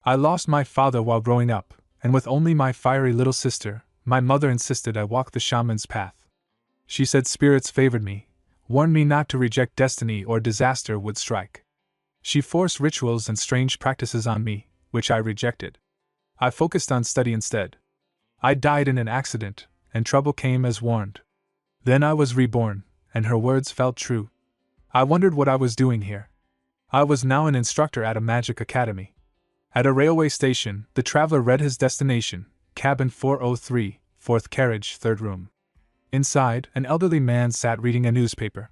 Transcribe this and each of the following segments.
I lost my father while growing up, and with only my fiery little sister, my mother insisted I walk the shaman's path. She said spirits favored me, warned me not to reject destiny or disaster would strike. She forced rituals and strange practices on me, which I rejected. I focused on study instead. I died in an accident, and trouble came as warned. Then I was reborn, and her words felt true. I wondered what I was doing here. I was now an instructor at a magic academy. At a railway station, the traveler read his destination, cabin 403, fourth carriage, third room. Inside, an elderly man sat reading a newspaper.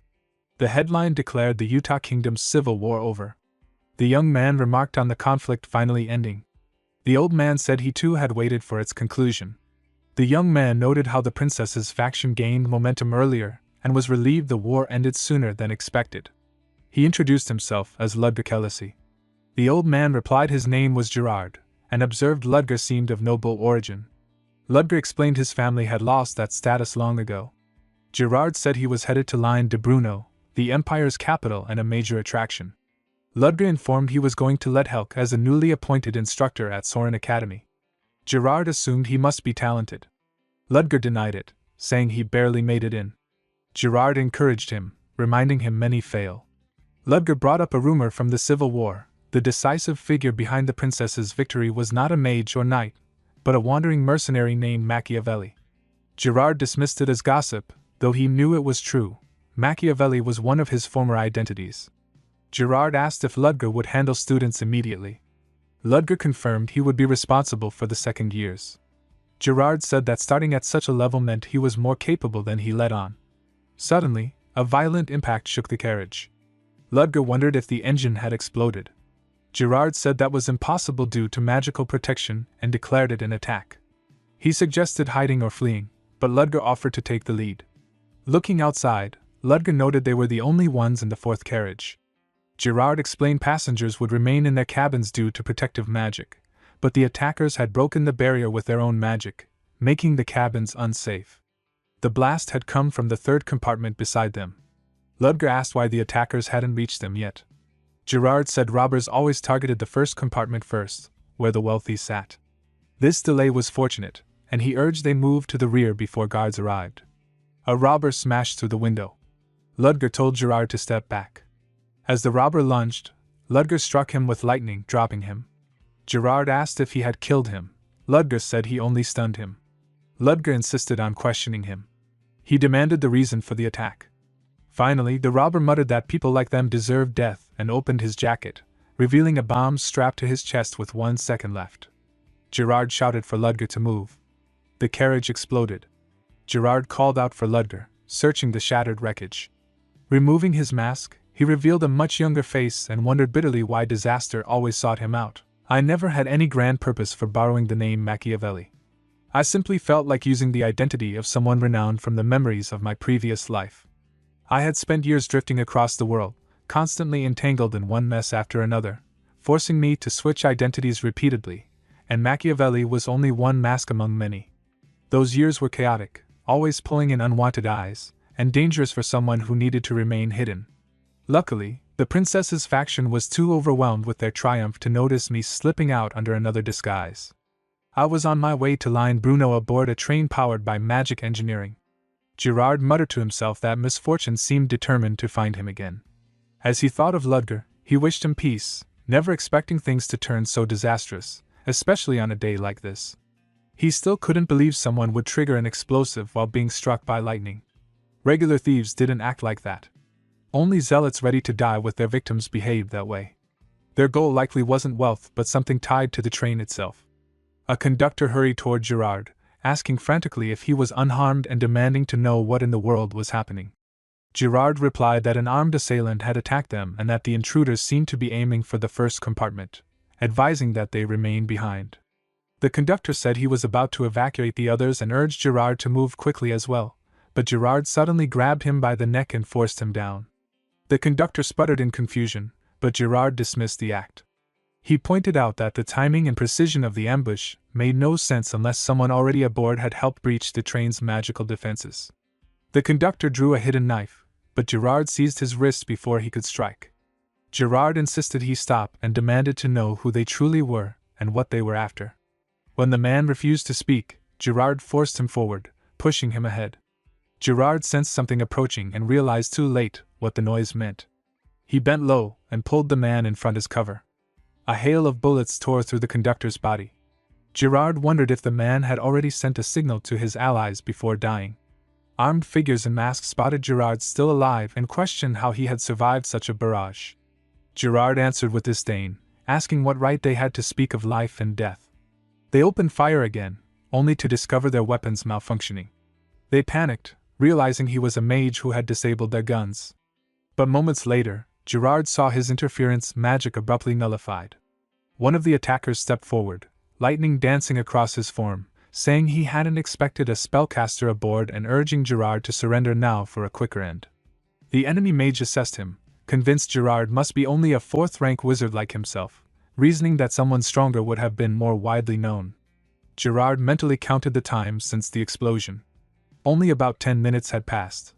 The headline declared the Utah Kingdom's civil war over. The young man remarked on the conflict finally ending. The old man said he too had waited for its conclusion. The young man noted how the princess's faction gained momentum earlier, and was relieved the war ended sooner than expected. He introduced himself as Ludger Kelesi. The old man replied his name was Gerard, and observed Ludger seemed of noble origin. Ludger explained his family had lost that status long ago. Gerard said he was headed to Line de Bruno, the empire's capital and a major attraction. Ludger informed he was going to let Helk as a newly appointed instructor at Soren Academy. Gerard assumed he must be talented. Ludger denied it, saying he barely made it in. Gerard encouraged him, reminding him many fail. Ludger brought up a rumor from the Civil War. The decisive figure behind the princess's victory was not a mage or knight, but a wandering mercenary named Machiavelli. Gerard dismissed it as gossip, though he knew it was true. Machiavelli was one of his former identities. Gerard asked if Ludger would handle students immediately. Ludger confirmed he would be responsible for the second years. Gerard said that starting at such a level meant he was more capable than he let on. Suddenly, a violent impact shook the carriage. Ludger wondered if the engine had exploded. Gerard said that was impossible due to magical protection and declared it an attack. He suggested hiding or fleeing, but Ludger offered to take the lead. Looking outside, Ludger noted they were the only ones in the fourth carriage. Gerard explained passengers would remain in their cabins due to protective magic, but the attackers had broken the barrier with their own magic, making the cabins unsafe. The blast had come from the third compartment beside them. Ludger asked why the attackers hadn't reached them yet. Gerard said robbers always targeted the first compartment first, where the wealthy sat. This delay was fortunate, and he urged they move to the rear before guards arrived. A robber smashed through the window. Ludger told Gerard to step back. As the robber lunged, Ludger struck him with lightning, dropping him. Gerard asked if he had killed him. Ludger said he only stunned him. Ludger insisted on questioning him. He demanded the reason for the attack. Finally, the robber muttered that people like them deserved death and opened his jacket, revealing a bomb strapped to his chest with 1 second left. Gerard shouted for Ludger to move. The carriage exploded. Gerard called out for Ludger, searching the shattered wreckage. Removing his mask, he revealed a much younger face and wondered bitterly why disaster always sought him out. I never had any grand purpose for borrowing the name Machiavelli. I simply felt like using the identity of someone renowned from the memories of my previous life. I had spent years drifting across the world, constantly entangled in one mess after another, forcing me to switch identities repeatedly, and Machiavelli was only one mask among many. Those years were chaotic, always pulling in unwanted eyes, and dangerous for someone who needed to remain hidden. Luckily, the princess's faction was too overwhelmed with their triumph to notice me slipping out under another disguise. I was on my way to Line Bruno aboard a train powered by magic engineering. Gerard muttered to himself that misfortune seemed determined to find him again. As he thought of Ludger, he wished him peace, never expecting things to turn so disastrous, especially on a day like this. He still couldn't believe someone would trigger an explosive while being struck by lightning. Regular thieves didn't act like that. Only zealots ready to die with their victims behaved that way. Their goal likely wasn't wealth but something tied to the train itself. A conductor hurried toward Gerard, asking frantically if he was unharmed and demanding to know what in the world was happening. Gerard replied that an armed assailant had attacked them and that the intruders seemed to be aiming for the first compartment, advising that they remain behind. The conductor said he was about to evacuate the others and urged Gerard to move quickly as well, but Gerard suddenly grabbed him by the neck and forced him down. The conductor sputtered in confusion, but Gerard dismissed the act. He pointed out that the timing and precision of the ambush made no sense unless someone already aboard had helped breach the train's magical defenses. The conductor drew a hidden knife, but Gerard seized his wrist before he could strike. Gerard insisted he stop and demanded to know who they truly were, and what they were after. When the man refused to speak, Gerard forced him forward, pushing him ahead. Gerard sensed something approaching and realized too late what the noise meant. He bent low and pulled the man in front as cover. A hail of bullets tore through the conductor's body. Gerard wondered if the man had already sent a signal to his allies before dying. Armed figures in masks spotted Gerard still alive and questioned how he had survived such a barrage. Gerard answered with disdain, asking what right they had to speak of life and death. They opened fire again, only to discover their weapons malfunctioning. They panicked, realizing he was a mage who had disabled their guns. But moments later, Gerard saw his interference magic abruptly nullified. One of the attackers stepped forward, lightning dancing across his form, saying he hadn't expected a spellcaster aboard and urging Gerard to surrender now for a quicker end. The enemy mage assessed him, convinced Gerard must be only a fourth-rank wizard like himself, reasoning that someone stronger would have been more widely known. Gerard mentally counted the time since the explosion. Only about 10 minutes had passed.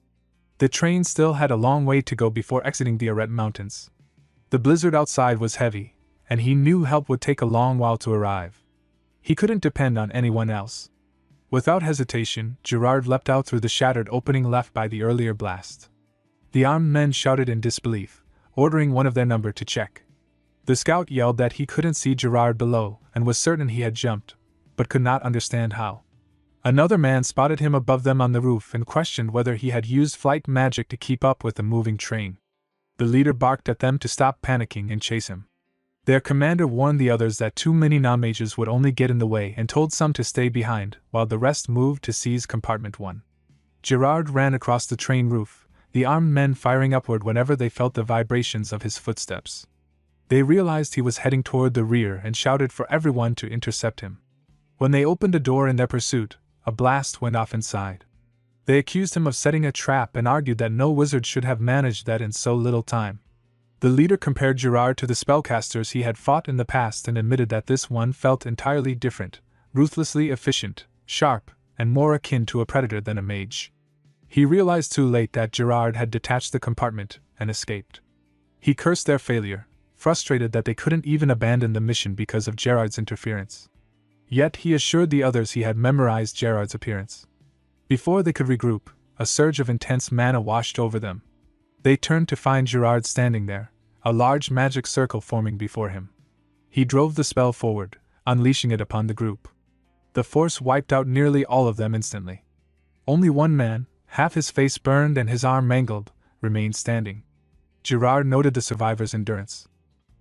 The train still had a long way to go before exiting the Arret Mountains. The blizzard outside was heavy, and he knew help would take a long while to arrive. He couldn't depend on anyone else. Without hesitation, Gerard leapt out through the shattered opening left by the earlier blast. The armed men shouted in disbelief, ordering one of their number to check. The scout yelled that he couldn't see Gerard below and was certain he had jumped, but could not understand how. Another man spotted him above them on the roof and questioned whether he had used flight magic to keep up with the moving train. The leader barked at them to stop panicking and chase him. Their commander warned the others that too many non-mages would only get in the way and told some to stay behind, while the rest moved to seize compartment 1. Gerard ran across the train roof, the armed men firing upward whenever they felt the vibrations of his footsteps. They realized he was heading toward the rear and shouted for everyone to intercept him. When they opened a door in their pursuit, a blast went off inside. They accused him of setting a trap and argued that no wizard should have managed that in so little time. The leader compared Gerard to the spellcasters he had fought in the past and admitted that this one felt entirely different, ruthlessly efficient, sharp, and more akin to a predator than a mage. He realized too late that Gerard had detached the compartment and escaped. He cursed their failure, frustrated that they couldn't even abandon the mission because of Gerard's interference. Yet he assured the others he had memorized Gerard's appearance. Before they could regroup, a surge of intense mana washed over them. They turned to find Gerard standing there, a large magic circle forming before him. He drove the spell forward, unleashing it upon the group. The force wiped out nearly all of them instantly. Only one man, half his face burned and his arm mangled, remained standing. Gerard noted the survivor's endurance.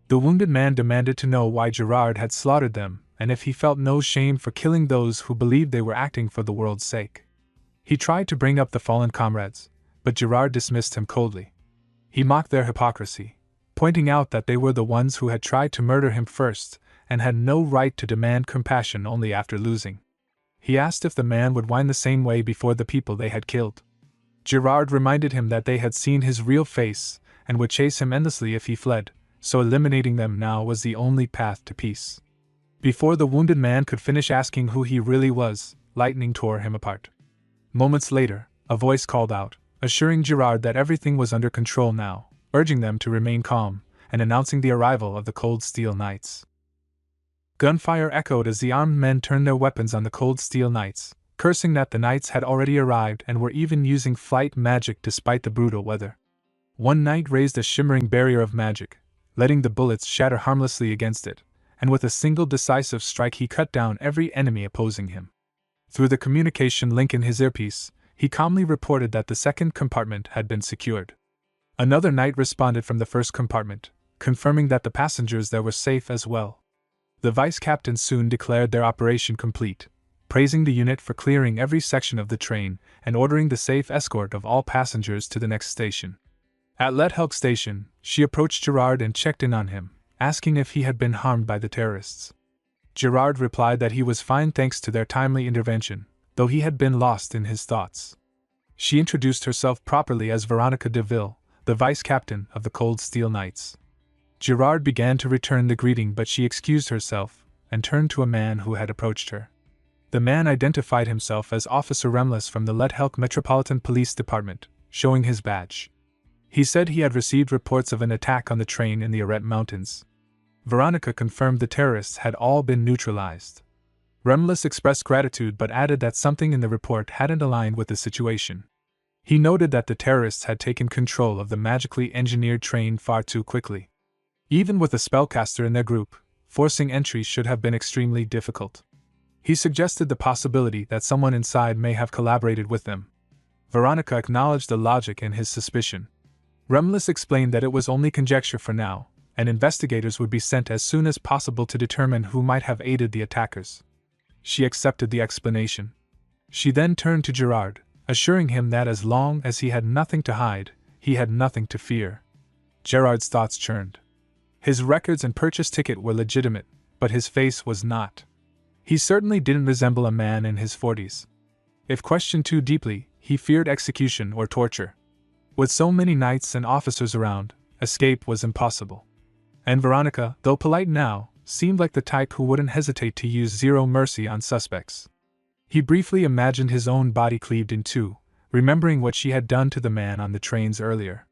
The wounded man demanded to know why Gerard had slaughtered them, and if he felt no shame for killing those who believed they were acting for the world's sake. He tried to bring up the fallen comrades, but Gerard dismissed him coldly. He mocked their hypocrisy, pointing out that they were the ones who had tried to murder him first, and had no right to demand compassion only after losing. He asked if the man would whine the same way before the people they had killed. Gerard reminded him that they had seen his real face, and would chase him endlessly if he fled, so eliminating them now was the only path to peace. Before the wounded man could finish asking who he really was, lightning tore him apart. Moments later, a voice called out, assuring Gerard that everything was under control now, urging them to remain calm, and announcing the arrival of the Cold Steel Knights. Gunfire echoed as the armed men turned their weapons on the Cold Steel Knights, cursing that the knights had already arrived and were even using flight magic despite the brutal weather. One knight raised a shimmering barrier of magic, letting the bullets shatter harmlessly against it, and with a single decisive strike he cut down every enemy opposing him. Through the communication link in his earpiece, he calmly reported that the second compartment had been secured. Another knight responded from the first compartment, confirming that the passengers there were safe as well. The vice captain soon declared their operation complete, praising the unit for clearing every section of the train and ordering the safe escort of all passengers to the next station. At Lethelk Station, she approached Gerard and checked in on him, asking if he had been harmed by the terrorists. Gerard replied that he was fine thanks to their timely intervention, though he had been lost in his thoughts. She introduced herself properly as Veronica Deville, the vice-captain of the Cold Steel Knights. Gerard began to return the greeting, but she excused herself and turned to a man who had approached her. The man identified himself as Officer Remless from the Lethelk Metropolitan Police Department, showing his badge. He said he had received reports of an attack on the train in the Arret Mountains. Veronica confirmed the terrorists had all been neutralized. Remlis expressed gratitude but added that something in the report hadn't aligned with the situation. He noted that the terrorists had taken control of the magically engineered train far too quickly. Even with a spellcaster in their group, forcing entry should have been extremely difficult. He suggested the possibility that someone inside may have collaborated with them. Veronica acknowledged the logic in his suspicion. Remlis explained that it was only conjecture for now, and investigators would be sent as soon as possible to determine who might have aided the attackers. She accepted the explanation. She then turned to Gerard, assuring him that as long as he had nothing to hide, he had nothing to fear. Gerard's thoughts churned. His records and purchase ticket were legitimate, but his face was not. He certainly didn't resemble a man in his 40s. If questioned too deeply, he feared execution or torture. With so many knights and officers around, escape was impossible. And Veronica, though polite now, seemed like the type who wouldn't hesitate to use zero mercy on suspects. He briefly imagined his own body cleaved in two, remembering what she had done to the man on the trains earlier.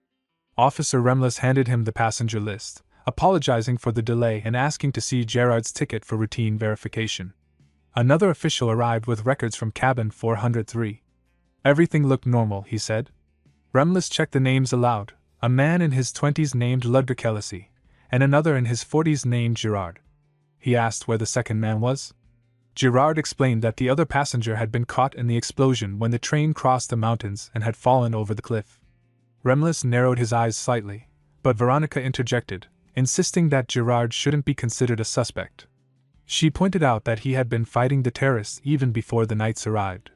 Officer Remlis handed him the passenger list, apologizing for the delay and asking to see Gerard's ticket for routine verification. Another official arrived with records from cabin 403. Everything looked normal, he said. Remlis checked the names aloud, a man in his 20s named Ludger Kelesi, and another in his 40s named Gerard. He asked where the second man was. Gerard explained that the other passenger had been caught in the explosion when the train crossed the mountains and had fallen over the cliff. Remlis narrowed his eyes slightly, but Veronica interjected, insisting that Gerard shouldn't be considered a suspect. She pointed out that he had been fighting the terrorists even before the knights arrived.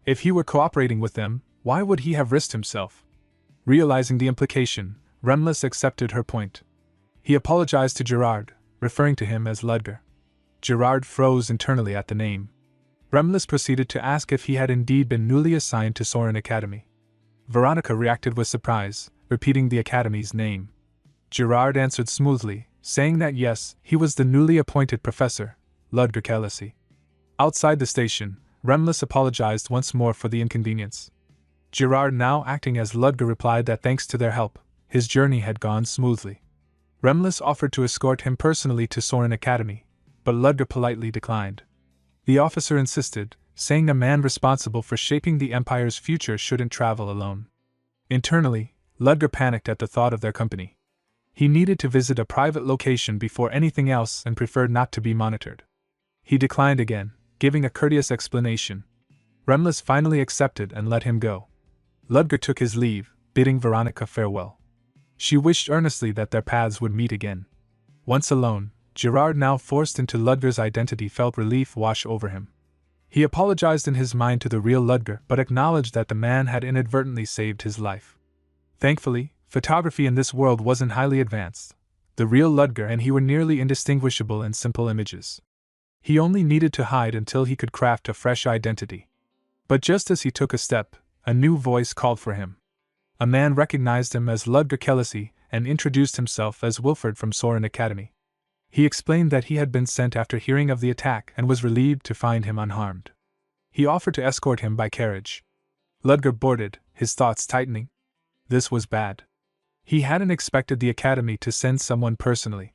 If he were cooperating with them, why would he have risked himself? Realizing the implication, Remlis accepted her point. He apologized to Gerard, referring to him as Ludger. Gerard froze internally at the name. Remlis proceeded to ask if he had indeed been newly assigned to Soren Academy. Veronica reacted with surprise, repeating the academy's name. Gerard answered smoothly, saying that yes, he was the newly appointed professor, Ludger Kelesi. Outside the station, Remlis apologized once more for the inconvenience. Gerard, now acting as Ludger, replied that thanks to their help, his journey had gone smoothly. Remlis offered to escort him personally to Soren Academy, but Ludger politely declined. The officer insisted, saying a man responsible for shaping the Empire's future shouldn't travel alone. Internally, Ludger panicked at the thought of their company. He needed to visit a private location before anything else and preferred not to be monitored. He declined again, giving a courteous explanation. Remlis finally accepted and let him go. Ludger took his leave, bidding Veronica farewell. She wished earnestly that their paths would meet again. Once alone, Gerard, now forced into Ludger's identity, felt relief wash over him. He apologized in his mind to the real Ludger but acknowledged that the man had inadvertently saved his life. Thankfully, photography in this world wasn't highly advanced. The real Ludger and he were nearly indistinguishable in simple images. He only needed to hide until he could craft a fresh identity. But just as he took a step, a new voice called for him. A man recognized him as Ludger Kelesi and introduced himself as Wilfred from Soren Academy. He explained that he had been sent after hearing of the attack and was relieved to find him unharmed. He offered to escort him by carriage. Ludger boarded, his thoughts tightening. This was bad. He hadn't expected the Academy to send someone personally.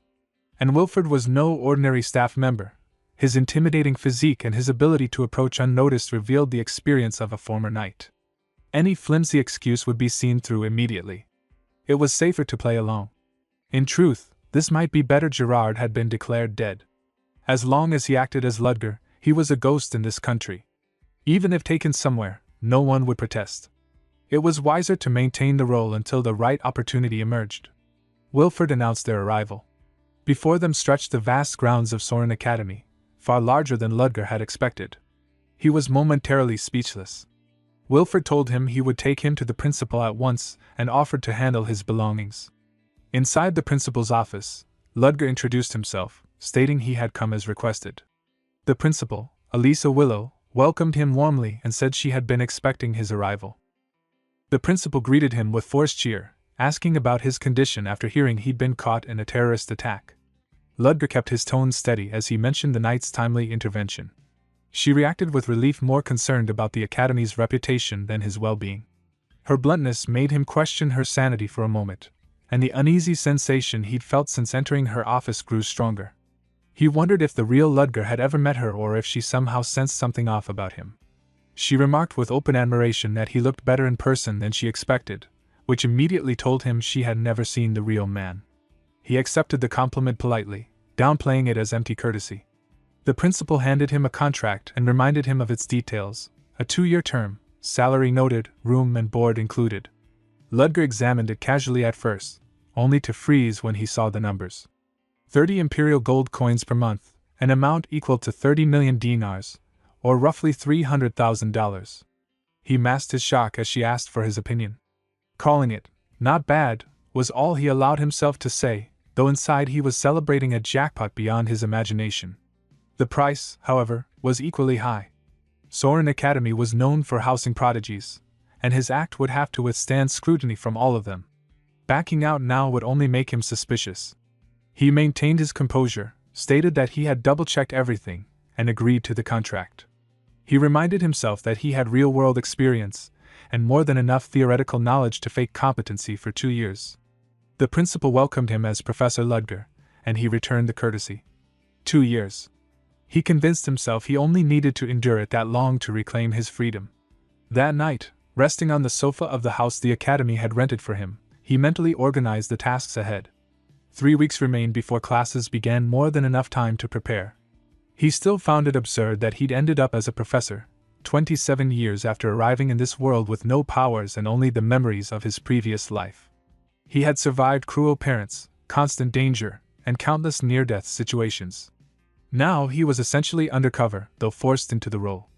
And Wilfred was no ordinary staff member. His intimidating physique and his ability to approach unnoticed revealed the experience of a former knight. Any flimsy excuse would be seen through immediately. It was safer to play along. In truth, this might be better. Gerard had been declared dead. As long as he acted as Ludger, he was a ghost in this country. Even if taken somewhere, no one would protest. It was wiser to maintain the role until the right opportunity emerged. Wilfred announced their arrival. Before them stretched the vast grounds of Soren Academy, far larger than Ludger had expected. He was momentarily speechless. Wilfred told him he would take him to the principal at once and offered to handle his belongings. Inside the principal's office, Ludger introduced himself, stating he had come as requested. The principal, Elisa Willow, welcomed him warmly and said she had been expecting his arrival. The principal greeted him with forced cheer, asking about his condition after hearing he'd been caught in a terrorist attack. Ludger kept his tone steady as he mentioned the knight's timely intervention. She reacted with relief, more concerned about the Academy's reputation than his well-being. Her bluntness made him question her sanity for a moment, and the uneasy sensation he'd felt since entering her office grew stronger. He wondered if the real Ludger had ever met her or if she somehow sensed something off about him. She remarked with open admiration that he looked better in person than she expected, which immediately told him she had never seen the real man. He accepted the compliment politely, downplaying it as empty courtesy. The principal handed him a contract and reminded him of its details: a 2-year term, salary noted, room and board included. Ludger examined it casually at first, only to freeze when he saw the numbers. 30 imperial gold coins per month, an amount equal to 30 million dinars, or roughly $300,000. He masked his shock as she asked for his opinion. Calling it not bad was all he allowed himself to say, though inside he was celebrating a jackpot beyond his imagination. The price, however, was equally high. Soren Academy was known for housing prodigies, and his act would have to withstand scrutiny from all of them. Backing out now would only make him suspicious. He maintained his composure, stated that he had double-checked everything, and agreed to the contract. He reminded himself that he had real-world experience, and more than enough theoretical knowledge to fake competency for 2 years. The principal welcomed him as Professor Ludger, and he returned the courtesy. 2 years. He convinced himself he only needed to endure it that long to reclaim his freedom. That night, resting on the sofa of the house the Academy had rented for him, he mentally organized the tasks ahead. 3 weeks remained before classes began, more than enough time to prepare. He still found it absurd that he'd ended up as a professor, 27 years after arriving in this world with no powers and only the memories of his previous life. He had survived cruel parents, constant danger, and countless near-death situations. Now he was essentially undercover, though forced into the role.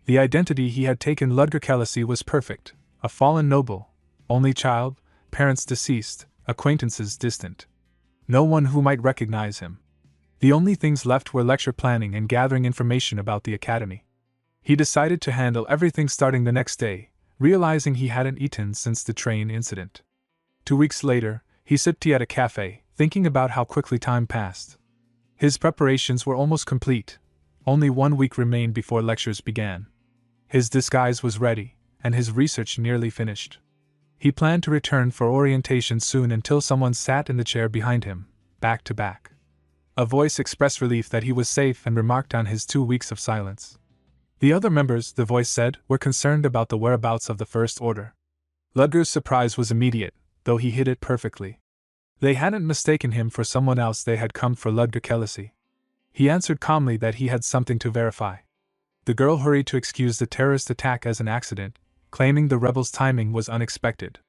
The identity he had taken, Ludger Kelesi, was perfect: a fallen noble, only child, parents deceased, acquaintances distant. No one who might recognize him. The only things left were lecture planning and gathering information about the academy. He decided to handle everything starting the next day, realizing he hadn't eaten since the train incident. 2 weeks later, he sipped tea at a cafe, thinking about how quickly time passed. His preparations were almost complete. Only 1 week remained before lectures began. His disguise was ready, and his research nearly finished. He planned to return for orientation soon until someone sat in the chair behind him, back to back. A voice expressed relief that he was safe and remarked on his 2 weeks of silence. The other members, the voice said, were concerned about the whereabouts of the First Order. Ludger's surprise was immediate, though he hid it perfectly. They hadn't mistaken him for someone else, they had come for Ludger Kelesi. He answered calmly that he had something to verify. The girl hurried to excuse the terrorist attack as an accident, claiming the rebels' timing was unexpected.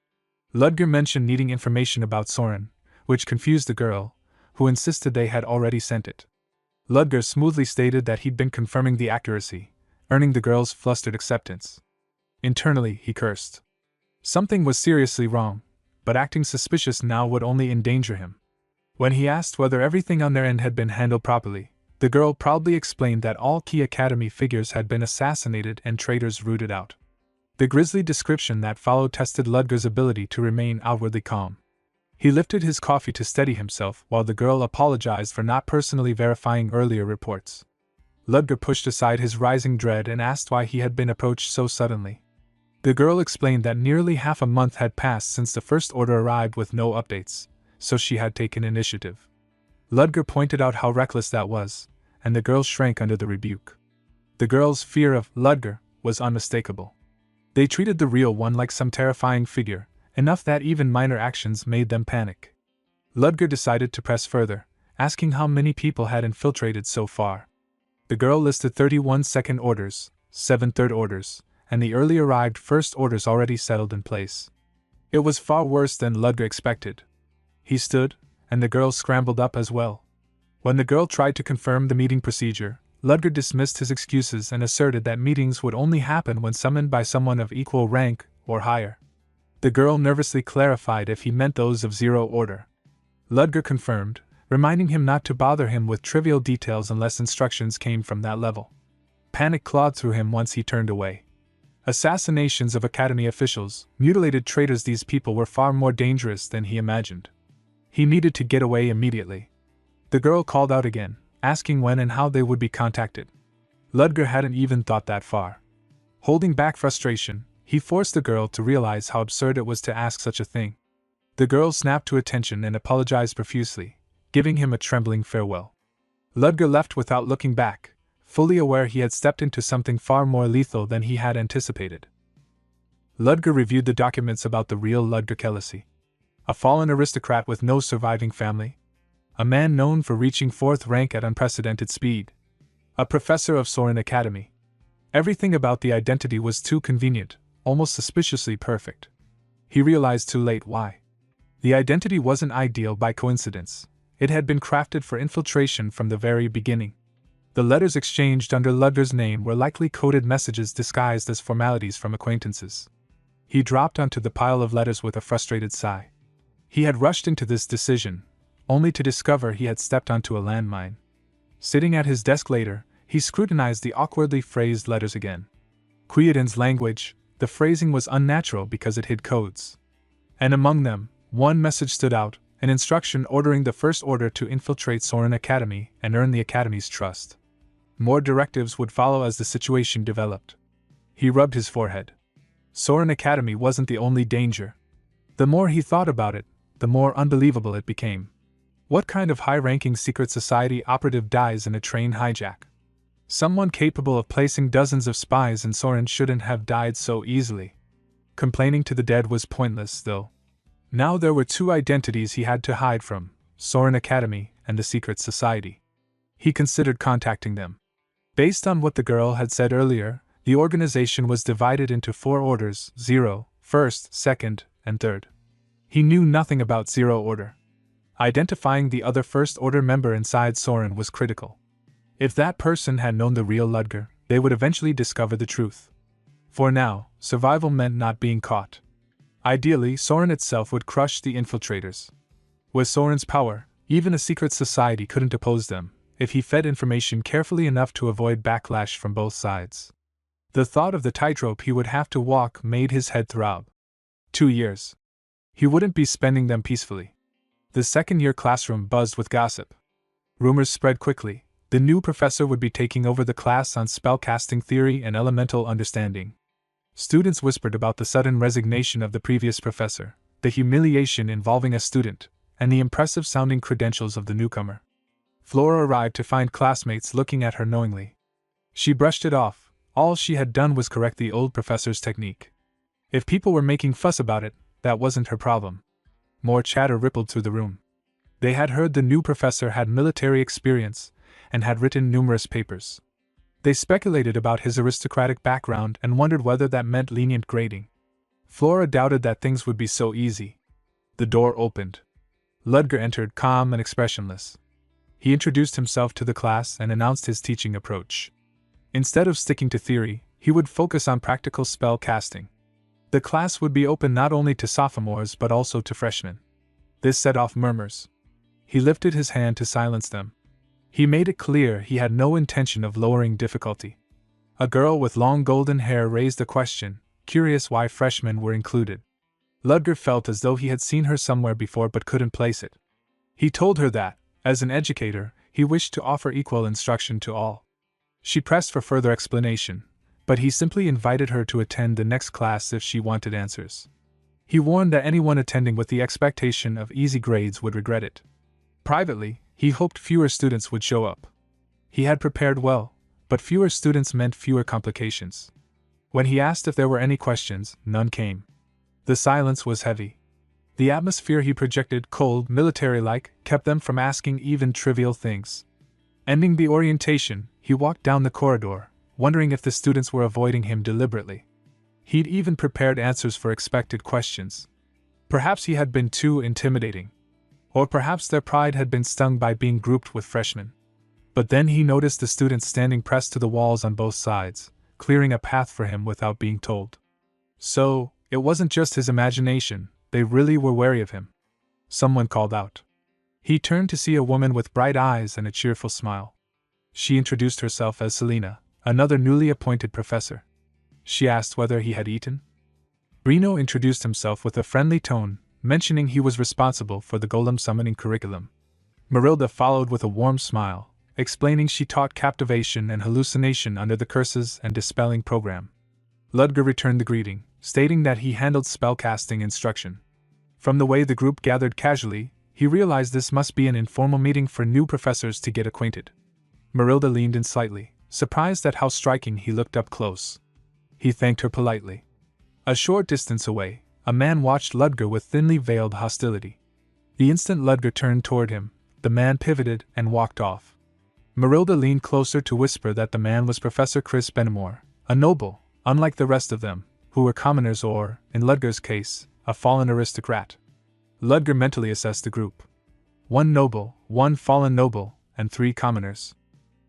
Ludger mentioned needing information about Soren, which confused the girl, who insisted they had already sent it. Ludger smoothly stated that he'd been confirming the accuracy, earning the girl's flustered acceptance. Internally, he cursed. Something was seriously wrong, but acting suspicious now would only endanger him. When he asked whether everything on their end had been handled properly, the girl proudly explained that all key academy figures had been assassinated and traitors rooted out. The grisly description that followed tested Ludger's ability to remain outwardly calm. He lifted his coffee to steady himself while the girl apologized for not personally verifying earlier reports. Ludger pushed aside his rising dread and asked why he had been approached so suddenly. The girl explained that nearly half a month had passed since the First Order arrived with no updates, so she had taken initiative. Ludger pointed out how reckless that was, and the girl shrank under the rebuke. The girl's fear of Ludger was unmistakable. They treated the real one like some terrifying figure, enough that even minor actions made them panic. Ludger decided to press further, asking how many people had infiltrated so far. The girl listed 31 second orders, 7 third orders, and the early arrived first orders already settled in place. It was far worse than Ludger expected. He stood, and the girl scrambled up as well. When the girl tried to confirm the meeting procedure, Ludger dismissed his excuses and asserted that meetings would only happen when summoned by someone of equal rank or higher. The girl nervously clarified if he meant those of 0 order. Ludger confirmed, reminding him not to bother him with trivial details unless instructions came from that level. Panic clawed through him once he turned away. Assassinations of academy officials, mutilated traitors, these people were far more dangerous than he imagined. He needed to get away immediately. The girl called out again, asking when and how they would be contacted. Ludger hadn't even thought that far. Holding back frustration, he forced the girl to realize how absurd it was to ask such a thing. The girl snapped to attention and apologized profusely, giving him a trembling farewell. Ludger left without looking back, fully aware he had stepped into something far more lethal than he had anticipated. Ludger reviewed the documents about the real Ludger Kelesi. A fallen aristocrat with no surviving family. A man known for reaching 4th rank at unprecedented speed. A professor of Soren Academy. Everything about the identity was too convenient, almost suspiciously perfect. He realized too late why. The identity wasn't ideal by coincidence. It had been crafted for infiltration from the very beginning. The letters exchanged under Ludger's name were likely coded messages disguised as formalities from acquaintances. He dropped onto the pile of letters with a frustrated sigh. He had rushed into this decision, only to discover he had stepped onto a landmine. Sitting at his desk later, he scrutinized the awkwardly phrased letters again. Quietin's language, the phrasing was unnatural because it hid codes. And among them, one message stood out, an instruction ordering the First Order to infiltrate Soren Academy and earn the Academy's trust. More directives would follow as the situation developed. He rubbed his forehead. Soren Academy wasn't the only danger. The more he thought about it, the more unbelievable it became. What kind of high-ranking secret society operative dies in a train hijack? Someone capable of placing dozens of spies in Soren shouldn't have died so easily. Complaining to the dead was pointless, though. Now there were two identities he had to hide from, Soren Academy and the secret society. He considered contacting them. Based on what the girl had said earlier, the organization was divided into 4 orders: 0, 1st, 2nd, and 3rd. He knew nothing about Zero Order. Identifying the other First Order member inside Soren was critical. If that person had known the real Ludger, they would eventually discover the truth. For now, survival meant not being caught. Ideally, Soren itself would crush the infiltrators. With Soren's power, even a secret society couldn't oppose them, if he fed information carefully enough to avoid backlash from both sides. The thought of the tightrope he would have to walk made his head throb. 2 years. He wouldn't be spending them peacefully. The second-year classroom buzzed with gossip. Rumors spread quickly. The new professor would be taking over the class on spellcasting theory and elemental understanding. Students whispered about the sudden resignation of the previous professor, the humiliation involving a student, and the impressive-sounding credentials of the newcomer. Flora arrived to find classmates looking at her knowingly. She brushed it off. All she had done was correct the old professor's technique. If people were making fuss about it, that wasn't her problem. More chatter rippled through the room. They had heard the new professor had military experience and had written numerous papers. They speculated about his aristocratic background and wondered whether that meant lenient grading. Flora doubted that things would be so easy. The door opened. Ludger entered, calm and expressionless. He introduced himself to the class and announced his teaching approach. Instead of sticking to theory, he would focus on practical spell casting. The class would be open not only to sophomores but also to freshmen. This set off murmurs. He lifted his hand to silence them. He made it clear he had no intention of lowering difficulty. A girl with long golden hair raised a question, curious why freshmen were included. Ludger felt as though he had seen her somewhere before but couldn't place it. He told her that, as an educator, he wished to offer equal instruction to all. She pressed for further explanation, but he simply invited her to attend the next class if she wanted answers. He warned that anyone attending with the expectation of easy grades would regret it. Privately, he hoped fewer students would show up. He had prepared well, but fewer students meant fewer complications. When he asked if there were any questions, none came. The silence was heavy. The atmosphere he projected, cold, military-like, kept them from asking even trivial things. Ending the orientation, he walked down the corridor, wondering if the students were avoiding him deliberately. He'd even prepared answers for expected questions. Perhaps he had been too intimidating. Or perhaps their pride had been stung by being grouped with freshmen. But then he noticed the students standing pressed to the walls on both sides, clearing a path for him without being told. So, it wasn't just his imagination, they really were wary of him. Someone called out. He turned to see a woman with bright eyes and a cheerful smile. She introduced herself as Selena, another newly appointed professor. She asked whether he had eaten. Brino introduced himself with a friendly tone, mentioning he was responsible for the golem summoning curriculum. Marilda followed with a warm smile, explaining she taught captivation and hallucination under the curses and dispelling program. Ludger returned the greeting, stating that he handled spellcasting instruction. From the way the group gathered casually, he realized this must be an informal meeting for new professors to get acquainted. Marilda leaned in slightly, surprised at how striking he looked up close. He thanked her politely. A short distance away, a man watched Ludger with thinly veiled hostility. The instant Ludger turned toward him, the man pivoted and walked off. Marilda leaned closer to whisper that the man was Professor Chris Benamor, a noble, unlike the rest of them, who were commoners or, in Ludger's case, a fallen aristocrat. Ludger mentally assessed the group. 1 noble, 1 fallen noble, and 3 commoners.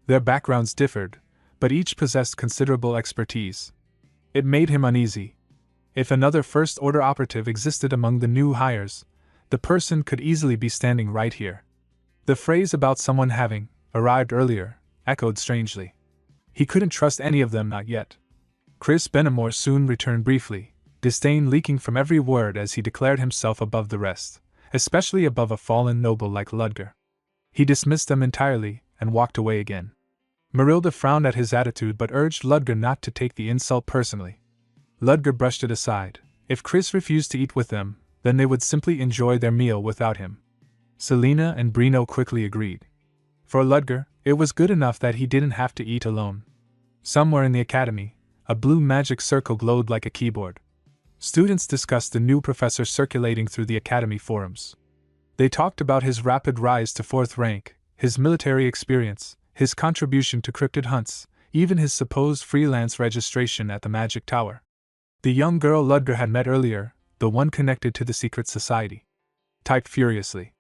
Their backgrounds differed, but each possessed considerable expertise. It made him uneasy. If another first-order operative existed among the new hires, the person could easily be standing right here. The phrase about someone having arrived earlier echoed strangely. He couldn't trust any of them, not yet. Chris Benamor soon returned briefly, disdain leaking from every word as he declared himself above the rest, especially above a fallen noble like Ludger. He dismissed them entirely and walked away again. Marilda frowned at his attitude but urged Ludger not to take the insult personally. Ludger brushed it aside. If Chris refused to eat with them, then they would simply enjoy their meal without him. Selina and Brino quickly agreed. For Ludger, it was good enough that he didn't have to eat alone. Somewhere in the academy, a blue magic circle glowed like a keyboard. Students discussed the new professor circulating through the academy forums. They talked about his rapid rise to 4th rank, his military experience, his contribution to cryptid hunts, even his supposed freelance registration at the Magic Tower. The young girl Ludger had met earlier, the one connected to the secret society, typed furiously.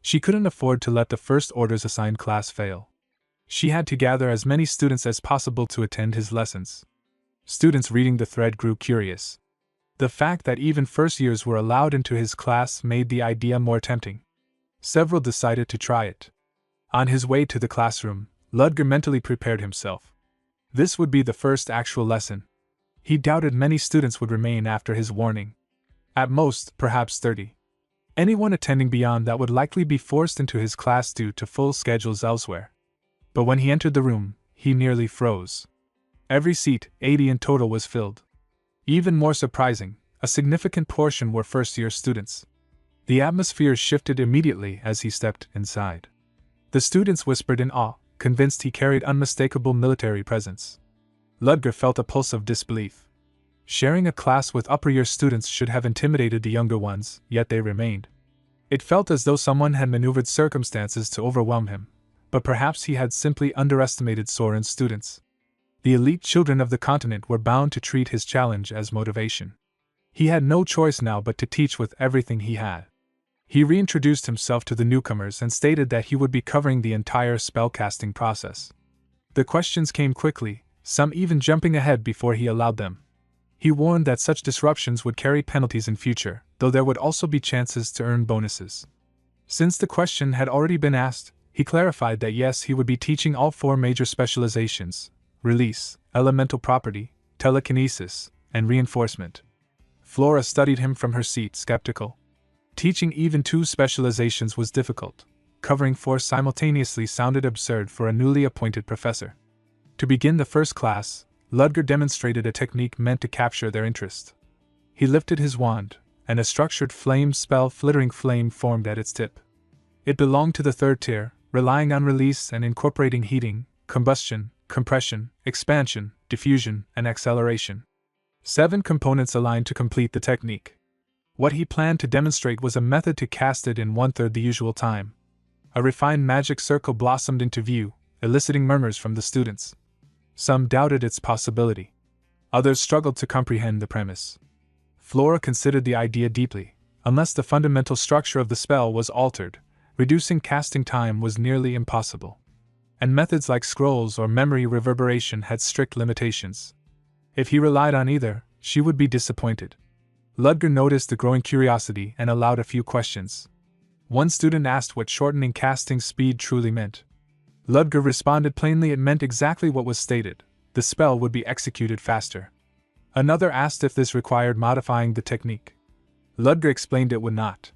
She couldn't afford to let the First Order's assigned class fail. She had to gather as many students as possible to attend his lessons. Students reading the thread grew curious. The fact that even first years were allowed into his class made the idea more tempting. Several decided to try it. On his way to the classroom, Ludger mentally prepared himself. This would be the first actual lesson. He doubted many students would remain after his warning. At most, perhaps 30. Anyone attending beyond that would likely be forced into his class due to full schedules elsewhere. But when he entered the room, he nearly froze. Every seat, 80 in total, was filled. Even more surprising, a significant portion were first-year students. The atmosphere shifted immediately as he stepped inside. The students whispered in awe, convinced he carried unmistakable military presence. Ludger felt a pulse of disbelief. Sharing a class with upper-year students should have intimidated the younger ones, yet they remained. It felt as though someone had maneuvered circumstances to overwhelm him, but perhaps he had simply underestimated Soren's students. The elite children of the continent were bound to treat his challenge as motivation. He had no choice now but to teach with everything he had. He reintroduced himself to the newcomers and stated that he would be covering the entire spellcasting process. The questions came quickly, some even jumping ahead before he allowed them. He warned that such disruptions would carry penalties in future, though there would also be chances to earn bonuses. Since the question had already been asked, he clarified that yes, he would be teaching all 4 major specializations: release, elemental property, telekinesis, and reinforcement. Flora studied him from her seat, skeptical. Teaching even 2 specializations was difficult. Covering 4 simultaneously sounded absurd for a newly appointed professor. To begin the first class, Ludger demonstrated a technique meant to capture their interest. He lifted his wand, and a structured flame spell flittering flame formed at its tip. It belonged to the 3rd tier, relying on release and incorporating heating, combustion, compression, expansion, diffusion, and acceleration. 7 components aligned to complete the technique. What he planned to demonstrate was a method to cast it in 1/3 the usual time. A refined magic circle blossomed into view, eliciting murmurs from the students. Some doubted its possibility. Others struggled to comprehend the premise. Flora considered the idea deeply. Unless the fundamental structure of the spell was altered, reducing casting time was nearly impossible. And methods like scrolls or memory reverberation had strict limitations. If he relied on either, she would be disappointed. Ludger noticed the growing curiosity and allowed a few questions. One student asked what shortening casting speed truly meant. Ludger responded plainly it meant exactly what was stated: the spell would be executed faster. Another asked if this required modifying the technique. Ludger explained it would not.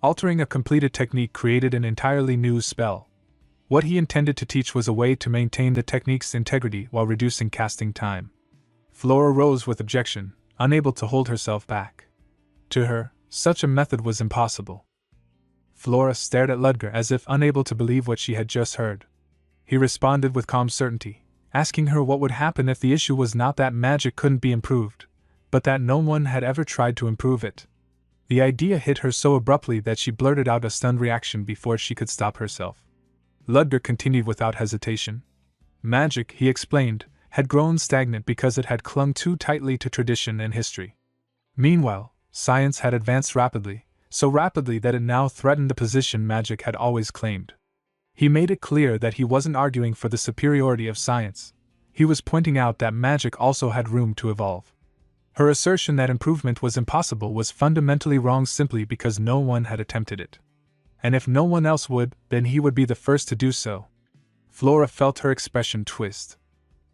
Altering a completed technique created an entirely new spell. What he intended to teach was a way to maintain the technique's integrity while reducing casting time. Flora rose with objection, unable to hold herself back. To her, Such a method was impossible. Flora stared at Ludger as if unable to believe what she had just heard. He responded with calm certainty, asking her what would happen if the issue was not that magic couldn't be improved, but that no one had ever tried to improve it. The idea hit her so abruptly that she blurted out a stunned reaction before she could stop herself. Ludger continued without hesitation. Magic, he explained, had grown stagnant because it had clung too tightly to tradition and history. Meanwhile, science had advanced rapidly, so rapidly that it now threatened the position magic had always claimed. He made it clear that he wasn't arguing for the superiority of science. He was pointing out that magic also had room to evolve. Her assertion that improvement was impossible was fundamentally wrong simply because no one had attempted it. And if no one else would, then he would be the first to do so. Flora felt her expression twist.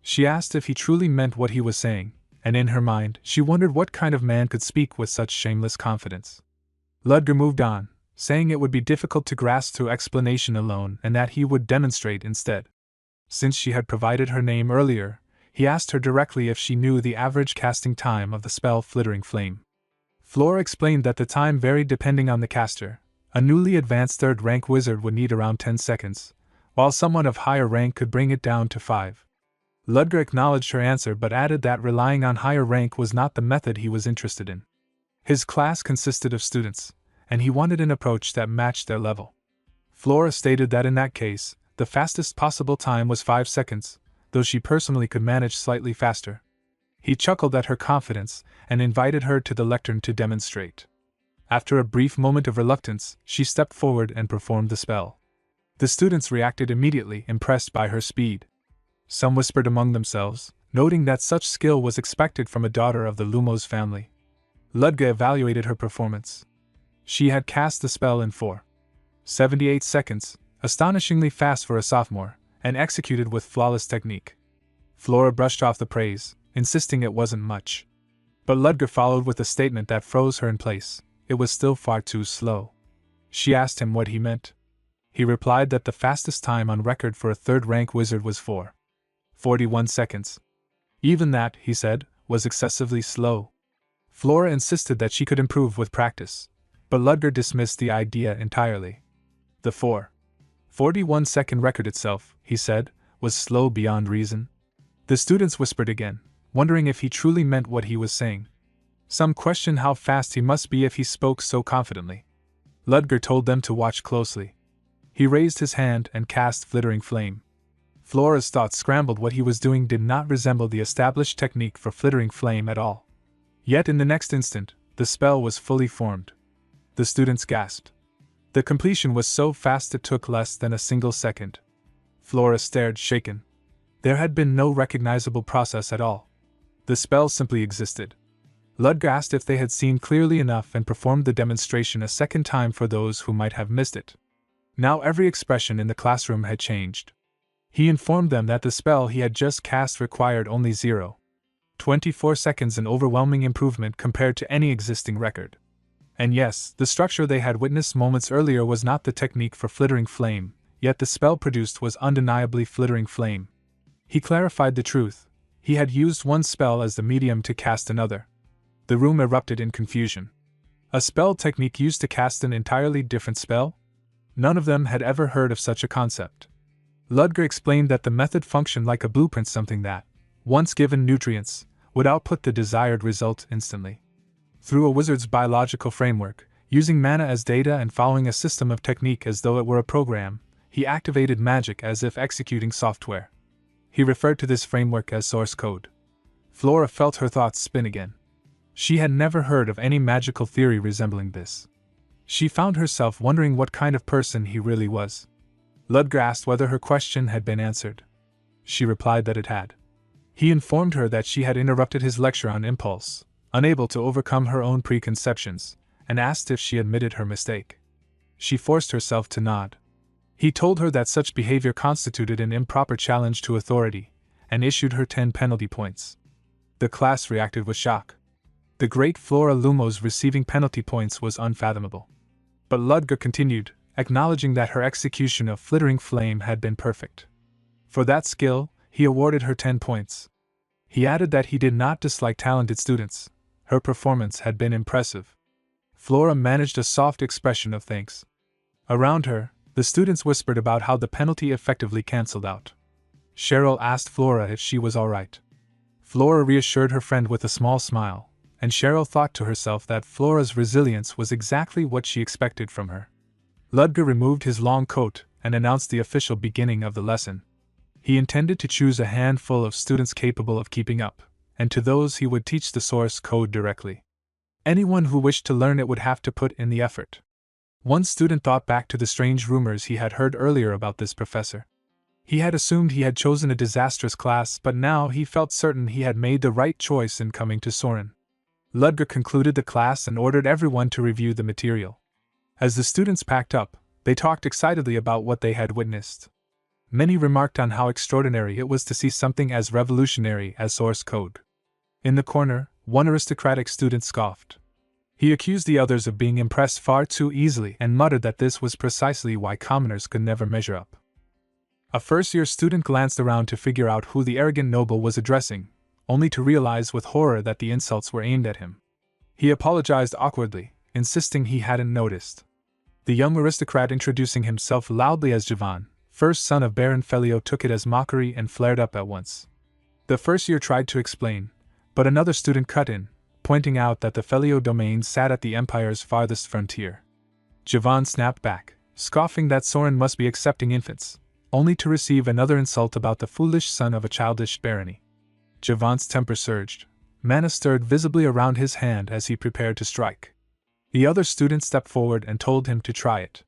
She asked if he truly meant what he was saying, and in her mind, she wondered what kind of man could speak with such shameless confidence. Ludger moved on, saying it would be difficult to grasp through explanation alone and that he would demonstrate instead. Since she had provided her name earlier, he asked her directly if she knew the average casting time of the spell Flittering Flame. Flora explained that the time varied depending on the caster. A newly advanced 3rd rank wizard would need around 10 seconds, while someone of higher rank could bring it down to 5. Ludger acknowledged her answer but added that relying on higher rank was not the method he was interested in. His class consisted of students, and he wanted an approach that matched their level. Flora stated that in that case, the fastest possible time was 5 seconds, though she personally could manage slightly faster. He chuckled at her confidence and invited her to the lectern to demonstrate. After a brief moment of reluctance, she stepped forward and performed the spell. The students reacted immediately, impressed by her speed. Some whispered among themselves, noting that such skill was expected from a daughter of the Lumos family. Ludger evaluated her performance. She had cast the spell in 4.78 seconds, astonishingly fast for a sophomore, and executed with flawless technique. Flora brushed off the praise, insisting it wasn't much. But Ludger followed with a statement that froze her in place. It was still far too slow. She asked him what he meant. He replied that the fastest time on record for a 3rd rank wizard was 4.41 seconds. Even that, he said, was excessively slow. Flora insisted that she could improve with practice, but Ludger dismissed the idea entirely. The 4.41 second record itself, he said, was slow beyond reason. The students whispered again, wondering if he truly meant what he was saying. Some questioned how fast he must be if he spoke so confidently. Ludger told them to watch closely. He raised his hand and cast Flittering Flame. Flora's thoughts scrambled. What he was doing did not resemble the established technique for Flittering Flame at all. Yet in the next instant, the spell was fully formed. The students gasped. The completion was so fast it took less than a single second. Flora stared, shaken. There had been no recognizable process at all. The spell simply existed. Ludger asked if they had seen clearly enough and performed the demonstration a second time for those who might have missed it. Now every expression in the classroom had changed. He informed them that the spell he had just cast required only 0.24 seconds, an overwhelming improvement compared to any existing record. And yes, the structure they had witnessed moments earlier was not the technique for Flittering Flame, yet the spell produced was undeniably Flittering Flame. He clarified the truth. He had used one spell as the medium to cast another. The room erupted in confusion. A spell technique used to cast an entirely different spell? None of them had ever heard of such a concept. Ludger explained that the method functioned like a blueprint, something that, once given nutrients, would output the desired result instantly. Through a wizard's biological framework, using mana as data and following a system of technique as though it were a program, he activated magic as if executing software. He referred to this framework as source code. Flora felt her thoughts spin again. She had never heard of any magical theory resembling this. She found herself wondering what kind of person he really was. Ludger asked whether her question had been answered. She replied that it had. He informed her that she had interrupted his lecture on impulse, unable to overcome her own preconceptions, and asked if she admitted her mistake. She forced herself to nod. He told her that such behavior constituted an improper challenge to authority, and issued her 10 penalty points. The class reacted with shock. The great Flora Lumos receiving penalty points was unfathomable. But Ludger continued, acknowledging that her execution of Flittering Flame had been perfect. For that skill, he awarded her 10 points. He added that he did not dislike talented students. Her performance had been impressive. Flora managed a soft expression of thanks. Around her, the students whispered about how the penalty effectively cancelled out. Cheryl asked Flora if she was all right. Flora reassured her friend with a small smile, and Cheryl thought to herself that Flora's resilience was exactly what she expected from her. Ludger removed his long coat and announced the official beginning of the lesson. He intended to choose a handful of students capable of keeping up, and to those he would teach the source code directly. Anyone who wished to learn it would have to put in the effort. One student thought back to the strange rumors he had heard earlier about this professor. He had assumed he had chosen a disastrous class, but now he felt certain he had made the right choice in coming to Soren. Ludger concluded the class and ordered everyone to review the material. As the students packed up, they talked excitedly about what they had witnessed. Many remarked on how extraordinary it was to see something as revolutionary as source code. In the corner, one aristocratic student scoffed. He accused the others of being impressed far too easily and muttered that this was precisely why commoners could never measure up. A first-year student glanced around to figure out who the arrogant noble was addressing, only to realize with horror that the insults were aimed at him. He apologized awkwardly, insisting he hadn't noticed. The young aristocrat introducing himself loudly as Javan, first son of Baron Felio, took it as mockery and flared up at once. The first year tried to explain, but another student cut in, pointing out that the Felio domain sat at the Empire's farthest frontier. Javan snapped back, scoffing that Soren must be accepting infants, only to receive another insult about the foolish son of a childish barony. Javan's temper surged, mana stirred visibly around his hand as he prepared to strike. The other student stepped forward and told him to try it.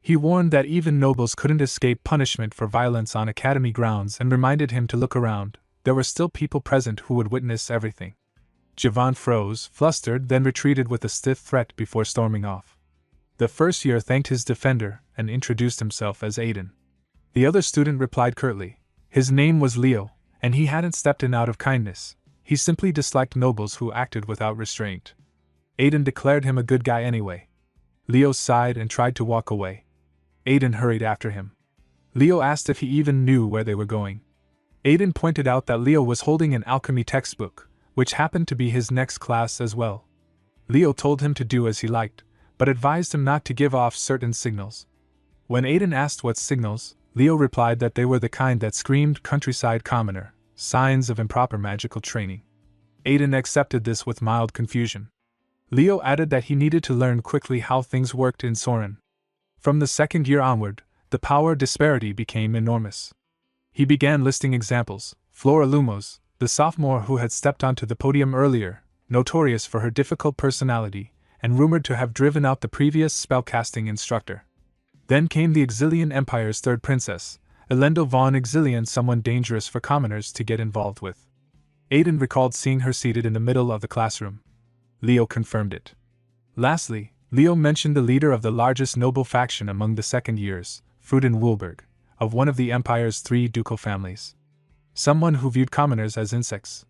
He warned that even nobles couldn't escape punishment for violence on academy grounds and reminded him to look around. There were still people present who would witness everything. Javan froze, flustered, then retreated with a stiff threat before storming off. The first year thanked his defender and introduced himself as Aiden. The other student replied curtly. His name was Leo, and he hadn't stepped in out of kindness. He simply disliked nobles who acted without restraint. Aiden declared him a good guy anyway. Leo sighed and tried to walk away. Aiden hurried after him. Leo asked if he even knew where they were going. Aiden pointed out that Leo was holding an alchemy textbook, which happened to be his next class as well. Leo told him to do as he liked, but advised him not to give off certain signals. When Aiden asked what signals, Leo replied that they were the kind that screamed countryside commoner, signs of improper magical training. Aiden accepted this with mild confusion. Leo added that he needed to learn quickly how things worked in Soren. From the second year onward, the power disparity became enormous. He began listing examples. Flora Lumos, the sophomore who had stepped onto the podium earlier, notorious for her difficult personality, and rumored to have driven out the previous spellcasting instructor. Then came the Exilian Empire's third princess, Elendo von Exilian, someone dangerous for commoners to get involved with. Aiden recalled seeing her seated in the middle of the classroom. Leo confirmed it. Lastly, Leo mentioned the leader of the largest noble faction among the second years, Fruden Woolberg, of one of the Empire's 3 ducal families. Someone who viewed commoners as insects.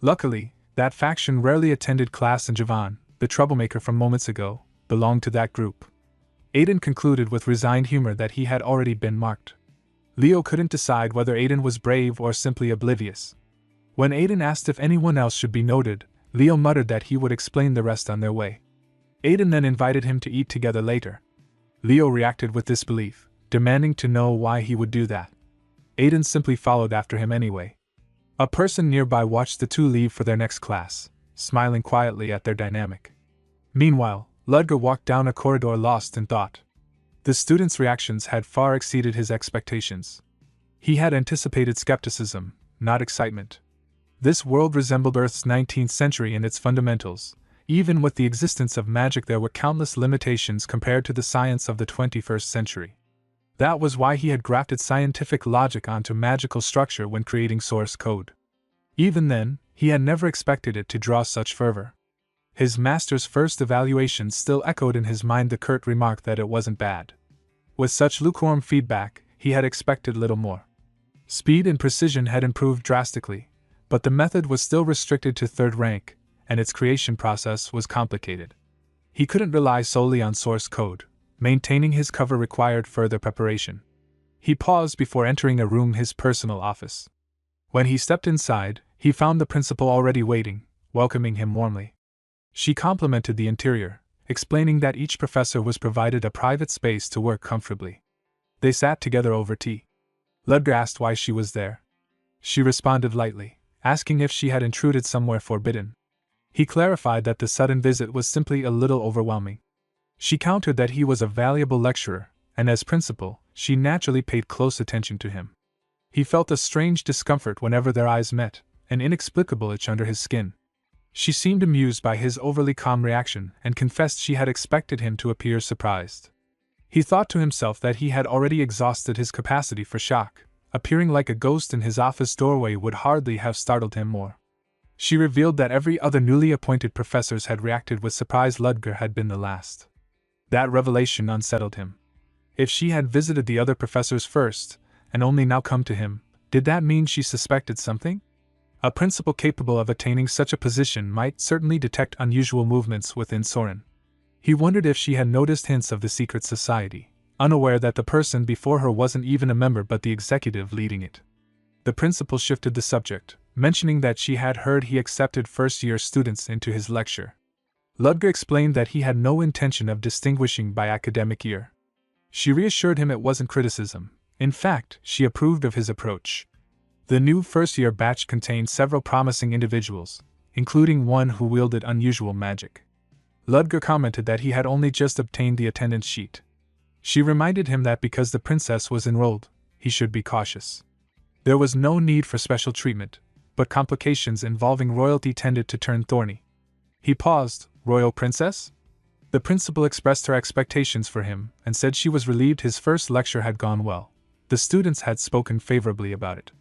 Luckily, that faction rarely attended class, and Javan, the troublemaker from moments ago, belonged to that group. Aiden concluded with resigned humor that he had already been marked. Leo couldn't decide whether Aiden was brave or simply oblivious. When Aiden asked if anyone else should be noted, Leo muttered that he would explain the rest on their way. Aiden then invited him to eat together later. Leo reacted with disbelief, demanding to know why he would do that. Aiden simply followed after him anyway. A person nearby watched the two leave for their next class, smiling quietly at their dynamic. Meanwhile, Ludger walked down a corridor lost in thought. The students' reactions had far exceeded his expectations. He had anticipated skepticism, not excitement. This world resembled Earth's 19th century in its fundamentals. Even with the existence of magic, there were countless limitations compared to the science of the 21st century. That was why he had grafted scientific logic onto magical structure when creating source code. Even then, he had never expected it to draw such fervor. His master's first evaluation still echoed in his mind the curt remark that it wasn't bad. With such lukewarm feedback, he had expected little more. Speed and precision had improved drastically, but the method was still restricted to third rank, and its creation process was complicated. He couldn't rely solely on source code. Maintaining his cover required further preparation. He paused before entering a room, his personal office. When he stepped inside, he found the principal already waiting, welcoming him warmly. She complimented the interior, explaining that each professor was provided a private space to work comfortably. They sat together over tea. Ludger asked why she was there. She responded lightly, asking if she had intruded somewhere forbidden. He clarified that the sudden visit was simply a little overwhelming. She countered that he was a valuable lecturer, and as principal, she naturally paid close attention to him. He felt a strange discomfort whenever their eyes met, an inexplicable itch under his skin. She seemed amused by his overly calm reaction and confessed she had expected him to appear surprised. He thought to himself that he had already exhausted his capacity for shock. Appearing like a ghost in his office doorway would hardly have startled him more. She revealed that every other newly appointed professors had reacted with surprise. Ludger had been the last. That revelation unsettled him. If she had visited the other professors first, and only now come to him, did that mean she suspected something? A principal capable of attaining such a position might certainly detect unusual movements within Soren. He wondered if she had noticed hints of the secret society, unaware that the person before her wasn't even a member but the executive leading it. The principal shifted the subject, mentioning that she had heard he accepted first-year students into his lecture. Ludger explained that he had no intention of distinguishing by academic year. She reassured him it wasn't criticism. In fact, she approved of his approach. The new first-year batch contained several promising individuals, including one who wielded unusual magic. Ludger commented that he had only just obtained the attendance sheet. She reminded him that because the princess was enrolled, he should be cautious. There was no need for special treatment, but complications involving royalty tended to turn thorny. He paused. Royal princess? The principal expressed her expectations for him and said she was relieved his first lecture had gone well. The students had spoken favorably about it.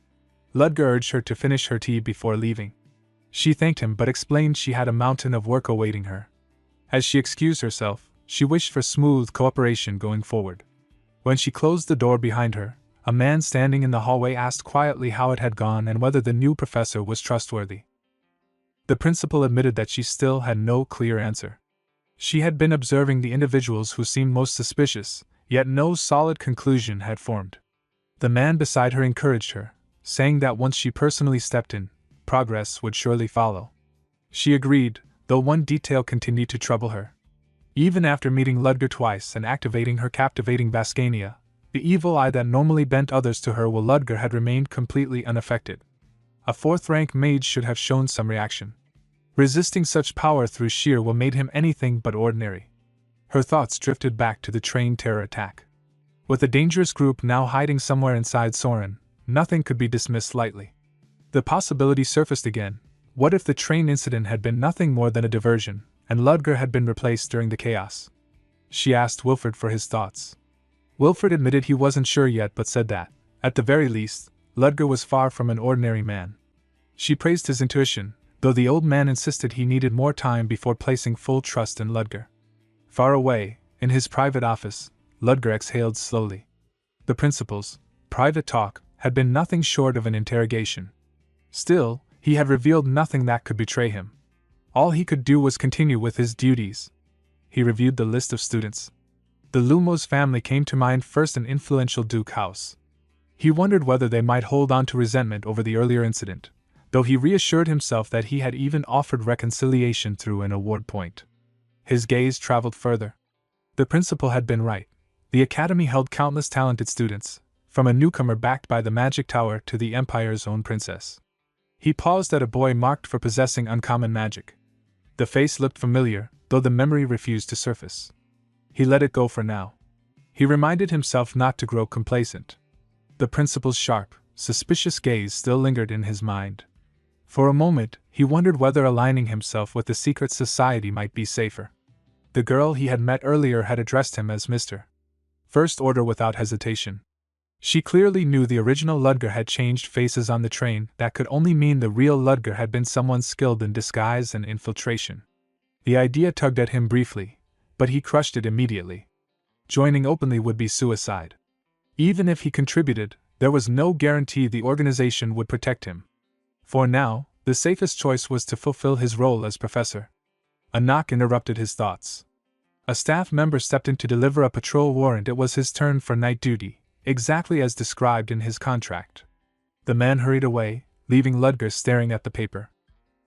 Ludger urged her to finish her tea before leaving. She thanked him but explained she had a mountain of work awaiting her. As she excused herself, she wished for smooth cooperation going forward. When she closed the door behind her, a man standing in the hallway asked quietly how it had gone and whether the new professor was trustworthy. The principal admitted that she still had no clear answer. She had been observing the individuals who seemed most suspicious, yet no solid conclusion had formed. The man beside her encouraged her, saying that once she personally stepped in, progress would surely follow. She agreed, though one detail continued to trouble her. Even after meeting Ludger twice and activating her captivating Bascania, the evil eye that normally bent others to her while Ludger had remained completely unaffected. A fourth-rank mage should have shown some reaction. Resisting such power through sheer will made him anything but ordinary. Her thoughts drifted back to the train terror attack. With a dangerous group now hiding somewhere inside Soren, nothing could be dismissed lightly. The possibility surfaced again. What if the train incident had been nothing more than a diversion, and Ludger had been replaced during the chaos? She asked Wilfred for his thoughts. Wilfred admitted he wasn't sure yet but said that, at the very least, Ludger was far from an ordinary man. She praised his intuition, though the old man insisted he needed more time before placing full trust in Ludger. Far away, in his private office, Ludger exhaled slowly. The principal's private talk had been nothing short of an interrogation. Still, he had revealed nothing that could betray him. All he could do was continue with his duties. He reviewed the list of students. The Lumos family came to mind first, an influential Duke house. He wondered whether they might hold on to resentment over the earlier incident, though he reassured himself that he had even offered reconciliation through an award point. His gaze traveled further. The principal had been right. The academy held countless talented students, from a newcomer backed by the magic tower to the Empire's own princess. He paused at a boy marked for possessing uncommon magic. The face looked familiar, though the memory refused to surface. He let it go for now. He reminded himself not to grow complacent. The principal's sharp, suspicious gaze still lingered in his mind. For a moment, he wondered whether aligning himself with the secret society might be safer. The girl he had met earlier had addressed him as Mr. First Order without hesitation. She clearly knew the original Ludger had changed faces on the train. That could only mean the real Ludger had been someone skilled in disguise and infiltration. The idea tugged at him briefly, but he crushed it immediately. Joining openly would be suicide. Even if he contributed, there was no guarantee the organization would protect him. For now, the safest choice was to fulfill his role as professor. A knock interrupted his thoughts. A staff member stepped in to deliver a patrol warrant. It was his turn for night duty, exactly as described in his contract. The man hurried away, leaving Ludger staring at the paper.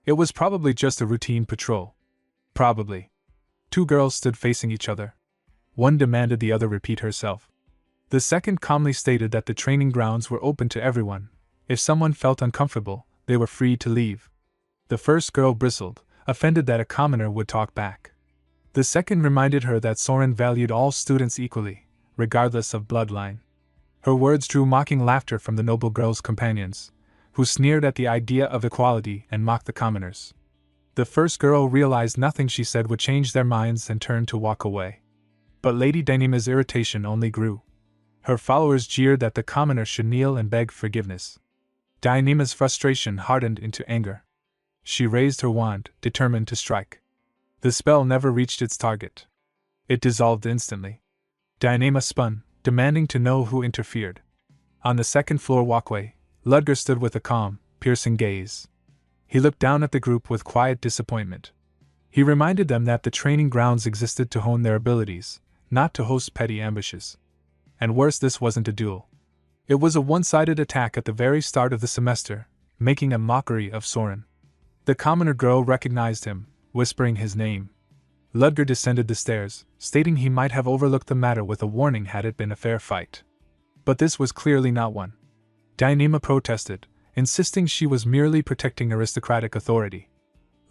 It was probably just a routine patrol. Probably. Two girls stood facing each other. One demanded the other repeat herself. The second calmly stated that the training grounds were open to everyone. If someone felt uncomfortable, they were free to leave. The first girl bristled, offended that a commoner would talk back. The second reminded her that Soren valued all students equally, regardless of bloodline. Her words drew mocking laughter from the noble girl's companions, who sneered at the idea of equality and mocked the commoners. The first girl realized nothing she said would change their minds and turned to walk away. But Lady Dyneema's irritation only grew. Her followers jeered that the commoner should kneel and beg forgiveness. Dyneema's frustration hardened into anger. She raised her wand, determined to strike. The spell never reached its target. It dissolved instantly. Dyneema spun, demanding to know who interfered. On the second-floor walkway, Ludger stood with a calm, piercing gaze. He looked down at the group with quiet disappointment. He reminded them that the training grounds existed to hone their abilities, not to host petty ambushes. And worse, this wasn't a duel. It was a one-sided attack at the very start of the semester, making a mockery of Soren. The commoner girl recognized him, whispering his name. Ludger descended the stairs, stating he might have overlooked the matter with a warning had it been a fair fight. But this was clearly not one. Dyneema protested, insisting she was merely protecting aristocratic authority.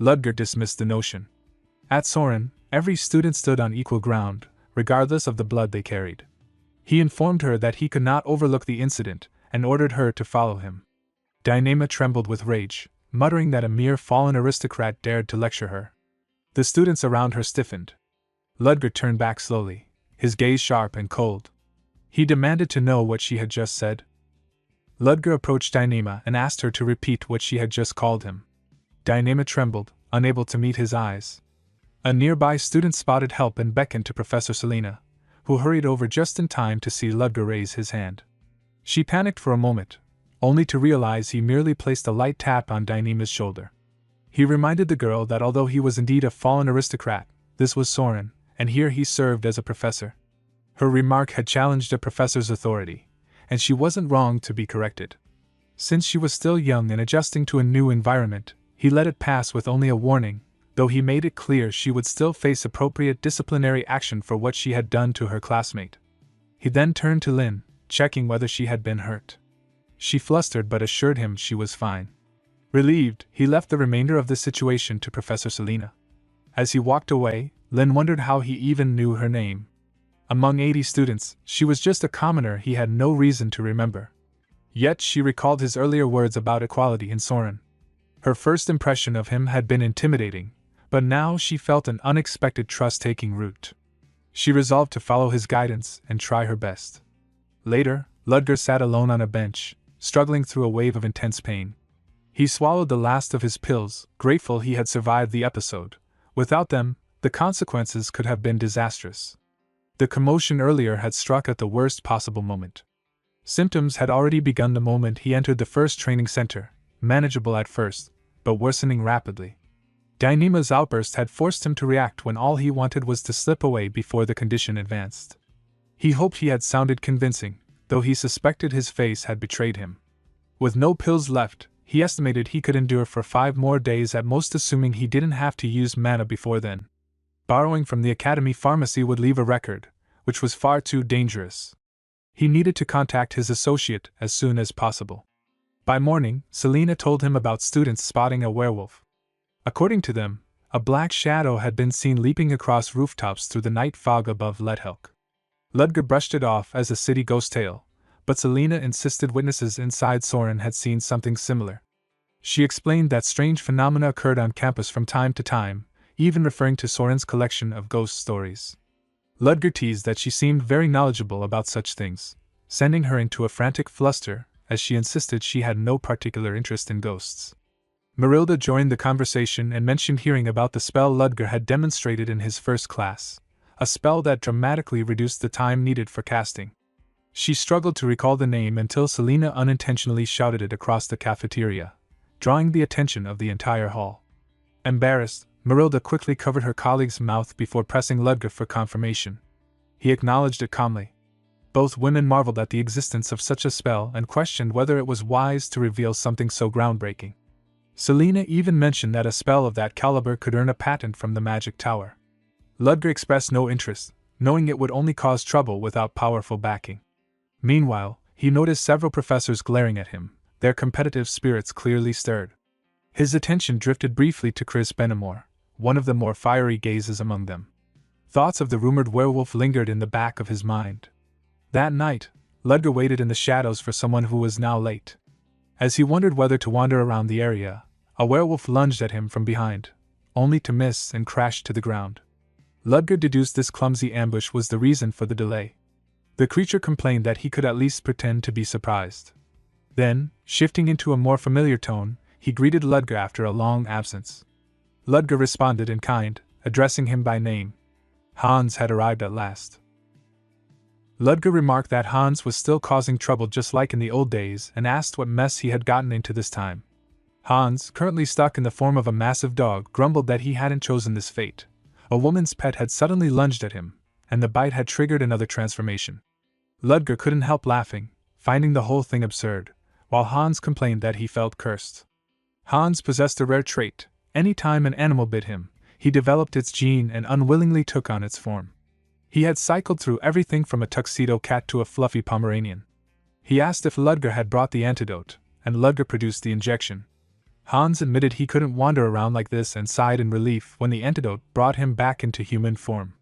Ludger dismissed the notion. At Soren, every student stood on equal ground, regardless of the blood they carried. He informed her that he could not overlook the incident, and ordered her to follow him. Dyneema trembled with rage, muttering that a mere fallen aristocrat dared to lecture her. The students around her stiffened. Ludger turned back slowly, his gaze sharp and cold. He demanded to know what she had just said. Ludger approached Dyneema and asked her to repeat what she had just called him. Dyneema trembled, unable to meet his eyes. A nearby student spotted help and beckoned to Professor Selena, who hurried over just in time to see Ludger raise his hand. She panicked for a moment, only to realize he merely placed a light tap on Dyneema's shoulder. He reminded the girl that although he was indeed a fallen aristocrat, this was Soren, and here he served as a professor. Her remark had challenged a professor's authority, and she wasn't wrong to be corrected. Since she was still young and adjusting to a new environment, he let it pass with only a warning, though he made it clear she would still face appropriate disciplinary action for what she had done to her classmate. He then turned to Lin, checking whether she had been hurt. She flustered but assured him she was fine. Relieved, he left the remainder of the situation to Professor Selena. As he walked away, Lin wondered how he even knew her name. Among 80 students, she was just a commoner he had no reason to remember. Yet she recalled his earlier words about equality in Soren. Her first impression of him had been intimidating, but now she felt an unexpected trust taking root. She resolved to follow his guidance and try her best. Later, Ludger sat alone on a bench, struggling through a wave of intense pain. He swallowed the last of his pills, grateful he had survived the episode. Without them, the consequences could have been disastrous. The commotion earlier had struck at the worst possible moment. Symptoms had already begun the moment he entered the first training center, manageable at first, but worsening rapidly. Dyneema's outburst had forced him to react when all he wanted was to slip away before the condition advanced. He hoped he had sounded convincing, though he suspected his face had betrayed him. With no pills left, he estimated he could endure for 5 more days at most, assuming he didn't have to use mana before then. Borrowing from the academy pharmacy would leave a record, which was far too dangerous. He needed to contact his associate as soon as possible. By morning, Selena told him about students spotting a werewolf. According to them, a black shadow had been seen leaping across rooftops through the night fog above Lethelk. Ludger brushed it off as a city ghost tale, but Selena insisted witnesses inside Soren had seen something similar. She explained that strange phenomena occurred on campus from time to time, even referring to Soren's collection of ghost stories. Ludger teased that she seemed very knowledgeable about such things, sending her into a frantic fluster as she insisted she had no particular interest in ghosts. Marilda joined the conversation and mentioned hearing about the spell Ludger had demonstrated in his first class, a spell that dramatically reduced the time needed for casting. She struggled to recall the name until Selena unintentionally shouted it across the cafeteria, drawing the attention of the entire hall. Embarrassed, Marilda quickly covered her colleague's mouth before pressing Ludger for confirmation. He acknowledged it calmly. Both women marveled at the existence of such a spell and questioned whether it was wise to reveal something so groundbreaking. Selena even mentioned that a spell of that caliber could earn a patent from the magic tower. Ludger expressed no interest, knowing it would only cause trouble without powerful backing. Meanwhile, he noticed several professors glaring at him, their competitive spirits clearly stirred. His attention drifted briefly to Chris Benamor, one of the more fiery gazes among them. Thoughts of the rumored werewolf lingered in the back of his mind. That night, Ludger waited in the shadows for someone who was now late. As he wondered whether to wander around the area, a werewolf lunged at him from behind, only to miss and crash to the ground. Ludger deduced this clumsy ambush was the reason for the delay. The creature complained that he could at least pretend to be surprised. Then, shifting into a more familiar tone, he greeted Ludger after a long absence. Ludger responded in kind, addressing him by name. Hans had arrived at last. Ludger remarked that Hans was still causing trouble just like in the old days and asked what mess he had gotten into this time. Hans, currently stuck in the form of a massive dog, grumbled that he hadn't chosen this fate. A woman's pet had suddenly lunged at him, and the bite had triggered another transformation. Ludger couldn't help laughing, finding the whole thing absurd, while Hans complained that he felt cursed. Hans possessed a rare trait. Any time an animal bit him, he developed its gene and unwillingly took on its form. He had cycled through everything from a tuxedo cat to a fluffy Pomeranian. He asked if Ludger had brought the antidote, and Ludger produced the injection. Hans admitted he couldn't wander around like this and sighed in relief when the antidote brought him back into human form.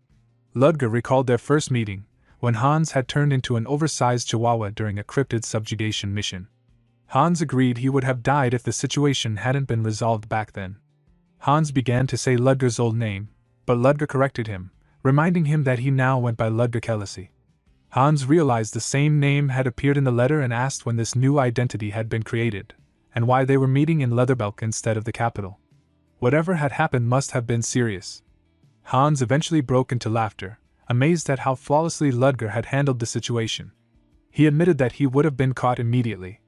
Ludger recalled their first meeting, when Hans had turned into an oversized chihuahua during a cryptid subjugation mission. Hans agreed he would have died if the situation hadn't been resolved back then. Hans began to say Ludger's old name, but Ludger corrected him, reminding him that he now went by Ludger Kelesi. Hans realized the same name had appeared in the letter and asked when this new identity had been created, and why they were meeting in Leatherbelk instead of the capital. Whatever had happened must have been serious. Hans eventually broke into laughter, amazed at how flawlessly Ludger had handled the situation. He admitted that he would have been caught immediately.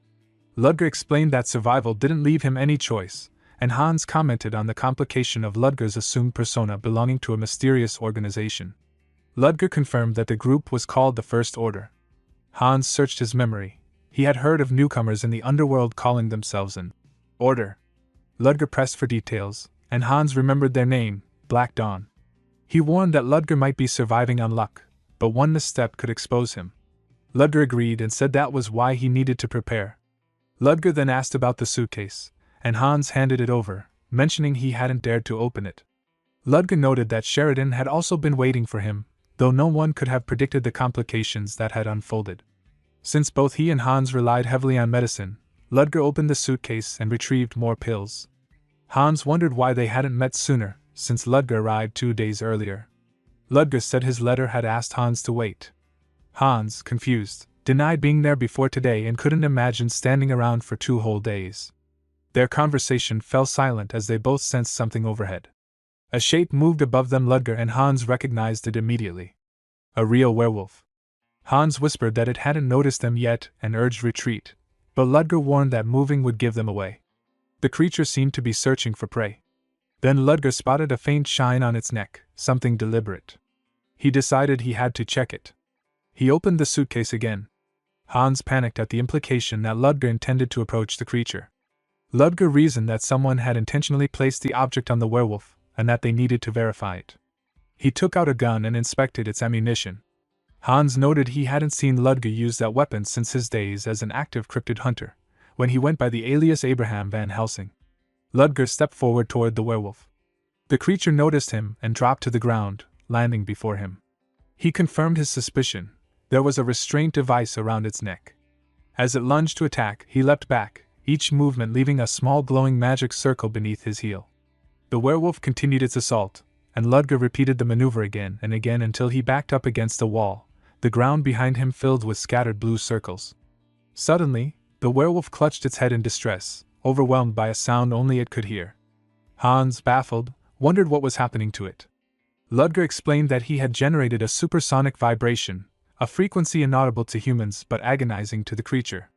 Ludger explained that survival didn't leave him any choice, and Hans commented on the complication of Ludger's assumed persona belonging to a mysterious organization. Ludger confirmed that the group was called the First Order. Hans searched his memory. He had heard of newcomers in the underworld calling themselves an Order. Ludger pressed for details, and Hans remembered their name, Black Dawn. He warned that Ludger might be surviving on luck, but one misstep could expose him. Ludger agreed and said that was why he needed to prepare. Ludger then asked about the suitcase, and Hans handed it over, mentioning he hadn't dared to open it. Ludger noted that Sheridan had also been waiting for him, though no one could have predicted the complications that had unfolded. Since both he and Hans relied heavily on medicine, Ludger opened the suitcase and retrieved more pills. Hans wondered why they hadn't met sooner, since Ludger arrived 2 days earlier. Ludger said his letter had asked Hans to wait. Hans, confused, denied being there before today and couldn't imagine standing around for 2 whole days. Their conversation fell silent as they both sensed something overhead. A shape moved above them. Ludger and Hans recognized it immediately. A real werewolf. Hans whispered that it hadn't noticed them yet and urged retreat, but Ludger warned that moving would give them away. The creature seemed to be searching for prey. Then Ludger spotted a faint shine on its neck, something deliberate. He decided he had to check it. He opened the suitcase again. Hans panicked at the implication that Ludger intended to approach the creature. Ludger reasoned that someone had intentionally placed the object on the werewolf, and that they needed to verify it. He took out a gun and inspected its ammunition. Hans noted he hadn't seen Ludger use that weapon since his days as an active cryptid hunter, when he went by the alias Abraham Van Helsing. Ludger stepped forward toward the werewolf. The creature noticed him and dropped to the ground, landing before him. He confirmed his suspicion. There was a restraint device around its neck. As it lunged to attack, he leapt back, each movement leaving a small glowing magic circle beneath his heel. The werewolf continued its assault, and Ludger repeated the maneuver again and again until he backed up against a wall, the ground behind him filled with scattered blue circles. Suddenly, the werewolf clutched its head in distress, overwhelmed by a sound only it could hear. Hans, baffled, wondered what was happening to it. Ludger explained that he had generated a supersonic vibration, a frequency inaudible to humans but agonizing to the creature.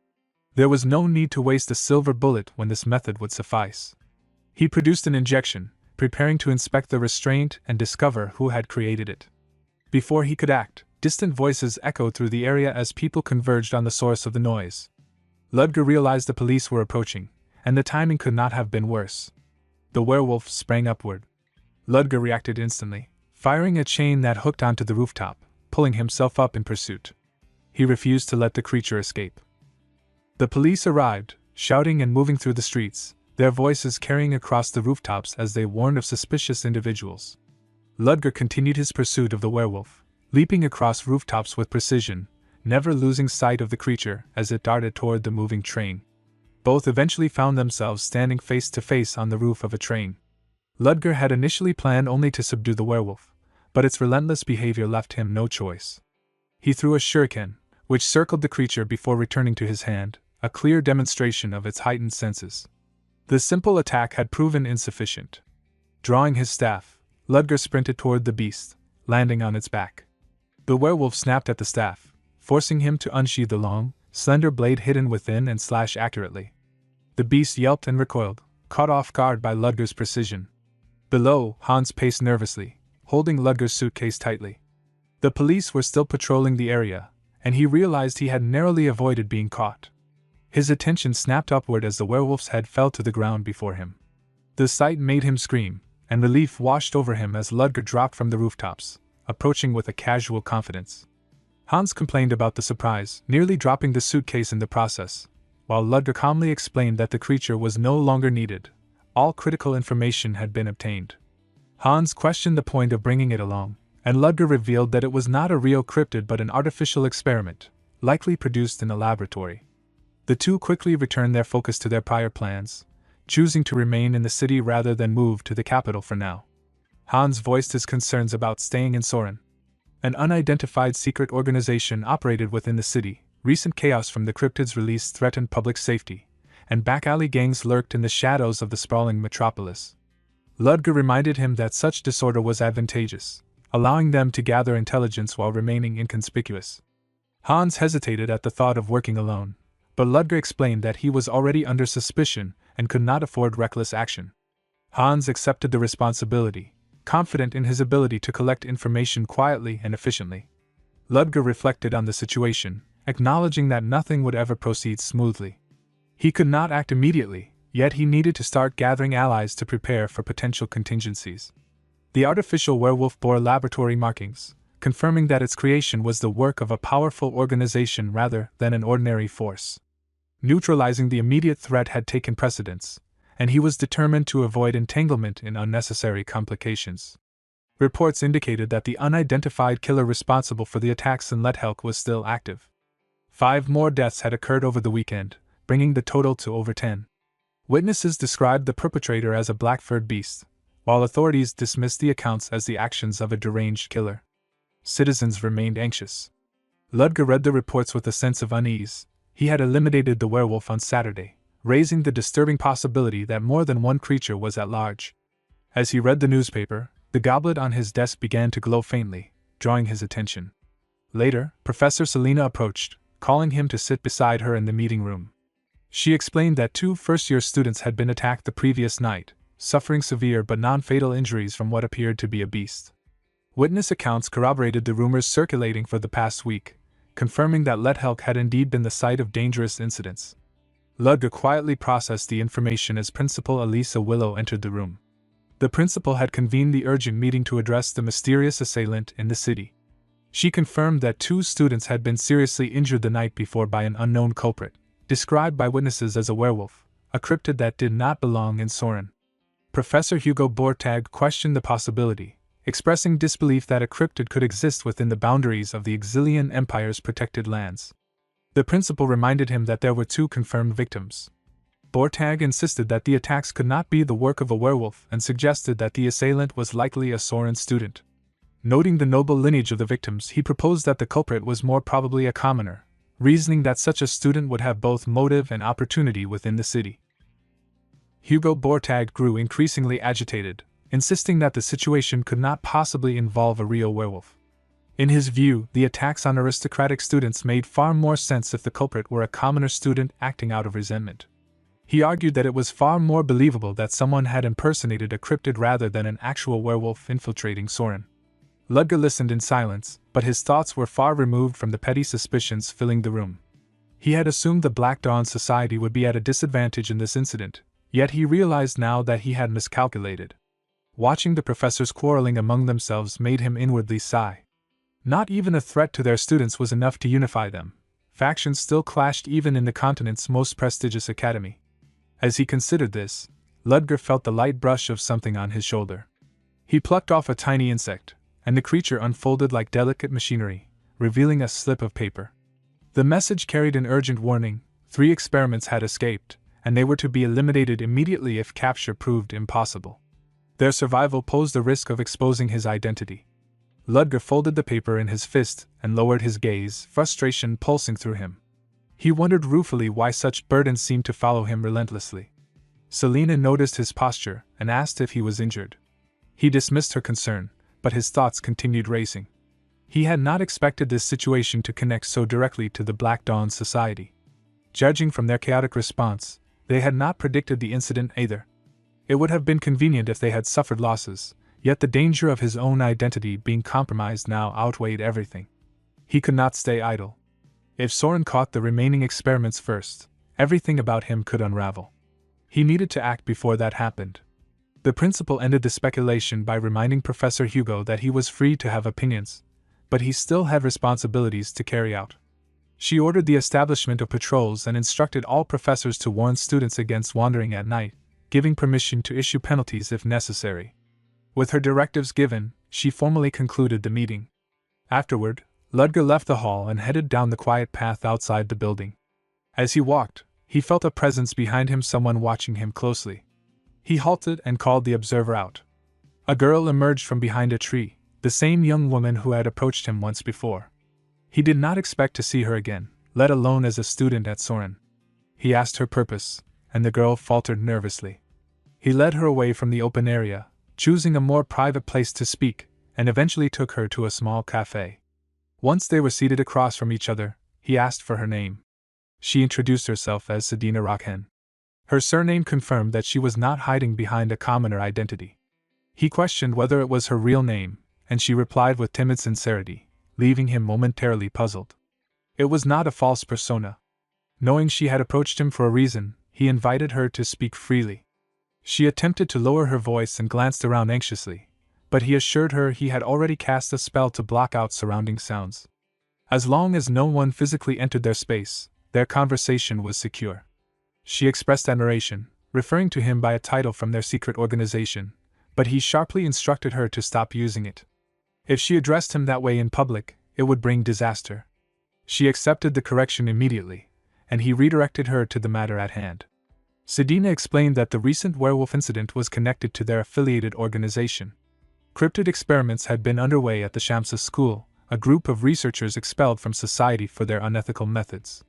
There was no need to waste a silver bullet when this method would suffice. He produced an injection, preparing to inspect the restraint and discover who had created it. Before he could act, distant voices echoed through the area as people converged on the source of the noise. Ludger realized the police were approaching, and the timing could not have been worse. The werewolf sprang upward. Ludger reacted instantly, firing a chain that hooked onto the rooftop, pulling himself up in pursuit. He refused to let the creature escape. The police arrived, shouting and moving through the streets, their voices carrying across the rooftops as they warned of suspicious individuals. Ludger continued his pursuit of the werewolf, leaping across rooftops with precision, never losing sight of the creature as it darted toward the moving train. Both eventually found themselves standing face to face on the roof of a train. Ludger had initially planned only to subdue the werewolf, but its relentless behavior left him no choice. He threw a shuriken, which circled the creature before returning to his hand, a clear demonstration of its heightened senses. The simple attack had proven insufficient. Drawing his staff, Ludger sprinted toward the beast, landing on its back. The werewolf snapped at the staff, forcing him to unsheathe the long, slender blade hidden within and slash accurately. The beast yelped and recoiled, caught off guard by Ludger's precision. Below, Hans paced nervously, holding Ludger's suitcase tightly. The police were still patrolling the area, and he realized he had narrowly avoided being caught. His attention snapped upward as the werewolf's head fell to the ground before him. The sight made him scream, and relief washed over him as Ludger dropped from the rooftops, approaching with a casual confidence. Hans complained about the surprise, nearly dropping the suitcase in the process, while Ludger calmly explained that the creature was no longer needed. All critical information had been obtained. Hans questioned the point of bringing it along, and Ludger revealed that it was not a real cryptid but an artificial experiment, likely produced in a laboratory. The two quickly returned their focus to their prior plans, choosing to remain in the city rather than move to the capital for now. Hans voiced his concerns about staying in Soren. An unidentified secret organization operated within the city. Recent chaos from the cryptid's release threatened public safety, and back-alley gangs lurked in the shadows of the sprawling metropolis. Ludger reminded him that such disorder was advantageous, allowing them to gather intelligence while remaining inconspicuous. Hans hesitated at the thought of working alone, but Ludger explained that he was already under suspicion and could not afford reckless action. Hans accepted the responsibility, confident in his ability to collect information quietly and efficiently. Ludger reflected on the situation, acknowledging that nothing would ever proceed smoothly. He could not act immediately, yet he needed to start gathering allies to prepare for potential contingencies. The artificial werewolf bore laboratory markings, confirming that its creation was the work of a powerful organization rather than an ordinary force. Neutralizing the immediate threat had taken precedence, and he was determined to avoid entanglement in unnecessary complications. Reports indicated that the unidentified killer responsible for the attacks in Lethelk was still active. 5 more deaths had occurred over the weekend, bringing the total to over 10. Witnesses described the perpetrator as a black-furred beast, while authorities dismissed the accounts as the actions of a deranged killer. Citizens remained anxious. Ludger read the reports with a sense of unease. He had eliminated the werewolf on Saturday, raising the disturbing possibility that more than one creature was at large. As he read the newspaper, the goblet on his desk began to glow faintly, drawing his attention. Later, Professor Selina approached, calling him to sit beside her in the meeting room. She explained that 2 first-year students had been attacked the previous night, suffering severe but non-fatal injuries from what appeared to be a beast. Witness accounts corroborated the rumors circulating for the past week, confirming that Lethelk had indeed been the site of dangerous incidents. Ludger quietly processed the information as Principal Elisa Willow entered the room. The principal had convened the urgent meeting to address the mysterious assailant in the city. She confirmed that 2 students had been seriously injured the night before by an unknown culprit, described by witnesses as a werewolf, a cryptid that did not belong in Soren. Professor Hugo Bortag questioned the possibility, expressing disbelief that a cryptid could exist within the boundaries of the Exilian Empire's protected lands. The principal reminded him that there were 2 confirmed victims. Bortag insisted that the attacks could not be the work of a werewolf and suggested that the assailant was likely a Soren student. Noting the noble lineage of the victims, he proposed that the culprit was more probably a commoner, reasoning that such a student would have both motive and opportunity within the city. Hugo Bortag grew increasingly agitated, insisting that the situation could not possibly involve a real werewolf. In his view, the attacks on aristocratic students made far more sense if the culprit were a commoner student acting out of resentment. He argued that it was far more believable that someone had impersonated a cryptid rather than an actual werewolf infiltrating Soren. Ludger listened in silence, but his thoughts were far removed from the petty suspicions filling the room. He had assumed the Black Dawn Society would be at a disadvantage in this incident, yet he realized now that he had miscalculated. Watching the professors quarreling among themselves made him inwardly sigh. Not even a threat to their students was enough to unify them. Factions still clashed even in the continent's most prestigious academy. As he considered this, Ludger felt the light brush of something on his shoulder. He plucked off a tiny insect, and the creature unfolded like delicate machinery, revealing a slip of paper. The message carried an urgent warning: 3 experiments had escaped, and they were to be eliminated immediately if capture proved impossible. Their survival posed the risk of exposing his identity. Ludger folded the paper in his fist and lowered his gaze, frustration pulsing through him. He wondered ruefully why such burdens seemed to follow him relentlessly. Selina noticed his posture and asked if he was injured. He dismissed her concern, but his thoughts continued racing. He had not expected this situation to connect so directly to the Black Dawn Society. Judging from their chaotic response, they had not predicted the incident either. It would have been convenient if they had suffered losses, yet the danger of his own identity being compromised now outweighed everything. He could not stay idle. If Soren caught the remaining experiments first, everything about him could unravel. He needed to act before that happened. The principal ended the speculation by reminding Professor Hugo that he was free to have opinions, but he still had responsibilities to carry out. She ordered the establishment of patrols and instructed all professors to warn students against wandering at night, giving permission to issue penalties if necessary. With her directives given, she formally concluded the meeting. Afterward, Ludger left the hall and headed down the quiet path outside the building. As he walked, he felt a presence behind him, someone watching him closely. He halted and called the observer out. A girl emerged from behind a tree, the same young woman who had approached him once before. He did not expect to see her again, let alone as a student at Soren. He asked her purpose, and the girl faltered nervously. He led her away from the open area, choosing a more private place to speak, and eventually took her to a small cafe. Once they were seated across from each other, he asked for her name. She introduced herself as Sedina Rockhen. Her surname confirmed that she was not hiding behind a commoner identity. He questioned whether it was her real name, and she replied with timid sincerity, leaving him momentarily puzzled. It was not a false persona. Knowing she had approached him for a reason, he invited her to speak freely. She attempted to lower her voice and glanced around anxiously, but he assured her he had already cast a spell to block out surrounding sounds. As long as no one physically entered their space, their conversation was secure. She expressed admiration, referring to him by a title from their secret organization, but he sharply instructed her to stop using it. If she addressed him that way in public, it would bring disaster. She accepted the correction immediately, and he redirected her to the matter at hand. Sedina explained that the recent werewolf incident was connected to their affiliated organization. Cryptid experiments had been underway at the Shamsa school, a group of researchers expelled from society for their unethical methods.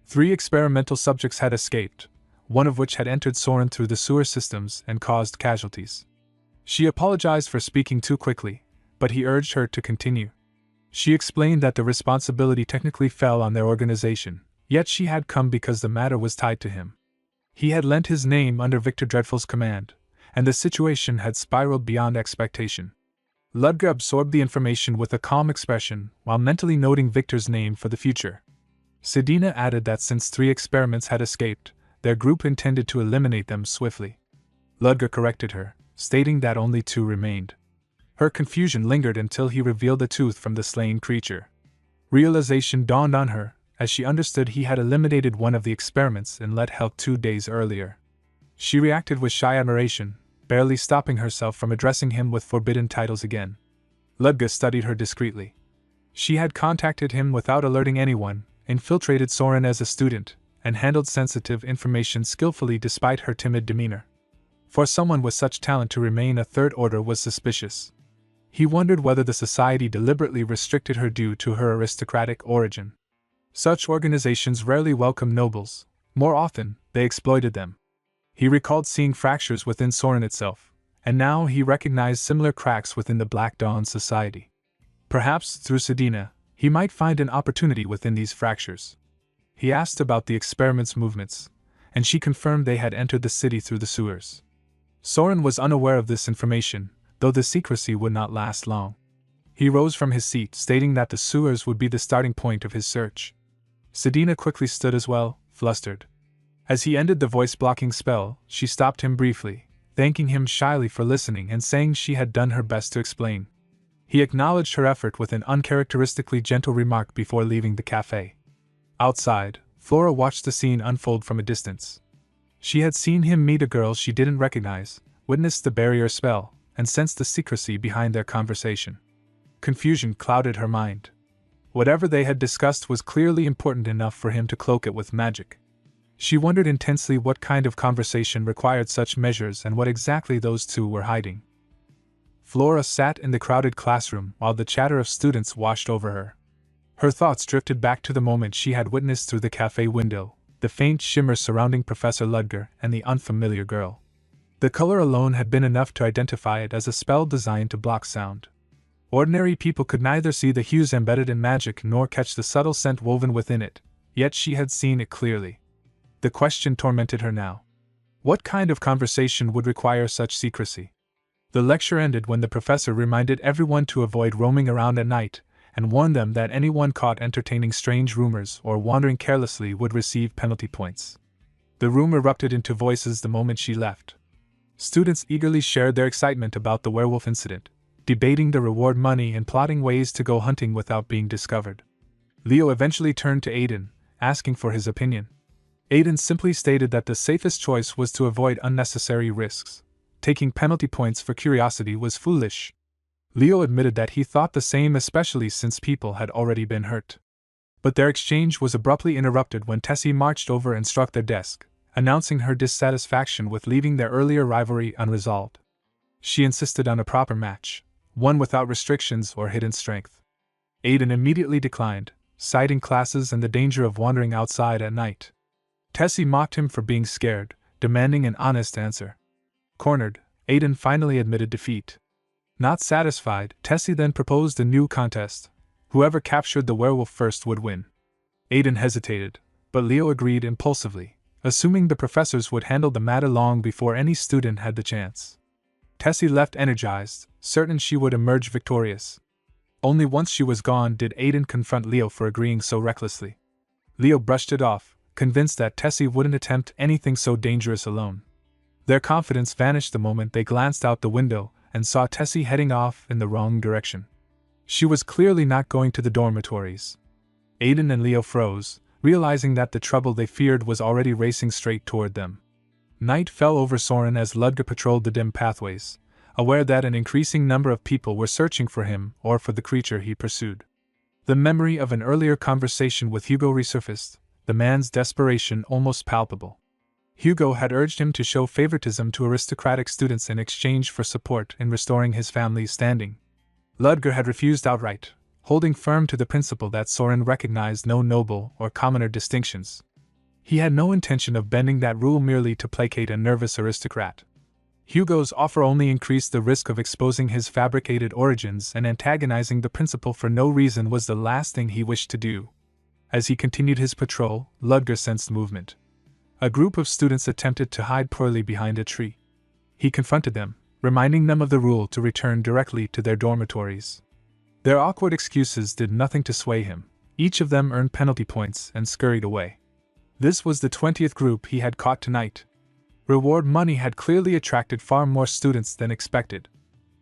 3 experimental subjects had escaped, one of which had entered Soren through the sewer systems and caused casualties. She apologized for speaking too quickly, but he urged her to continue. She explained that the responsibility technically fell on their organization, yet she had come because the matter was tied to him. He had lent his name under Victor Dreadful's command, and the situation had spiraled beyond expectation. Ludger absorbed the information with a calm expression while mentally noting Victor's name for the future. Sedina added that since 3 experiments had escaped, their group intended to eliminate them swiftly. Ludger corrected her, stating that only 2 remained. Her confusion lingered until he revealed a tooth from the slain creature. Realization dawned on her, as she understood he had eliminated one of the experiments and let help 2 days earlier. She reacted with shy admiration, barely stopping herself from addressing him with forbidden titles again. Ludger studied her discreetly. She had contacted him without alerting anyone, infiltrated Soren as a student, and handled sensitive information skillfully despite her timid demeanor. For someone with such talent to remain a third order was suspicious. He wondered whether the society deliberately restricted her due to her aristocratic origin. Such organizations rarely welcomed nobles; more often, they exploited them. He recalled seeing fractures within Soren itself, and now he recognized similar cracks within the Black Dawn Society. Perhaps, through Sedina, he might find an opportunity within these fractures. He asked about the experiment's movements, and she confirmed they had entered the city through the sewers. Soren was unaware of this information, though the secrecy would not last long. He rose from his seat, stating that the sewers would be the starting point of his search. Sedina quickly stood as well, flustered. As he ended the voice-blocking spell, she stopped him briefly, thanking him shyly for listening and saying she had done her best to explain. He acknowledged her effort with an uncharacteristically gentle remark before leaving the cafe. Outside, Flora watched the scene unfold from a distance. She had seen him meet a girl she didn't recognize, witnessed the barrier spell, and sensed the secrecy behind their conversation. Confusion clouded her mind. Whatever they had discussed was clearly important enough for him to cloak it with magic. She wondered intensely what kind of conversation required such measures and what exactly those two were hiding. Flora sat in the crowded classroom while the chatter of students washed over her. Her thoughts drifted back to the moment she had witnessed through the cafe window, the faint shimmer surrounding Professor Ludger and the unfamiliar girl. The color alone had been enough to identify it as a spell designed to block sound. Ordinary people could neither see the hues embedded in magic nor catch the subtle scent woven within it, yet she had seen it clearly. The question tormented her now. What kind of conversation would require such secrecy? The lecture ended when the professor reminded everyone to avoid roaming around at night, and warned them that anyone caught entertaining strange rumors or wandering carelessly would receive penalty points. The room erupted into voices the moment she left. Students eagerly shared their excitement about the werewolf incident, debating the reward money and plotting ways to go hunting without being discovered. Leo eventually turned to Aiden, asking for his opinion. Aiden simply stated that the safest choice was to avoid unnecessary risks. Taking penalty points for curiosity was foolish. Leo admitted that he thought the same, especially since people had already been hurt. But their exchange was abruptly interrupted when Tessie marched over and struck their desk, announcing her dissatisfaction with leaving their earlier rivalry unresolved. She insisted on a proper match, one without restrictions or hidden strength. Aiden immediately declined, citing classes and the danger of wandering outside at night. Tessie mocked him for being scared, demanding an honest answer. Cornered, Aiden finally admitted defeat. Not satisfied, Tessie then proposed a new contest. Whoever captured the werewolf first would win. Aiden hesitated, but Leo agreed impulsively, assuming the professors would handle the matter long before any student had the chance. Tessie left energized, certain she would emerge victorious. Only once she was gone did Aiden confront Leo for agreeing so recklessly. Leo brushed it off, convinced that Tessie wouldn't attempt anything so dangerous alone. Their confidence vanished the moment they glanced out the window and saw Tessie heading off in the wrong direction. She was clearly not going to the dormitories. Aiden and Leo froze, realizing that the trouble they feared was already racing straight toward them. Night fell over Soren as Ludger patrolled the dim pathways, aware that an increasing number of people were searching for him or for the creature he pursued. The memory of an earlier conversation with Hugo resurfaced, the man's desperation almost palpable. Hugo had urged him to show favoritism to aristocratic students in exchange for support in restoring his family's standing. Ludger had refused outright, holding firm to the principle that Soren recognized no noble or commoner distinctions. He had no intention of bending that rule merely to placate a nervous aristocrat. Hugo's offer only increased the risk of exposing his fabricated origins, and antagonizing the principal for no reason was the last thing he wished to do. As he continued his patrol, Ludger sensed movement. A group of students attempted to hide poorly behind a tree. He confronted them, reminding them of the rule to return directly to their dormitories. Their awkward excuses did nothing to sway him. Each of them earned penalty points and scurried away. This was the 20th group he had caught tonight. Reward money had clearly attracted far more students than expected.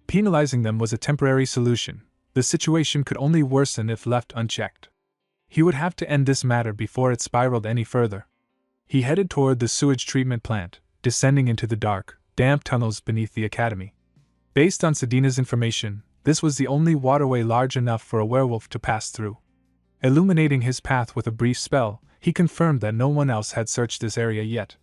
Penalizing them was a temporary solution. The situation could only worsen if left unchecked. He would have to end this matter before it spiraled any further. He headed toward the sewage treatment plant, descending into the dark, damp tunnels beneath the academy. Based on Sedina's information, this was the only waterway large enough for a werewolf to pass through. Illuminating his path with a brief spell, he confirmed that no one else had searched this area yet.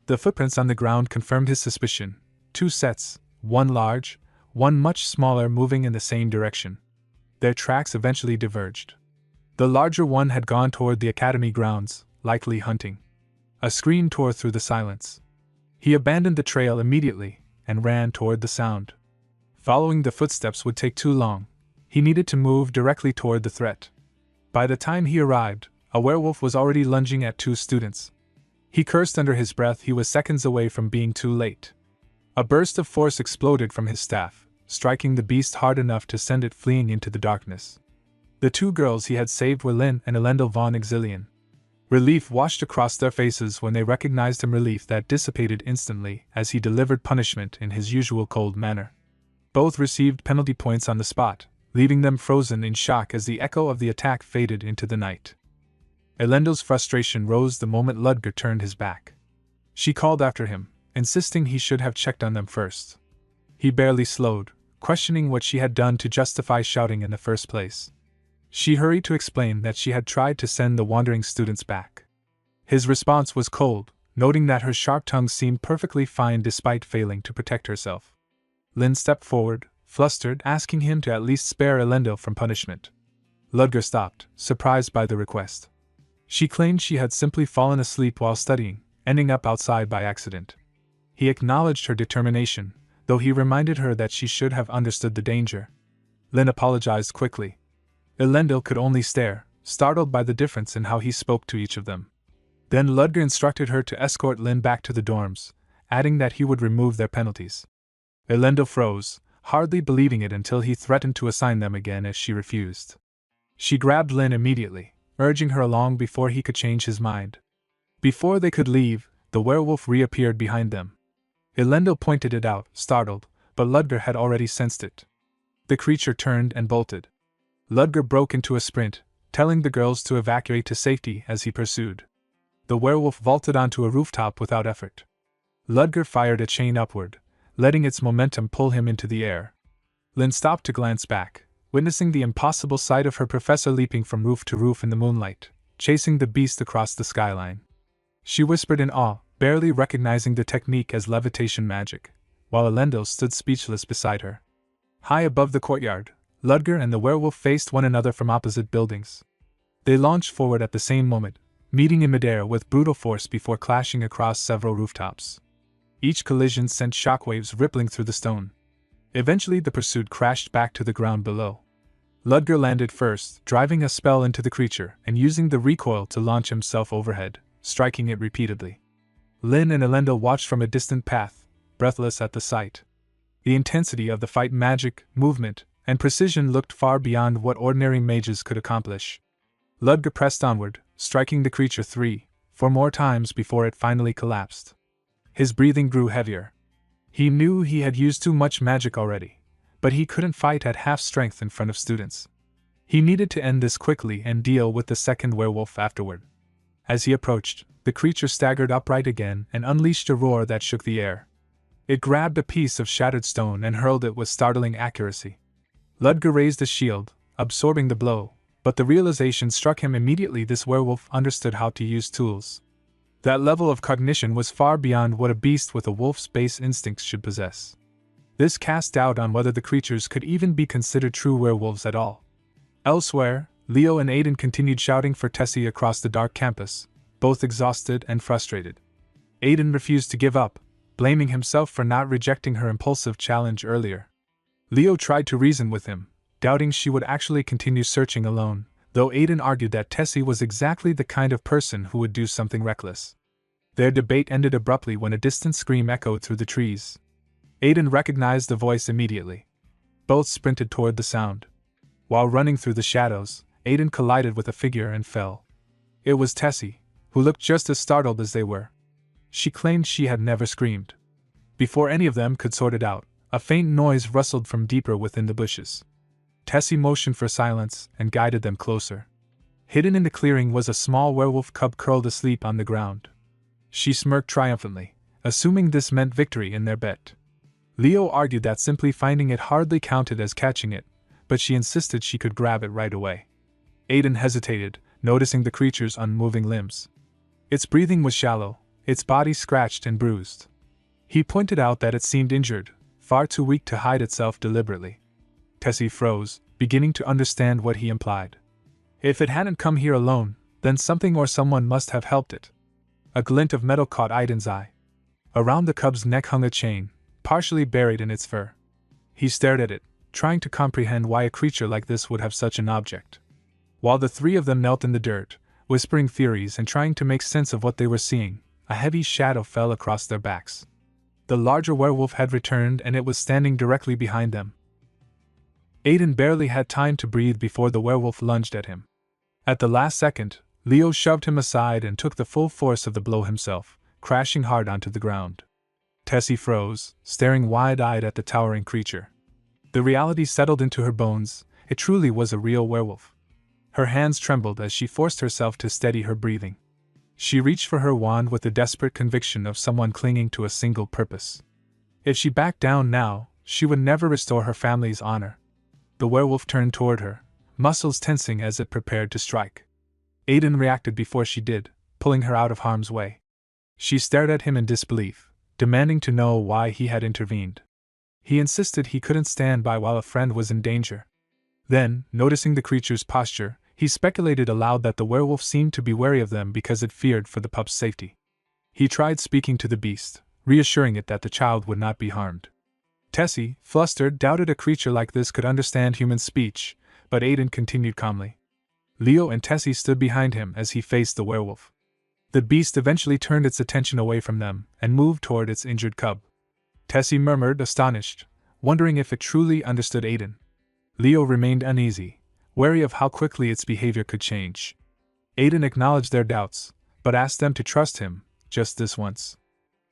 The footprints on the ground confirmed his suspicion. 2 sets, one large, one much smaller, moving in the same direction. Their tracks eventually diverged. The larger one had gone toward the academy grounds, likely hunting. A scream tore through the silence. He abandoned the trail immediately and ran toward the sound. Following the footsteps would take too long. He needed to move directly toward the threat. By the time he arrived, a werewolf was already lunging at 2 students. He cursed under his breath. He was seconds away from being too late. A burst of force exploded from his staff, striking the beast hard enough to send it fleeing into the darkness. The 2 girls he had saved were Lynn and Elendel von Exilian. Relief washed across their faces when they recognized him, relief that dissipated instantly as he delivered punishment in his usual cold manner. Both received penalty points on the spot, leaving them frozen in shock as the echo of the attack faded into the night. Elendo's frustration rose the moment Ludger turned his back. She called after him, insisting he should have checked on them first. He barely slowed, questioning what she had done to justify shouting in the first place. She hurried to explain that she had tried to send the wandering students back. His response was cold, noting that her sharp tongue seemed perfectly fine despite failing to protect herself. Lin stepped forward, flustered, asking him to at least spare Elendo from punishment. Ludger stopped, surprised by the request. She claimed she had simply fallen asleep while studying, ending up outside by accident. He acknowledged her determination, though he reminded her that she should have understood the danger. Lin apologized quickly. Elendo could only stare, startled by the difference in how he spoke to each of them. Then Ludger instructed her to escort Lin back to the dorms, adding that he would remove their penalties. Elendo froze, hardly believing it until he threatened to assign them again if she refused. She grabbed Lin immediately, urging her along before he could change his mind. Before they could leave, the werewolf reappeared behind them. Elendo pointed it out, startled, but Ludger had already sensed it. The creature turned and bolted. Ludger broke into a sprint, telling the girls to evacuate to safety as he pursued. The werewolf vaulted onto a rooftop without effort. Ludger fired a chain upward, letting its momentum pull him into the air. Lin stopped to glance back, witnessing the impossible sight of her professor leaping from roof to roof in the moonlight, chasing the beast across the skyline. She whispered in awe, barely recognizing the technique as levitation magic, while Elendo stood speechless beside her. High above the courtyard, Ludger and the werewolf faced one another from opposite buildings. They launched forward at the same moment, meeting in midair with brutal force before clashing across several rooftops. Each collision sent shockwaves rippling through the stone. Eventually the pursuit crashed back to the ground below. Ludger landed first, driving a spell into the creature and using the recoil to launch himself overhead, striking it repeatedly. Lin and Elendo watched from a distant path, breathless at the sight. The intensity of the fight, magic, movement, and precision looked far beyond what ordinary mages could accomplish. Ludger pressed onward, striking the creature 3-4 more times before it finally collapsed. His breathing grew heavier. He knew he had used too much magic already, but he couldn't fight at half strength in front of students. He needed to end this quickly and deal with the second werewolf afterward. As he approached, the creature staggered upright again and unleashed a roar that shook the air. It grabbed a piece of shattered stone and hurled it with startling accuracy. Ludger raised a shield, absorbing the blow, but the realization struck him immediately: this werewolf understood how to use tools. That level of cognition was far beyond what a beast with a wolf's base instincts should possess. This cast doubt on whether the creatures could even be considered true werewolves at all. Elsewhere, Leo and Aiden continued shouting for Tessie across the dark campus, both exhausted and frustrated. Aiden refused to give up, blaming himself for not rejecting her impulsive challenge earlier. Leo tried to reason with him, doubting she would actually continue searching alone, though Aiden argued that Tessie was exactly the kind of person who would do something reckless. Their debate ended abruptly when a distant scream echoed through the trees. Aiden recognized the voice immediately. Both sprinted toward the sound. While running through the shadows, Aiden collided with a figure and fell. It was Tessie, who looked just as startled as they were. She claimed she had never screamed. Before any of them could sort it out, a faint noise rustled from deeper within the bushes. Tessie motioned for silence and guided them closer. Hidden in the clearing was a small werewolf cub curled asleep on the ground. She smirked triumphantly, assuming this meant victory in their bet. Leo argued that simply finding it hardly counted as catching it, but she insisted she could grab it right away. Aiden hesitated, noticing the creature's unmoving limbs. Its breathing was shallow, its body scratched and bruised. He pointed out that it seemed injured, far too weak to hide itself deliberately. Tessie froze, beginning to understand what he implied. If it hadn't come here alone, then something or someone must have helped it. A glint of metal caught Aiden's eye. Around the cub's neck hung a chain, partially buried in its fur. He stared at it, trying to comprehend why a creature like this would have such an object. While the three of them knelt in the dirt, whispering theories and trying to make sense of what they were seeing, a heavy shadow fell across their backs. The larger werewolf had returned and it was standing directly behind them. Aiden barely had time to breathe before the werewolf lunged at him. At the last second, Leo shoved him aside and took the full force of the blow himself, crashing hard onto the ground. Tessie froze, staring wide-eyed at the towering creature. The reality settled into her bones. It truly was a real werewolf. Her hands trembled as she forced herself to steady her breathing. She reached for her wand with the desperate conviction of someone clinging to a single purpose. If she backed down now, she would never restore her family's honor. The werewolf turned toward her, muscles tensing as it prepared to strike. Aiden reacted before she did, pulling her out of harm's way. She stared at him in disbelief, demanding to know why he had intervened. He insisted he couldn't stand by while a friend was in danger. Then, noticing the creature's posture, he speculated aloud that the werewolf seemed to be wary of them because it feared for the pup's safety. He tried speaking to the beast, reassuring it that the child would not be harmed. Tessie, flustered, doubted a creature like this could understand human speech, but Aiden continued calmly. Leo and Tessie stood behind him as he faced the werewolf. The beast eventually turned its attention away from them and moved toward its injured cub. Tessie murmured, astonished, wondering if it truly understood Aiden. Leo remained uneasy, wary of how quickly its behavior could change. Aiden acknowledged their doubts, but asked them to trust him, just this once.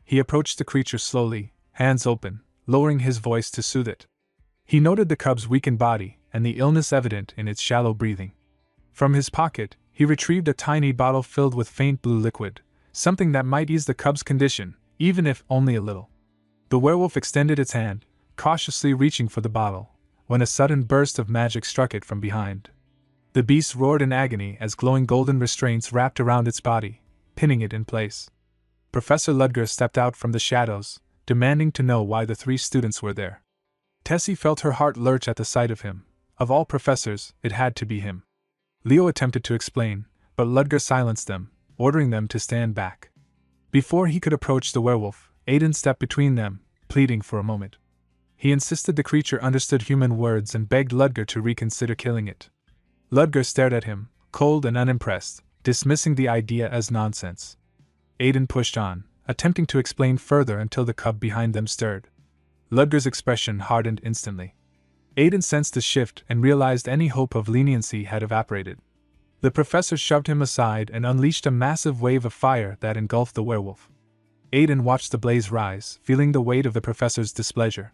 He approached the creature slowly, hands open, lowering his voice to soothe it. He noted the cub's weakened body and the illness evident in its shallow breathing. From his pocket, he retrieved a tiny bottle filled with faint blue liquid, something that might ease the cub's condition, even if only a little. The werewolf extended its hand, cautiously reaching for the bottle, when a sudden burst of magic struck it from behind. The beast roared in agony as glowing golden restraints wrapped around its body, pinning it in place. Professor Ludger stepped out from the shadows, demanding to know why the three students were there. Tessie felt her heart lurch at the sight of him. Of all professors, it had to be him. Leo attempted to explain, but Ludger silenced them, ordering them to stand back. Before he could approach the werewolf, Aiden stepped between them, pleading for a moment. He insisted the creature understood human words and begged Ludger to reconsider killing it. Ludger stared at him, cold and unimpressed, dismissing the idea as nonsense. Aiden pushed on, attempting to explain further until the cub behind them stirred. Ludger's expression hardened instantly. Aiden sensed a shift and realized any hope of leniency had evaporated. The professor shoved him aside and unleashed a massive wave of fire that engulfed the werewolf. Aiden watched the blaze rise, feeling the weight of the professor's displeasure.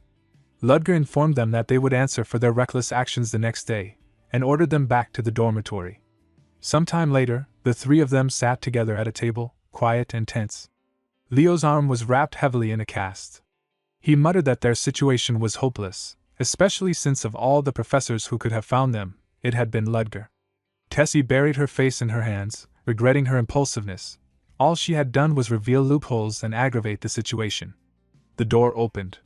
Ludger informed them that they would answer for their reckless actions the next day, and ordered them back to the dormitory. Sometime later, the three of them sat together at a table, quiet and tense. Leo's arm was wrapped heavily in a cast. He muttered that their situation was hopeless, especially since of all the professors who could have found them, it had been Ludger. Tessie buried her face in her hands, regretting her impulsiveness. All she had done was reveal loopholes and aggravate the situation. The door opened.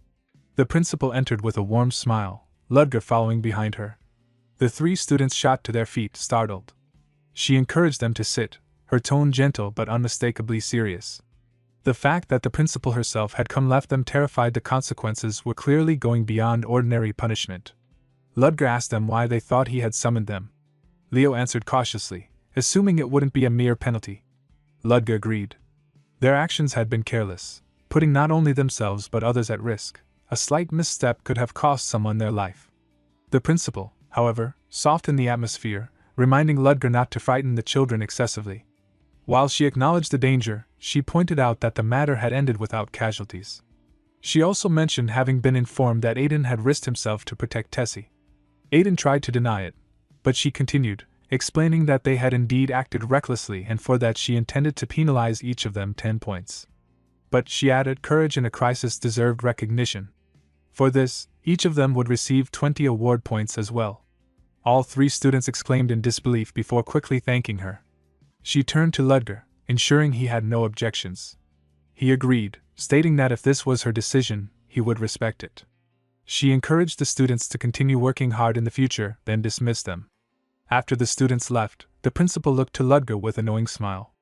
The principal entered with a warm smile, Ludger following behind her. The three students shot to their feet, startled. She encouraged them to sit, her tone gentle but unmistakably serious. The fact that the principal herself had come left them terrified. The consequences were clearly going beyond ordinary punishment. Ludger asked them why they thought he had summoned them. Leo answered cautiously, assuming it wouldn't be a mere penalty. Ludger agreed. Their actions had been careless, putting not only themselves but others at risk. A slight misstep could have cost someone their life. The principal, however, softened the atmosphere, reminding Ludger not to frighten the children excessively. While she acknowledged the danger, she pointed out that the matter had ended without casualties. She also mentioned having been informed that Aiden had risked himself to protect Tessie. Aiden tried to deny it, but she continued, explaining that they had indeed acted recklessly and for that she intended to penalize each of them 10 points. But, she added, courage in a crisis deserved recognition. For this, each of them would receive 20 award points as well. All three students exclaimed in disbelief before quickly thanking her. She turned to Ludger, ensuring he had no objections. He agreed, stating that if this was her decision, he would respect it. She encouraged the students to continue working hard in the future, then dismissed them. After the students left, the principal looked to Ludger with a knowing smile.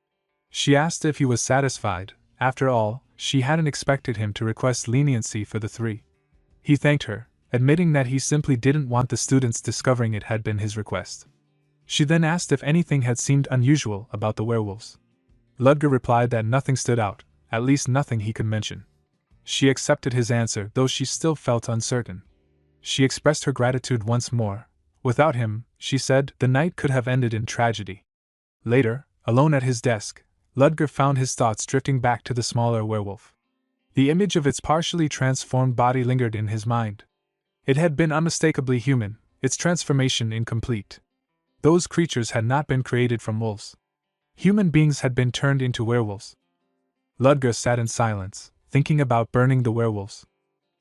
She asked if he was satisfied. After all, she hadn't expected him to request leniency for the three. He thanked her, admitting that he simply didn't want the students discovering it had been his request. She then asked if anything had seemed unusual about the werewolves. Ludger replied that nothing stood out, at least nothing he could mention. She accepted his answer, though she still felt uncertain. She expressed her gratitude once more. Without him, she said, the night could have ended in tragedy. Later, Alone at his desk, Ludger found his thoughts drifting back to the smaller werewolf. The image of its partially transformed body lingered in his mind. It had been unmistakably human, its transformation incomplete. Those creatures had not been created from wolves. Human beings had been turned into werewolves. Ludger sat in silence, thinking about burning the werewolves.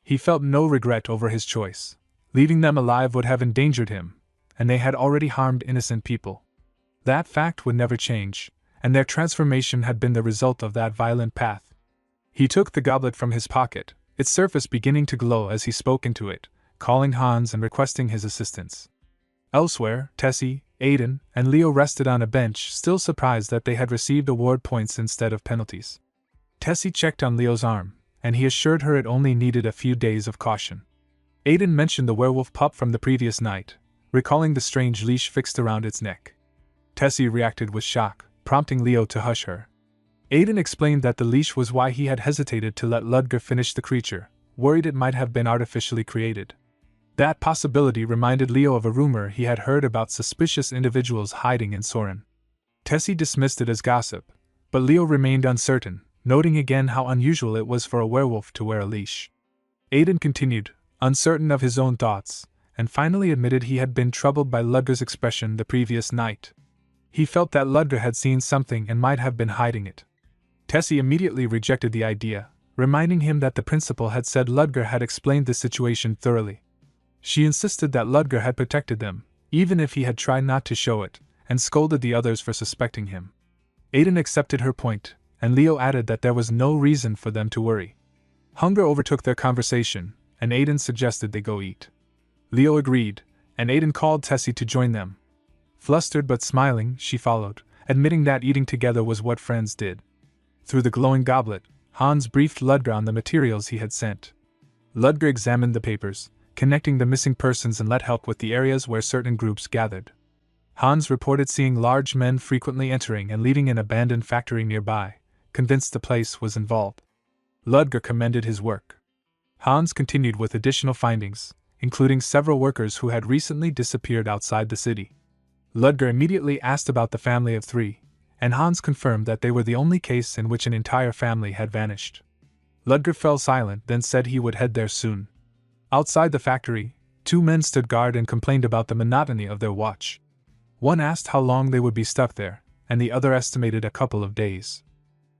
He felt no regret over his choice. Leaving them alive would have endangered him, and they had already harmed innocent people. That fact would never change, and their transformation had been the result of that violent path. He took the goblet from his pocket, its surface beginning to glow as he spoke into it, calling Hans and requesting his assistance. Elsewhere, Tessie, Aiden, and Leo rested on a bench, still surprised that they had received award points instead of penalties. Tessie checked on Leo's arm, and he assured her it only needed a few days of caution. Aiden mentioned the werewolf pup from the previous night, recalling the strange leash fixed around its neck. Tessie reacted with shock, prompting Leo to hush her. Aiden explained that the leash was why he had hesitated to let Ludger finish the creature, worried it might have been artificially created. That possibility reminded Leo of a rumor he had heard about suspicious individuals hiding in Soren. Tessie dismissed it as gossip, but Leo remained uncertain, noting again how unusual it was for a werewolf to wear a leash. Aiden continued, uncertain of his own thoughts, and finally admitted he had been troubled by Ludger's expression the previous night. He felt that Ludger had seen something and might have been hiding it. Tessie immediately rejected the idea, reminding him that the principal had said Ludger had explained the situation thoroughly. She insisted that Ludger had protected them, even if he had tried not to show it, and scolded the others for suspecting him. Aiden accepted her point, and Leo added that there was no reason for them to worry. Hunger overtook their conversation, and Aiden suggested they go eat. Leo agreed, and Aiden called Tessie to join them. Flustered but smiling, she followed, admitting that eating together was what friends did. Through the glowing goblet, Hans briefed Ludger on the materials he had sent. Ludger examined the papers, connecting the missing persons and let help with the areas where certain groups gathered. Hans reported seeing large men frequently entering and leaving an abandoned factory nearby, convinced the place was involved. Ludger commended his work. Hans continued with additional findings, including several workers who had recently disappeared outside the city. Ludger immediately asked about the family of 3, and Hans confirmed that they were the only case in which an entire family had vanished. Ludger fell silent, then said he would head there soon. Outside the factory, 2 men stood guard and complained about the monotony of their watch. One asked how long they would be stuck there, and the other estimated a couple of days.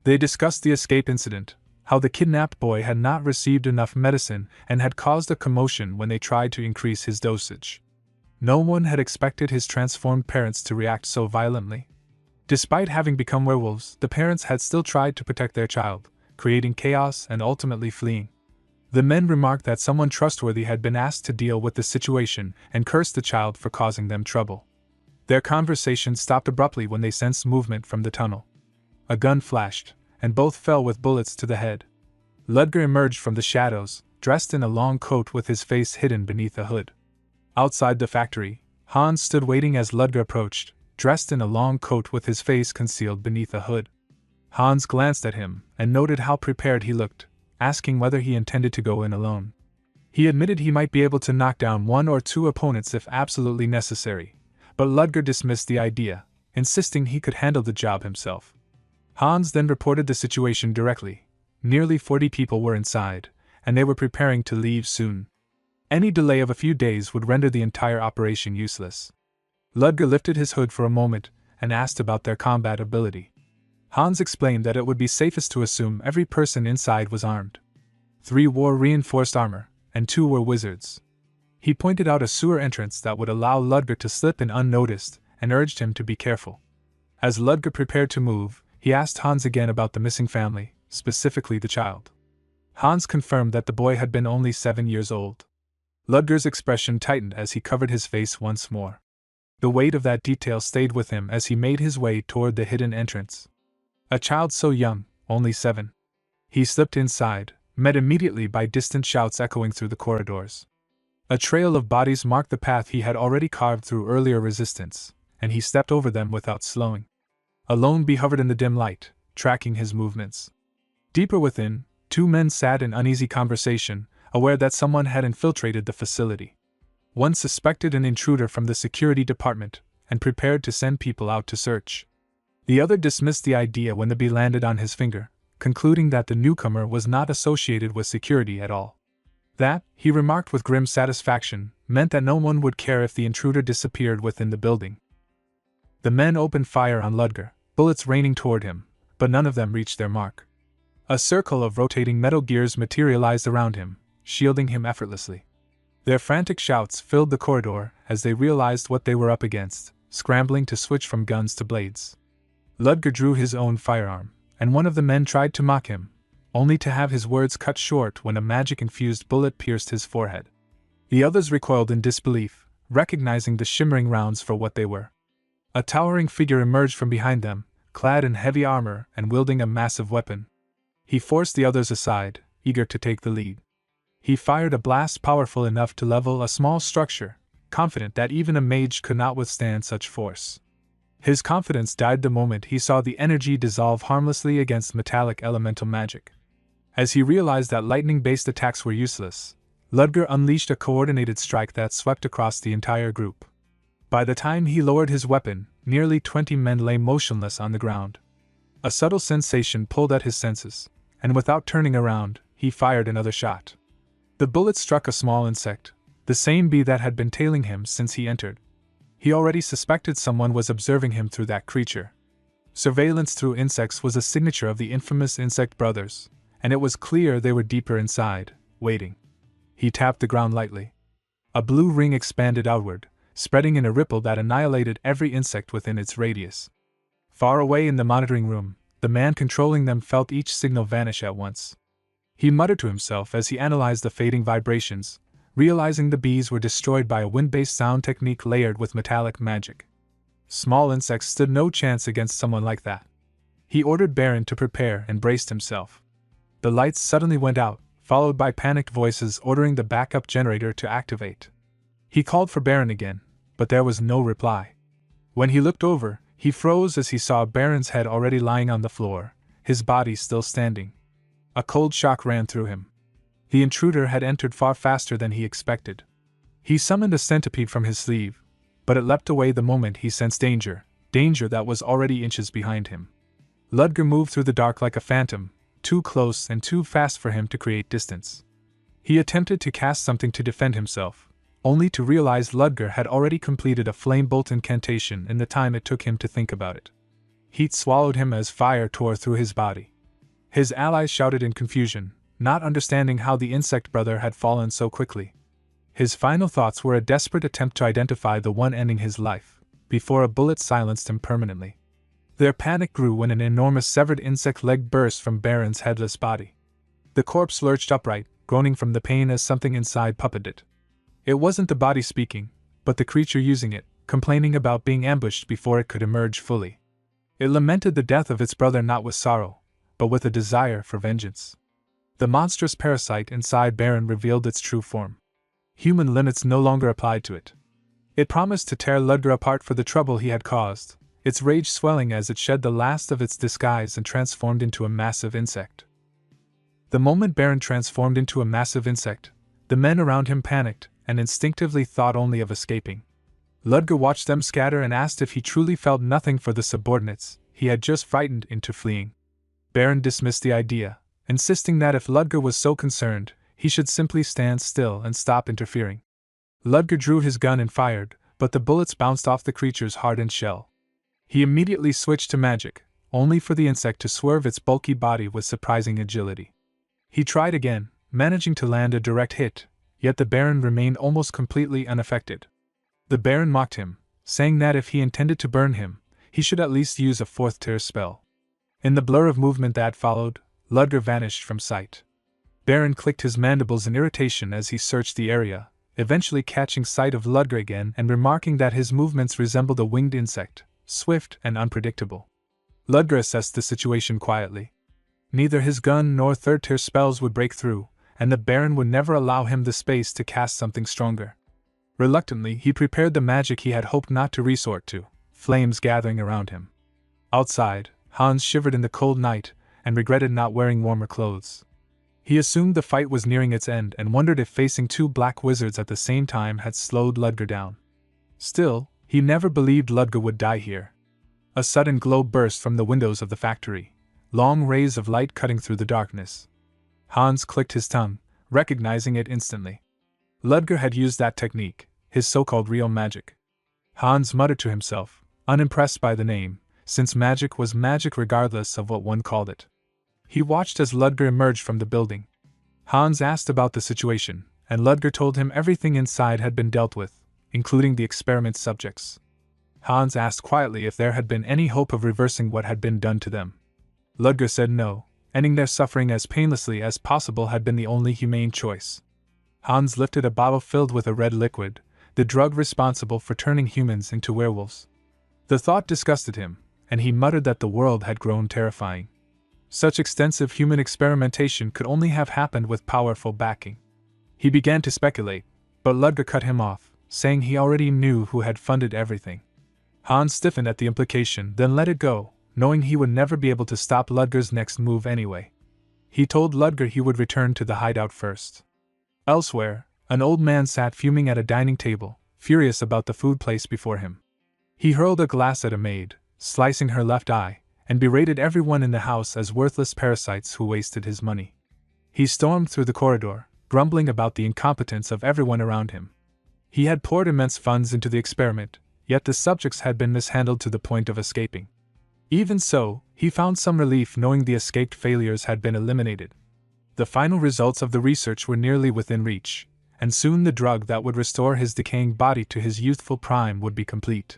They discussed the escape incident, how the kidnapped boy had not received enough medicine and had caused a commotion when they tried to increase his dosage. No one had expected his transformed parents to react so violently. Despite having become werewolves, the parents had still tried to protect their child, creating chaos and ultimately fleeing. The men remarked that someone trustworthy had been asked to deal with the situation and cursed the child for causing them trouble. Their conversation stopped abruptly when they sensed movement from the tunnel. A gun flashed, and both fell with bullets to the head. Ludger emerged from the shadows, dressed in a long coat with his face hidden beneath a hood. Outside the factory, Hans stood waiting as Ludger approached, dressed in a long coat with his face concealed beneath a hood. Hans glanced at him and noted how prepared he looked, asking whether he intended to go in alone. He admitted he might be able to knock down 1 or 2 opponents if absolutely necessary, but Ludger dismissed the idea, insisting he could handle the job himself. Hans then reported the situation directly. Nearly 40 people were inside, and they were preparing to leave soon. Any delay of a few days would render the entire operation useless. Ludger lifted his hood for a moment and asked about their combat ability. Hans explained that it would be safest to assume every person inside was armed. 3 wore reinforced armor, and 2 were wizards. He pointed out a sewer entrance that would allow Ludger to slip in unnoticed and urged him to be careful. As Ludger prepared to move, he asked Hans again about the missing family, specifically the child. Hans confirmed that the boy had been only 7 years old. Ludger's expression tightened as he covered his face once more. The weight of that detail stayed with him as he made his way toward the hidden entrance. A child so young, only 7. He slipped inside, met immediately by distant shouts echoing through the corridors. A trail of bodies marked the path he had already carved through earlier resistance, and he stepped over them without slowing. Alone he hovered in the dim light, tracking his movements. Deeper within, 2 men sat in uneasy conversation, aware that someone had infiltrated the facility. One suspected an intruder from the security department, and prepared to send people out to search. The other dismissed the idea when the bee landed on his finger, concluding that the newcomer was not associated with security at all. That, he remarked with grim satisfaction, meant that no one would care if the intruder disappeared within the building. The men opened fire on Ludger, bullets raining toward him, but none of them reached their mark. A circle of rotating metal gears materialized around him, shielding him effortlessly. Their frantic shouts filled the corridor as they realized what they were up against, scrambling to switch from guns to blades. Ludger drew his own firearm, and one of the men tried to mock him, only to have his words cut short when a magic-infused bullet pierced his forehead. The others recoiled in disbelief, recognizing the shimmering rounds for what they were. A towering figure emerged from behind them, clad in heavy armor and wielding a massive weapon. He forced the others aside, eager to take the lead. He fired a blast powerful enough to level a small structure, confident that even a mage could not withstand such force. His confidence died the moment he saw the energy dissolve harmlessly against metallic elemental magic. As he realized that lightning-based attacks were useless, Ludger unleashed a coordinated strike that swept across the entire group. By the time he lowered his weapon, nearly 20 men lay motionless on the ground. A subtle sensation pulled at his senses, and without turning around, he fired another shot. The bullet struck a small insect, the same bee that had been tailing him since he entered. He already suspected someone was observing him through that creature. Surveillance through insects was a signature of the infamous Insect Brothers, and it was clear they were deeper inside, waiting. He tapped the ground lightly. A blue ring expanded outward, spreading in a ripple that annihilated every insect within its radius. Far away in the monitoring room, the man controlling them felt each signal vanish at once. He muttered to himself as he analyzed the fading vibrations, realizing the bees were destroyed by a wind-based sound technique layered with metallic magic. Small insects stood no chance against someone like that. He ordered Baron to prepare and braced himself. The lights suddenly went out, followed by panicked voices ordering the backup generator to activate. He called for Baron again, but there was no reply. When he looked over, he froze as he saw Baron's head already lying on the floor, his body still standing. A cold shock ran through him. The intruder had entered far faster than he expected. He summoned a centipede from his sleeve, but it leapt away the moment he sensed danger that was already inches behind him. Ludger moved through the dark like a phantom, too close and too fast for him to create distance. He attempted to cast something to defend himself, only to realize Ludger had already completed a flame bolt incantation in the time it took him to think about it. Heat swallowed him as fire tore through his body. His allies shouted in confusion, not understanding how the insect brother had fallen so quickly. His final thoughts were a desperate attempt to identify the one ending his life, before a bullet silenced him permanently. Their panic grew when an enormous severed insect leg burst from Baron's headless body. The corpse lurched upright, groaning from the pain as something inside puppeted it. It wasn't the body speaking, but the creature using it, complaining about being ambushed before it could emerge fully. It lamented the death of its brother not with sorrow, but with a desire for vengeance. The monstrous parasite inside Baron revealed its true form. Human limits no longer applied to it. It promised to tear Ludger apart for the trouble he had caused, its rage swelling as it shed the last of its disguise and transformed into a massive insect. The moment Baron transformed into a massive insect, the men around him panicked and instinctively thought only of escaping. Ludger watched them scatter and asked if he truly felt nothing for the subordinates he had just frightened into fleeing. Baron dismissed the idea, insisting that if Ludger was so concerned, he should simply stand still and stop interfering. Ludger drew his gun and fired, but the bullets bounced off the creature's hardened shell. He immediately switched to magic, only for the insect to swerve its bulky body with surprising agility. He tried again, managing to land a direct hit, yet the Baron remained almost completely unaffected. The Baron mocked him, saying that if he intended to burn him, he should at least use a fourth-tier spell. In the blur of movement that followed, Ludger vanished from sight. Baron clicked his mandibles in irritation as he searched the area, eventually catching sight of Ludger again and remarking that his movements resembled a winged insect, swift and unpredictable. Ludger assessed the situation quietly. Neither his gun nor third-tier spells would break through, and the Baron would never allow him the space to cast something stronger. Reluctantly, he prepared the magic he had hoped not to resort to, flames gathering around him. Outside, Hans shivered in the cold night and regretted not wearing warmer clothes. He assumed the fight was nearing its end and wondered if facing two black wizards at the same time had slowed Ludger down. Still, he never believed Ludger would die here. A sudden glow burst from the windows of the factory, long rays of light cutting through the darkness. Hans clicked his tongue, recognizing it instantly. Ludger had used that technique, his so-called real magic. Hans muttered to himself, unimpressed by the name, since magic was magic regardless of what one called it. He watched as Ludger emerged from the building. Hans asked about the situation, and Ludger told him everything inside had been dealt with, including the experiment subjects. Hans asked quietly if there had been any hope of reversing what had been done to them. Ludger said no, ending their suffering as painlessly as possible had been the only humane choice. Hans lifted a bottle filled with a red liquid, the drug responsible for turning humans into werewolves. The thought disgusted him, and he muttered that the world had grown terrifying. Such extensive human experimentation could only have happened with powerful backing. He began to speculate, but Ludger cut him off, saying he already knew who had funded everything. Hans stiffened at the implication, then let it go, knowing he would never be able to stop Ludger's next move anyway. He told Ludger he would return to the hideout first. Elsewhere, an old man sat fuming at a dining table, furious about the food placed before him. He hurled a glass at a maid, slicing her left eye, and berated everyone in the house as worthless parasites who wasted his money. He stormed through the corridor, grumbling about the incompetence of everyone around him. He had poured immense funds into the experiment, yet the subjects had been mishandled to the point of escaping. Even so, he found some relief knowing the escaped failures had been eliminated. The final results of the research were nearly within reach, and soon the drug that would restore his decaying body to his youthful prime would be complete.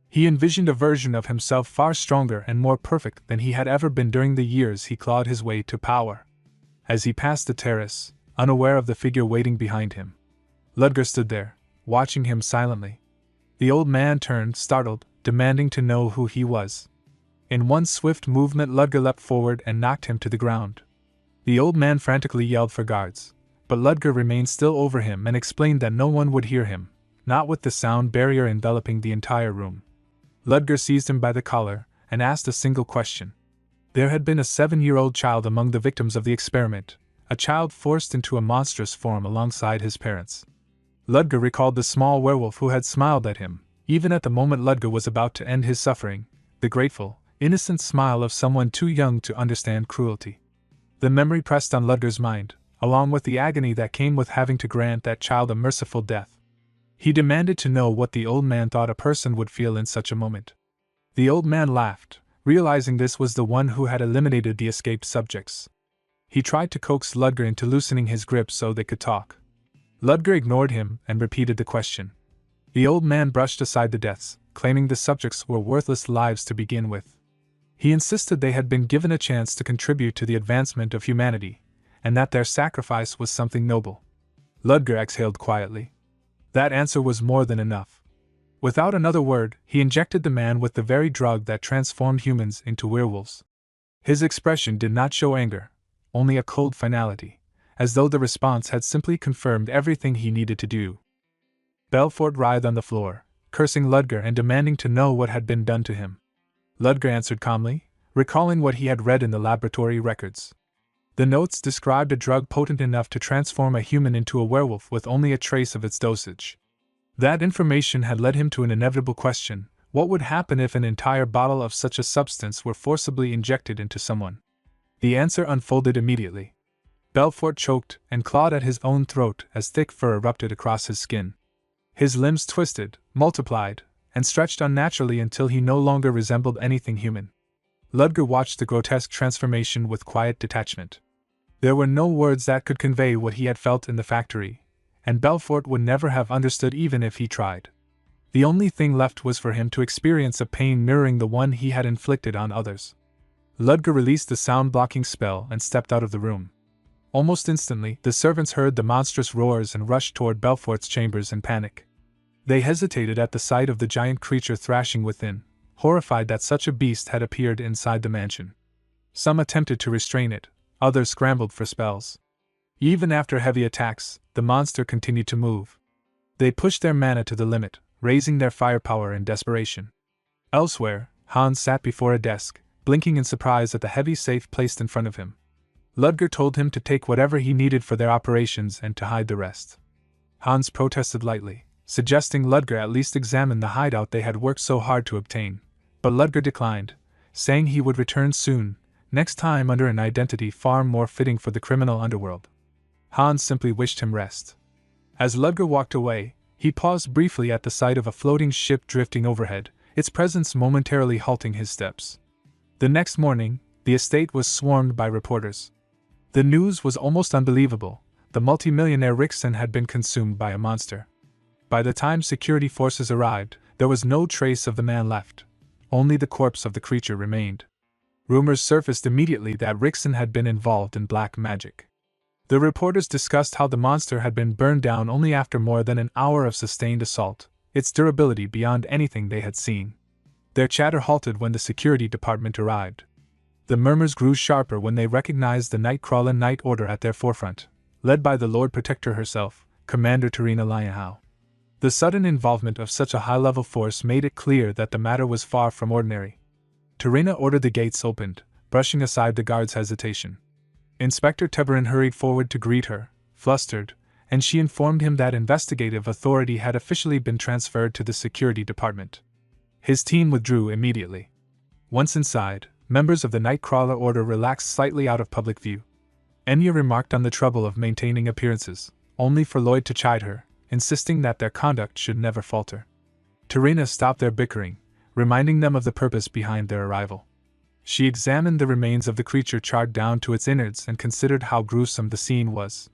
He envisioned a version of himself far stronger and more perfect than he had ever been during the years he clawed his way to power. As he passed the terrace, unaware of the figure waiting behind him, Ludger stood there, watching him silently. The old man turned, startled, demanding to know who he was. In one swift movement, Ludger leapt forward and knocked him to the ground. The old man frantically yelled for guards, but Ludger remained still over him and explained that no one would hear him, not with the sound barrier enveloping the entire room. Ludger seized him by the collar and asked a single question. There had been a 7-year-old child among the victims of the experiment, a child forced into a monstrous form alongside his parents. Ludger recalled the small werewolf who had smiled at him, even at the moment Ludger was about to end his suffering, the grateful, innocent smile of someone too young to understand cruelty. The memory pressed on Ludger's mind, along with the agony that came with having to grant that child a merciful death. He demanded to know what the old man thought a person would feel in such a moment. The old man laughed, realizing this was the one who had eliminated the escaped subjects. He tried to coax Ludger into loosening his grip so they could talk. Ludger ignored him and repeated the question. The old man brushed aside the deaths, claiming the subjects were worthless lives to begin with. He insisted they had been given a chance to contribute to the advancement of humanity, and that their sacrifice was something noble. Ludger exhaled quietly. That answer was more than enough. Without another word, he injected the man with the very drug that transformed humans into werewolves. His expression did not show anger, only a cold finality, as though the response had simply confirmed everything he needed to do. Belfort writhed on the floor, cursing Ludger and demanding to know what had been done to him. Ludger answered calmly, recalling what he had read in the laboratory records. The notes described a drug potent enough to transform a human into a werewolf with only a trace of its dosage. That information had led him to an inevitable question: what would happen if an entire bottle of such a substance were forcibly injected into someone? The answer unfolded immediately. Belfort choked and clawed at his own throat as thick fur erupted across his skin. His limbs twisted, multiplied, and stretched unnaturally until he no longer resembled anything human. Ludger watched the grotesque transformation with quiet detachment. There were no words that could convey what he had felt in the factory, and Belfort would never have understood even if he tried. The only thing left was for him to experience a pain mirroring the one he had inflicted on others. Ludger released the sound-blocking spell and stepped out of the room. Almost instantly, the servants heard the monstrous roars and rushed toward Belfort's chambers in panic. They hesitated at the sight of the giant creature thrashing within, horrified that such a beast had appeared inside the mansion. Some attempted to restrain it, others scrambled for spells. Even after heavy attacks, the monster continued to move. They pushed their mana to the limit, raising their firepower in desperation. Elsewhere, Hans sat before a desk, blinking in surprise at the heavy safe placed in front of him. Ludger told him to take whatever he needed for their operations and to hide the rest. Hans protested lightly, suggesting Ludger at least examine the hideout they had worked so hard to obtain, But Ludger declined, saying he would return soon, next time under an identity far more fitting for the criminal underworld. Hans simply wished him rest. As Ludger walked away, he paused briefly at the sight of a floating ship drifting overhead, its presence momentarily halting his steps. The next morning, the estate was swarmed by reporters. The news was almost unbelievable. The multimillionaire Rickson had been consumed by a monster. By the time security forces arrived, there was no trace of the man left. Only the corpse of the creature remained. Rumors surfaced immediately that Rickson had been involved in black magic. The reporters discussed how the monster had been burned down only after more than an hour of sustained assault, its durability beyond anything they had seen. Their chatter halted when the security department arrived. The murmurs grew sharper when they recognized the Nightcrawler Night Order at their forefront, led by the Lord Protector herself, Commander Tarina Lionhow. The sudden involvement of such a high-level force made it clear that the matter was far from ordinary. Tarina ordered the gates opened, brushing aside the guards' hesitation. Inspector Teberin hurried forward to greet her, flustered, and she informed him that investigative authority had officially been transferred to the security department. His team withdrew immediately. Once inside, members of the Nightcrawler Order relaxed slightly out of public view. Enya remarked on the trouble of maintaining appearances, only for Lloyd to chide her, insisting that their conduct should never falter. Tarina stopped their bickering, reminding them of the purpose behind their arrival. She examined the remains of the creature charred down to its innards and considered how gruesome the scene was.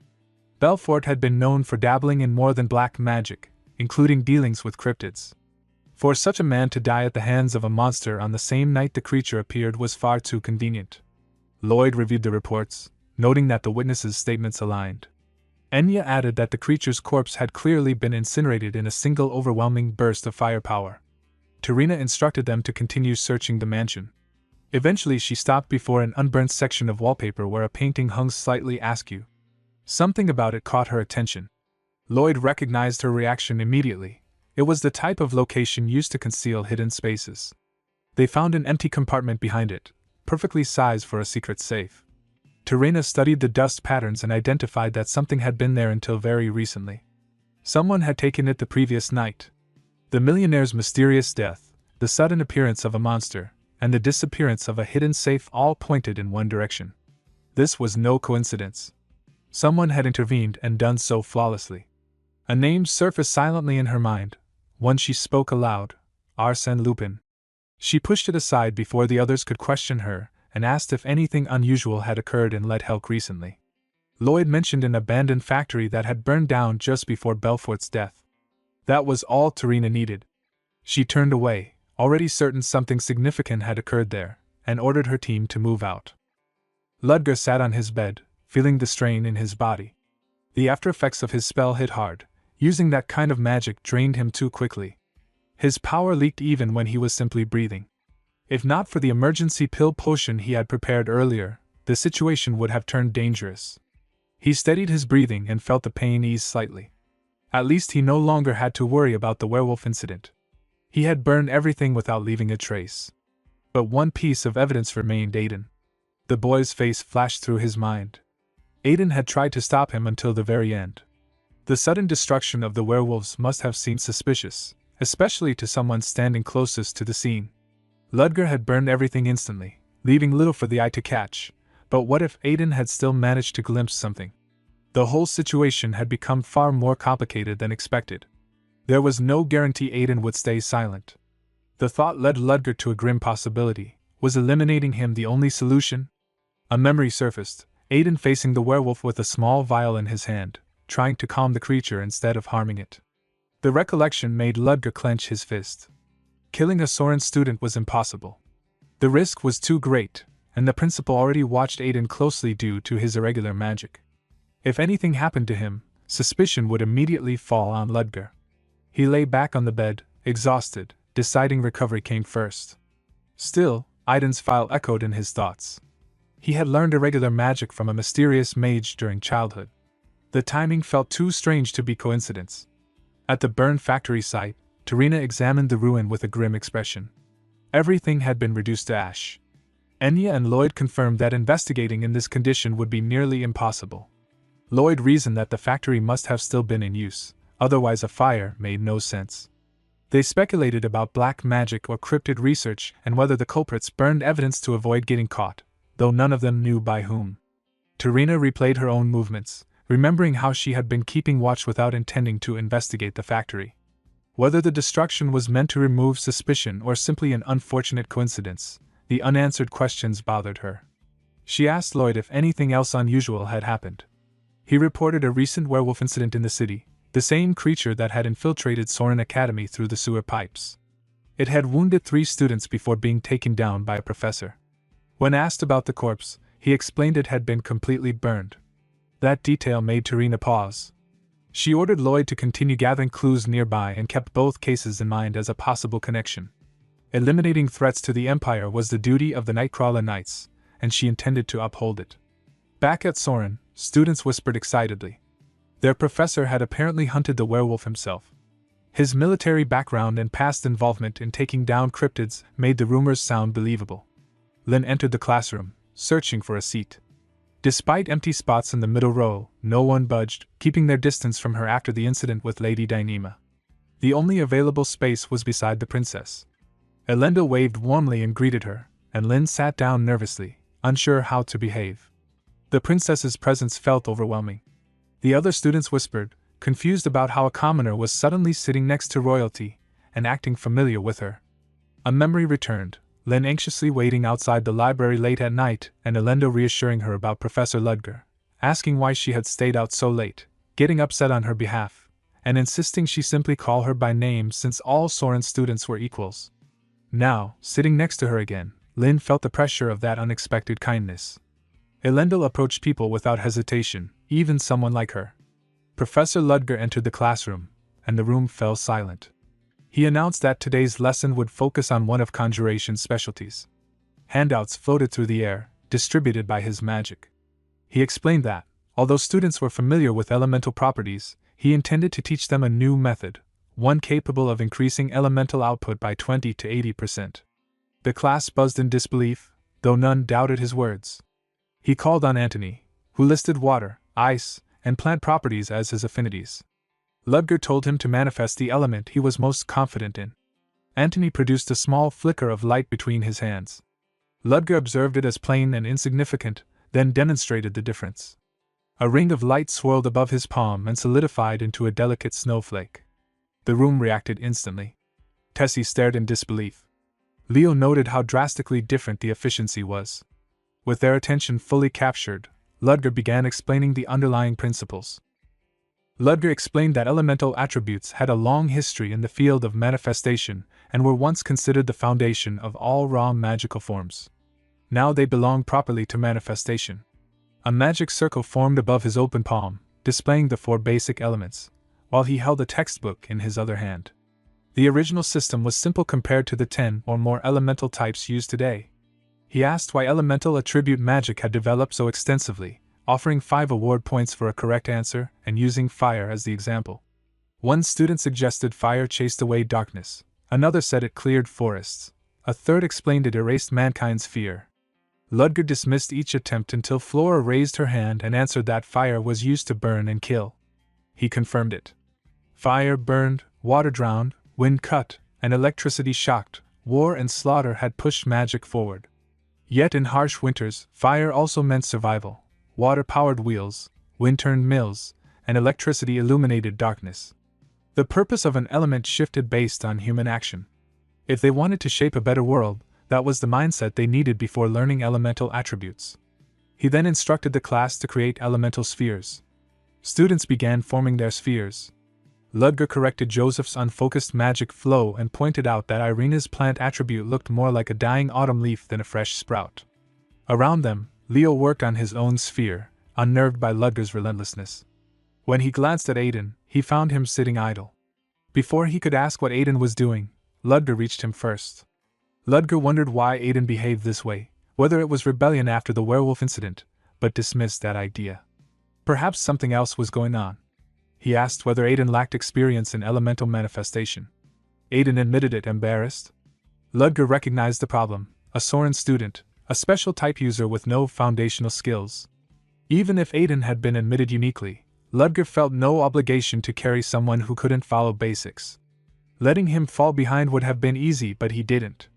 Belfort had been known for dabbling in more than black magic, including dealings with cryptids. For such a man to die at the hands of a monster on the same night the creature appeared was far too convenient. Lloyd reviewed the reports, noting that the witnesses' statements aligned. Enya added that the creature's corpse had clearly been incinerated in a single overwhelming burst of firepower. Tarina instructed them to continue searching the mansion. Eventually she stopped before an unburnt section of wallpaper where a painting hung slightly askew. Something about it caught her attention. Lloyd recognized her reaction immediately. It was the type of location used to conceal hidden spaces. They found an empty compartment behind it, perfectly sized for a secret safe. Tarina studied the dust patterns and identified that something had been there until very recently. Someone had taken it the previous night. The millionaire's mysterious death, the sudden appearance of a monster, and the disappearance of a hidden safe all pointed in one direction. This was no coincidence. Someone had intervened and done so flawlessly. A name surfaced silently in her mind, one she spoke aloud: Arsène Lupin. She pushed it aside before the others could question her, and asked if anything unusual had occurred in Ledhelk recently. Lloyd mentioned an abandoned factory that had burned down just before Belfort's death. That was all Tarina needed. She turned away, already certain something significant had occurred there, and ordered her team to move out. Ludger sat on his bed, feeling the strain in his body. The after-effects of his spell hit hard. Using that kind of magic drained him too quickly. His power leaked even when he was simply breathing. If not for the emergency pill potion he had prepared earlier, the situation would have turned dangerous. He steadied his breathing and felt the pain ease slightly. At least he no longer had to worry about the werewolf incident. He had burned everything without leaving a trace. But one piece of evidence remained: Aiden. The boy's face flashed through his mind. Aiden had tried to stop him until the very end. The sudden destruction of the werewolves must have seemed suspicious, especially to someone standing closest to the scene. Ludger had burned everything instantly, leaving little for the eye to catch, but what if Aiden had still managed to glimpse something? The whole situation had become far more complicated than expected. There was no guarantee Aiden would stay silent. The thought led Ludger to a grim possibility: was eliminating him the only solution? A memory surfaced, Aiden facing the werewolf with a small vial in his hand, trying to calm the creature instead of harming it. The recollection made Ludger clench his fist. Killing a Soren student was impossible. The risk was too great, and the principal already watched Aiden closely due to his irregular magic. If anything happened to him, suspicion would immediately fall on Ludger. He lay back on the bed, exhausted, deciding recovery came first. Still, Aiden's file echoed in his thoughts. He had learned irregular magic from a mysterious mage during childhood. The timing felt too strange to be coincidence. At the burned factory site, Tarina examined the ruin with a grim expression. Everything had been reduced to ash. Enya and Lloyd confirmed that investigating in this condition would be nearly impossible. Lloyd reasoned that the factory must have still been in use, otherwise a fire made no sense. They speculated about black magic or cryptid research and whether the culprits burned evidence to avoid getting caught, though none of them knew by whom. Tarina replayed her own movements, remembering how she had been keeping watch without intending to investigate the factory. Whether the destruction was meant to remove suspicion or simply an unfortunate coincidence, the unanswered questions bothered her. She asked Lloyd if anything else unusual had happened. He reported a recent werewolf incident in the city, the same creature that had infiltrated Soren Academy through the sewer pipes. It had wounded 3 students before being taken down by a professor. When asked about the corpse, he explained it had been completely burned. That detail made Tarina pause. She ordered Lloyd to continue gathering clues nearby and kept both cases in mind as a possible connection. Eliminating threats to the Empire was the duty of the Nightcrawler Knights, and she intended to uphold it. Back at Soren, students whispered excitedly. Their professor had apparently hunted the werewolf himself. His military background and past involvement in taking down cryptids made the rumors sound believable. Lynn entered the classroom, searching for a seat. Despite empty spots in the middle row, no one budged, keeping their distance from her after the incident with Lady Dyneema. The only available space was beside the princess. Elendil waved warmly and greeted her, and Lynn sat down nervously, unsure how to behave. The princess's presence felt overwhelming. The other students whispered, confused about how a commoner was suddenly sitting next to royalty and acting familiar with her. A memory returned, Lynn anxiously waiting outside the library late at night and Elendil reassuring her about Professor Ludger, asking why she had stayed out so late, getting upset on her behalf, and insisting she simply call her by name since all Soren students were equals. Now, sitting next to her again, Lynn felt the pressure of that unexpected kindness. Elendil approached people without hesitation, even someone like her. Professor Ludger entered the classroom, and the room fell silent. He announced that today's lesson would focus on one of Conjuration's specialties. Handouts floated through the air, distributed by his magic. He explained that, although students were familiar with elemental properties, he intended to teach them a new method, one capable of increasing elemental output by 20 to 80%. The class buzzed in disbelief, though none doubted his words. He called on Antony, who listed water, ice, and plant properties as his affinities. Ludger told him to manifest the element he was most confident in. Antony produced a small flicker of light between his hands. Ludger observed it as plain and insignificant, then demonstrated the difference. A ring of light swirled above his palm and solidified into a delicate snowflake. The room reacted instantly. Tessie stared in disbelief. Leo noted how drastically different the efficiency was. With their attention fully captured, Ludger began explaining the underlying principles. Ludger explained that elemental attributes had a long history in the field of manifestation and were once considered the foundation of all raw magical forms. Now they belong properly to manifestation. A magic circle formed above his open palm, displaying the 4 basic elements, while he held a textbook in his other hand. The original system was simple compared to the 10 or more elemental types used today. He asked why elemental attribute magic had developed so extensively, offering 5 award points for a correct answer and using fire as the example. One student suggested fire chased away darkness, another said it cleared forests, a third explained it erased mankind's fear. Ludger dismissed each attempt until Flora raised her hand and answered that fire was used to burn and kill. He confirmed it. Fire burned, water drowned, wind cut, and electricity shocked, war and slaughter had pushed magic forward. Yet in harsh winters, fire also meant survival. Water powered wheels, wind turned mills, and electricity illuminated darkness. The purpose of an element shifted based on human action. If they wanted to shape a better world, that was the mindset they needed before learning elemental attributes. He then instructed the class to create elemental spheres. Students began forming their spheres. Ludger corrected Joseph's unfocused magic flow and pointed out that Irina's plant attribute looked more like a dying autumn leaf than a fresh sprout. Around them, Leo worked on his own sphere, unnerved by Ludger's relentlessness. When he glanced at Aiden, he found him sitting idle. Before he could ask what Aiden was doing, Ludger reached him first. Ludger wondered why Aiden behaved this way, whether it was rebellion after the werewolf incident, but dismissed that idea. Perhaps something else was going on. He asked whether Aiden lacked experience in elemental manifestation. Aiden admitted it, embarrassed. Ludger recognized the problem: a Soren student, a special type user with no foundational skills. Even if Aiden had been admitted uniquely, Ludger felt no obligation to carry someone who couldn't follow basics. Letting him fall behind would have been easy, but he didn't.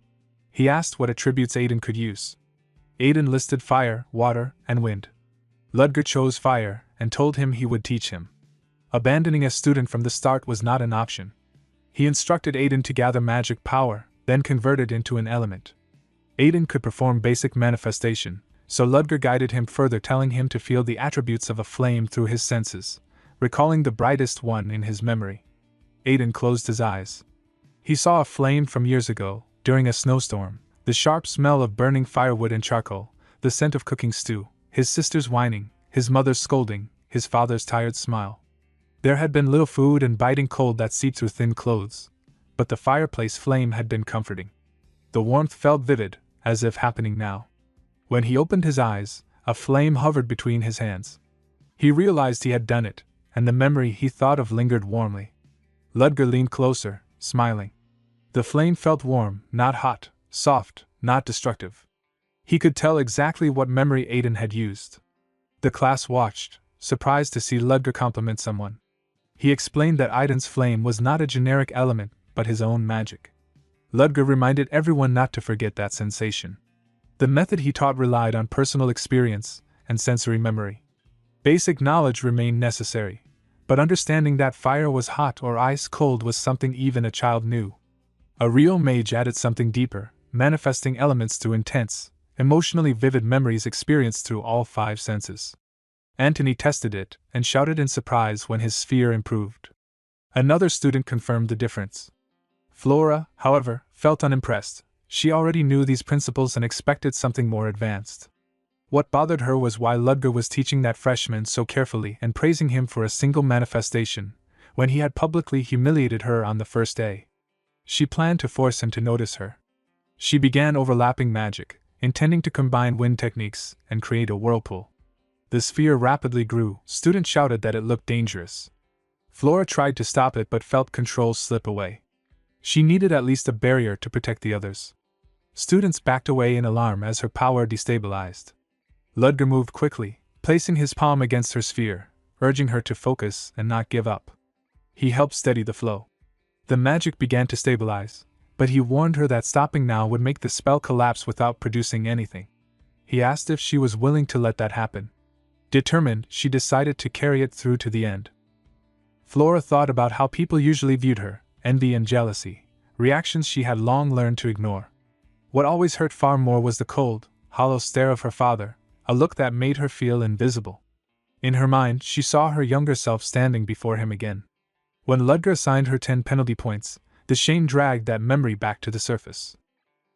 He asked what attributes Aiden could use. Aiden listed fire, water, and wind. Ludger chose fire and told him he would teach him. Abandoning a student from the start was not an option. He instructed Aiden to gather magic power, then convert it into an element. Aiden could perform basic manifestation, so Ludger guided him further, telling him to feel the attributes of a flame through his senses, recalling the brightest one in his memory. Aiden closed his eyes. He saw a flame from years ago, during a snowstorm, the sharp smell of burning firewood and charcoal, the scent of cooking stew, his sister's whining, his mother's scolding, his father's tired smile. There had been little food and biting cold that seeped through thin clothes, but the fireplace flame had been comforting. The warmth felt vivid, as if happening now. When he opened his eyes, a flame hovered between his hands. He realized he had done it, and the memory he thought of lingered warmly. Ludger leaned closer, smiling. The flame felt warm, not hot, soft, not destructive. He could tell exactly what memory Aiden had used. The class watched, surprised to see Ludger compliment someone. He explained that Aiden's flame was not a generic element, but his own magic. Ludger reminded everyone not to forget that sensation. The method he taught relied on personal experience and sensory memory. Basic knowledge remained necessary, but understanding that fire was hot or ice cold was something even a child knew. A real mage added something deeper, manifesting elements through intense, emotionally vivid memories experienced through all 5 senses. Anthony tested it and shouted in surprise when his sphere improved. Another student confirmed the difference. Flora, however, felt unimpressed. She already knew these principles and expected something more advanced. What bothered her was why Ludger was teaching that freshman so carefully and praising him for a single manifestation, when he had publicly humiliated her on the first day. She planned to force him to notice her. She began overlapping magic, intending to combine wind techniques and create a whirlpool. The sphere rapidly grew. Students shouted that it looked dangerous. Flora tried to stop it but felt control slip away. She needed at least a barrier to protect the others. Students backed away in alarm as her power destabilized. Ludger moved quickly, placing his palm against her sphere, urging her to focus and not give up. He helped steady the flow. The magic began to stabilize, but he warned her that stopping now would make the spell collapse without producing anything. He asked if she was willing to let that happen. Determined, she decided to carry it through to the end. Flora thought about how people usually viewed her, envy and jealousy, reactions she had long learned to ignore. What always hurt far more was the cold, hollow stare of her father, a look that made her feel invisible. In her mind, she saw her younger self standing before him again. When Ludger assigned her 10 penalty points, the shame dragged that memory back to the surface.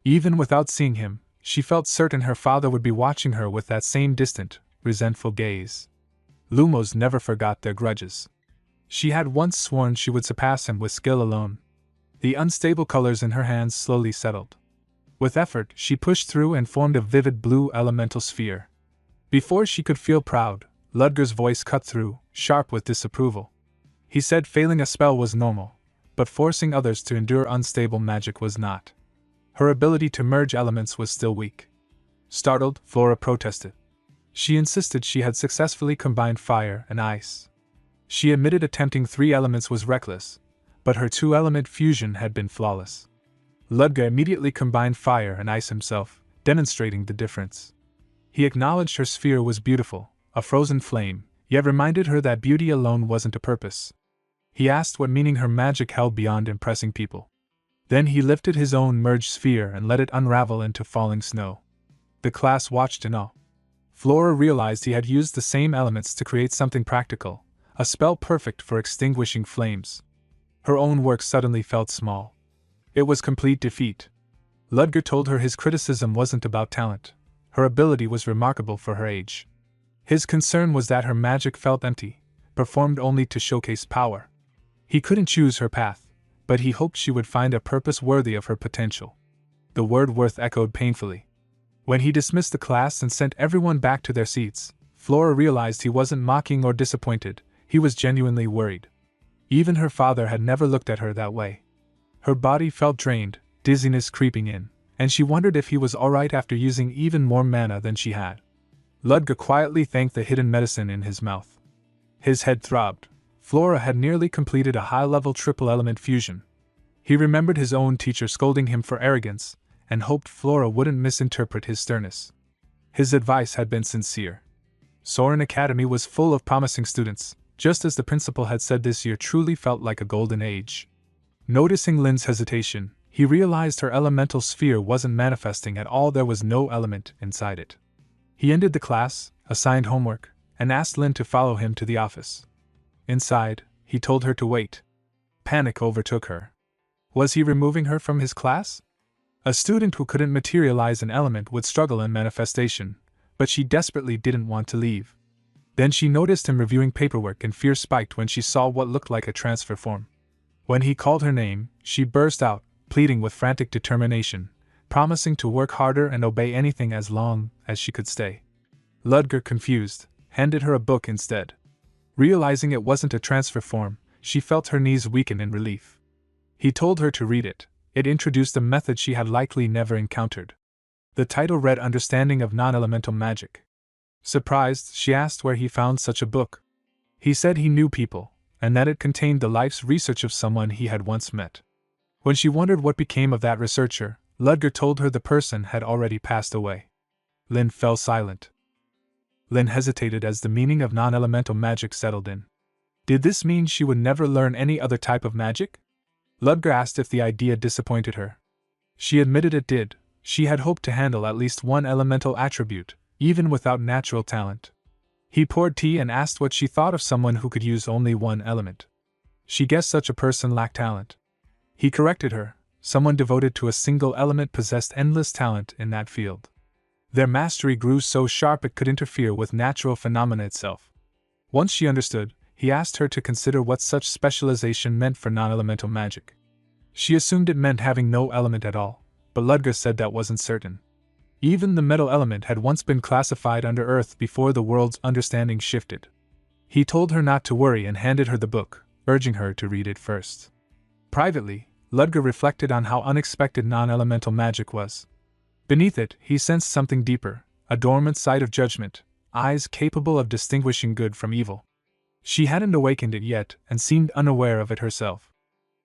Even without seeing him, she felt certain her father would be watching her with that same distant, resentful gaze. Lumos never forgot their grudges. She had once sworn she would surpass him with skill alone. The unstable colors in her hands slowly settled. With effort, she pushed through and formed a vivid blue elemental sphere. Before she could feel proud, Ludger's voice cut through, sharp with disapproval. He said failing a spell was normal, but forcing others to endure unstable magic was not. Her ability to merge elements was still weak. Startled, Flora protested. She insisted she had successfully combined fire and ice. She admitted attempting 3 elements was reckless, but her 2-element fusion had been flawless. Ludger immediately combined fire and ice himself, demonstrating the difference. He acknowledged her sphere was beautiful, a frozen flame, yet reminded her that beauty alone wasn't a purpose. He asked what meaning her magic held beyond impressing people. Then he lifted his own merged sphere and let it unravel into falling snow. The class watched in awe. Flora realized he had used the same elements to create something practical, a spell perfect for extinguishing flames. Her own work suddenly felt small. It was complete defeat. Ludger told her his criticism wasn't about talent. Her ability was remarkable for her age. His concern was that her magic felt empty, performed only to showcase power. He couldn't choose her path, but he hoped she would find a purpose worthy of her potential. The word worth echoed painfully. When he dismissed the class and sent everyone back to their seats, Flora realized he wasn't mocking or disappointed, he was genuinely worried. Even her father had never looked at her that way. Her body felt drained, dizziness creeping in, and she wondered if he was alright after using even more mana than she had. Ludger quietly thanked the hidden medicine in his mouth. His head throbbed. Flora had nearly completed a high-level triple-element fusion. He remembered his own teacher scolding him for arrogance, and hoped Flora wouldn't misinterpret his sternness. His advice had been sincere. Soren Academy was full of promising students, just as the principal had said. This year truly felt like a golden age. Noticing Lin's hesitation, he realized her elemental sphere wasn't manifesting at all. There was no element inside it. He ended the class, assigned homework, and asked Lin to follow him to the office. Inside, he told her to wait. Panic overtook her. Was he removing her from his class? A student who couldn't materialize an element would struggle in manifestation, but she desperately didn't want to leave. Then she noticed him reviewing paperwork, and fear spiked when she saw what looked like a transfer form. When he called her name, she burst out, pleading with frantic determination, promising to work harder and obey anything as long as she could stay. Ludger, confused, handed her a book instead. Realizing it wasn't a transfer form, she felt her knees weaken in relief. He told her to read it. It introduced a method she had likely never encountered. The title read Understanding of Non-Elemental Magic. Surprised, she asked where he found such a book. He said he knew people, and that it contained the life's research of someone he had once met. When she wondered what became of that researcher, Ludger told her the person had already passed away. Lin fell silent. Lin hesitated as the meaning of non-elemental magic settled in. Did this mean she would never learn any other type of magic? Ludger asked if the idea disappointed her. She admitted it did. She had hoped to handle at least one elemental attribute, even without natural talent. He poured tea and asked what she thought of someone who could use only one element. She guessed such a person lacked talent. He corrected her. Someone devoted to a single element possessed endless talent in that field. Their mastery grew so sharp it could interfere with natural phenomena itself. Once she understood, he asked her to consider what such specialization meant for non-elemental magic. She assumed it meant having no element at all, but Ludger said that wasn't certain. Even the metal element had once been classified under Earth before the world's understanding shifted. He told her not to worry and handed her the book, urging her to read it first. Privately, Ludger reflected on how unexpected non-elemental magic was. Beneath it, he sensed something deeper, a dormant sight of judgment, eyes capable of distinguishing good from evil. She hadn't awakened it yet and seemed unaware of it herself.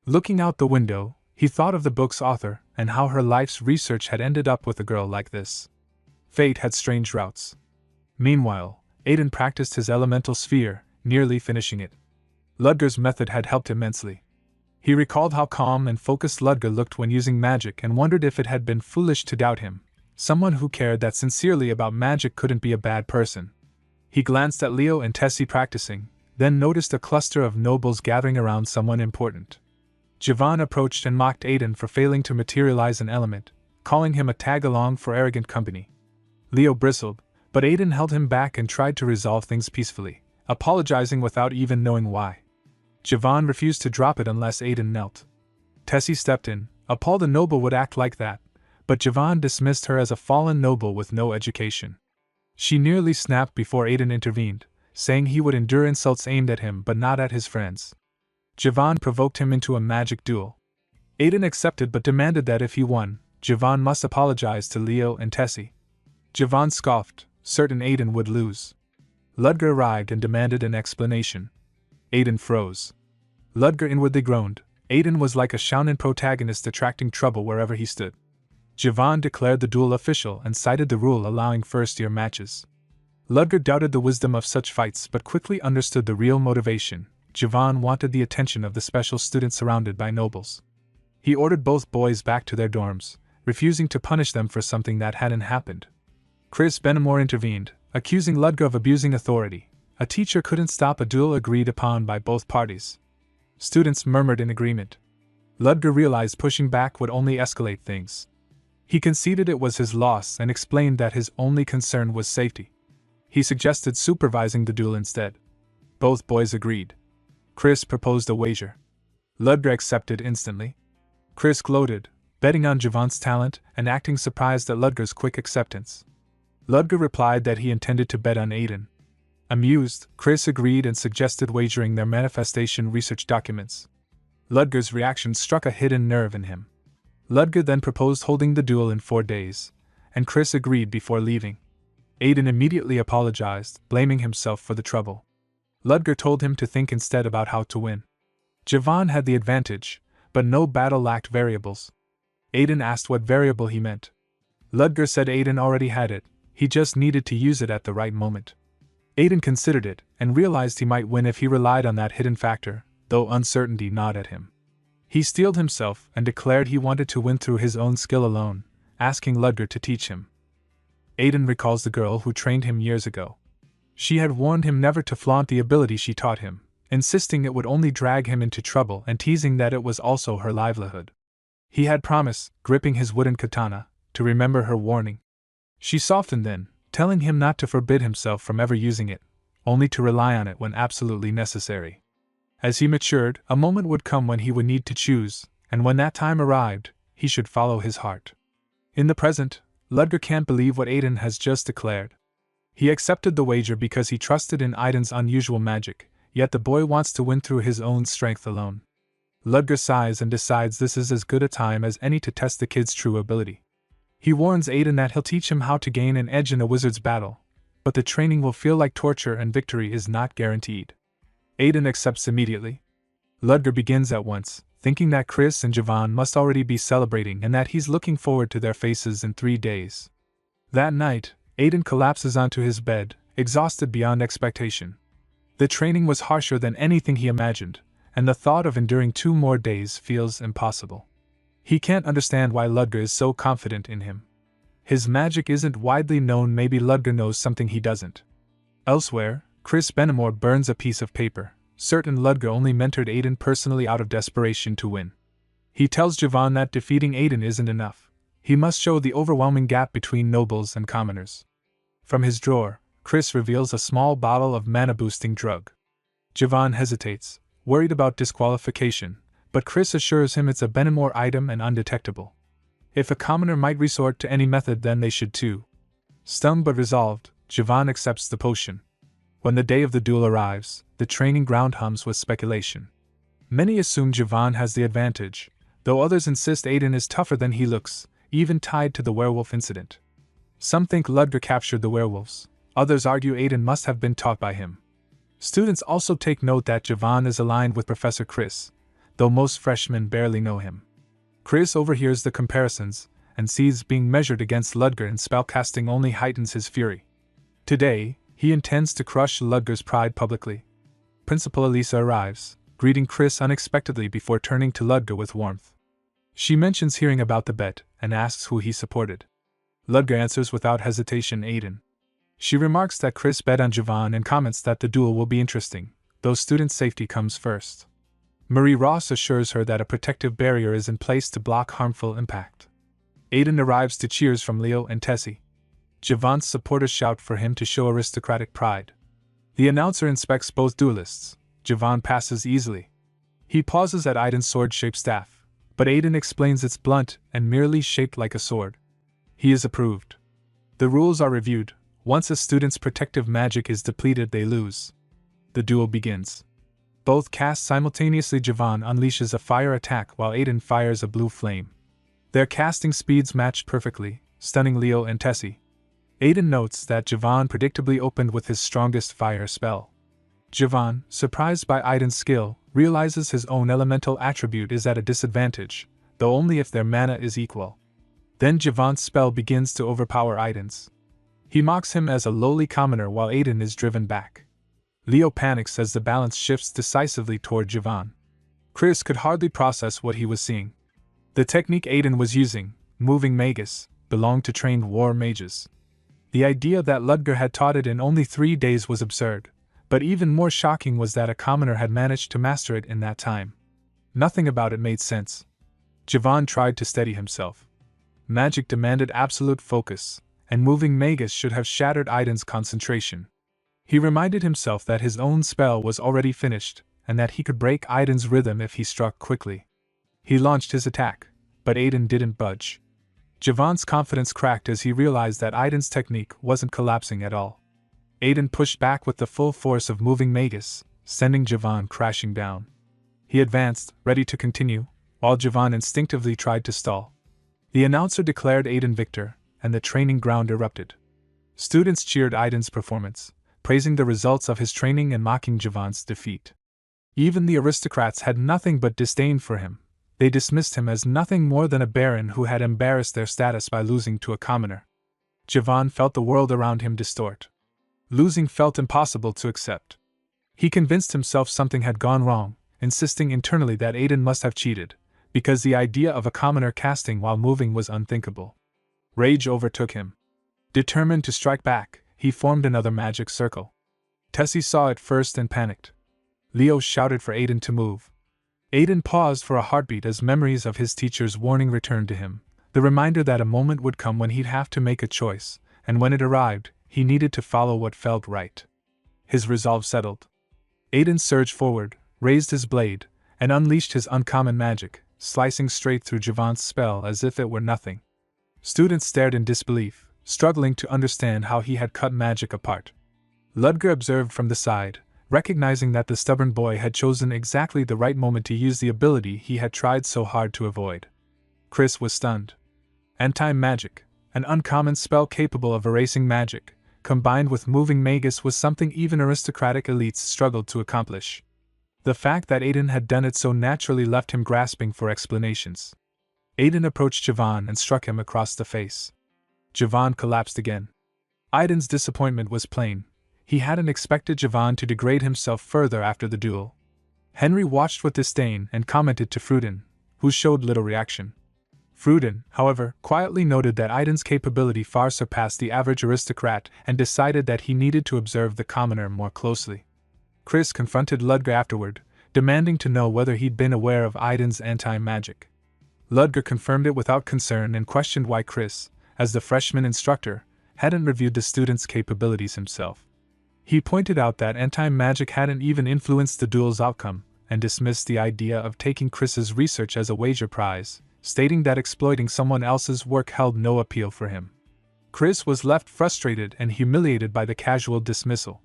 Looking out the window, he thought of the book's author and how her life's research had ended up with a girl like this. Fate had strange routes. Meanwhile, Aiden practiced his elemental sphere, nearly finishing it. Ludger's method had helped immensely. He recalled how calm and focused Ludger looked when using magic and wondered if it had been foolish to doubt him. Someone who cared that sincerely about magic couldn't be a bad person. He glanced at Leo and Tessie practicing, then noticed a cluster of nobles gathering around someone important. Javan approached and mocked Aiden for failing to materialize an element, calling him a tag-along for arrogant company. Leo bristled, but Aiden held him back and tried to resolve things peacefully, apologizing without even knowing why. Javan refused to drop it unless Aiden knelt. Tessie stepped in, appalled a noble would act like that, but Javan dismissed her as a fallen noble with no education. She nearly snapped before Aiden intervened, saying he would endure insults aimed at him but not at his friends. Javan provoked him into a magic duel. Aiden accepted but demanded that if he won, Javan must apologize to Leo and Tessie. Javan scoffed, certain Aiden would lose. Ludger arrived and demanded an explanation. Aiden froze. Ludger inwardly groaned. Aiden was like a shounen protagonist attracting trouble wherever he stood. Javan declared the duel official and cited the rule allowing first-year matches. Ludger doubted the wisdom of such fights but quickly understood the real motivation. Javan wanted the attention of the special students surrounded by nobles. He ordered both boys back to their dorms, refusing to punish them for something that hadn't happened. Chris Benamor intervened, accusing Ludger of abusing authority. A teacher couldn't stop a duel agreed upon by both parties. Students murmured in agreement. Ludger realized pushing back would only escalate things. He conceded it was his loss and explained that his only concern was safety. He suggested supervising the duel instead. Both boys agreed. Chris proposed a wager. Ludger accepted instantly. Chris gloated, betting on Javan's talent and acting surprised at Ludger's quick acceptance. Ludger replied that he intended to bet on Aiden. Amused, Chris agreed and suggested wagering their manifestation research documents. Ludger's reaction struck a hidden nerve in him. Ludger then proposed holding the duel in 4 days, and Chris agreed before leaving. Aiden immediately apologized, blaming himself for the trouble. Ludger told him to think instead about how to win. Javan had the advantage, but no battle lacked variables. Aiden asked what variable he meant. Ludger said Aiden already had it, he just needed to use it at the right moment. Aiden considered it, and realized he might win if he relied on that hidden factor, though uncertainty gnawed at him. He steeled himself and declared he wanted to win through his own skill alone, asking Ludger to teach him. Aiden recalls the girl who trained him years ago. She had warned him never to flaunt the ability she taught him, insisting it would only drag him into trouble and teasing that it was also her livelihood. He had promised, gripping his wooden katana, to remember her warning. She softened then, telling him not to forbid himself from ever using it, only to rely on it when absolutely necessary. As he matured, a moment would come when he would need to choose, and when that time arrived, he should follow his heart. In the present, Ludger can't believe what Aiden has just declared. He accepted the wager because he trusted in Aiden's unusual magic, yet the boy wants to win through his own strength alone. Ludger sighs and decides this is as good a time as any to test the kid's true ability. He warns Aiden that he'll teach him how to gain an edge in a wizard's battle, but the training will feel like torture and victory is not guaranteed. Aiden accepts immediately. Ludger begins at once, thinking that Chris and Javan must already be celebrating and that he's looking forward to their faces in 3 days. That night, Aiden collapses onto his bed, exhausted beyond expectation. The training was harsher than anything he imagined, and the thought of enduring 2 more days feels impossible. He can't understand why Ludger is so confident in him. His magic isn't widely known, maybe Ludger knows something he doesn't. Elsewhere, Chris Benamor burns a piece of paper, certain Ludger only mentored Aiden personally out of desperation to win. He tells Javan that defeating Aiden isn't enough. He must show the overwhelming gap between nobles and commoners. From his drawer, Chris reveals a small bottle of mana-boosting drug. Javan hesitates, worried about disqualification, but Chris assures him it's a Benamor item and undetectable. If a commoner might resort to any method, then they should too. Stunned but resolved, Javan accepts the potion. When the day of the duel arrives, the training ground hums with speculation. Many assume Javan has the advantage, though others insist Aiden is tougher than he looks, even tied to the werewolf incident. Some think Ludger captured the werewolves, others argue Aiden must have been taught by him. Students also take note that Javan is aligned with Professor Chris, though most freshmen barely know him. Chris overhears the comparisons, and sees being measured against Ludger in spellcasting only heightens his fury. Today, he intends to crush Ludger's pride publicly. Principal Elisa arrives, greeting Chris unexpectedly before turning to Ludger with warmth. She mentions hearing about the bet, and asks who he supported. Ludger answers without hesitation Aiden. She remarks that Chris bet on Javan and comments that the duel will be interesting, though student safety comes first. Marie Ross assures her that a protective barrier is in place to block harmful impact. Aiden arrives to cheers from Leo and Tessie. Javan's supporters shout for him to show aristocratic pride. The announcer inspects both duelists. Javan passes easily. He pauses at Aiden's sword-shaped staff, but Aiden explains it's blunt and merely shaped like a sword. He is approved. The rules are reviewed. Once a student's protective magic is depleted, they lose. The duel begins. Both cast simultaneously. Javan unleashes a fire attack while Aiden fires a blue flame. Their casting speeds matched perfectly, stunning Leo and Tessie. Aiden notes that Javan predictably opened with his strongest fire spell. Javan, surprised by Aiden's skill, realizes his own elemental attribute is at a disadvantage, though only if their mana is equal. Then Javan's spell begins to overpower Aiden's. He mocks him as a lowly commoner while Aiden is driven back. Leo panics as the balance shifts decisively toward Javan. Chris could hardly process what he was seeing. The technique Aiden was using, moving magus, belonged to trained war mages. The idea that Ludger had taught it in only 3 days was absurd, but even more shocking was that a commoner had managed to master it in that time. Nothing about it made sense. Javan tried to steady himself. Magic demanded absolute focus, and moving magus should have shattered Aiden's concentration. He reminded himself that his own spell was already finished, and that he could break Aiden's rhythm if he struck quickly. He launched his attack, but Aiden didn't budge. Javan's confidence cracked as he realized that Aiden's technique wasn't collapsing at all. Aiden pushed back with the full force of moving magus, sending Javan crashing down. He advanced, ready to continue, while Javan instinctively tried to stall. The announcer declared Aiden victor, and the training ground erupted. Students cheered Aiden's performance, praising the results of his training and mocking Javan's defeat. Even the aristocrats had nothing but disdain for him. They dismissed him as nothing more than a baron who had embarrassed their status by losing to a commoner. Javan felt the world around him distort. Losing felt impossible to accept. He convinced himself something had gone wrong, insisting internally that Aiden must have cheated, because the idea of a commoner casting while moving was unthinkable. Rage overtook him. Determined to strike back, he formed another magic circle. Tessie saw it first and panicked. Leo shouted for Aiden to move. Aiden paused for a heartbeat as memories of his teacher's warning returned to him, the reminder that a moment would come when he'd have to make a choice, and when it arrived, he needed to follow what felt right. His resolve settled. Aiden surged forward, raised his blade, and unleashed his uncommon magic, slicing straight through Javan's spell as if it were nothing. Students stared in disbelief, struggling to understand how he had cut magic apart. Ludger observed from the side, recognizing that the stubborn boy had chosen exactly the right moment to use the ability he had tried so hard to avoid. Chris was stunned. Anti-magic, an uncommon spell capable of erasing magic, combined with moving magus was something even aristocratic elites struggled to accomplish. The fact that Aiden had done it so naturally left him grasping for explanations. Aiden approached Javan and struck him across the face. Javan collapsed again. Aiden's disappointment was plain. He hadn't expected Javan to degrade himself further after the duel. Henry watched with disdain and commented to Fruden, who showed little reaction. Fruden, however, quietly noted that Aiden's capability far surpassed the average aristocrat and decided that he needed to observe the commoner more closely. Chris confronted Ludger afterward, demanding to know whether he'd been aware of Aiden's anti-magic. Ludger confirmed it without concern and questioned why Chris, as the freshman instructor, hadn't reviewed the student's capabilities himself. He pointed out that anti-magic hadn't even influenced the duel's outcome, and dismissed the idea of taking Chris's research as a wager prize, stating that exploiting someone else's work held no appeal for him. Chris was left frustrated and humiliated by the casual dismissal.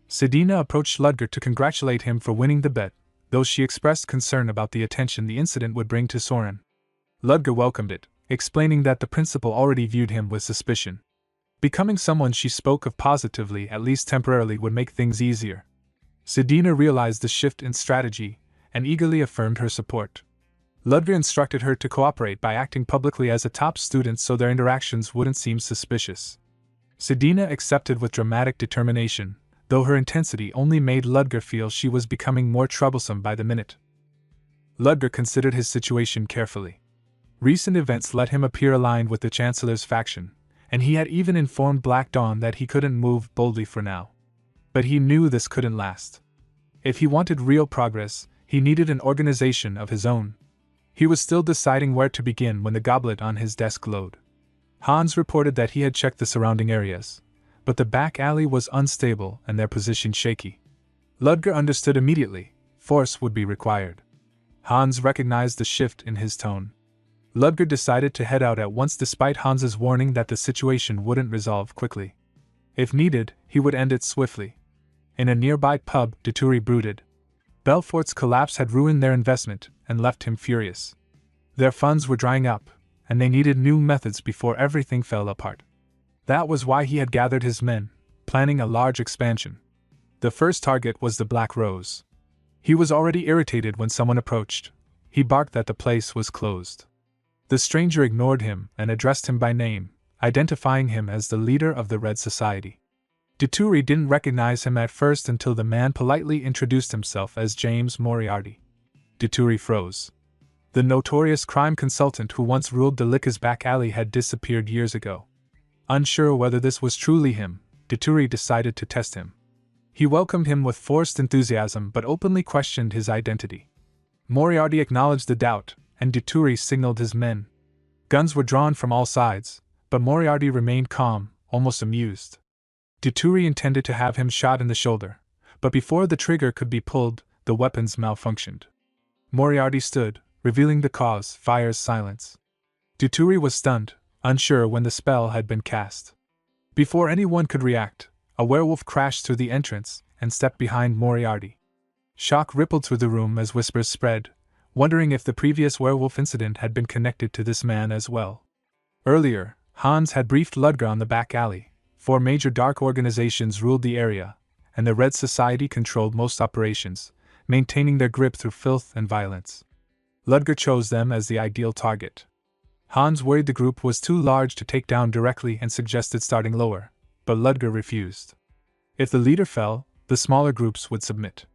Sedina approached Ludger to congratulate him for winning the bet, though she expressed concern about the attention the incident would bring to Soren. Ludger welcomed it, explaining that the principal already viewed him with suspicion. Becoming someone she spoke of positively, at least temporarily, would make things easier. Sedina realized the shift in strategy, and eagerly affirmed her support. Ludger instructed her to cooperate by acting publicly as a top student so their interactions wouldn't seem suspicious. Sedina accepted with dramatic determination, though her intensity only made Ludger feel she was becoming more troublesome by the minute. Ludger considered his situation carefully. Recent events let him appear aligned with the Chancellor's faction, and he had even informed Black Dawn that he couldn't move boldly for now. But he knew this couldn't last. If he wanted real progress, he needed an organization of his own. He was still deciding where to begin when the goblet on his desk glowed. Hans reported that he had checked the surrounding areas, but the back alley was unstable and their position shaky. Ludger understood immediately, force would be required. Hans recognized the shift in his tone. Ludger decided to head out at once despite Hans's warning that the situation wouldn't resolve quickly. If needed, he would end it swiftly. In a nearby pub, Deturi brooded. Belfort's collapse had ruined their investment and left him furious. Their funds were drying up, and they needed new methods before everything fell apart. That was why he had gathered his men, planning a large expansion. The first target was the Black Rose. He was already irritated when someone approached. He barked that the place was closed. The stranger ignored him and addressed him by name, identifying him as the leader of the Red Society. Deturi didn't recognize him at first until the man politely introduced himself as James Moriarty. Deturi froze. The notorious crime consultant who once ruled Delica's back alley had disappeared years ago. Unsure whether this was truly him, Deturi decided to test him. He welcomed him with forced enthusiasm but openly questioned his identity. Moriarty acknowledged the doubt, and Deturi signaled his men. Guns were drawn from all sides, but Moriarty remained calm, almost amused. Deturi intended to have him shot in the shoulder, but before the trigger could be pulled, the weapons malfunctioned. Moriarty stood, revealing the cause, fire's silence. Deturi was stunned, unsure when the spell had been cast. Before anyone could react, a werewolf crashed through the entrance and stepped behind Moriarty. Shock rippled through the room as whispers spread, wondering if the previous werewolf incident had been connected to this man as well. Earlier, Hans had briefed Ludger on the back alley. 4 major dark organizations ruled the area, and the Red Society controlled most operations, maintaining their grip through filth and violence. Ludger chose them as the ideal target. Hans worried the group was too large to take down directly and suggested starting lower, but Ludger refused. If the leader fell, the smaller groups would submit.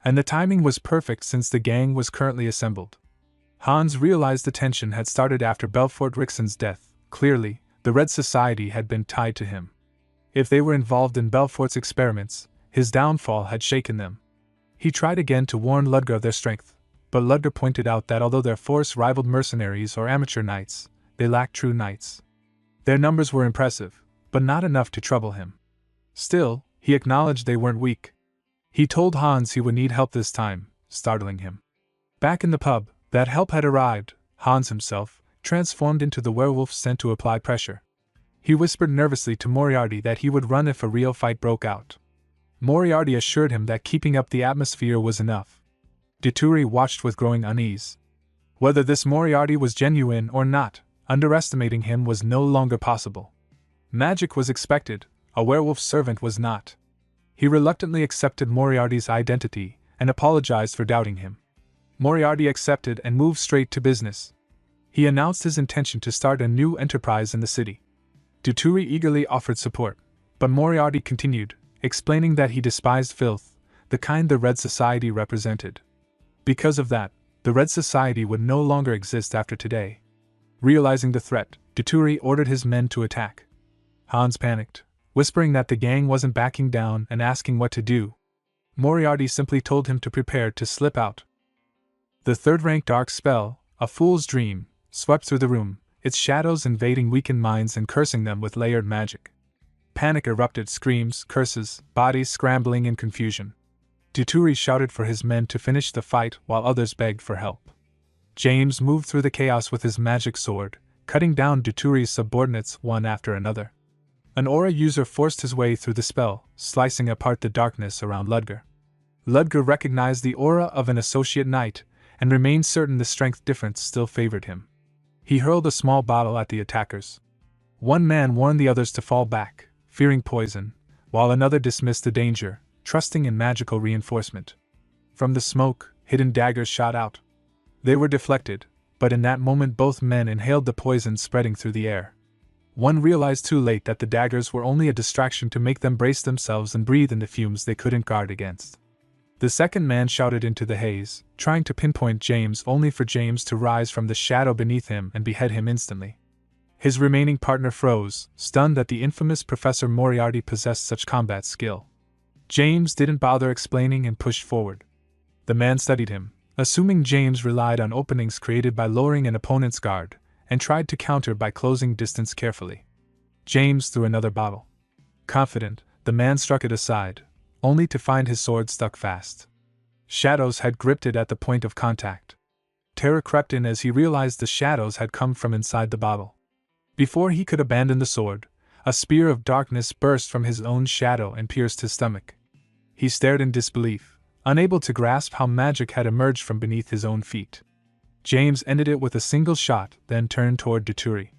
And the timing was perfect since the gang was currently assembled. Hans realized the tension had started after Belfort Rixon's death. Clearly, the Red Society had been tied to him. If they were involved in Belfort's experiments, his downfall had shaken them. He tried again to warn Ludger of their strength, but Ludger pointed out that although their force rivaled mercenaries or amateur knights, they lacked true knights. Their numbers were impressive, but not enough to trouble him. Still, he acknowledged they weren't weak. He told Hans he would need help this time, startling him. Back in the pub, that help had arrived, Hans himself, transformed into the werewolf sent to apply pressure. He whispered nervously to Moriarty that he would run if a real fight broke out. Moriarty assured him that keeping up the atmosphere was enough. Dituri watched with growing unease. Whether this Moriarty was genuine or not, underestimating him was no longer possible. Magic was expected, a werewolf servant was not. He reluctantly accepted Moriarty's identity and apologized for doubting him. Moriarty accepted and moved straight to business. He announced his intention to start a new enterprise in the city. Dituri eagerly offered support, but Moriarty continued, explaining that he despised filth, the kind the Red Society represented. Because of that, the Red Society would no longer exist after today. Realizing the threat, Dituri ordered his men to attack. Hans panicked, whispering that the gang wasn't backing down and asking what to do. Moriarty simply told him to prepare to slip out. The third-rank dark spell, A Fool's Dream, swept through the room, its shadows invading weakened minds and cursing them with layered magic. Panic erupted, screams, curses, bodies scrambling in confusion. Dituri shouted for his men to finish the fight while others begged for help. James moved through the chaos with his magic sword, cutting down Dituri's subordinates one after another. An aura user forced his way through the spell, slicing apart the darkness around Ludger. Ludger recognized the aura of an associate knight, and remained certain the strength difference still favored him. He hurled a small bottle at the attackers. One man warned the others to fall back, fearing poison, while another dismissed the danger, trusting in magical reinforcement. From the smoke, hidden daggers shot out. They were deflected, but in that moment both men inhaled the poison spreading through the air. One realized too late that the daggers were only a distraction to make them brace themselves and breathe in the fumes they couldn't guard against. The second man shouted into the haze, trying to pinpoint James only for James to rise from the shadow beneath him and behead him instantly. His remaining partner froze, stunned that the infamous Professor Moriarty possessed such combat skill. James didn't bother explaining and pushed forward. The man studied him, assuming James relied on openings created by lowering an opponent's guard, and tried to counter by closing distance carefully. James threw another bottle. Confident, the man struck it aside, only to find his sword stuck fast. Shadows had gripped it at the point of contact. Terror crept in as he realized the shadows had come from inside the bottle. Before he could abandon the sword, a spear of darkness burst from his own shadow and pierced his stomach. He stared in disbelief, unable to grasp how magic had emerged from beneath his own feet. James ended it with a single shot, then turned toward Dituri.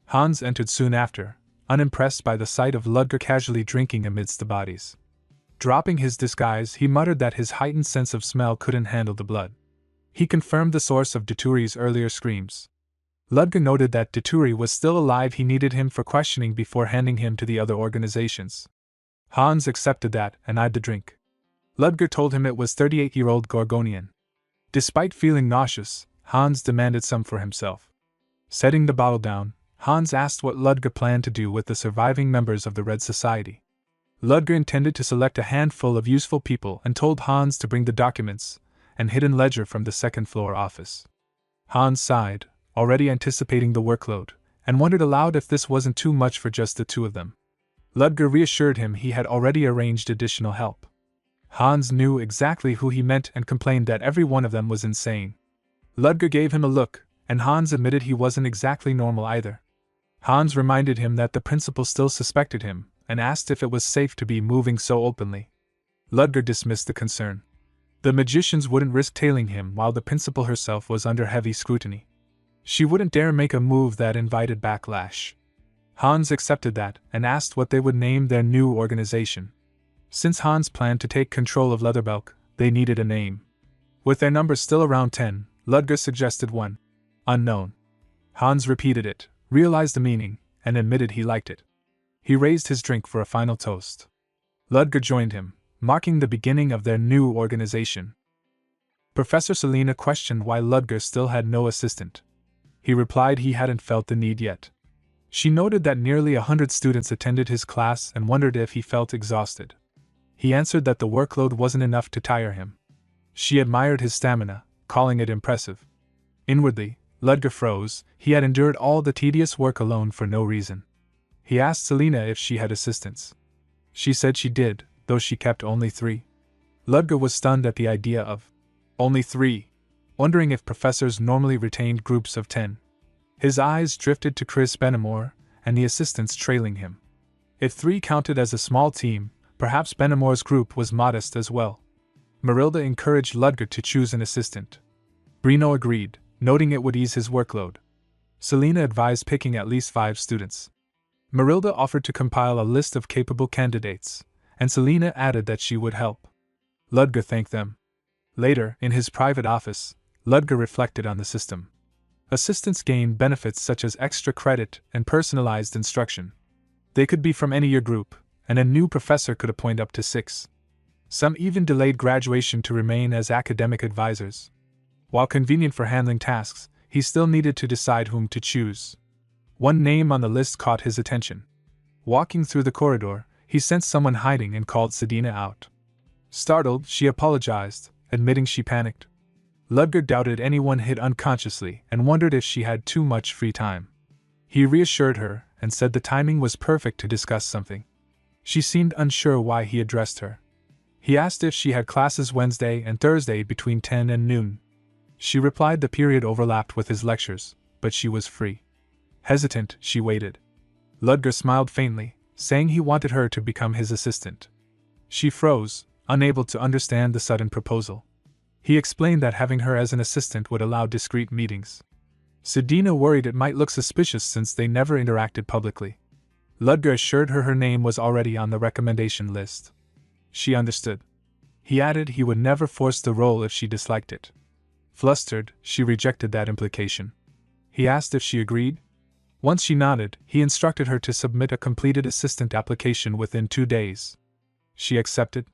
Hans entered soon after, unimpressed by the sight of Ludger casually drinking amidst the bodies. Dropping his disguise, he muttered that his heightened sense of smell couldn't handle the blood. He confirmed the source of Dituri's earlier screams. Ludger noted that Dituri was still alive. He needed him for questioning before handing him to the other organizations. Hans accepted that and eyed the drink. Ludger told him it was 38-year-old Gorgonian. Despite feeling nauseous, Hans demanded some for himself. Setting the bottle down, Hans asked what Ludger planned to do with the surviving members of the Red Society. Ludger intended to select a handful of useful people and told Hans to bring the documents and hidden ledger from the second-floor office. Hans sighed, already anticipating the workload, and wondered aloud if this wasn't too much for just the two of them. Ludger reassured him he had already arranged additional help. Hans knew exactly who he meant and complained that every one of them was insane. Ludger gave him a look, and Hans admitted he wasn't exactly normal either. Hans reminded him that the principal still suspected him, and asked if it was safe to be moving so openly. Ludger dismissed the concern. The magicians wouldn't risk tailing him while the principal herself was under heavy scrutiny. She wouldn't dare make a move that invited backlash. Hans accepted that and asked what they would name their new organization. Since Hans planned to take control of Leatherbelk, they needed a name. With their numbers still around 10, Ludger suggested one. Unknown. Hans repeated it, realized the meaning, and admitted he liked it. He raised his drink for a final toast. Ludger joined him, marking the beginning of their new organization. Professor Selina questioned why Ludger still had no assistant. He replied he hadn't felt the need yet. She noted that nearly 100 students attended his class and wondered if he felt exhausted. He answered that the workload wasn't enough to tire him. She admired his stamina, calling it impressive. Inwardly, Ludger froze. He had endured all the tedious work alone for no reason. He asked Selina if she had assistants. She said she did, though she kept only 3. Ludger was stunned at the idea of only 3, wondering if professors normally retained groups of 10. His eyes drifted to Chris Benamor and the assistants trailing him. If 3 counted as a small team, perhaps Benamor's group was modest as well. Marilda encouraged Ludger to choose an assistant. Brino agreed, noting it would ease his workload. Selina advised picking at least 5 students. Marilda offered to compile a list of capable candidates, and Selina added that she would help. Ludger thanked them. Later, in his private office, Ludger reflected on the system. Assistants gain benefits such as extra credit and personalized instruction. They could be from any year group, and a new professor could appoint up to 6. Some even delayed graduation to remain as academic advisors. While convenient for handling tasks, he still needed to decide whom to choose. One name on the list caught his attention. Walking through the corridor, he sensed someone hiding and called Sedina out. Startled, she apologized, admitting she panicked. Ludger doubted anyone hit unconsciously and wondered if she had too much free time. He reassured her and said the timing was perfect to discuss something. She seemed unsure why he addressed her. He asked if she had classes Wednesday and Thursday between 10 and noon. She replied the period overlapped with his lectures, but she was free. Hesitant, she waited. Ludger smiled faintly, saying he wanted her to become his assistant. She froze, unable to understand the sudden proposal. He explained that having her as an assistant would allow discreet meetings. Sedina worried it might look suspicious since they never interacted publicly. Ludger assured her name was already on the recommendation list. She understood. He added he would never force the role if she disliked it. Flustered, she rejected that implication. He asked if she agreed. Once she nodded, he instructed her to submit a completed assistant application within 2 days. She accepted.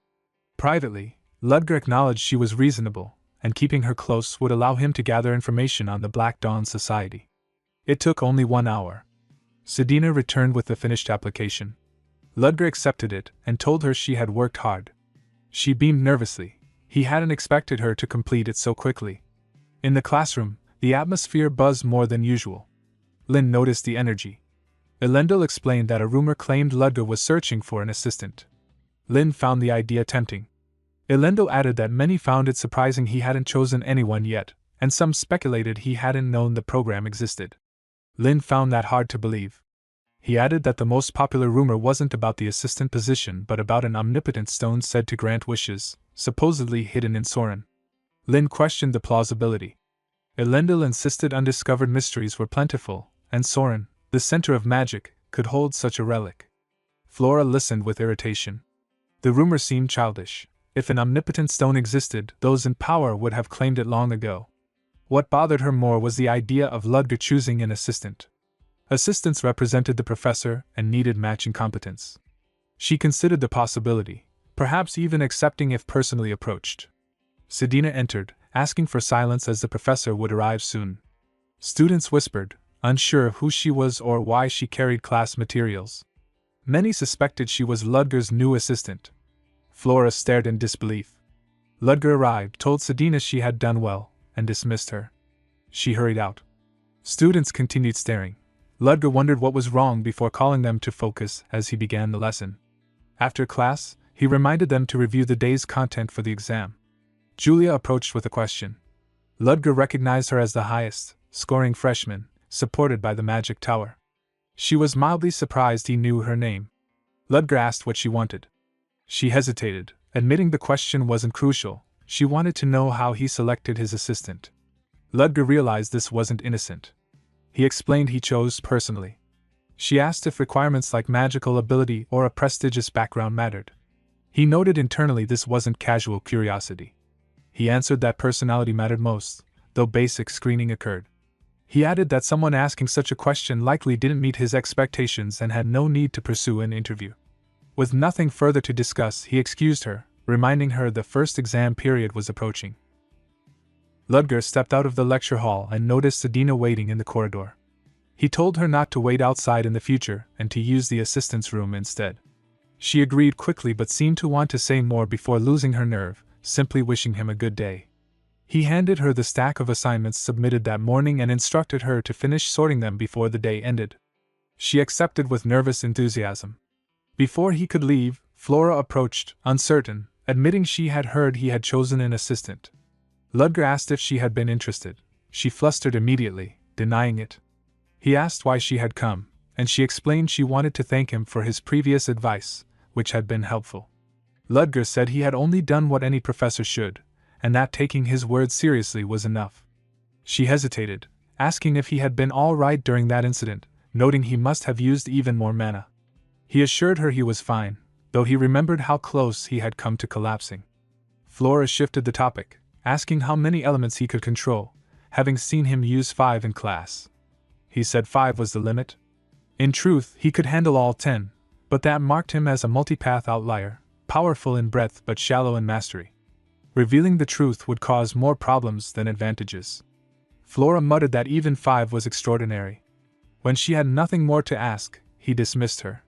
Privately, Ludger acknowledged she was reasonable, and keeping her close would allow him to gather information on the Black Dawn Society. It took only 1 hour. Sedina returned with the finished application. Ludger accepted it and told her she had worked hard. She beamed nervously. He hadn't expected her to complete it so quickly. In the classroom, the atmosphere buzzed more than usual. Lynn noticed the energy. Elendil explained that a rumor claimed Ludger was searching for an assistant. Lynn found the idea tempting. Elendil added that many found it surprising he hadn't chosen anyone yet, and some speculated he hadn't known the program existed. Lynn found that hard to believe. He added that the most popular rumor wasn't about the assistant position but about an omnipotent stone said to grant wishes, supposedly hidden in Soren. Lynn questioned the plausibility. Elendil insisted undiscovered mysteries were plentiful, and Soren, the center of magic, could hold such a relic. Flora listened with irritation. The rumor seemed childish. If an omnipotent stone existed, those in power would have claimed it long ago. What bothered her more was the idea of Ludger choosing an assistant. Assistants represented the professor and needed matching competence. She considered the possibility, perhaps even accepting if personally approached. Sedina entered, asking for silence as the professor would arrive soon. Students whispered, unsure of who she was or why she carried class materials. Many suspected she was Ludger's new assistant. Flora stared in disbelief. Ludger arrived, told Sedina she had done well, and dismissed her. She hurried out. Students continued staring. Ludger wondered what was wrong before calling them to focus as he began the lesson. After class, he reminded them to review the day's content for the exam. Julia approached with a question. Ludger recognized her as the highest scoring freshman, supported by the magic tower. She was mildly surprised he knew her name. Ludger asked what she wanted. She hesitated, admitting the question wasn't crucial. She wanted to know how he selected his assistant. Ludger realized this wasn't innocent. He explained he chose personally. She asked if requirements like magical ability or a prestigious background mattered. He noted internally this wasn't casual curiosity. He answered that personality mattered most, though basic screening occurred. He added that someone asking such a question likely didn't meet his expectations and had no need to pursue an interview. With nothing further to discuss, he excused her, reminding her the first exam period was approaching. Ludger stepped out of the lecture hall and noticed Adina waiting in the corridor. He told her not to wait outside in the future and to use the assistant's room instead. She agreed quickly but seemed to want to say more before losing her nerve, simply wishing him a good day. He handed her the stack of assignments submitted that morning and instructed her to finish sorting them before the day ended. She accepted with nervous enthusiasm. Before he could leave, Flora approached, uncertain, admitting she had heard he had chosen an assistant. Ludger asked if she had been interested. She flustered immediately, denying it. He asked why she had come, and she explained she wanted to thank him for his previous advice, which had been helpful. Ludger said he had only done what any professor should, and that taking his words seriously was enough. She hesitated, asking if he had been all right during that incident, noting he must have used even more mana. He assured her he was fine, though he remembered how close he had come to collapsing. Flora shifted the topic, asking how many elements he could control, having seen him use 5 in class. He said 5 was the limit. In truth, he could handle all 10, but that marked him as a multipath outlier, powerful in breadth but shallow in mastery. Revealing the truth would cause more problems than advantages. Flora muttered that even 5 was extraordinary. When she had nothing more to ask, he dismissed her.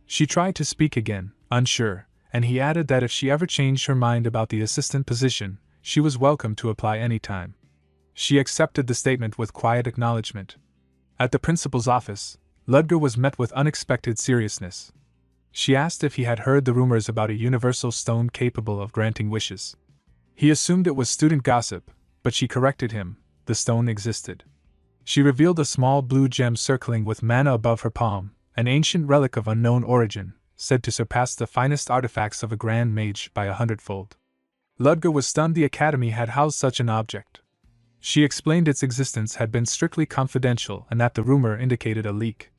She tried to speak again, unsure, and he added that if she ever changed her mind about the assistant position, she was welcome to apply any time. She accepted the statement with quiet acknowledgement. At the principal's office, Ludger was met with unexpected seriousness. She asked if he had heard the rumors about a universal stone capable of granting wishes. He assumed it was student gossip, but she corrected him, the stone existed. She revealed a small blue gem circling with mana above her palm, an ancient relic of unknown origin, said to surpass the finest artifacts of a grand mage by 100-fold. Ludger was stunned the academy had housed such an object. She explained its existence had been strictly confidential and that the rumor indicated a leak.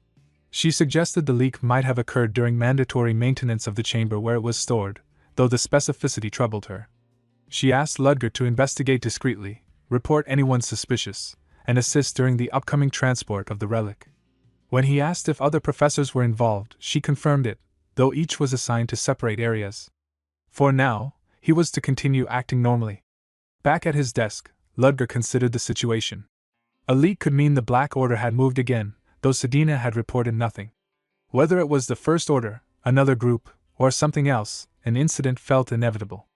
She suggested the leak might have occurred during mandatory maintenance of the chamber where it was stored, though the specificity troubled her. She asked Ludger to investigate discreetly, report anyone suspicious, and assist during the upcoming transport of the relic. When he asked if other professors were involved, she confirmed it, though each was assigned to separate areas. For now, he was to continue acting normally. Back at his desk, Ludger considered the situation. A leak could mean the Black Order had moved again, though Sedina had reported nothing. Whether it was the First Order, another group, or something else, an incident felt inevitable.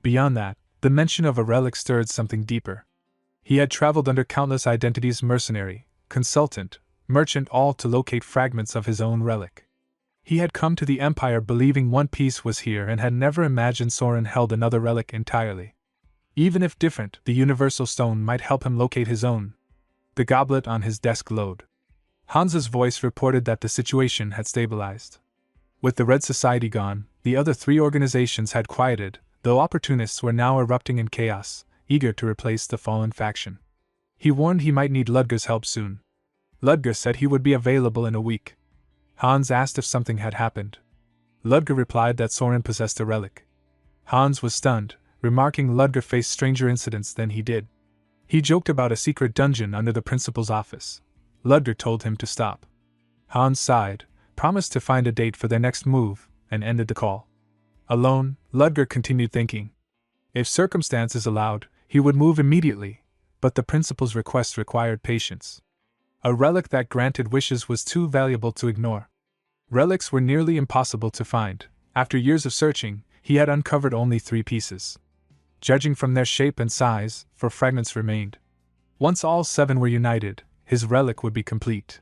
Beyond that, the mention of a relic stirred something deeper. He had traveled under countless identities: mercenary, consultant, merchant, all to locate fragments of his own relic. He had come to the Empire believing one piece was here and had never imagined Soren held another relic entirely. Even if different, the universal stone might help him locate his own. The goblet on his desk glowed. Hans's voice reported that the situation had stabilized. With the Red Society gone, the other 3 organizations had quieted, though opportunists were now erupting in chaos, eager to replace the fallen faction. He warned he might need Ludger's help soon. Ludger said he would be available in a week. Hans asked if something had happened. Ludger replied that Soren possessed a relic. Hans was stunned, remarking Ludger faced stranger incidents than he did. He joked about a secret dungeon under the principal's office. Ludger told him to stop. Hans sighed, promised to find a date for their next move, and ended the call. Alone, Ludger continued thinking. If circumstances allowed, he would move immediately, but the principal's request required patience. A relic that granted wishes was too valuable to ignore. Relics were nearly impossible to find. After years of searching, he had uncovered only 3 pieces. Judging from their shape and size, 4 fragments remained. Once all 7 were united, his relic would be complete.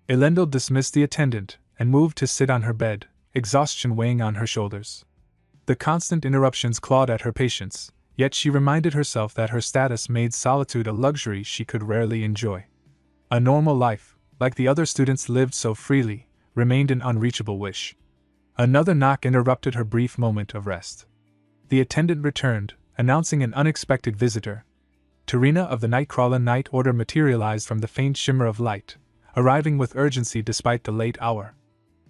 Elendil dismissed the attendant and moved to sit on her bed, exhaustion weighing on her shoulders. The constant interruptions clawed at her patience, yet she reminded herself that her status made solitude a luxury she could rarely enjoy. A normal life, like the other students lived so freely, remained an unreachable wish. Another knock interrupted her brief moment of rest. The attendant returned, announcing an unexpected visitor. Terina of the Nightcrawler Night Order materialized from the faint shimmer of light, arriving with urgency despite the late hour.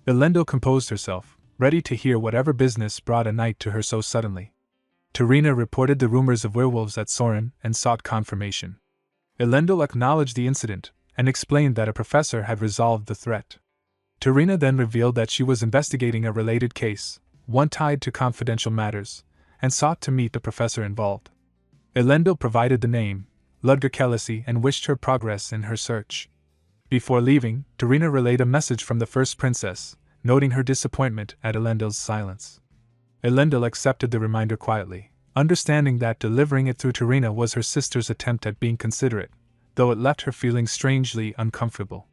Elendil composed herself, ready to hear whatever business brought a knight to her so suddenly. Tarina reported the rumors of werewolves at Soren and sought confirmation. Elendil acknowledged the incident and explained that a professor had resolved the threat. Tarina then revealed that she was investigating a related case, one tied to confidential matters, and sought to meet the professor involved. Elendil provided the name, Ludger Kellysi, and wished her progress in her search. Before leaving, Tarina relayed a message from the first princess, noting her disappointment at Elendil's silence. Elendil accepted the reminder quietly, understanding that delivering it through Tarina was her sister's attempt at being considerate, though it left her feeling strangely uncomfortable.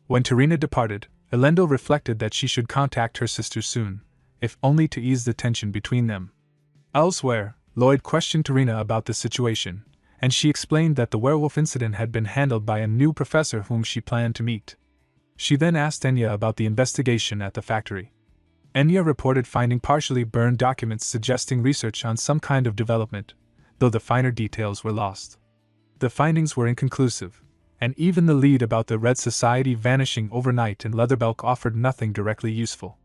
When Tarina departed, Elendil reflected that she should contact her sister soon, if only to ease the tension between them. Elsewhere, Lloyd questioned Tarina about the situation, and she explained that the werewolf incident had been handled by a new professor whom she planned to meet. She then asked Enya about the investigation at the factory. Enya reported finding partially burned documents suggesting research on some kind of development, though the finer details were lost. The findings were inconclusive, and even the lead about the Red Society vanishing overnight in Leatherbelk offered nothing directly useful.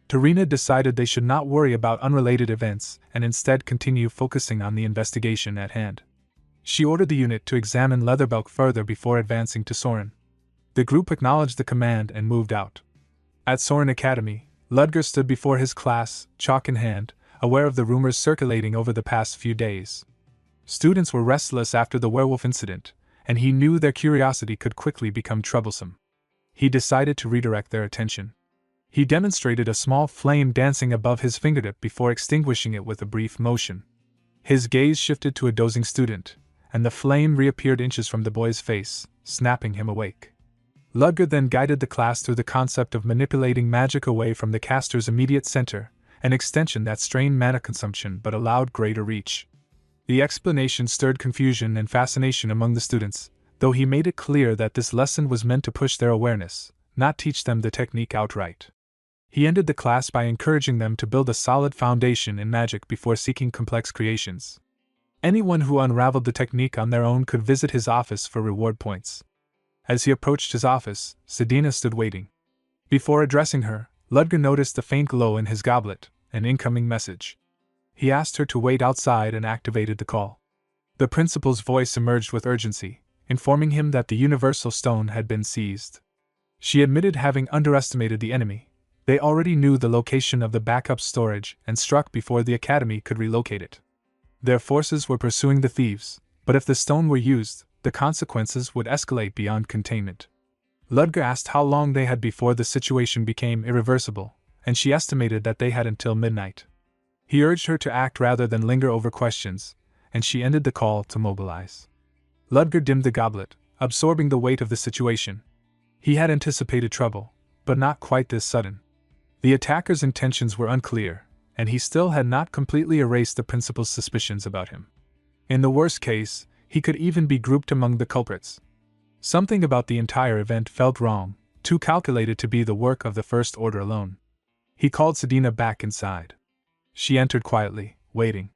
Tarina decided they should not worry about unrelated events and instead continue focusing on the investigation at hand. She ordered the unit to examine Leatherbelk further before advancing to Soren. The group acknowledged the command and moved out. At Soren Academy, Ludger stood before his class, chalk in hand, aware of the rumors circulating over the past few days. Students were restless after the werewolf incident, and he knew their curiosity could quickly become troublesome. He decided to redirect their attention. He demonstrated a small flame dancing above his fingertip before extinguishing it with a brief motion. His gaze shifted to a dozing student, and the flame reappeared inches from the boy's face, snapping him awake. Ludger then guided the class through the concept of manipulating magic away from the caster's immediate center, an extension that strained mana consumption but allowed greater reach. The explanation stirred confusion and fascination among the students, though he made it clear that this lesson was meant to push their awareness, not teach them the technique outright. He ended the class by encouraging them to build a solid foundation in magic before seeking complex creations. Anyone who unraveled the technique on their own could visit his office for reward points. As he approached his office, Sedina stood waiting. Before addressing her, Ludger noticed the faint glow in his goblet, an incoming message. He asked her to wait outside and activated the call. The principal's voice emerged with urgency, informing him that the Universal Stone had been seized. She admitted having underestimated the enemy. They already knew the location of the backup storage and struck before the Academy could relocate it. Their forces were pursuing the thieves, but if the stone were used, the consequences would escalate beyond containment. Ludger asked how long they had before the situation became irreversible, and she estimated that they had until midnight. He urged her to act rather than linger over questions, and she ended the call to mobilize. Ludger dimmed the goblet, absorbing the weight of the situation. He had anticipated trouble, but not quite this sudden. The attacker's intentions were unclear, and he still had not completely erased the principal's suspicions about him. In the worst case, he could even be grouped among the culprits. Something about the entire event felt wrong, too calculated to be the work of the First Order alone. He called Sedina back inside. She entered quietly, waiting.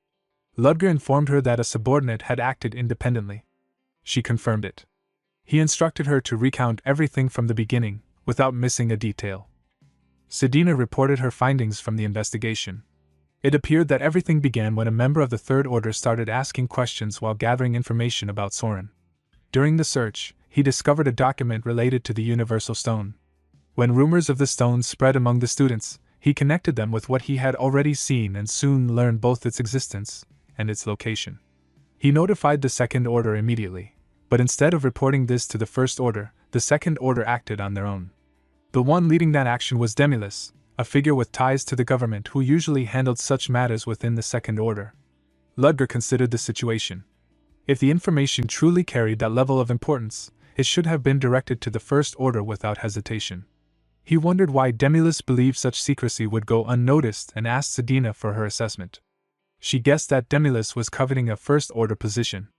Ludger informed her that a subordinate had acted independently. She confirmed it. He instructed her to recount everything from the beginning, without missing a detail. Sedina reported her findings from the investigation. It appeared that everything began when a member of the Third Order started asking questions while gathering information about Soren. During the search, he discovered a document related to the Universal Stone. When rumors of the stone spread among the students, he connected them with what he had already seen and soon learned both its existence and its location. He notified the Second Order immediately, but instead of reporting this to the First Order, the Second Order acted on their own. The one leading that action was Demilus, a figure with ties to the government who usually handled such matters within the Second Order. Ludger considered the situation. If the information truly carried that level of importance, it should have been directed to the First Order without hesitation. He wondered why Demilus believed such secrecy would go unnoticed and asked Sedina for her assessment. She guessed that Demilus was coveting a First Order position.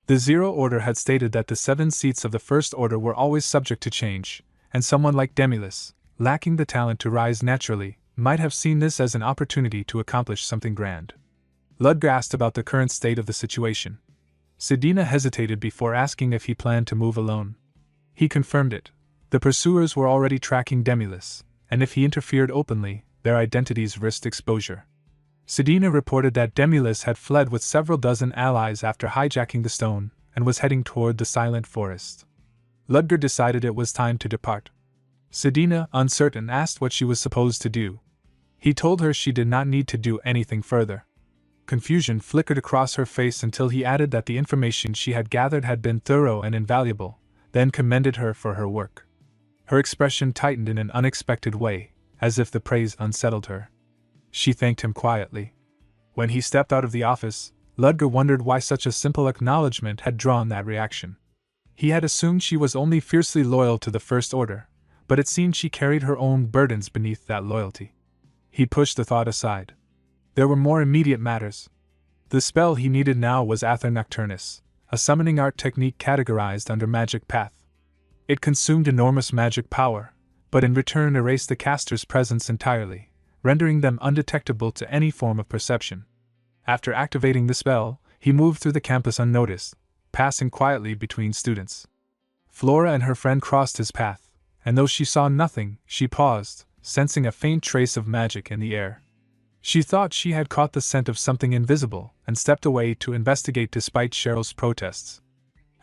The Zero Order had stated that the 7 seats of the First Order were always subject to change, and someone like Demilus, lacking the talent to rise naturally, might have seen this as an opportunity to accomplish something grand. Ludger asked about the current state of the situation. Sedina hesitated before asking if he planned to move alone. He confirmed it. The pursuers were already tracking Demilus, and if he interfered openly, their identities risked exposure. Sedina reported that Demulus had fled with several dozen allies after hijacking the stone, and was heading toward the silent forest. Ludger decided it was time to depart. Sedina, uncertain, asked what she was supposed to do. He told her she did not need to do anything further. Confusion flickered across her face until he added that the information she had gathered had been thorough and invaluable, then commended her for her work. Her expression tightened in an unexpected way, as if the praise unsettled her. She thanked him quietly. When he stepped out of the office, Ludger wondered why such a simple acknowledgement had drawn that reaction. He had assumed she was only fiercely loyal to the First Order, but it seemed she carried her own burdens beneath that loyalty. He pushed the thought aside. There were more immediate matters. The spell he needed now was Aether Nocturnus, a summoning art technique categorized under Magic Path. It consumed enormous magic power, but in return erased the caster's presence entirely, rendering them undetectable to any form of perception. After activating the spell, he moved through the campus unnoticed, passing quietly between students. Flora and her friend crossed his path, and though she saw nothing, she paused, sensing a faint trace of magic in the air. She thought she had caught the scent of something invisible, and stepped away to investigate despite Cheryl's protests.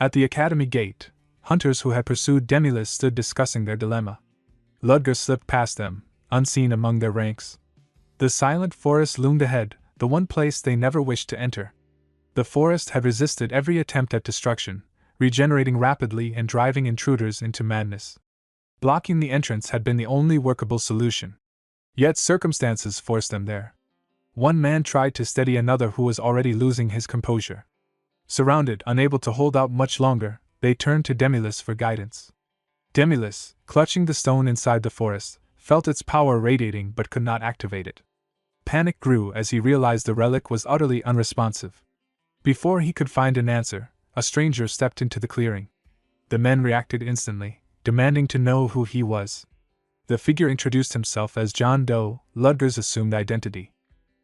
At the academy gate, hunters who had pursued Demulus stood discussing their dilemma. Ludger slipped past them, unseen among their ranks. The silent forest loomed ahead, the one place they never wished to enter. The forest had resisted every attempt at destruction, regenerating rapidly and driving intruders into madness. Blocking the entrance had been the only workable solution. Yet circumstances forced them there. One man tried to steady another who was already losing his composure. Surrounded, unable to hold out much longer, they turned to Demulus for guidance. Demulus, clutching the stone inside the forest, felt its power radiating but could not activate it. Panic grew as he realized the relic was utterly unresponsive. Before he could find an answer, a stranger stepped into the clearing. The men reacted instantly, demanding to know who he was. The figure introduced himself as John Doe, Ludger's assumed identity.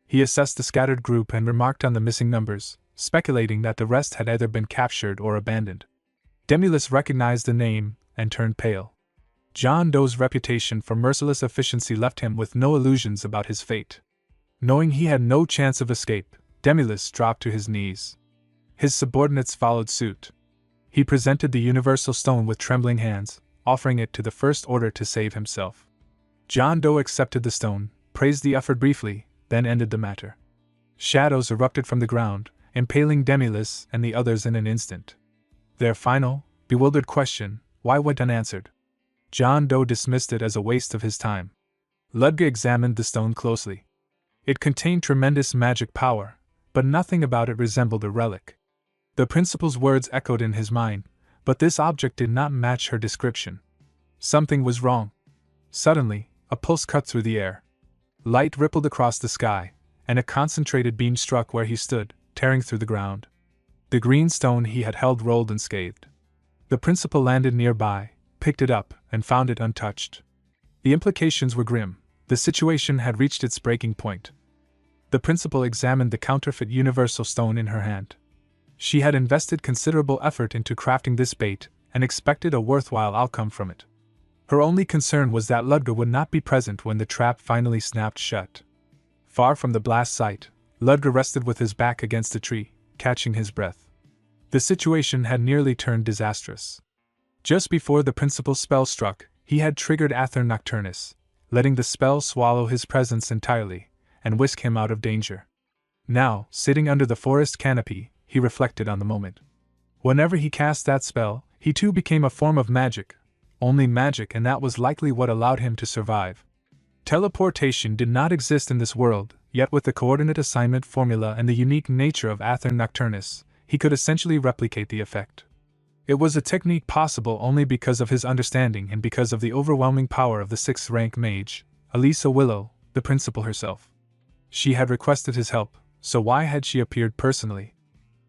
He assessed the scattered group and remarked on the missing numbers, speculating that the rest had either been captured or abandoned. Demulus recognized the name and turned pale. John Doe's reputation for merciless efficiency left him with no illusions about his fate. Knowing he had no chance of escape, Demulus dropped to his knees. His subordinates followed suit. He presented the universal stone with trembling hands, offering it to the First Order to save himself. John Doe accepted the stone, praised the effort briefly, then ended the matter. Shadows erupted from the ground, impaling Demulus and the others in an instant. Their final, bewildered question, why, went unanswered. John Doe dismissed it as a waste of his time. Ludger examined the stone closely. It contained tremendous magic power, but nothing about it resembled a relic. The principal's words echoed in his mind, but this object did not match her description. Something was wrong. Suddenly, a pulse cut through the air. Light rippled across the sky, and a concentrated beam struck where he stood, tearing through the ground. The green stone he had held rolled unscathed. The principal landed nearby, picked it up, and found it untouched. The implications were grim. The situation had reached its breaking point. The principal examined the counterfeit universal stone in her hand. She had invested considerable effort into crafting this bait, and expected a worthwhile outcome from it. Her only concern was that Ludger would not be present when the trap finally snapped shut. Far from the blast site, Ludger rested with his back against a tree, catching his breath. The situation had nearly turned disastrous. Just before the principal's spell struck, he had triggered Aether Nocturnus, letting the spell swallow his presence entirely, and whisk him out of danger. Now, sitting under the forest canopy, he reflected on the moment. Whenever he cast that spell, he too became a form of magic, only magic, and that was likely what allowed him to survive. Teleportation did not exist in this world, yet with the coordinate assignment formula and the unique nature of Aether Nocturnus, he could essentially replicate the effect. It was a technique possible only because of his understanding and because of the overwhelming power of the 6th rank mage, Elisa Willow, the principal herself. She had requested his help, so why had she appeared personally?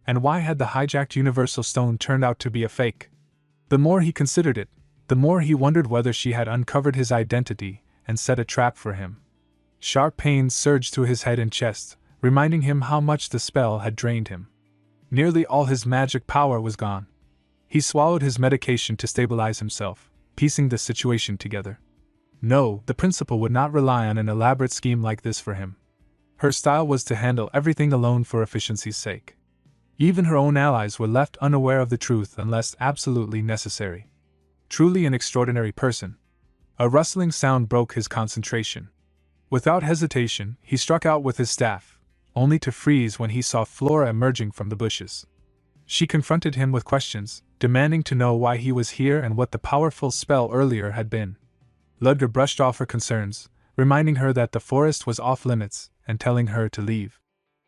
And why had the hijacked universal stone turned out to be a fake? The more he considered it, the more he wondered whether she had uncovered his identity and set a trap for him. Sharp pains surged through his head and chest, reminding him how much the spell had drained him. Nearly all his magic power was gone. He swallowed his medication to stabilize himself, piecing the situation together. No, the principal would not rely on an elaborate scheme like this for him. Her style was to handle everything alone for efficiency's sake. Even her own allies were left unaware of the truth unless absolutely necessary. Truly an extraordinary person. A rustling sound broke his concentration. Without hesitation, he struck out with his staff, only to freeze when he saw Flora emerging from the bushes. She confronted him with questions, demanding to know why he was here and what the powerful spell earlier had been. Ludger brushed off her concerns, reminding her that the forest was off-limits and telling her to leave.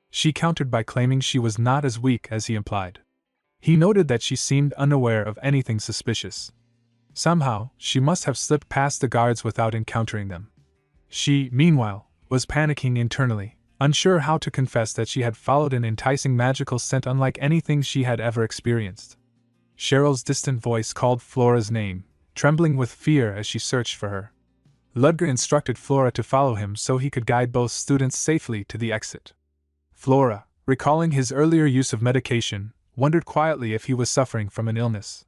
She countered by claiming she was not as weak as he implied. He noted that she seemed unaware of anything suspicious. Somehow, she must have slipped past the guards without encountering them. She, meanwhile, was panicking internally, unsure how to confess that she had followed an enticing magical scent unlike anything she had ever experienced. Cheryl's distant voice called Flora's name, trembling with fear as she searched for her. Ludger instructed Flora to follow him so he could guide both students safely to the exit. Flora, recalling his earlier use of medication, wondered quietly if he was suffering from an illness.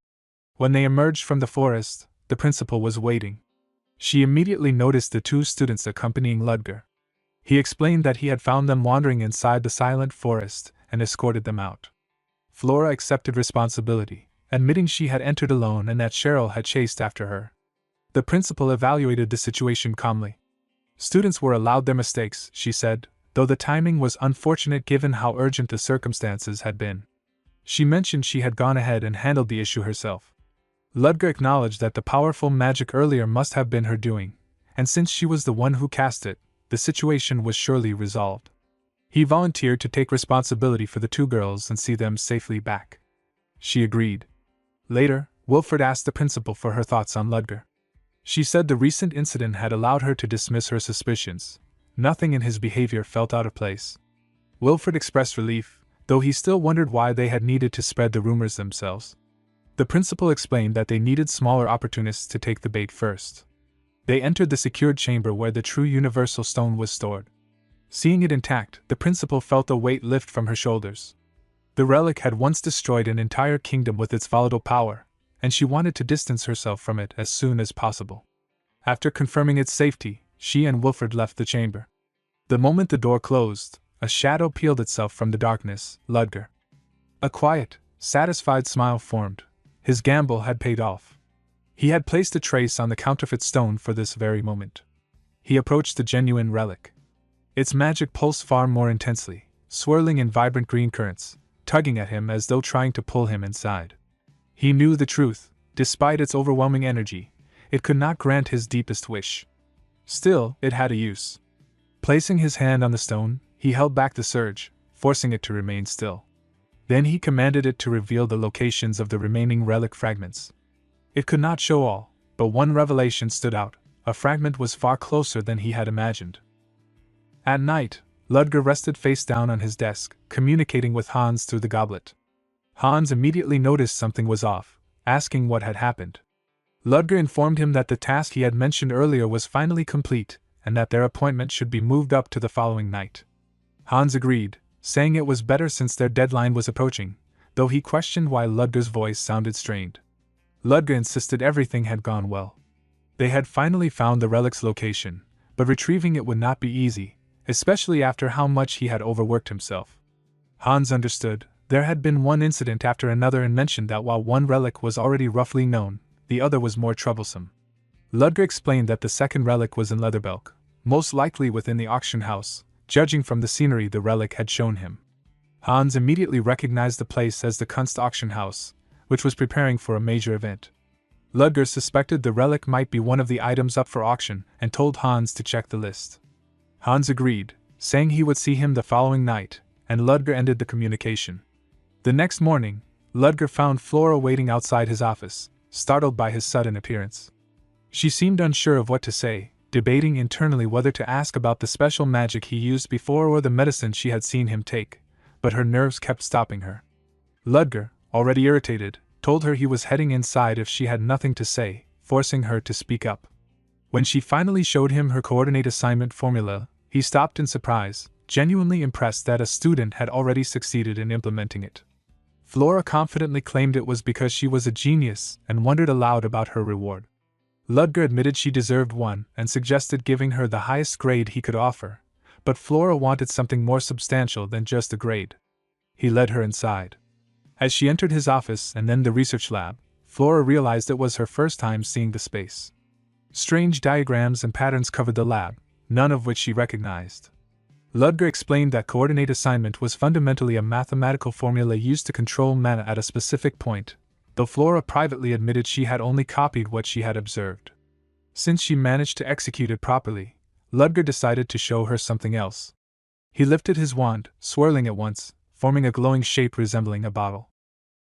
When they emerged from the forest, the principal was waiting. She immediately noticed the two students accompanying Ludger. He explained that he had found them wandering inside the silent forest and escorted them out. Flora accepted responsibility, admitting she had entered alone and that Cheryl had chased after her. The principal evaluated the situation calmly. Students were allowed their mistakes, she said, though the timing was unfortunate given how urgent the circumstances had been. She mentioned she had gone ahead and handled the issue herself. Ludger acknowledged that the powerful magic earlier must have been her doing, and since she was the one who cast it, the situation was surely resolved. He volunteered to take responsibility for the two girls and see them safely back. She agreed. Later, Wilfred asked the principal for her thoughts on Ludger. She said the recent incident had allowed her to dismiss her suspicions. Nothing in his behavior felt out of place. Wilfred expressed relief, though he still wondered why they had needed to spread the rumors themselves. The principal explained that they needed smaller opportunists to take the bait first. They entered the secured chamber where the true universal stone was stored. Seeing it intact, the principal felt a weight lift from her shoulders. The relic had once destroyed an entire kingdom with its volatile power, and she wanted to distance herself from it as soon as possible. After confirming its safety, she and Wilfred left the chamber. The moment the door closed, a shadow peeled itself from the darkness. Ludger. A quiet, satisfied smile formed. His gamble had paid off. He had placed a trace on the counterfeit stone for this very moment. He approached the genuine relic. Its magic pulsed far more intensely, swirling in vibrant green currents, tugging at him as though trying to pull him inside. He knew the truth. Despite its overwhelming energy, it could not grant his deepest wish. Still, it had a use. Placing his hand on the stone, he held back the surge, forcing it to remain still. Then he commanded it to reveal the locations of the remaining relic fragments. It could not show all, but one revelation stood out. A fragment was far closer than he had imagined. At night, Ludger rested face down on his desk, communicating with Hans through the goblet. Hans immediately noticed something was off, asking what had happened. Ludger informed him that the task he had mentioned earlier was finally complete, and that their appointment should be moved up to the following night. Hans agreed, saying it was better since their deadline was approaching, though he questioned why Ludger's voice sounded strained. Ludger insisted everything had gone well. They had finally found the relic's location, but retrieving it would not be easy, especially after how much he had overworked himself. Hans understood. There had been one incident after another and mentioned that while one relic was already roughly known, the other was more troublesome. Ludger explained that the second relic was in Leatherbelk, most likely within the auction house, judging from the scenery the relic had shown him. Hans immediately recognized the place as the Kunst auction house, which was preparing for a major event. Ludger suspected the relic might be one of the items up for auction and told Hans to check the list. Hans agreed, saying he would see him the following night, and Ludger ended the communication. The next morning, Ludger found Flora waiting outside his office, startled by his sudden appearance. She seemed unsure of what to say, debating internally whether to ask about the special magic he used before or the medicine she had seen him take, but her nerves kept stopping her. Ludger, already irritated, told her he was heading inside if she had nothing to say, forcing her to speak up. When she finally showed him her coordinate assignment formula, he stopped in surprise, genuinely impressed that a student had already succeeded in implementing it. Flora confidently claimed it was because she was a genius and wondered aloud about her reward. Ludger admitted she deserved one and suggested giving her the highest grade he could offer, but Flora wanted something more substantial than just a grade. He led her inside. As she entered his office and then the research lab, Flora realized it was her first time seeing the space. Strange diagrams and patterns covered the lab, none of which she recognized. Ludger explained that coordinate assignment was fundamentally a mathematical formula used to control mana at a specific point, though Flora privately admitted she had only copied what she had observed. Since she managed to execute it properly, Ludger decided to show her something else. He lifted his wand, swirling it once, forming a glowing shape resembling a bottle.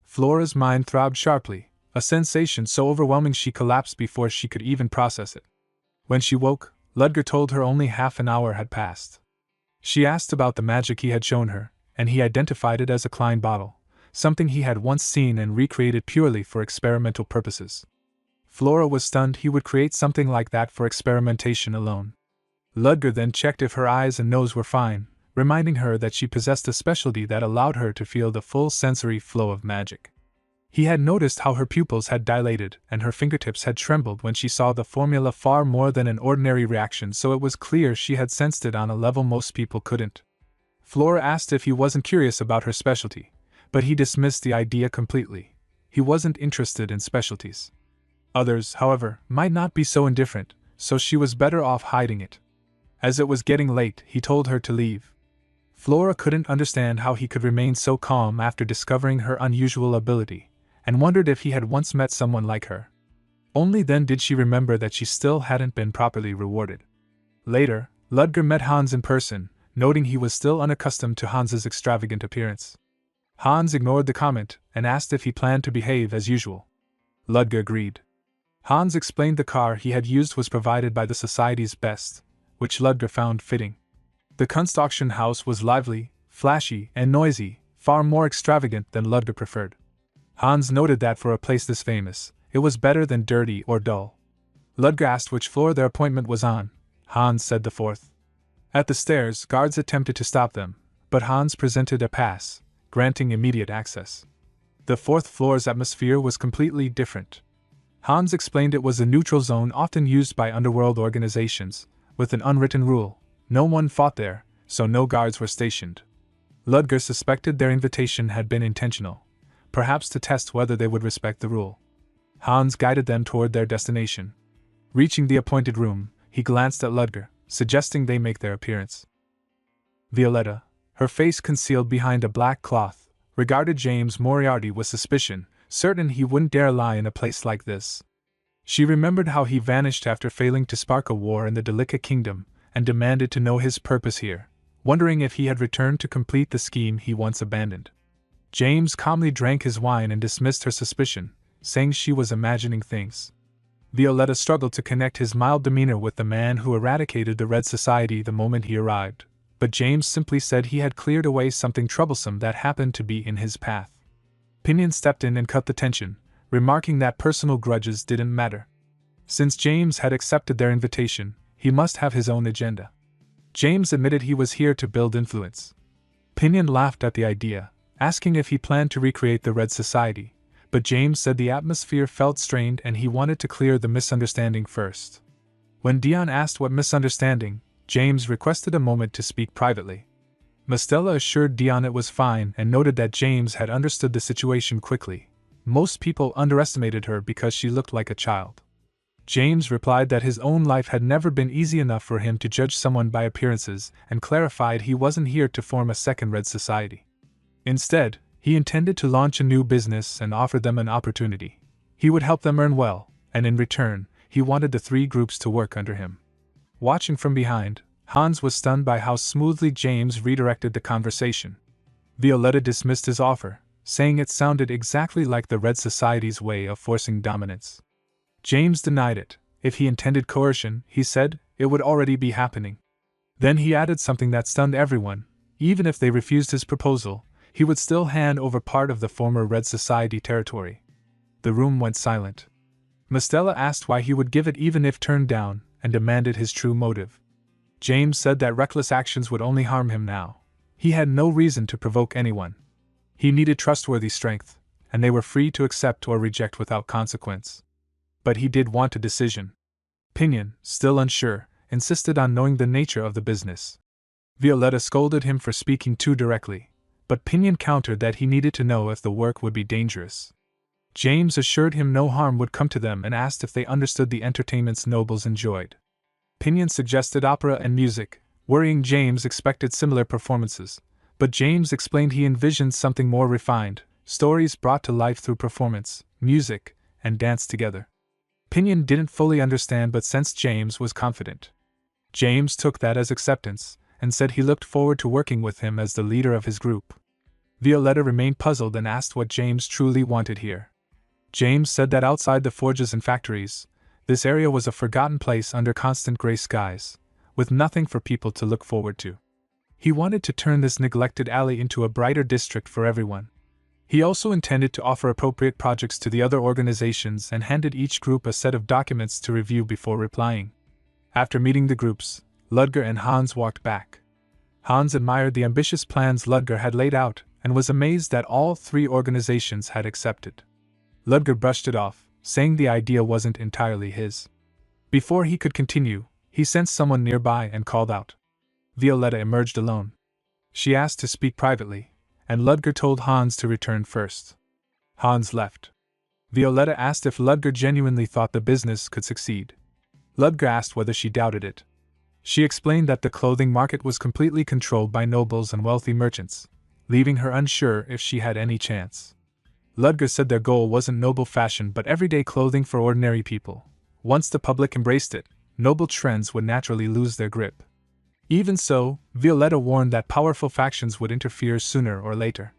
Flora's mind throbbed sharply, a sensation so overwhelming she collapsed before she could even process it. When she woke, Ludger told her only half an hour had passed. She asked about the magic he had shown her, and he identified it as a Klein bottle, something he had once seen and recreated purely for experimental purposes. Flora was stunned he would create something like that for experimentation alone. Ludger then checked if her eyes and nose were fine, reminding her that she possessed a specialty that allowed her to feel the full sensory flow of magic. He had noticed how her pupils had dilated and her fingertips had trembled when she saw the formula, far more than an ordinary reaction, so it was clear she had sensed it on a level most people couldn't. Flora asked if he wasn't curious about her specialty, but he dismissed the idea completely. He wasn't interested in specialties. Others, however, might not be so indifferent, so she was better off hiding it. As it was getting late, he told her to leave. Flora couldn't understand how he could remain so calm after discovering her unusual ability, and wondered if he had once met someone like her. Only then did she remember that she still hadn't been properly rewarded. Later, Ludger met Hans in person, noting he was still unaccustomed to Hans's extravagant appearance. Hans ignored the comment and asked if he planned to behave as usual. Ludger agreed. Hans explained the car he had used was provided by the Society's best, which Ludger found fitting. The Kunstauction house was lively, flashy, and noisy, far more extravagant than Ludger preferred. Hans noted that for a place this famous, it was better than dirty or dull. Ludger asked which floor their appointment was on. Hans said the fourth. At the stairs, guards attempted to stop them, but Hans presented a pass, granting immediate access. The fourth floor's atmosphere was completely different. Hans explained it was a neutral zone often used by underworld organizations, with an unwritten rule: no one fought there, so no guards were stationed. Ludger suspected their invitation had been intentional, perhaps to test whether they would respect the rule. Hans guided them toward their destination. Reaching the appointed room, he glanced at Ludger, suggesting they make their appearance. Violetta, her face concealed behind a black cloth, regarded James Moriarty with suspicion, certain he wouldn't dare lie in a place like this. She remembered how he vanished after failing to spark a war in the Delica Kingdom, and demanded to know his purpose here, wondering if he had returned to complete the scheme he once abandoned. James calmly drank his wine and dismissed her suspicion, saying she was imagining things. Violetta struggled to connect his mild demeanor with the man who eradicated the Red Society the moment he arrived, but James simply said he had cleared away something troublesome that happened to be in his path. Pinion stepped in and cut the tension, remarking that personal grudges didn't matter. Since James had accepted their invitation, he must have his own agenda. James admitted he was here to build influence. Pinion laughed at the idea, asking if he planned to recreate the Red Society, but James said the atmosphere felt strained and he wanted to clear the misunderstanding first. When Dion asked what misunderstanding, James requested a moment to speak privately. Mastella assured Dion it was fine and noted that James had understood the situation quickly. Most people underestimated her because she looked like a child. James replied that his own life had never been easy enough for him to judge someone by appearances and clarified he wasn't here to form a second Red Society. Instead, he intended to launch a new business and offer them an opportunity. He would help them earn well, and in return, he wanted the three groups to work under him. Watching from behind, Hans was stunned by how smoothly James redirected the conversation. Violetta dismissed his offer, saying it sounded exactly like the Red Society's way of forcing dominance. James denied it. If he intended coercion, he said, it would already be happening. Then he added something that stunned everyone: even if they refused his proposal, he would still hand over part of the former Red Society territory. The room went silent. Mastella asked why he would give it even if turned down, and demanded his true motive. James said that reckless actions would only harm him now. He had no reason to provoke anyone. He needed trustworthy strength, and they were free to accept or reject without consequence. But he did want a decision. Pinion, still unsure, insisted on knowing the nature of the business. Violetta scolded him for speaking too directly, but Pinion countered that he needed to know if the work would be dangerous. James assured him no harm would come to them and asked if they understood the entertainments nobles enjoyed. Pinion suggested opera and music, worrying James expected similar performances, but James explained he envisioned something more refined, stories brought to life through performance, music, and dance together. Pinion didn't fully understand but sensed James was confident. James took that as acceptance, and said he looked forward to working with him as the leader of his group. Violetta remained puzzled and asked what James truly wanted here. James said that outside the forges and factories, this area was a forgotten place under constant gray skies, with nothing for people to look forward to. He wanted to turn this neglected alley into a brighter district for everyone. He also intended to offer appropriate projects to the other organizations and handed each group a set of documents to review before replying. After meeting the groups, Ludger and Hans walked back. Hans admired the ambitious plans Ludger had laid out and was amazed that all three organizations had accepted. Ludger brushed it off, saying the idea wasn't entirely his. Before he could continue, he sensed someone nearby and called out. Violetta emerged alone. She asked to speak privately, and Ludger told Hans to return first. Hans left. Violetta asked if Ludger genuinely thought the business could succeed. Ludger asked whether she doubted it. She explained that the clothing market was completely controlled by nobles and wealthy merchants, leaving her unsure if she had any chance. Ludger said their goal wasn't noble fashion but everyday clothing for ordinary people. Once the public embraced it, noble trends would naturally lose their grip. Even so, Violetta warned that powerful factions would interfere sooner or later.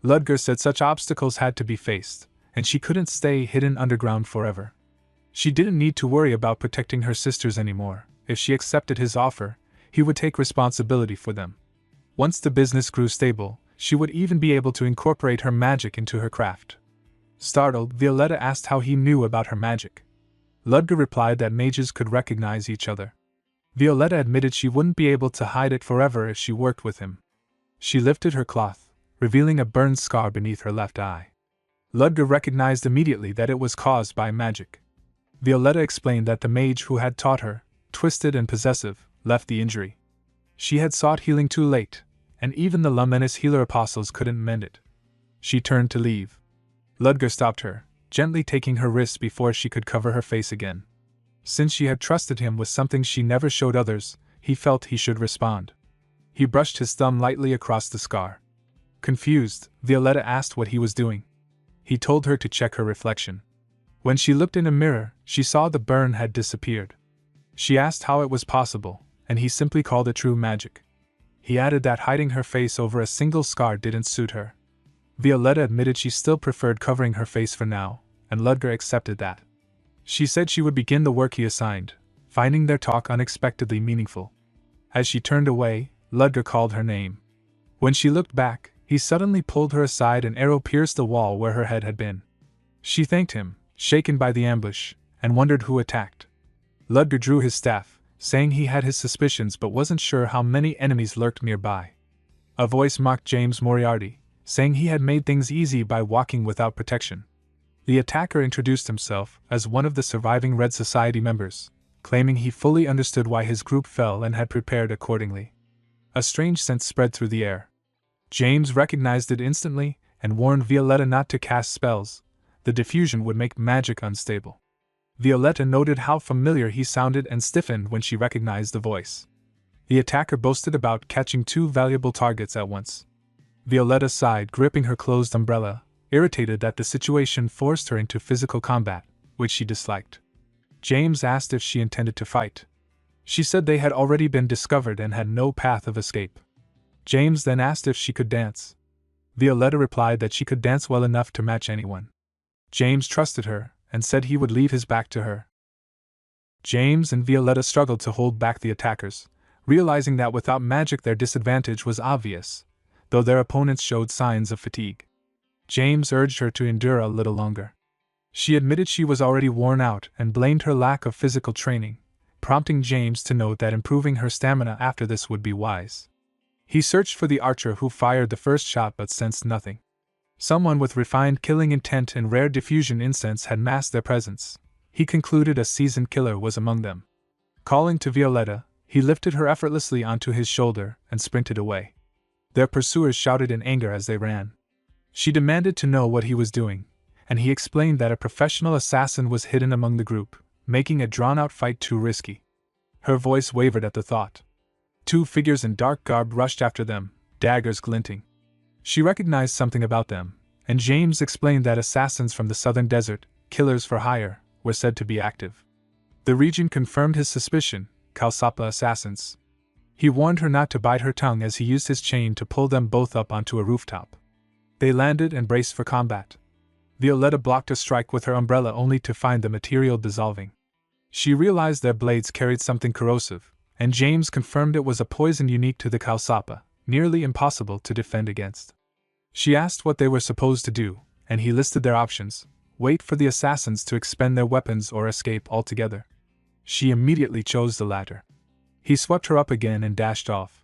Ludger said such obstacles had to be faced, and she couldn't stay hidden underground forever. She didn't need to worry about protecting her sisters anymore. If she accepted his offer, he would take responsibility for them. Once the business grew stable, she would even be able to incorporate her magic into her craft. Startled, Violetta asked how he knew about her magic. Ludger replied that mages could recognize each other. Violetta admitted she wouldn't be able to hide it forever if she worked with him. She lifted her cloth, revealing a burned scar beneath her left eye. Ludger recognized immediately that it was caused by magic. Violetta explained that the mage who had taught her, twisted and possessive, left the injury. She had sought healing too late, and even the Luminous Healer Apostles couldn't mend it. She turned to leave. Ludger stopped her, gently taking her wrist before she could cover her face again. Since she had trusted him with something she never showed others, he felt he should respond. He brushed his thumb lightly across the scar. Confused, Violetta asked what he was doing. He told her to check her reflection. When she looked in a mirror, she saw the burn had disappeared. She asked how it was possible, and he simply called it true magic. He added that hiding her face over a single scar didn't suit her. Violetta admitted she still preferred covering her face for now, and Ludger accepted that. She said she would begin the work he assigned, finding their talk unexpectedly meaningful. As she turned away, Ludger called her name. When she looked back, he suddenly pulled her aside and an arrow pierced the wall where her head had been. She thanked him, shaken by the ambush, and wondered who attacked. Ludger drew his staff, saying he had his suspicions but wasn't sure how many enemies lurked nearby. A voice mocked James Moriarty, saying he had made things easy by walking without protection. The attacker introduced himself as one of the surviving Red Society members, claiming he fully understood why his group fell and had prepared accordingly. A strange scent spread through the air. James recognized it instantly and warned Violetta not to cast spells. The diffusion would make magic unstable. Violetta noted how familiar he sounded and stiffened when she recognized the voice. The attacker boasted about catching two valuable targets at once. Violetta sighed, gripping her closed umbrella, irritated that the situation forced her into physical combat, which she disliked. James asked if she intended to fight. She said they had already been discovered and had no path of escape. James then asked if she could dance. Violetta replied that she could dance well enough to match anyone. James trusted her, and said he would leave his back to her. James and Violetta struggled to hold back the attackers, realizing that without magic their disadvantage was obvious, though their opponents showed signs of fatigue. James urged her to endure a little longer. She admitted she was already worn out and blamed her lack of physical training, prompting James to note that improving her stamina after this would be wise. He searched for the archer who fired the first shot but sensed nothing. Someone with refined killing intent and rare diffusion incense had masked their presence. He concluded a seasoned killer was among them. Calling to Violetta, He lifted her effortlessly onto his shoulder and sprinted away. Their pursuers shouted in anger as they ran. She demanded to know what he was doing, and he explained that a professional assassin was hidden among the group, making a drawn-out fight too risky. Her voice wavered at the thought. Two figures in dark garb rushed after them, daggers glinting. She recognized something about them, and James explained that assassins from the southern desert, killers for hire, were said to be active. The region confirmed his suspicion, Kalsapa assassins. He warned her not to bite her tongue as he used his chain to pull them both up onto a rooftop. They landed and braced for combat. Violetta blocked a strike with her umbrella only to find the material dissolving. She realized their blades carried something corrosive, and James confirmed it was a poison unique to the Kalsapa, nearly impossible to defend against. She asked what they were supposed to do, and he listed their options: wait for the assassins to expend their weapons or escape altogether. She immediately chose the latter. He swept her up again and dashed off.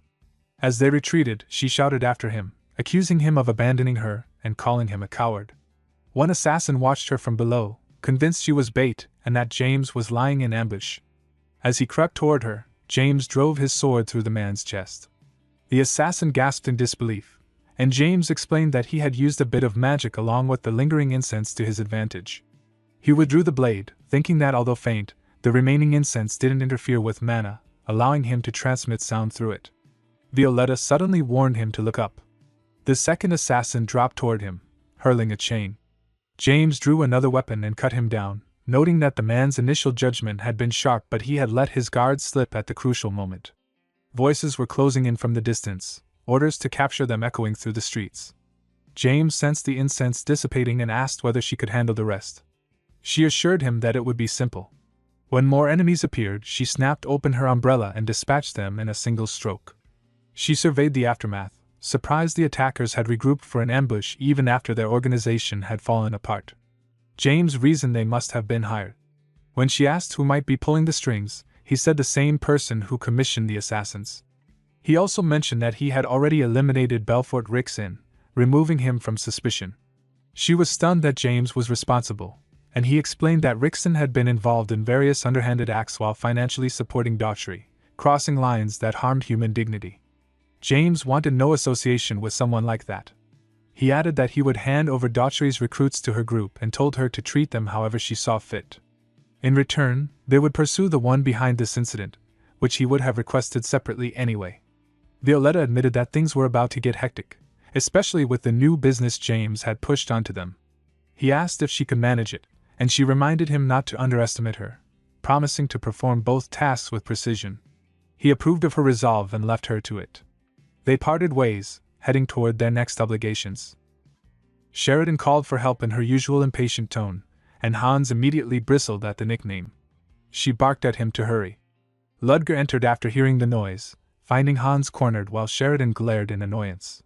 As they retreated, she shouted after him, accusing him of abandoning her and calling him a coward. One assassin watched her from below, convinced she was bait and that James was lying in ambush. As he crept toward her, James drove his sword through the man's chest. The assassin gasped in disbelief, and James explained that he had used a bit of magic along with the lingering incense to his advantage. He withdrew the blade, thinking that although faint, the remaining incense didn't interfere with mana, allowing him to transmit sound through it. Violetta suddenly warned him to look up. The second assassin dropped toward him, hurling a chain. James drew another weapon and cut him down, noting that the man's initial judgment had been sharp but he had let his guard slip at the crucial moment. Voices were closing in from the distance, orders to capture them echoing through the streets. James sensed the incense dissipating and asked whether she could handle the rest. She assured him that it would be simple. When more enemies appeared, she snapped open her umbrella and dispatched them in a single stroke. She surveyed the aftermath, surprised the attackers had regrouped for an ambush even after their organization had fallen apart. James reasoned they must have been hired. When she asked who might be pulling the strings, he said the same person who commissioned the assassins. He also mentioned that he had already eliminated Belfort Rixin, removing him from suspicion. She was stunned that James was responsible, and he explained that Rixin had been involved in various underhanded acts while financially supporting Daughtry, crossing lines that harmed human dignity. James wanted no association with someone like that. He added that he would hand over Daughtry's recruits to her group and told her to treat them however she saw fit. In return, they would pursue the one behind this incident, which he would have requested separately anyway. Violetta admitted that things were about to get hectic, especially with the new business James had pushed onto them. He asked if she could manage it, and she reminded him not to underestimate her, promising to perform both tasks with precision. He approved of her resolve and left her to it. They parted ways, heading toward their next obligations. Sheridan called for help in her usual impatient tone, and Hans immediately bristled at the nickname. She barked at him to hurry. Ludger entered after hearing the noise, finding Hans cornered while Sheridan glared in annoyance.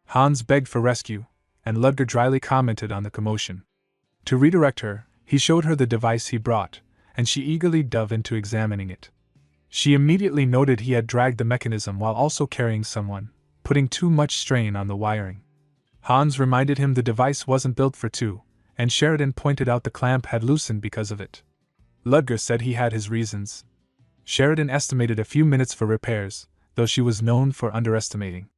Hans begged for rescue, and Ludger dryly commented on the commotion. To redirect her, he showed her the device he brought, and she eagerly dove into examining it. She immediately noted he had dragged the mechanism while also carrying someone, putting too much strain on the wiring. Hans reminded him the device wasn't built for two, and Sheridan pointed out the clamp had loosened because of it. Ludger said he had his reasons. Sheridan estimated a few minutes for repairs, though she was known for underestimating.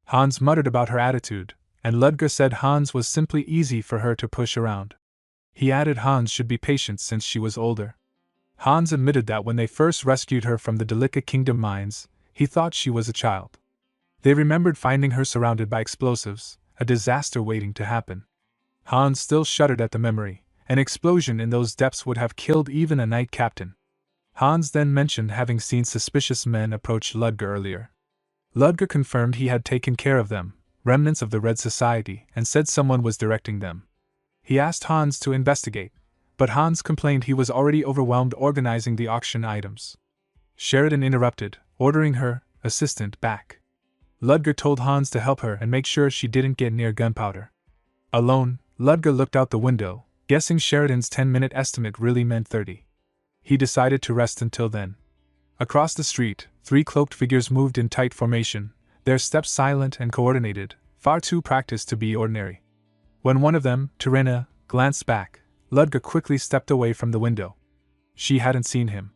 Hans muttered about her attitude, and Ludger said Hans was simply easy for her to push around. He added Hans should be patient since she was older. Hans admitted that when they first rescued her from the Delica Kingdom mines, he thought she was a child. They remembered finding her surrounded by explosives, a disaster waiting to happen. Hans still shuddered at the memory. An explosion in those depths would have killed even a knight captain. Hans then mentioned having seen suspicious men approach Ludger earlier. Ludger confirmed he had taken care of them, remnants of the Red Society, and said someone was directing them. He asked Hans to investigate, but Hans complained he was already overwhelmed organizing the auction items. Sheridan interrupted, ordering her assistant back. Ludger told Hans to help her and make sure she didn't get near gunpowder. Alone, Ludger looked out the window, guessing Sheridan's 10-minute estimate really meant 30. He decided to rest until then. Across the street, 3 cloaked figures moved in tight formation, their steps silent and coordinated, far too practiced to be ordinary. When one of them, Terena, glanced back, Ludger quickly stepped away from the window. She hadn't seen him.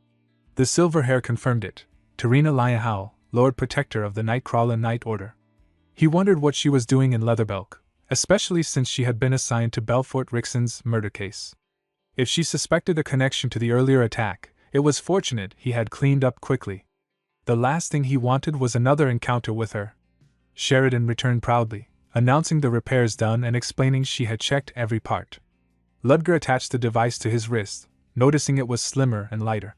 The silver hair confirmed it. Tarina Lyahowell, Lord Protector of the Nightcrawler Night Order. He wondered what she was doing in Leatherbelk, especially since she had been assigned to Belfort Rixon's murder case. If she suspected a connection to the earlier attack, it was fortunate he had cleaned up quickly. The last thing he wanted was another encounter with her. Sheridan returned proudly, announcing the repairs done and explaining she had checked every part. Ludger attached the device to his wrist, noticing it was slimmer and lighter.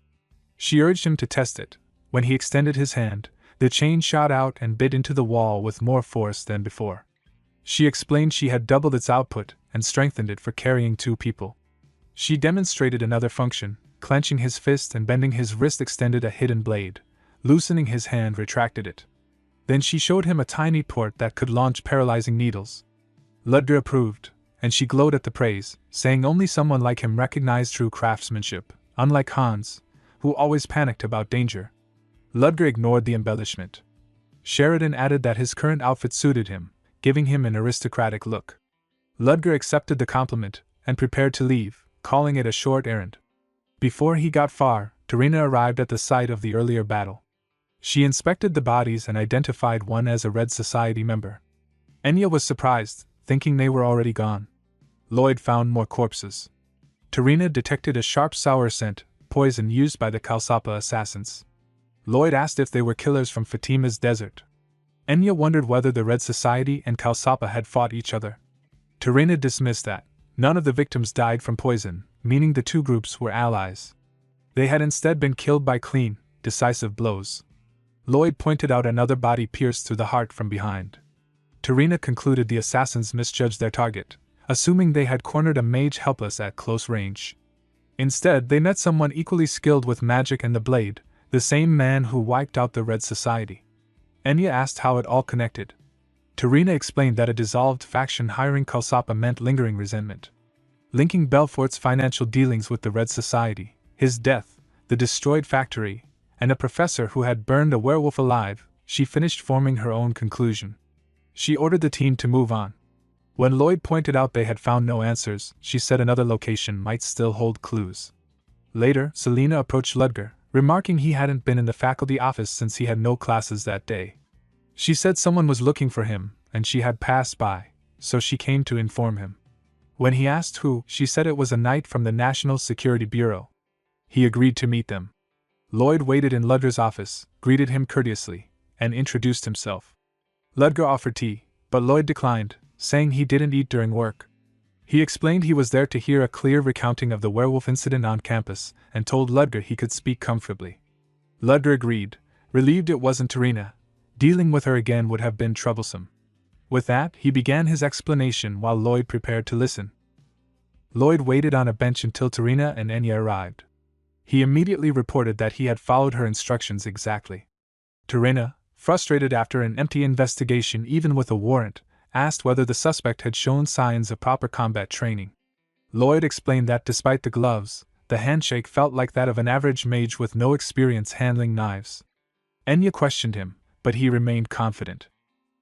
She urged him to test it. When he extended his hand, the chain shot out and bit into the wall with more force than before. She explained she had doubled its output and strengthened it for carrying 2 people. She demonstrated another function, clenching his fist and bending his wrist extended a hidden blade. Loosening his hand retracted it. Then she showed him a tiny port that could launch paralyzing needles. Ludger approved, and she glowed at the praise, saying only someone like him recognized true craftsmanship, unlike Hans, who always panicked about danger. Ludger ignored the embellishment. Sheridan added that his current outfit suited him, giving him an aristocratic look. Ludger accepted the compliment and prepared to leave, calling it a short errand. Before he got far, Tarina arrived at the site of the earlier battle. She inspected the bodies and identified one as a Red Society member. Enya was surprised, thinking they were already gone. Lloyd found more corpses. Tarina detected a sharp sour scent, poison used by the Kalsapa assassins. Lloyd asked if they were killers from Fatima's desert. Enya wondered whether the Red Society and Kalsapa had fought each other. Tarina dismissed that. None of the victims died from poison, meaning the 2 groups were allies. They had instead been killed by clean, decisive blows. Lloyd pointed out another body pierced through the heart from behind. Tarina concluded the assassins misjudged their target, assuming they had cornered a mage helpless at close range. Instead, they met someone equally skilled with magic and the blade, the same man who wiped out the Red Society. Enya asked how it all connected. Tarina explained that a dissolved faction hiring Kalsapa meant lingering resentment. Linking Belfort's financial dealings with the Red Society, his death, the destroyed factory, and a professor who had burned a werewolf alive, she finished forming her own conclusion. She ordered the team to move on. When Lloyd pointed out they had found no answers, she said another location might still hold clues. Later, Selina approached Ludger, remarking he hadn't been in the faculty office since he had no classes that day. She said someone was looking for him, and she had passed by, so she came to inform him. When he asked who, she said it was a knight from the National Security Bureau. He agreed to meet them. Lloyd waited in Ludger's office, greeted him courteously, and introduced himself. Ludger offered tea, but Lloyd declined, saying he didn't eat during work. He explained he was there to hear a clear recounting of the werewolf incident on campus, and told Ludger he could speak comfortably. Ludger agreed, relieved it wasn't Tarina. Dealing with her again would have been troublesome. With that, he began his explanation while Lloyd prepared to listen. Lloyd waited on a bench until Tarina and Enya arrived. He immediately reported that he had followed her instructions exactly. Tarina, frustrated after an empty investigation even with a warrant, asked whether the suspect had shown signs of proper combat training. Lloyd explained that despite the gloves, the handshake felt like that of an average mage with no experience handling knives. Enya questioned him, but he remained confident.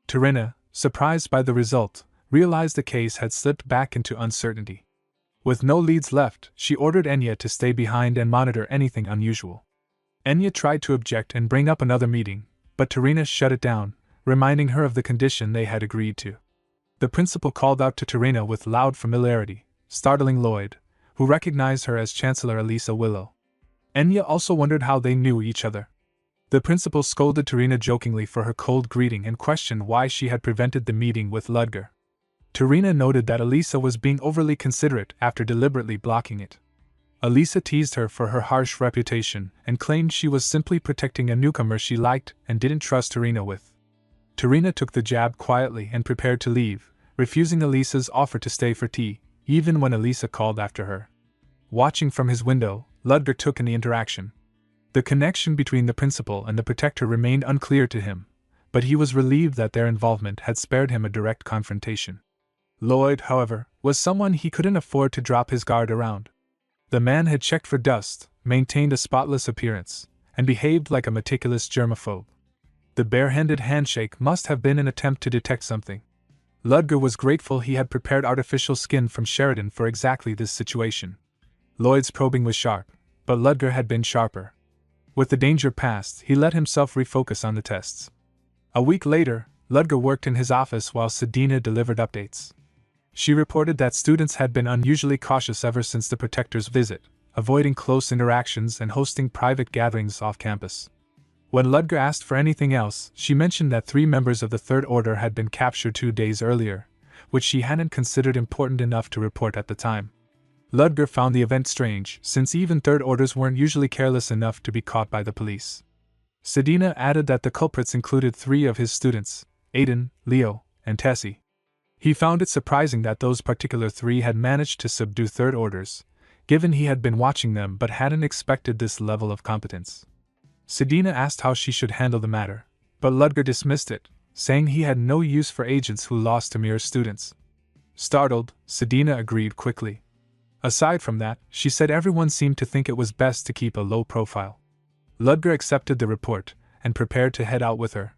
Tarina, surprised by the result, realized the case had slipped back into uncertainty. With no leads left, she ordered Enya to stay behind and monitor anything unusual. Enya tried to object and bring up another meeting, but Tarina shut it down, reminding her of the condition they had agreed to. The principal called out to Tarina with loud familiarity, startling Lloyd, who recognized her as Chancellor Elisa Willow. Enya also wondered how they knew each other. The principal scolded Tarina jokingly for her cold greeting and questioned why she had prevented the meeting with Ludger. Tarina noted that Elisa was being overly considerate after deliberately blocking it. Elisa teased her for her harsh reputation and claimed she was simply protecting a newcomer she liked and didn't trust Tarina with. Tarina took the jab quietly and prepared to leave, refusing Elisa's offer to stay for tea, even when Elisa called after her. Watching from his window, Ludger took in the interaction. The connection between the principal and the protector remained unclear to him, but he was relieved that their involvement had spared him a direct confrontation. Lloyd, however, was someone he couldn't afford to drop his guard around. The man had checked for dust, maintained a spotless appearance, and behaved like a meticulous germaphobe. The bare-handed handshake must have been an attempt to detect something. Ludger was grateful he had prepared artificial skin from Sheridan for exactly this situation. Lloyd's probing was sharp, but Ludger had been sharper. With the danger past, he let himself refocus on the tests. A week later, Ludger worked in his office while Sedina delivered updates. She reported that students had been unusually cautious ever since the protector's visit, avoiding close interactions and hosting private gatherings off campus. When Ludger asked for anything else, she mentioned that 3 members of the Third Order had been captured 2 days earlier, which she hadn't considered important enough to report at the time. Ludger found the event strange, since even Third Orders weren't usually careless enough to be caught by the police. Sedina added that the culprits included 3 of his students, Aiden, Leo, and Tessie. He found it surprising that those particular 3 had managed to subdue Third Orders, given he had been watching them but hadn't expected this level of competence. Sedina asked how she should handle the matter, but Ludger dismissed it, saying he had no use for agents who lost to mere students. Startled, Sedina agreed quickly. Aside from that, she said everyone seemed to think it was best to keep a low profile. Ludger accepted the report and prepared to head out with her.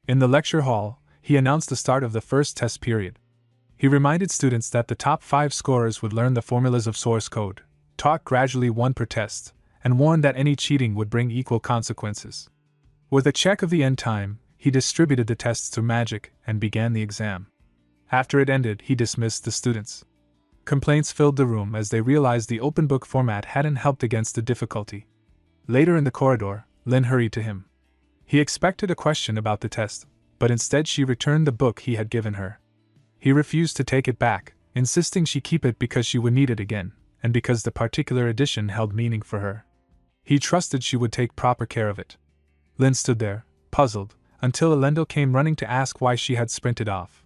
In the lecture hall, he announced the start of the first test period. He reminded students that the top 5 scorers would learn the formulas of source code, taught gradually 1 per test, and warned that any cheating would bring equal consequences. With a check of the end time, he distributed the tests through magic and began the exam. After it ended, he dismissed the students. Complaints filled the room as they realized the open book format hadn't helped against the difficulty. Later in the corridor, Lynn hurried to him. He expected a question about the test, but instead she returned the book he had given her. He refused to take it back, insisting she keep it because she would need it again, and because the particular edition held meaning for her. He trusted she would take proper care of it. Lynn stood there, puzzled, until Elendil came running to ask why she had sprinted off.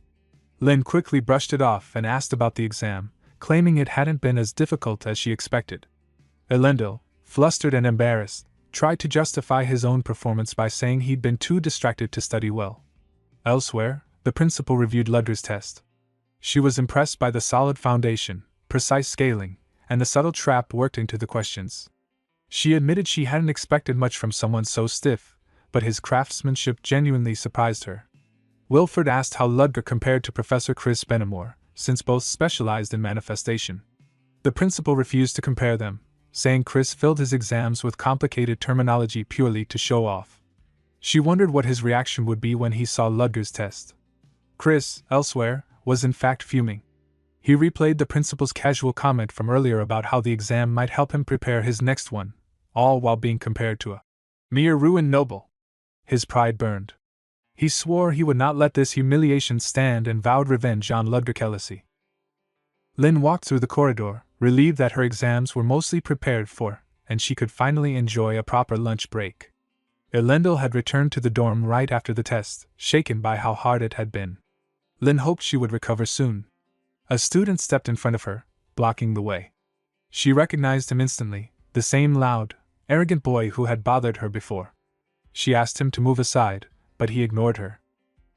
Lynn quickly brushed it off and asked about the exam, claiming it hadn't been as difficult as she expected. Elendil, flustered and embarrassed, tried to justify his own performance by saying he'd been too distracted to study well. Elsewhere, the principal reviewed Ludger's test. She was impressed by the solid foundation, precise scaling, and the subtle trap worked into the questions. She admitted she hadn't expected much from someone so stiff, but his craftsmanship genuinely surprised her. Wilfred asked how Ludger compared to Professor Chris Benamor, since both specialized in manifestation. The principal refused to compare them, saying Chris filled his exams with complicated terminology purely to show off. She wondered what his reaction would be when he saw Ludger's test. Chris, elsewhere, was in fact fuming. He replayed the principal's casual comment from earlier about how the exam might help him prepare his next one, all while being compared to a mere ruined noble. His pride burned. He swore he would not let this humiliation stand and vowed revenge on Ludger Kellecy. Lynn walked through the corridor, relieved that her exams were mostly prepared for, and she could finally enjoy a proper lunch break. Elendil had returned to the dorm right after the test, shaken by how hard it had been. Lynn hoped she would recover soon. A student stepped in front of her, blocking the way. She recognized him instantly, the same loud, arrogant boy who had bothered her before. She asked him to move aside, but he ignored her.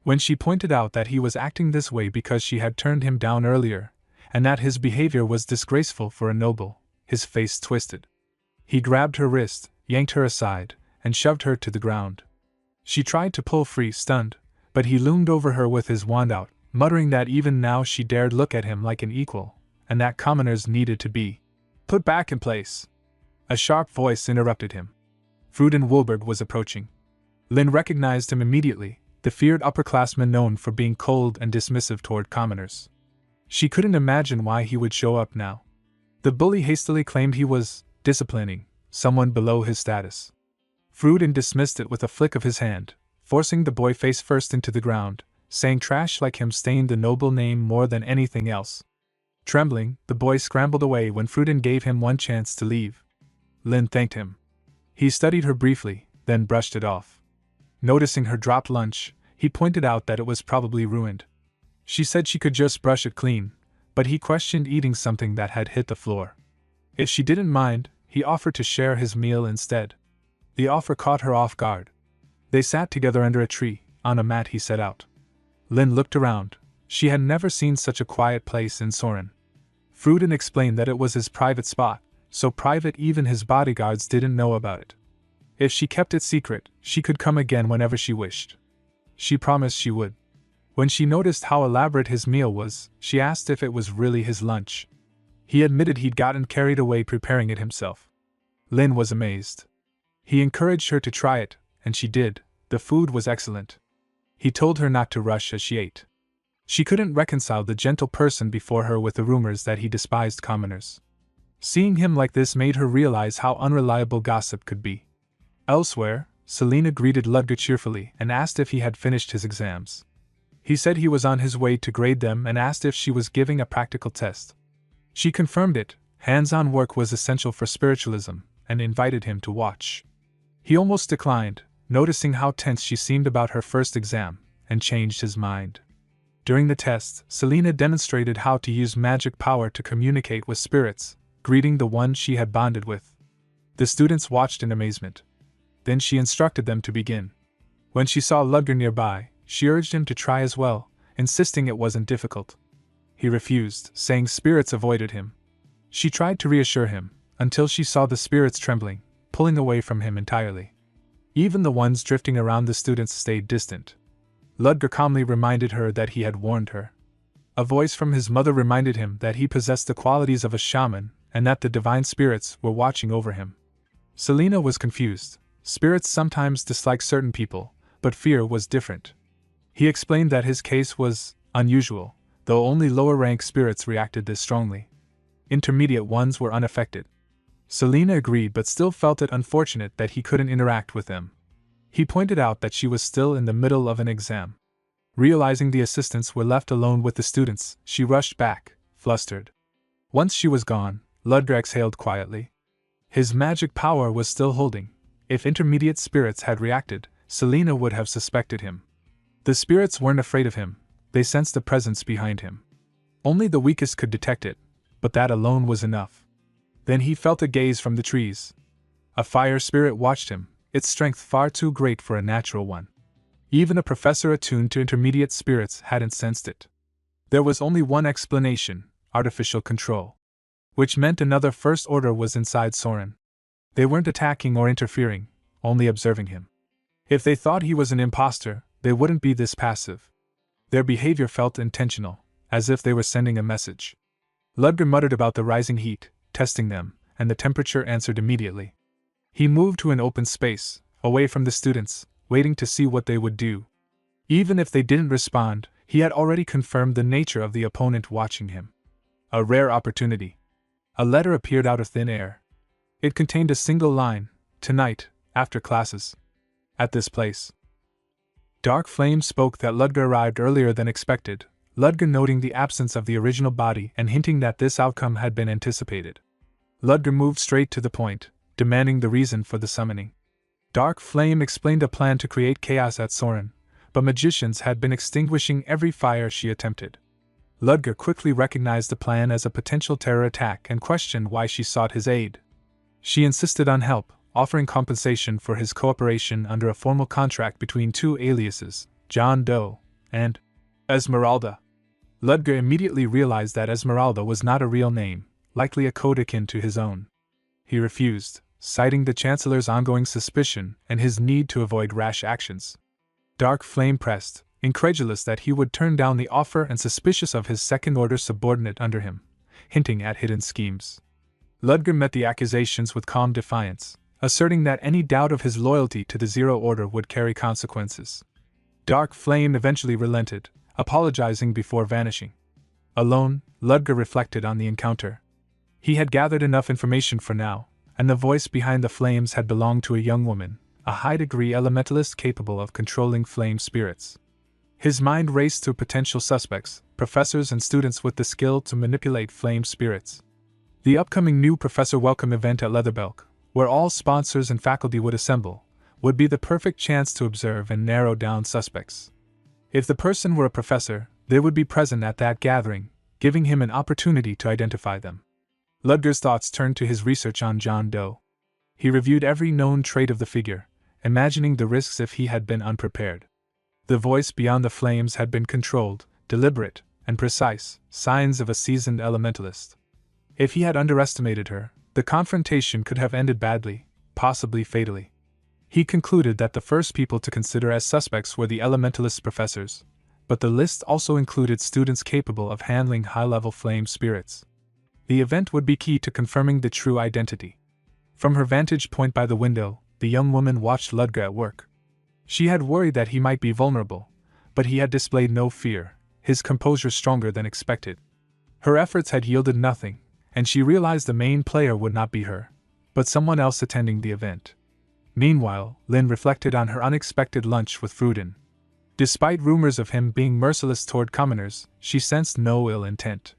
When she pointed out that he was acting this way because she had turned him down earlier, and that his behavior was disgraceful for a noble, his face twisted. He grabbed her wrist, yanked her aside, and shoved her to the ground. She tried to pull free, stunned, but he loomed over her with his wand out, muttering that even now she dared look at him like an equal, and that commoners needed to be put back in place. A sharp voice interrupted him. Fruden Woolberg was approaching. Lynn recognized him immediately, the feared upperclassman known for being cold and dismissive toward commoners. She couldn't imagine why he would show up now. The bully hastily claimed he was disciplining someone below his status. Fruden dismissed it with a flick of his hand, forcing the boy face first into the ground, saying trash like him stained the noble name more than anything else. Trembling, the boy scrambled away when Fruden gave him one chance to leave. Lynn thanked him. He studied her briefly, then brushed it off. Noticing her dropped lunch, he pointed out that it was probably ruined. She said she could just brush it clean, but he questioned eating something that had hit the floor. If she didn't mind, he offered to share his meal instead. The offer caught her off guard. They sat together under a tree, on a mat he set out. Lynn looked around. She had never seen such a quiet place in Soren. Fruden explained that it was his private spot, so private even his bodyguards didn't know about it. If she kept it secret, she could come again whenever she wished. She promised she would. When she noticed how elaborate his meal was, she asked if it was really his lunch. He admitted he'd gotten carried away preparing it himself. Lynn was amazed. He encouraged her to try it, and she did. The food was excellent. He told her not to rush as she ate. She couldn't reconcile the gentle person before her with the rumors that he despised commoners. Seeing him like this made her realize how unreliable gossip could be. Elsewhere, Selina greeted Ludger cheerfully and asked if he had finished his exams. He said he was on his way to grade them and asked if she was giving a practical test. She confirmed it. Hands-on work was essential for spiritualism, and invited him to watch. He almost declined, noticing how tense she seemed about her first exam, and changed his mind. During the test, Selina demonstrated how to use magic power to communicate with spirits, greeting the one she had bonded with. The students watched in amazement. Then she instructed them to begin. When she saw Ludger nearby, she urged him to try as well, insisting it wasn't difficult. He refused, saying spirits avoided him. She tried to reassure him, until she saw the spirits trembling, pulling away from him entirely. Even the ones drifting around the students stayed distant. Ludger calmly reminded her that he had warned her. A voice from his mother reminded him that he possessed the qualities of a shaman, and that the divine spirits were watching over him. Selina was confused. Spirits sometimes dislike certain people, but fear was different. He explained that his case was unusual, though only lower-rank spirits reacted this strongly. Intermediate ones were unaffected. Selina agreed but still felt it unfortunate that he couldn't interact with them. He pointed out that she was still in the middle of an exam. Realizing the assistants were left alone with the students, she rushed back, flustered. Once she was gone, Ludger exhaled quietly. His magic power was still holding. If intermediate spirits had reacted, Selina would have suspected him. The spirits weren't afraid of him, they sensed a presence behind him. Only the weakest could detect it, but that alone was enough. Then he felt a gaze from the trees. A fire spirit watched him, its strength far too great for a natural one. Even a professor attuned to intermediate spirits hadn't sensed it. There was only one explanation: artificial control. Which meant another First Order was inside Soren. They weren't attacking or interfering, only observing him. If they thought he was an imposter, they wouldn't be this passive. Their behavior felt intentional, as if they were sending a message. Ludger muttered about the rising heat, testing them, and the temperature answered immediately. He moved to an open space, away from the students, waiting to see what they would do. Even if they didn't respond, he had already confirmed the nature of the opponent watching him. A rare opportunity. A letter appeared out of thin air. It contained a single line: "Tonight, after classes. At this place." Dark Flame spoke that Ludger arrived earlier than expected, Ludger noting the absence of the original body and hinting that this outcome had been anticipated. Ludger moved straight to the point, demanding the reason for the summoning. Dark Flame explained a plan to create chaos at Soren, but magicians had been extinguishing every fire she attempted. Ludger quickly recognized the plan as a potential terror attack and questioned why she sought his aid. She insisted on help, offering compensation for his cooperation under a formal contract between two aliases, John Doe and Esmeralda. Ludger immediately realized that Esmeralda was not a real name, likely a code akin to his own. He refused, citing the Chancellor's ongoing suspicion and his need to avoid rash actions. Dark Flame pressed, incredulous that he would turn down the offer and suspicious of his second-order subordinate under him, hinting at hidden schemes. Ludger met the accusations with calm defiance, asserting that any doubt of his loyalty to the Zero Order would carry consequences. Dark Flame eventually relented, apologizing before vanishing. Alone, Ludger reflected on the encounter. He had gathered enough information for now, and the voice behind the flames had belonged to a young woman, a high-degree elementalist capable of controlling flame spirits. His mind raced through potential suspects, professors and students with the skill to manipulate flame spirits. The upcoming new professor welcome event at Leatherbelk, where all sponsors and faculty would assemble, would be the perfect chance to observe and narrow down suspects. If the person were a professor, they would be present at that gathering, giving him an opportunity to identify them. Ludger's thoughts turned to his research on John Doe. He reviewed every known trait of the figure, imagining the risks if he had been unprepared. The voice beyond the flames had been controlled, deliberate, and precise, signs of a seasoned elementalist. If he had underestimated her, the confrontation could have ended badly, possibly fatally. He concluded that the first people to consider as suspects were the elementalist professors, but the list also included students capable of handling high-level flame spirits. The event would be key to confirming the true identity. From her vantage point by the window, the young woman watched Ludger at work. She had worried that he might be vulnerable, but he had displayed no fear, his composure stronger than expected. Her efforts had yielded nothing, and she realized the main player would not be her, but someone else attending the event. Meanwhile, Lin reflected on her unexpected lunch with Fruden. Despite rumors of him being merciless toward commoners, she sensed no ill intent.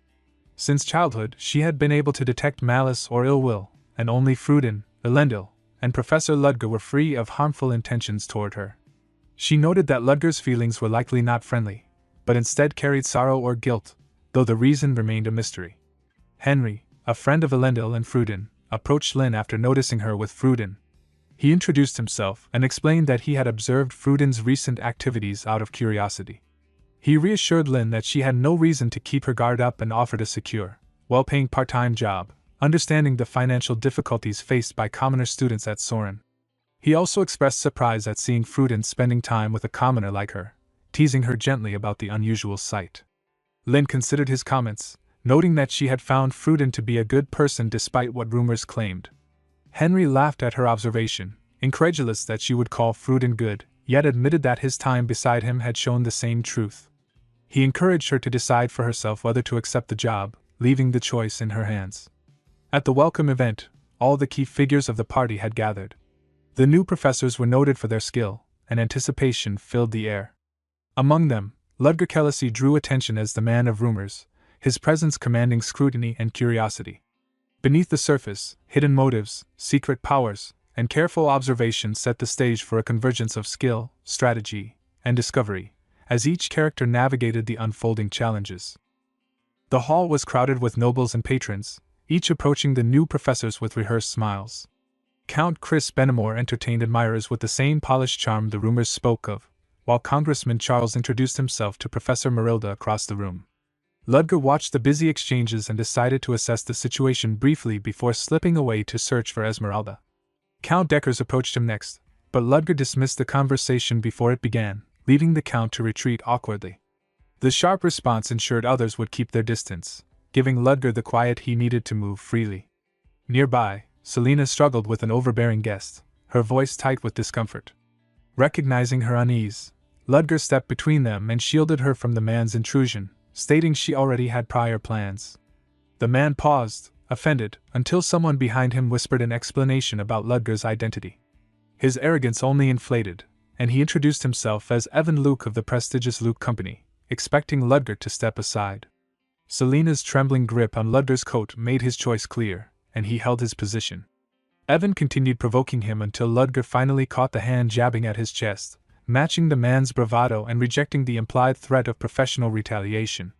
Since childhood, she had been able to detect malice or ill will, and only Fruden, Elendil, and Professor Ludger were free of harmful intentions toward her. She noted that Ludger's feelings were likely not friendly, but instead carried sorrow or guilt, though the reason remained a mystery. Henry, a friend of Elendil and Fruden, approached Lin after noticing her with Fruden. He introduced himself and explained that he had observed Fruden's recent activities out of curiosity. He reassured Lin that she had no reason to keep her guard up and offered a secure, well-paying part-time job, understanding the financial difficulties faced by commoner students at Soren. He also expressed surprise at seeing Fruden spending time with a commoner like her, teasing her gently about the unusual sight. Lin considered his comments, noting that she had found Fruden to be a good person despite what rumors claimed. Henry laughed at her observation, incredulous that she would call Fruden good, yet admitted that his time beside him had shown the same truth. He encouraged her to decide for herself whether to accept the job, leaving the choice in her hands. At the welcome event, all the key figures of the party had gathered. The new professors were noted for their skill, and anticipation filled the air. Among them, Ludger Kelesi drew attention as the man of rumors, his presence commanding scrutiny and curiosity. Beneath the surface, hidden motives, secret powers, and careful observation set the stage for a convergence of skill, strategy, and discovery, as each character navigated the unfolding challenges. The hall was crowded with nobles and patrons, each approaching the new professors with rehearsed smiles. Count Chris Benamor entertained admirers with the same polished charm the rumors spoke of, while Congressman Charles introduced himself to Professor Marilda across the room. Ludger watched the busy exchanges and decided to assess the situation briefly before slipping away to search for Esmeralda. Count Deckers approached him next, but Ludger dismissed the conversation before it began, leaving the Count to retreat awkwardly. The sharp response ensured others would keep their distance, giving Ludger the quiet he needed to move freely. Nearby, Selena struggled with an overbearing guest, her voice tight with discomfort. Recognizing her unease, Ludger stepped between them and shielded her from the man's intrusion, stating she already had prior plans. The man paused, offended, until someone behind him whispered an explanation about Ludger's identity. His arrogance only inflated, and he introduced himself as Evan Luke of the prestigious Luke Company, expecting Ludger to step aside. Selena's trembling grip on Ludger's coat made his choice clear, and he held his position. Evan continued provoking him until Ludger finally caught the hand jabbing at his chest, matching the man's bravado and rejecting the implied threat of professional retaliation.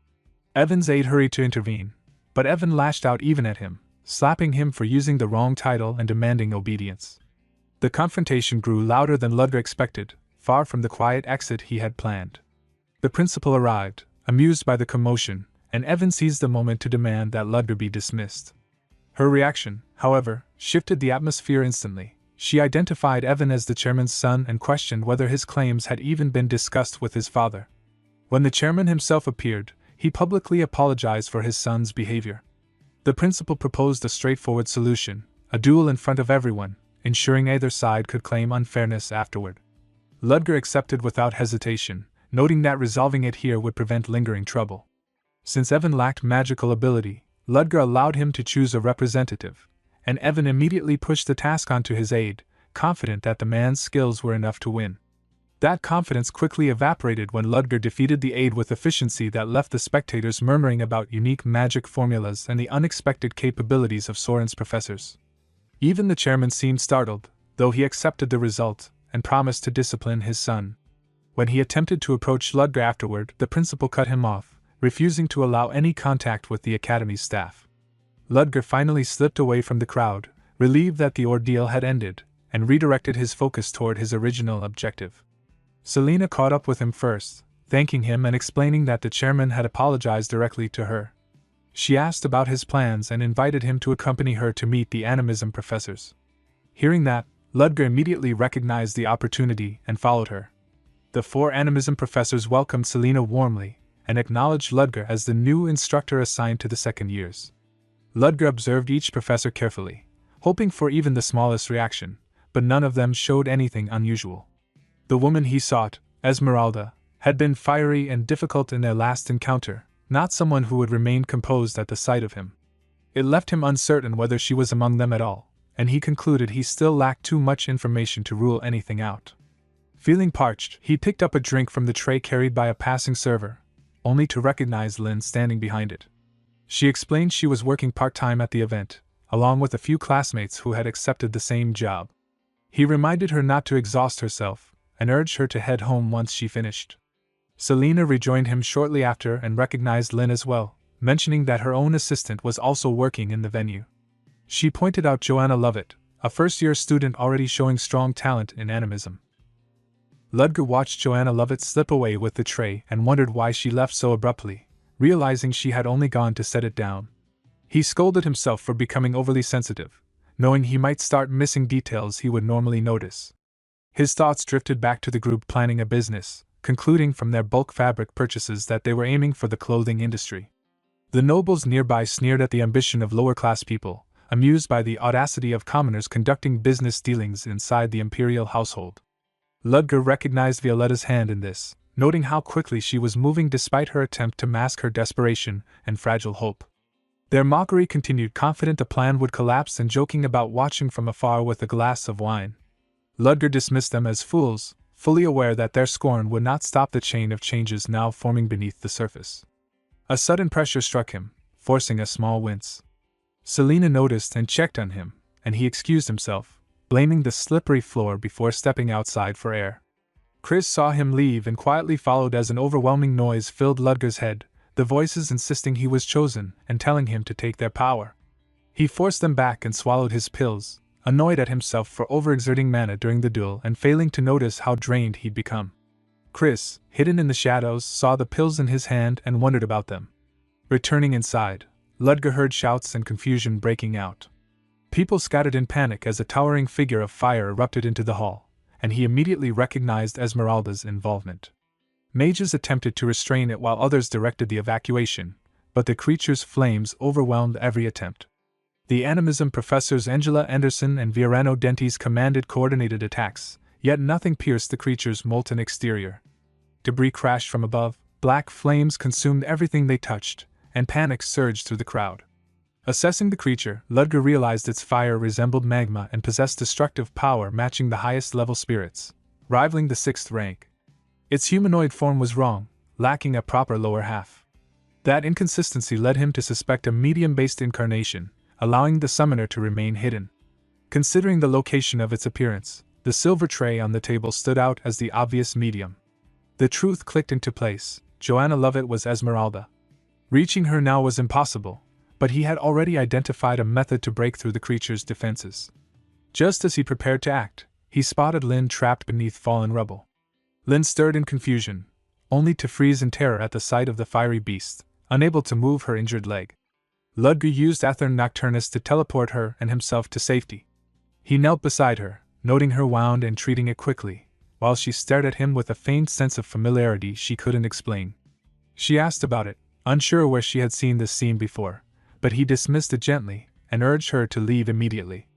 Evan's aide hurried to intervene, but Evan lashed out even at him, slapping him for using the wrong title and demanding obedience. The confrontation grew louder than Ludger expected, far from the quiet exit he had planned. The principal arrived, amused by the commotion, and Evan seized the moment to demand that Ludger be dismissed. Her reaction, however, shifted the atmosphere instantly. She identified Evan as the chairman's son and questioned whether his claims had even been discussed with his father. When the chairman himself appeared, he publicly apologized for his son's behavior. The principal proposed a straightforward solution, a duel in front of everyone, ensuring either side could claim unfairness afterward. Ludger accepted without hesitation, noting that resolving it here would prevent lingering trouble. Since Evan lacked magical ability, Ludger allowed him to choose a representative, and Evan immediately pushed the task onto his aide, confident that the man's skills were enough to win. That confidence quickly evaporated when Ludger defeated the aide with efficiency that left the spectators murmuring about unique magic formulas and the unexpected capabilities of Soren's professors. Even the chairman seemed startled, though he accepted the result and promised to discipline his son. When he attempted to approach Ludger afterward, the principal cut him off, refusing to allow any contact with the academy's staff. Ludger finally slipped away from the crowd, relieved that the ordeal had ended, and redirected his focus toward his original objective. Selena caught up with him first, thanking him and explaining that the chairman had apologized directly to her. She asked about his plans and invited him to accompany her to meet the animism professors. Hearing that, Ludger immediately recognized the opportunity and followed her. The 4 animism professors welcomed Selena warmly and acknowledged Ludger as the new instructor assigned to the second years. Ludger observed each professor carefully, hoping for even the smallest reaction, but none of them showed anything unusual. The woman he sought, Esmeralda, had been fiery and difficult in their last encounter, not someone who would remain composed at the sight of him. It left him uncertain whether she was among them at all, and he concluded he still lacked too much information to rule anything out. Feeling parched, he picked up a drink from the tray carried by a passing server, only to recognize Lin standing behind it. She explained she was working part-time at the event, along with a few classmates who had accepted the same job. He reminded her not to exhaust herself, and urged her to head home once she finished. Selena rejoined him shortly after and recognized Lin as well, mentioning that her own assistant was also working in the venue. She pointed out Joanna Lovett, a first-year student already showing strong talent in animism. Ludger watched Joanna Lovett slip away with the tray and wondered why she left so abruptly, realizing she had only gone to set it down. He scolded himself for becoming overly sensitive, knowing he might start missing details he would normally notice. His thoughts drifted back to the group planning a business, concluding from their bulk fabric purchases that they were aiming for the clothing industry. The nobles nearby sneered at the ambition of lower-class people, amused by the audacity of commoners conducting business dealings inside the imperial household. Ludger recognized Violetta's hand in this, noting how quickly she was moving despite her attempt to mask her desperation and fragile hope. Their mockery continued, confident the plan would collapse and joking about watching from afar with a glass of wine. Ludger dismissed them as fools, fully aware that their scorn would not stop the chain of changes now forming beneath the surface. A sudden pressure struck him, forcing a small wince. Selena noticed and checked on him, and he excused himself, blaming the slippery floor before stepping outside for air. Chris saw him leave and quietly followed as an overwhelming noise filled Ludger's head, the voices insisting he was chosen and telling him to take their power. He forced them back and swallowed his pills, annoyed at himself for overexerting mana during the duel and failing to notice how drained he'd become. Chris, hidden in the shadows, saw the pills in his hand and wondered about them. Returning inside, Ludger heard shouts and confusion breaking out. People scattered in panic as a towering figure of fire erupted into the hall, and he immediately recognized Esmeralda's involvement. Mages attempted to restrain it while others directed the evacuation, but the creature's flames overwhelmed every attempt. The animism professors Angela Anderson and Viorano Dentes commanded coordinated attacks, yet nothing pierced the creature's molten exterior. Debris crashed from above, black flames consumed everything they touched, and panic surged through the crowd. Assessing the creature, Ludger realized its fire resembled magma and possessed destructive power matching the highest level spirits, rivaling the 6th rank. Its humanoid form was wrong, lacking a proper lower half. That inconsistency led him to suspect a medium-based incarnation, allowing the summoner to remain hidden. Considering the location of its appearance, the silver tray on the table stood out as the obvious medium. The truth clicked into place: Joanna Lovett was Esmeralda. Reaching her now was impossible, but he had already identified a method to break through the creature's defenses. Just as he prepared to act, he spotted Lin trapped beneath fallen rubble. Lin stirred in confusion, only to freeze in terror at the sight of the fiery beast, unable to move her injured leg. Ludger used Aether Nocturnus to teleport her and himself to safety. He knelt beside her, noting her wound and treating it quickly, while she stared at him with a faint sense of familiarity she couldn't explain. She asked about it, unsure where she had seen this scene before, but he dismissed it gently and urged her to leave immediately.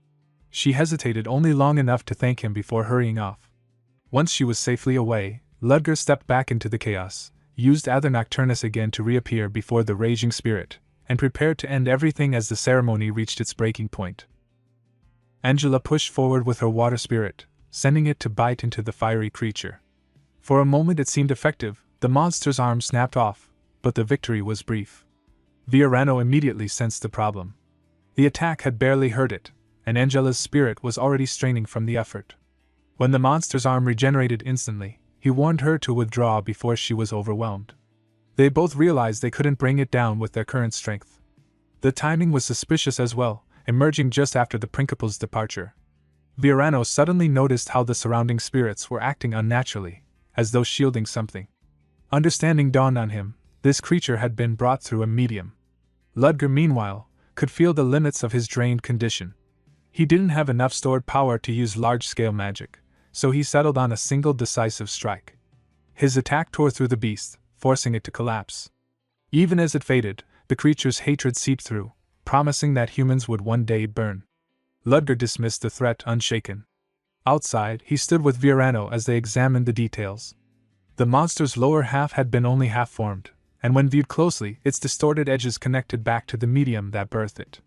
She hesitated only long enough to thank him before hurrying off. Once she was safely away, Ludger stepped back into the chaos, used Aether Nocturnus again to reappear before the raging spirit, and prepared to end everything as the ceremony reached its breaking point. Angela pushed forward with her water spirit, sending it to bite into the fiery creature. For a moment it seemed effective, the monster's arm snapped off, but the victory was brief. Viorano immediately sensed the problem. The attack had barely hurt it, and Angela's spirit was already straining from the effort. When the monster's arm regenerated instantly, he warned her to withdraw before she was overwhelmed. They both realized they couldn't bring it down with their current strength. The timing was suspicious as well, emerging just after the principal's departure. Viorano suddenly noticed how the surrounding spirits were acting unnaturally, as though shielding something. Understanding dawned on him: this creature had been brought through a medium. Ludger, meanwhile, could feel the limits of his drained condition. He didn't have enough stored power to use large-scale magic, so he settled on a single decisive strike. His attack tore through the beast, forcing it to collapse. Even as it faded, the creature's hatred seeped through, promising that humans would one day burn. Ludger dismissed the threat unshaken. Outside, he stood with Viorano as they examined the details. The monster's lower half had been only half formed, and when viewed closely, its distorted edges connected back to the medium that birthed it.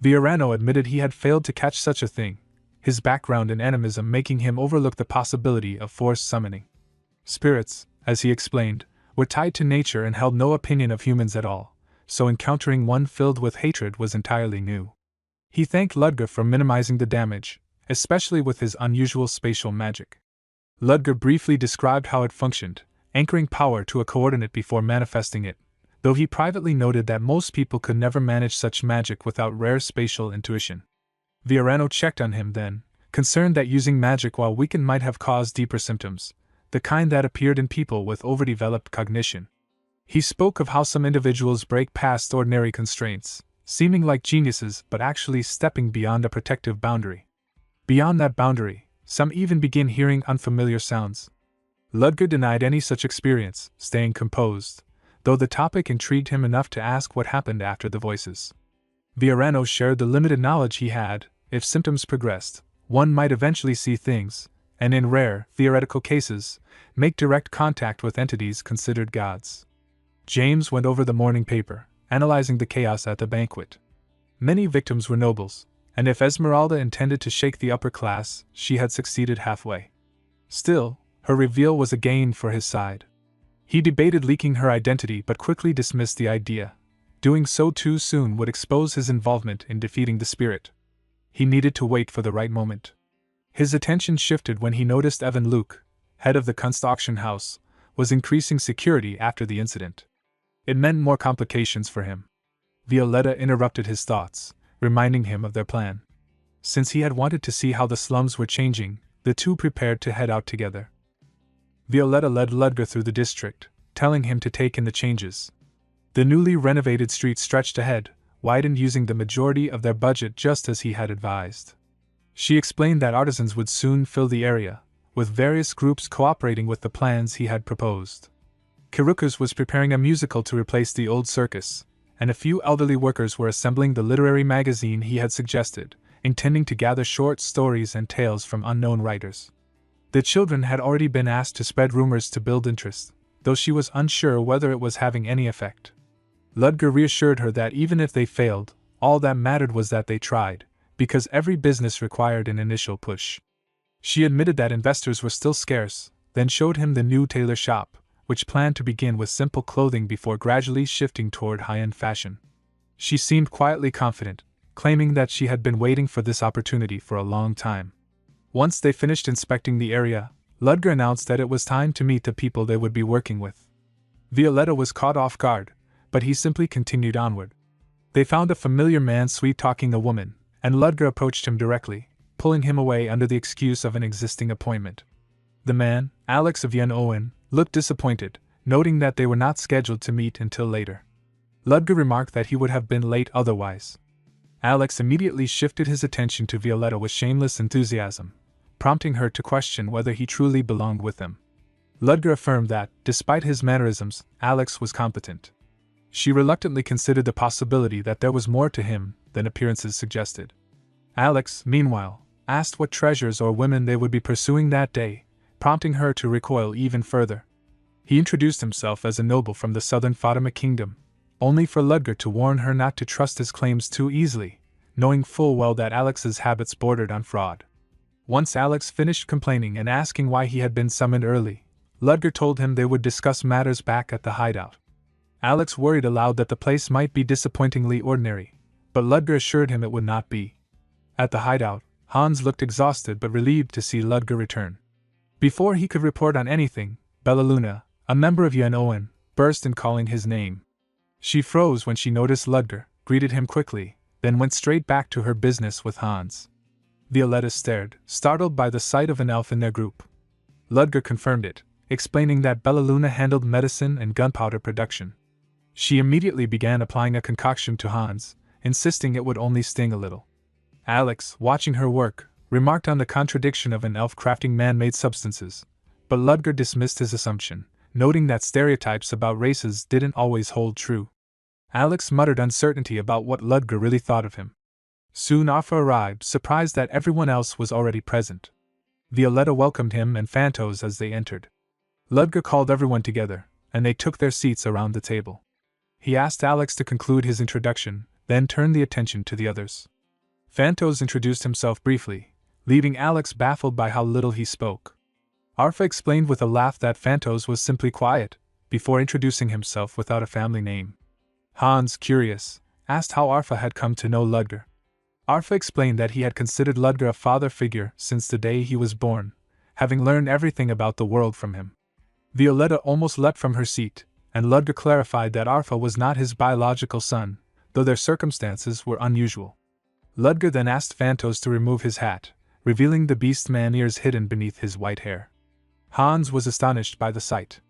Viorano admitted he had failed to catch such a thing, his background in animism making him overlook the possibility of forced summoning. Spirits, as he explained, were tied to nature and held no opinion of humans at all, so encountering one filled with hatred was entirely new. He thanked Ludger for minimizing the damage, especially with his unusual spatial magic. Ludger briefly described how it functioned, anchoring power to a coordinate before manifesting it, though he privately noted that most people could never manage such magic without rare spatial intuition. Viorano checked on him then, concerned that using magic while weakened might have caused deeper symptoms, the kind that appeared in people with overdeveloped cognition. He spoke of how some individuals break past ordinary constraints, seeming like geniuses but actually stepping beyond a protective boundary. Beyond that boundary, some even begin hearing unfamiliar sounds. Ludger denied any such experience, staying composed, though the topic intrigued him enough to ask what happened after the voices. Viorano shared the limited knowledge he had. If symptoms progressed, one might eventually see things, and in rare, theoretical cases, make direct contact with entities considered gods. James went over the morning paper, analyzing the chaos at the banquet. Many victims were nobles, and if Esmeralda intended to shake the upper class, she had succeeded halfway. Still, her reveal was a gain for his side. He debated leaking her identity but quickly dismissed the idea. Doing so too soon would expose his involvement in defeating the spirit. He needed to wait for the right moment. His attention shifted when he noticed Evan Luke, head of the Kunst auction house, was increasing security after the incident. It meant more complications for him. Violetta interrupted his thoughts, reminding him of their plan. Since he had wanted to see how the slums were changing, the two prepared to head out together. Violetta led Ludger through the district, telling him to take in the changes. The newly renovated street stretched ahead, widened using the majority of their budget just as he had advised. She explained that artisans would soon fill the area, with various groups cooperating with the plans he had proposed. Kirukas was preparing a musical to replace the old circus, and a few elderly workers were assembling the literary magazine he had suggested, intending to gather short stories and tales from unknown writers. The children had already been asked to spread rumors to build interest, though she was unsure whether it was having any effect. Ludger reassured her that even if they failed, all that mattered was that they tried, because every business required an initial push. She admitted that investors were still scarce, then showed him the new tailor shop, which planned to begin with simple clothing before gradually shifting toward high-end fashion. She seemed quietly confident, claiming that she had been waiting for this opportunity for a long time. Once they finished inspecting the area, Ludger announced that it was time to meet the people they would be working with. Violetta was caught off guard, but he simply continued onward. They found a familiar man sweet-talking a woman, and Ludger approached him directly, pulling him away under the excuse of an existing appointment. The man, Alex of Yen Owen, looked disappointed, noting that they were not scheduled to meet until later. Ludger remarked that he would have been late otherwise. Alex immediately shifted his attention to Violetta with shameless enthusiasm, prompting her to question whether he truly belonged with them. Ludger affirmed that, despite his mannerisms, Alex was competent. She reluctantly considered the possibility that there was more to him than appearances suggested. Alex, meanwhile, asked what treasures or women they would be pursuing that day, prompting her to recoil even further. He introduced himself as a noble from the southern Fatima kingdom, only for Ludger to warn her not to trust his claims too easily, knowing full well that Alex's habits bordered on fraud. Once Alex finished complaining and asking why he had been summoned early, Ludger told him they would discuss matters back at the hideout. Alex worried aloud that the place might be disappointingly ordinary, but Ludger assured him it would not be. At the hideout, Hans looked exhausted but relieved to see Ludger return. Before he could report on anything, Bellaluna, a member of Yen Owen, burst in calling his name. She froze when she noticed Ludger, greeted him quickly, then went straight back to her business with Hans. Violetta stared, startled by the sight of an elf in their group. Ludger confirmed it, explaining that Bellaluna handled medicine and gunpowder production. She immediately began applying a concoction to Hans, insisting it would only sting a little. Alex, watching her work, remarked on the contradiction of an elf crafting man-made substances, but Ludger dismissed his assumption, noting that stereotypes about races didn't always hold true. Alex muttered uncertainty about what Ludger really thought of him. Soon Arfa arrived, surprised that everyone else was already present. Violetta welcomed him and Phantos as they entered. Ludger called everyone together, and they took their seats around the table. He asked Alex to conclude his introduction, then turned the attention to the others. Phantos introduced himself briefly, leaving Alex baffled by how little he spoke. Arfa explained with a laugh that Phantos was simply quiet, before introducing himself without a family name. Hans, curious, asked how Arfa had come to know Ludger. Arfa explained that he had considered Ludger a father figure since the day he was born, having learned everything about the world from him. Violetta almost leapt from her seat, and Ludger clarified that Arfa was not his biological son, though their circumstances were unusual. Ludger then asked Phantos to remove his hat, revealing the beast-man ears hidden beneath his white hair. Hans was astonished by the sight.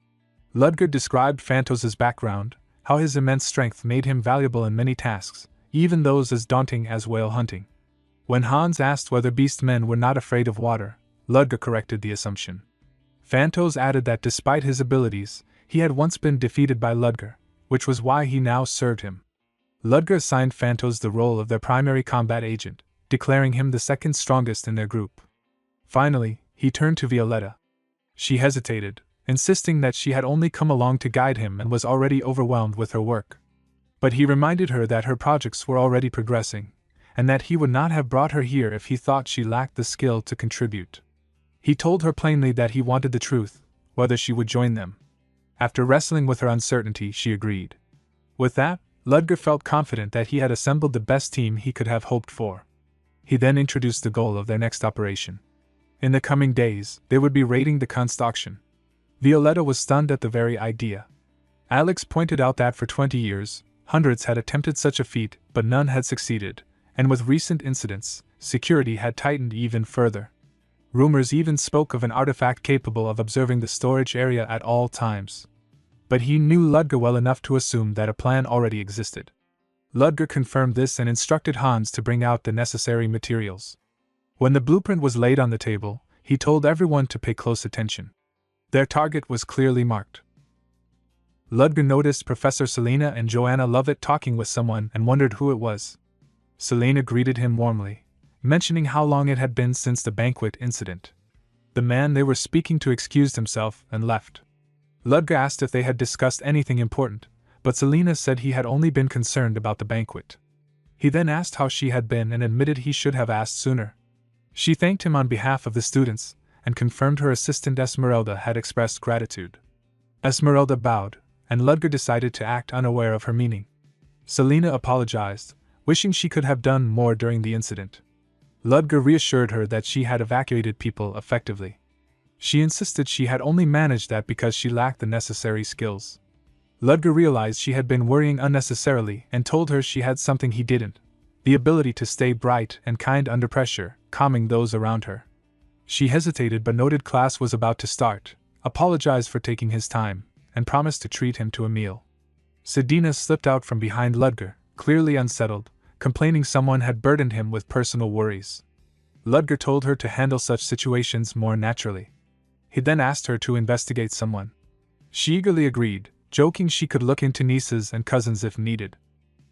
Ludger described Phantos's background, how his immense strength made him valuable in many tasks, even those as daunting as whale hunting. When Hans asked whether beast-men were not afraid of water, Ludger corrected the assumption. Phantos added that despite his abilities, he had once been defeated by Ludger, which was why he now served him. Ludger assigned Phantos the role of their primary combat agent, declaring him the second strongest in their group. Finally, he turned to Violetta. She hesitated, insisting that she had only come along to guide him and was already overwhelmed with her work. But he reminded her that her projects were already progressing, and that he would not have brought her here if he thought she lacked the skill to contribute. He told her plainly that he wanted the truth, whether she would join them. After wrestling with her uncertainty, she agreed. With that, Ludger felt confident that he had assembled the best team he could have hoped for. He then introduced the goal of their next operation. In the coming days, they would be raiding the Kunstauction. Violetta was stunned at the very idea. Alex pointed out that for 20 years, hundreds had attempted such a feat, but none had succeeded, and with recent incidents, security had tightened even further. Rumors even spoke of an artifact capable of observing the storage area at all times. But he knew Ludger well enough to assume that a plan already existed. Ludger confirmed this and instructed Hans to bring out the necessary materials. When the blueprint was laid on the table, he told everyone to pay close attention. Their target was clearly marked. Ludger noticed Professor Selena and Joanna Lovett talking with someone and wondered who it was. Selena greeted him warmly, mentioning how long it had been since the banquet incident. The man they were speaking to excused himself and left. Ludger asked if they had discussed anything important, but Selena said he had only been concerned about the banquet. He then asked how she had been and admitted he should have asked sooner. She thanked him on behalf of the students, and confirmed her assistant Esmeralda had expressed gratitude. Esmeralda bowed, and Ludger decided to act unaware of her meaning. Selena apologized, wishing she could have done more during the incident. Ludger reassured her that she had evacuated people effectively. She insisted she had only managed that because she lacked the necessary skills. Ludger realized she had been worrying unnecessarily and told her she had something he didn't: the ability to stay bright and kind under pressure, calming those around her. She hesitated but noted class was about to start, apologized for taking his time, and promised to treat him to a meal. Sedina slipped out from behind Ludger, clearly unsettled, complaining someone had burdened him with personal worries. Ludger told her to handle such situations more naturally. He then asked her to investigate someone. She eagerly agreed, joking she could look into nieces and cousins if needed.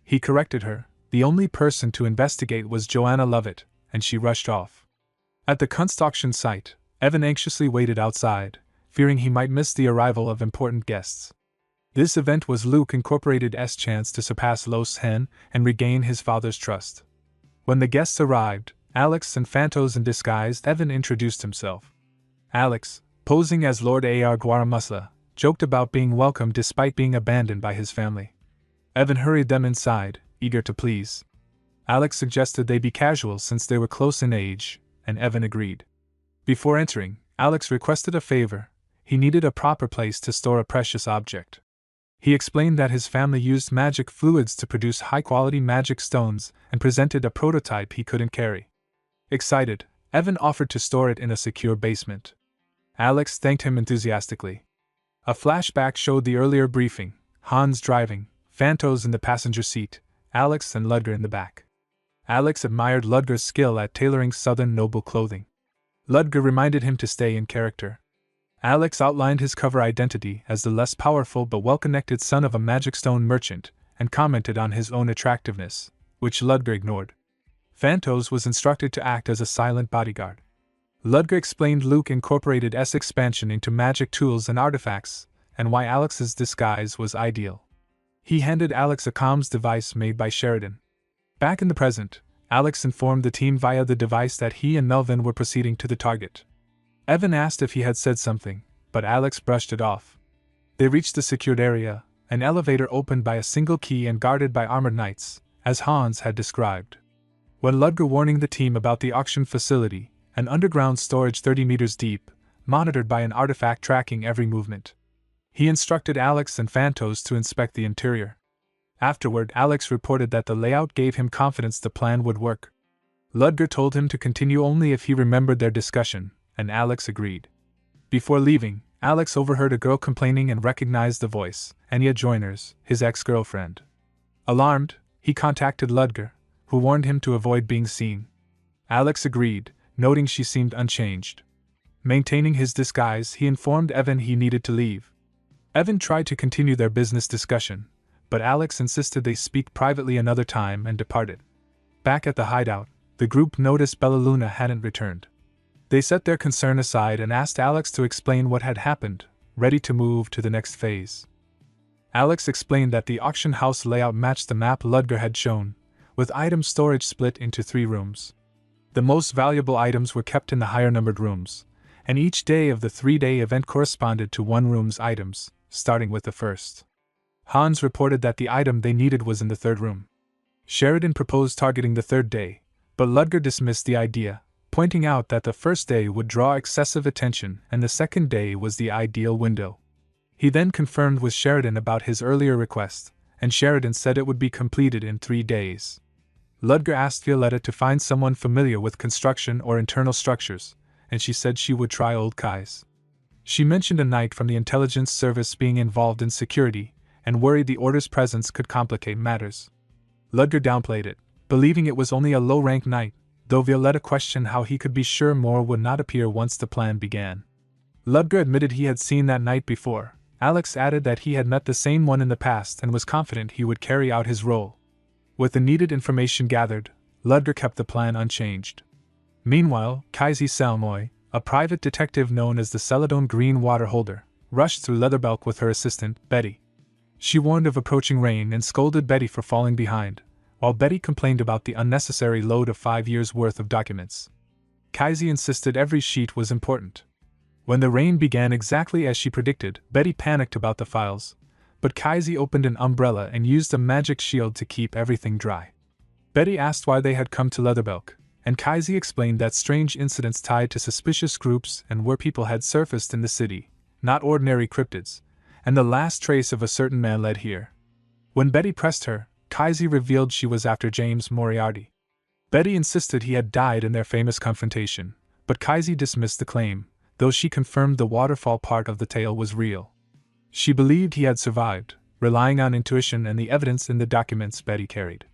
He corrected her: the only person to investigate was Joanna Lovett, and she rushed off. At the Kunstauction site, Evan anxiously waited outside, fearing he might miss the arrival of important guests. This event was Luke Incorporated's chance to surpass Los Hen and regain his father's trust. When the guests arrived, Alex and Phantos in disguise, Evan introduced himself. Alex, posing as Lord A.R. Guaramusla, joked about being welcome despite being abandoned by his family. Evan hurried them inside, eager to please. Alex suggested they be casual since they were close in age, and Evan agreed. Before entering, Alex requested a favor: he needed a proper place to store a precious object. He explained that his family used magic fluids to produce high-quality magic stones and presented a prototype he couldn't carry. Excited, Evan offered to store it in a secure basement. Alex thanked him enthusiastically. A flashback showed the earlier briefing: Hans driving, Phantos in the passenger seat, Alex and Ludger in the back. Alex admired Ludger's skill at tailoring Southern noble clothing. Ludger reminded him to stay in character. Alex outlined his cover identity as the less powerful but well-connected son of a magic stone merchant, and commented on his own attractiveness, which Ludger ignored. Phantos was instructed to act as a silent bodyguard. Ludger explained Luke incorporated S expansion into magic tools and artifacts, and why Alex's disguise was ideal. He handed Alex a comms device made by Sheridan. Back in the present, Alex informed the team via the device that he and Melvin were proceeding to the target. Evan asked if he had said something, but Alex brushed it off. They reached the secured area, an elevator opened by a single key and guarded by armored knights, as Hans had described. When Ludger warning the team about the auction facility, an underground storage 30 meters deep, monitored by an artifact tracking every movement. He instructed Alex and Phantos to inspect the interior. Afterward, Alex reported that the layout gave him confidence the plan would work. Ludger told him to continue only if he remembered their discussion, and Alex agreed. Before leaving, Alex overheard a girl complaining and recognized the voice, Anya Joiners, his ex-girlfriend. Alarmed, he contacted Ludger, who warned him to avoid being seen. Alex agreed, noting she seemed unchanged. Maintaining his disguise, he informed Evan he needed to leave. Evan tried to continue their business discussion, but Alex insisted they speak privately another time and departed. Back at the hideout, the group noticed Bella Luna hadn't returned. They set their concern aside and asked Alex to explain what had happened, ready to move to the next phase. Alex explained that the auction house layout matched the map Ludger had shown, with item storage split into 3 rooms. The most valuable items were kept in the higher-numbered rooms, and each day of the 3-day event corresponded to one room's items, starting with the first. Hans reported that the item they needed was in the 3rd room. Sheridan proposed targeting the 3rd day, but Ludger dismissed the idea, pointing out that the first day would draw excessive attention and the 2nd day was the ideal window. He then confirmed with Sheridan about his earlier request, and Sheridan said it would be completed in 3 days. Ludger asked Violetta to find someone familiar with construction or internal structures, and she said she would try old Kai's. She mentioned a knight from the intelligence service being involved in security, and worried the Order's presence could complicate matters. Ludger downplayed it, believing it was only a low-rank knight, though Violetta questioned how he could be sure more would not appear once the plan began. Ludger admitted he had seen that knight before. Alex added that he had met the same one in the past and was confident he would carry out his role. With the needed information gathered, Ludger kept the plan unchanged. Meanwhile, Kaisi Salmoy, a private detective known as the Celadon Green Water Holder, rushed through Leatherbelk with her assistant, Betty. She warned of approaching rain and scolded Betty for falling behind, while Betty complained about the unnecessary load of 5 years' worth of documents. Kaisi insisted every sheet was important. When the rain began exactly as she predicted, Betty panicked about the files, but Kaisi opened an umbrella and used a magic shield to keep everything dry. Betty asked why they had come to Leatherbelk, and Kaisi explained that strange incidents tied to suspicious groups and where people had surfaced in the city, not ordinary cryptids, and the last trace of a certain man led here. When Betty pressed her, Kaisi revealed she was after James Moriarty. Betty insisted he had died in their famous confrontation, but Kaisi dismissed the claim, though she confirmed the waterfall part of the tale was real. She believed he had survived, relying on intuition and the evidence in the documents Betty carried.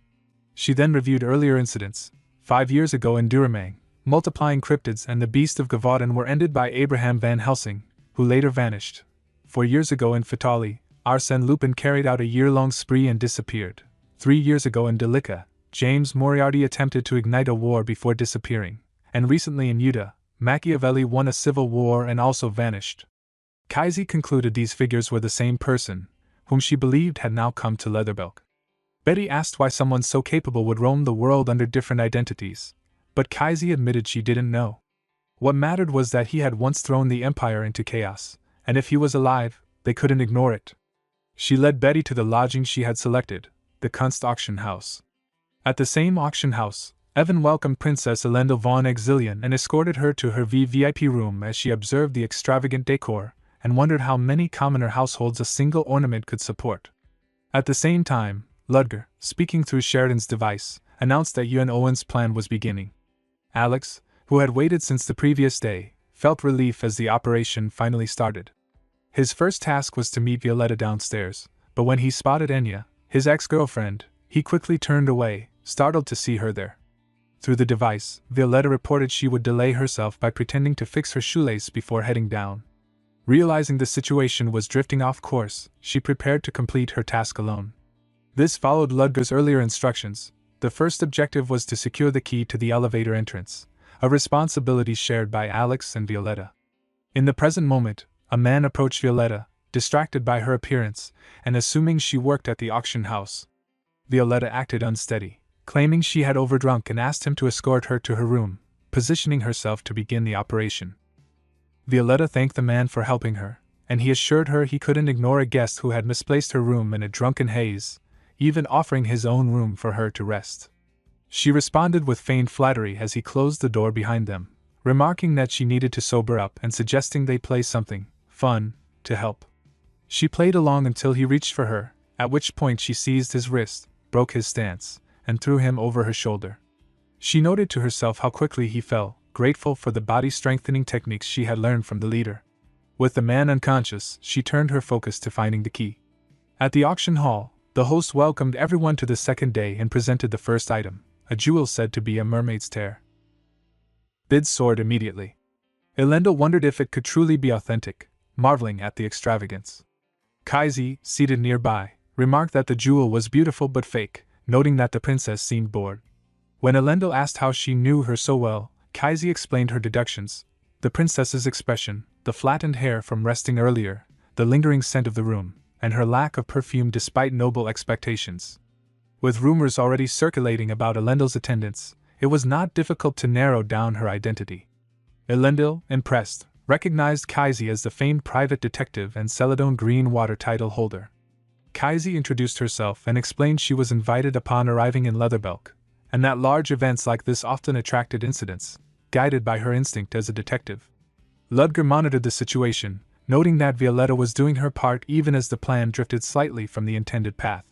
She then reviewed earlier incidents. 5 years ago in Duramang, multiplying cryptids and the Beast of Gavaden were ended by Abraham Van Helsing, who later vanished. 4 years ago in Fatali, Arsène Lupin carried out a year-long spree and disappeared. 3 years ago in Delica, James Moriarty attempted to ignite a war before disappearing. And recently in Utah, Machiavelli won a civil war and also vanished. Kaisi concluded these figures were the same person, whom she believed had now come to Leatherbelk. Betty asked why someone so capable would roam the world under different identities, but Kaisi admitted she didn't know. What mattered was that he had once thrown the Empire into chaos, and if he was alive, they couldn't ignore it. She led Betty to the lodging she had selected, the Kunst auction house. At the same auction house, Evan welcomed Princess Elendil von Exilian and escorted her to her VVIP room as she observed the extravagant decor and wondered how many commoner households a single ornament could support. At the same time, Ludger, speaking through Sheridan's device, announced that Yuan Owen's plan was beginning. Alex, who had waited since the previous day, felt relief as the operation finally started. His first task was to meet Violetta downstairs, but when he spotted Enya, his ex-girlfriend, he quickly turned away, startled to see her there. Through the device, Violetta reported she would delay herself by pretending to fix her shoelace before heading down. Realizing the situation was drifting off course, she prepared to complete her task alone. This followed Ludger's earlier instructions. The first objective was to secure the key to the elevator entrance, a responsibility shared by Alex and Violetta. In the present moment, a man approached Violetta, distracted by her appearance, and assuming she worked at the auction house. Violetta acted unsteady, claiming she had overdrunk and asked him to escort her to her room, positioning herself to begin the operation. Violetta thanked the man for helping her, and he assured her he couldn't ignore a guest who had misplaced her room in a drunken haze, even offering his own room for her to rest. She responded with feigned flattery as he closed the door behind them, remarking that she needed to sober up and suggesting they play something fun to help. She played along until he reached for her, at which point she seized his wrist, broke his stance, and threw him over her shoulder. She noted to herself how quickly he fell, grateful for the body-strengthening techniques she had learned from the leader. With the man unconscious, she turned her focus to finding the key. At the auction hall, the host welcomed everyone to the second day and presented the first item, a jewel said to be a mermaid's tear. Bids soared immediately. Elendil wondered if it could truly be authentic, marveling at the extravagance. Kaisi, seated nearby, remarked that the jewel was beautiful but fake, noting that the princess seemed bored. When Elendil asked how she knew her so well, Kaisi explained her deductions: the princess's expression, the flattened hair from resting earlier, the lingering scent of the room, and her lack of perfume despite noble expectations. With rumors already circulating about Elendil's attendance, it was not difficult to narrow down her identity. Elendil, impressed, recognized Kaisi as the famed private detective and Celadon Green Water title holder. Kaisi introduced herself and explained she was invited upon arriving in Leatherbelk, and that large events like this often attracted incidents, guided by her instinct as a detective. Ludger monitored the situation, noting that Violetta was doing her part even as the plan drifted slightly from the intended path.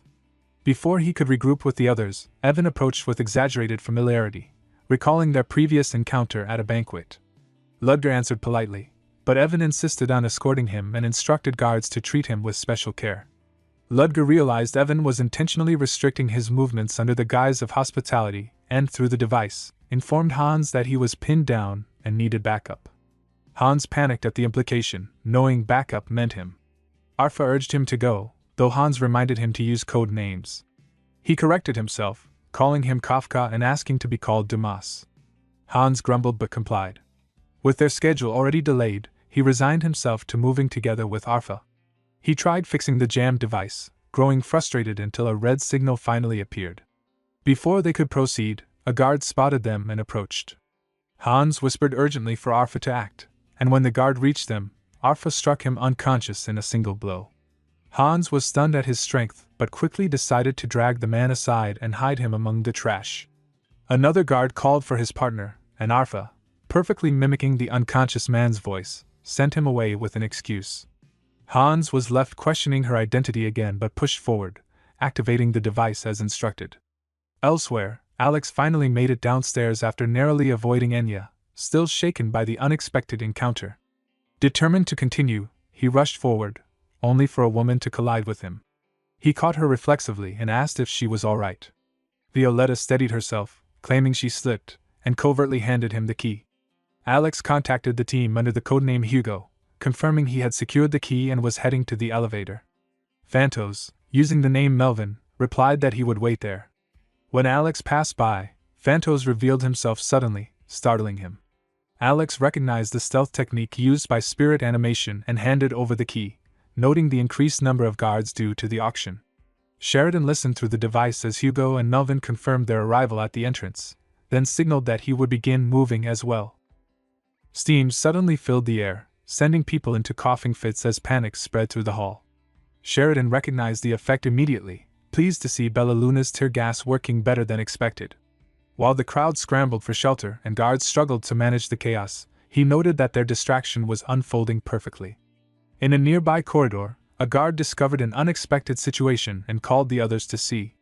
Before he could regroup with the others, Evan approached with exaggerated familiarity, recalling their previous encounter at a banquet. Ludger answered politely, but Evan insisted on escorting him and instructed guards to treat him with special care. Ludger realized Evan was intentionally restricting his movements under the guise of hospitality and, through the device, informed Hans that he was pinned down and needed backup. Hans panicked at the implication, knowing backup meant him. Arfa urged him to go, though Hans reminded him to use code names. He corrected himself, calling him Kafka and asking to be called Dumas. Hans grumbled but complied. With their schedule already delayed, he resigned himself to moving together with Arfa. He tried fixing the jammed device, growing frustrated until a red signal finally appeared. Before they could proceed, a guard spotted them and approached. Hans whispered urgently for Arfa to act, and when the guard reached them, Arfa struck him unconscious in a single blow. Hans was stunned at his strength, but quickly decided to drag the man aside and hide him among the trash. Another guard called for his partner, and Arfa, perfectly mimicking the unconscious man's voice, sent him away with an excuse. Hans was left questioning her identity again but pushed forward, activating the device as instructed. Elsewhere, Alex finally made it downstairs after narrowly avoiding Enya, still shaken by the unexpected encounter. Determined to continue, he rushed forward, only for a woman to collide with him. He caught her reflexively and asked if she was all right. Violetta steadied herself, claiming she slipped, and covertly handed him the key. Alex contacted the team under the codename Hugo, confirming he had secured the key and was heading to the elevator. Phantos, using the name Melvin, replied that he would wait there. When Alex passed by, Phantos revealed himself suddenly, startling him. Alex recognized the stealth technique used by Spirit Animation and handed over the key, noting the increased number of guards due to the auction. Sheridan listened through the device as Hugo and Melvin confirmed their arrival at the entrance, then signaled that he would begin moving as well. Steam suddenly filled the air, sending people into coughing fits as panic spread through the hall. Sheridan recognized the effect immediately, pleased to see Bella Luna's tear gas working better than expected. While the crowd scrambled for shelter and guards struggled to manage the chaos, he noted that their distraction was unfolding perfectly. In a nearby corridor, a guard discovered an unexpected situation and called the others to see.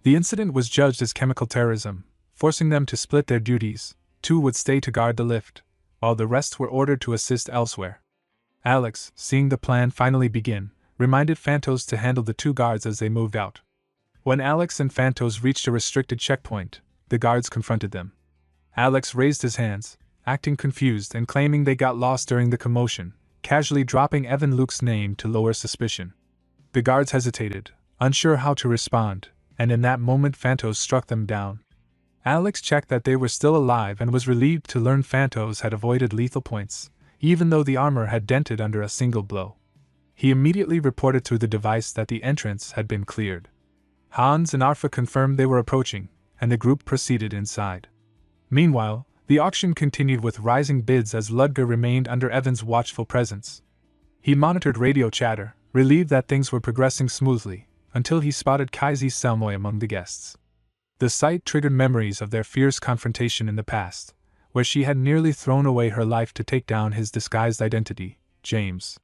The incident was judged as chemical terrorism, forcing them to split their duties. 2 would stay to guard the lift, while the rest were ordered to assist elsewhere. Alex, seeing the plan finally begin, reminded Phantos to handle the 2 guards as they moved out. When Alex and Phantos reached a restricted checkpoint, the guards confronted them. Alex raised his hands, acting confused and claiming they got lost during the commotion, casually dropping Evan Luke's name to lower suspicion. The guards hesitated, unsure how to respond, and in that moment Phantos struck them down. Alex checked that they were still alive and was relieved to learn Phantos had avoided lethal points, even though the armor had dented under a single blow. He immediately reported through the device that the entrance had been cleared. Hans and Arfa confirmed they were approaching, and the group proceeded inside. Meanwhile, the auction continued with rising bids as Ludger remained under Evan's watchful presence. He monitored radio chatter, relieved that things were progressing smoothly, until he spotted Kaisi Selmoy among the guests. The sight triggered memories of their fierce confrontation in the past, where she had nearly thrown away her life to take down his disguised identity, James.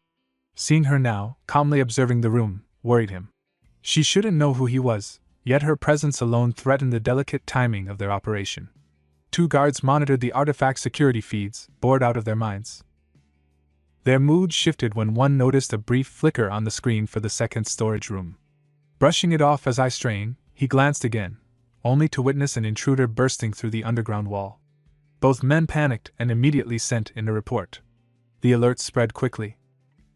Seeing her now, calmly observing the room, worried him. She shouldn't know who he was, yet her presence alone threatened the delicate timing of their operation. 2 guards monitored the artifact security feeds, bored out of their minds. Their mood shifted when one noticed a brief flicker on the screen for the second storage room. Brushing it off as eye strain, he glanced again, only to witness an intruder bursting through the underground wall. Both men panicked and immediately sent in a report. The alert spread quickly.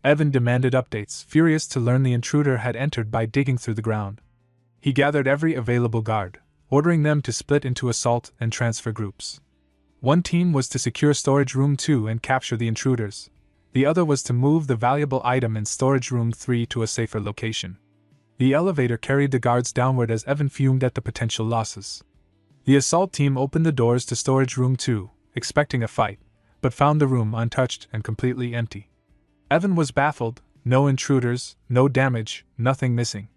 Evan demanded updates, furious to learn the intruder had entered by digging through the ground. He gathered every available guard, ordering them to split into assault and transfer groups. One team was to secure Storage Room 2 and capture the intruders. The other was to move the valuable item in Storage Room 3 to a safer location. The elevator carried the guards downward as Evan fumed at the potential losses. The assault team opened the doors to Storage Room 2, expecting a fight, but found the room untouched and completely empty. Evan was baffled, no intruders, no damage, nothing missing.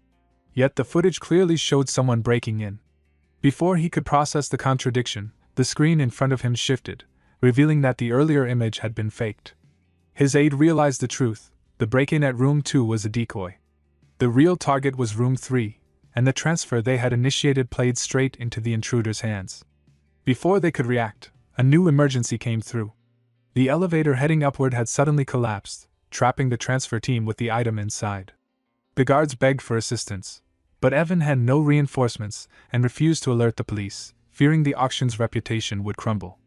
Yet the footage clearly showed someone breaking in. Before he could process the contradiction, the screen in front of him shifted, revealing that the earlier image had been faked. His aide realized the truth: the break-in at Room 2 was a decoy. The real target was Room 3, and the transfer they had initiated played straight into the intruder's hands. Before they could react, a new emergency came through. The elevator heading upward had suddenly collapsed, trapping the transfer team with the item inside. The guards begged for assistance, but Evan had no reinforcements and refused to alert the police, fearing the auction's reputation would crumble.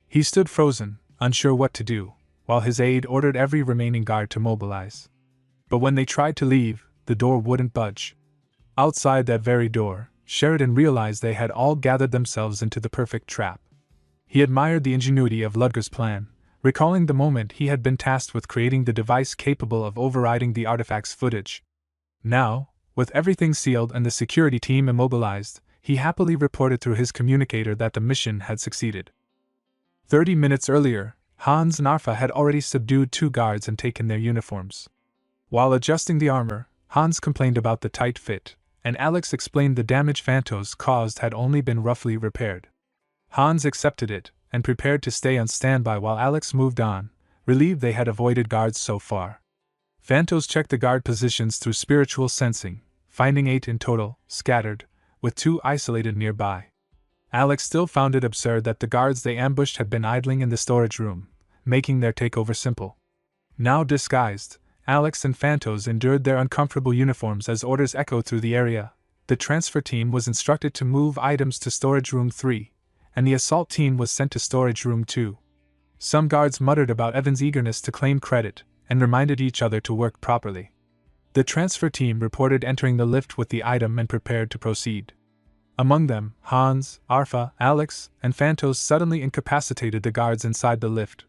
He stood frozen, unsure what to do, while his aide ordered every remaining guard to mobilize. But when they tried to leave, the door wouldn't budge. Outside that very door, Sheridan realized they had all gathered themselves into the perfect trap. He admired the ingenuity of Ludger's plan, recalling the moment he had been tasked with creating the device capable of overriding the artifact's footage. Now, with everything sealed and the security team immobilized, he happily reported through his communicator that the mission had succeeded. 30 minutes earlier, Hans and Arfa had already subdued 2 guards and taken their uniforms. While adjusting the armor, Hans complained about the tight fit, and Alex explained the damage Phantos caused had only been roughly repaired. Hans accepted it, and prepared to stay on standby while Alex moved on, relieved they had avoided guards so far. Phantos checked the guard positions through spiritual sensing, finding 8 in total, scattered, with 2 isolated nearby. Alex still found it absurd that the guards they ambushed had been idling in the storage room, making their takeover simple. Now disguised, Alex and Phantos endured their uncomfortable uniforms as orders echoed through the area. The transfer team was instructed to move items to Storage Room 3, and the assault team was sent to Storage Room 2. Some guards muttered about Evan's eagerness to claim credit, and reminded each other to work properly. The transfer team reported entering the lift with the item and prepared to proceed. Among them, Hans, Arfa, Alex, and Phantos suddenly incapacitated the guards inside the lift.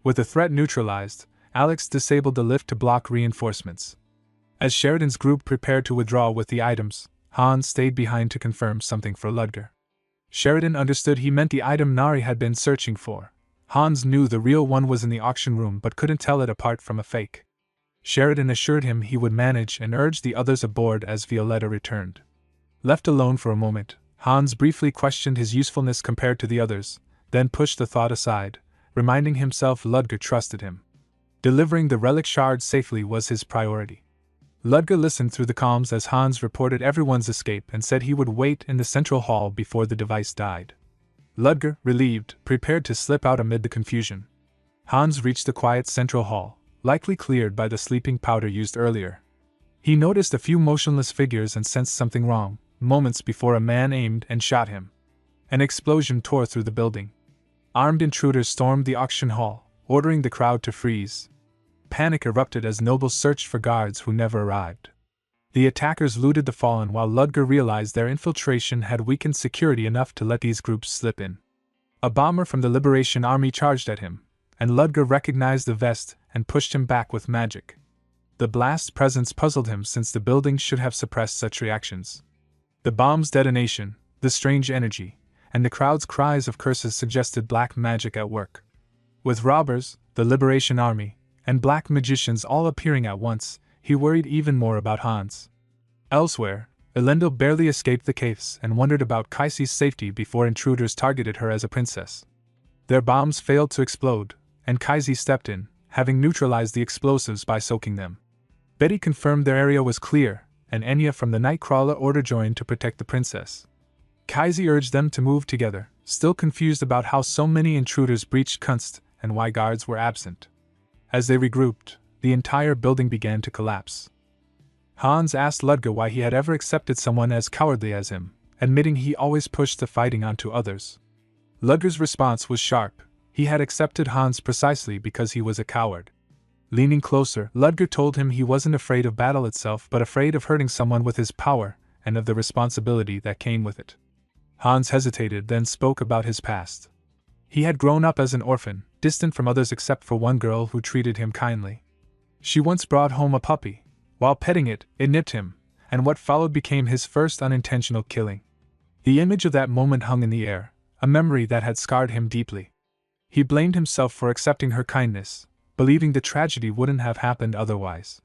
With the threat neutralized, Alex disabled the lift to block reinforcements. As Sheridan's group prepared to withdraw with the items, Hans stayed behind to confirm something for Ludger. Sheridan understood he meant the item Nari had been searching for. Hans knew the real one was in the auction room but couldn't tell it apart from a fake. Sheridan assured him he would manage and urged the others aboard as Violetta returned. Left alone for a moment, Hans briefly questioned his usefulness compared to the others, then pushed the thought aside, reminding himself Ludger trusted him. Delivering the relic shard safely was his priority. Ludger listened through the comms as Hans reported everyone's escape and said he would wait in the central hall before the device died. Ludger, relieved, prepared to slip out amid the confusion. Hans reached the quiet central hall, likely cleared by the sleeping powder used earlier. He noticed a few motionless figures and sensed something wrong, moments before a man aimed and shot him. An explosion tore through the building. Armed intruders stormed the auction hall, ordering the crowd to freeze. Panic erupted as nobles searched for guards who never arrived. The attackers looted the fallen while Ludger realized their infiltration had weakened security enough to let these groups slip in. A bomber from the Liberation Army charged at him, and Ludger recognized the vest and pushed him back with magic. The blast's presence puzzled him since the building should have suppressed such reactions. The bomb's detonation, the strange energy, and the crowd's cries of curses suggested black magic at work. With robbers, the Liberation Army, and black magicians all appearing at once, he worried even more about Hans. Elsewhere, Elendil barely escaped the caves and wondered about Kaisi's safety before intruders targeted her as a princess. Their bombs failed to explode, and Kaisi stepped in, having neutralized the explosives by soaking them. Betty confirmed their area was clear, and Enya from the Nightcrawler order joined to protect the princess. Kaisi urged them to move together, still confused about how so many intruders breached Kunst and why guards were absent. As they regrouped, the entire building began to collapse. Hans asked Ludger why he had ever accepted someone as cowardly as him, admitting he always pushed the fighting onto others. Ludger's response was sharp. He had accepted Hans precisely because he was a coward. Leaning closer, Ludger told him he wasn't afraid of battle itself but afraid of hurting someone with his power and of the responsibility that came with it. Hans hesitated, then spoke about his past. He had grown up as an orphan, distant from others except for one girl who treated him kindly. She once brought home a puppy. While petting it, it nipped him, and what followed became his first unintentional killing. The image of that moment hung in the air, a memory that had scarred him deeply. He blamed himself for accepting her kindness, believing the tragedy wouldn't have happened otherwise.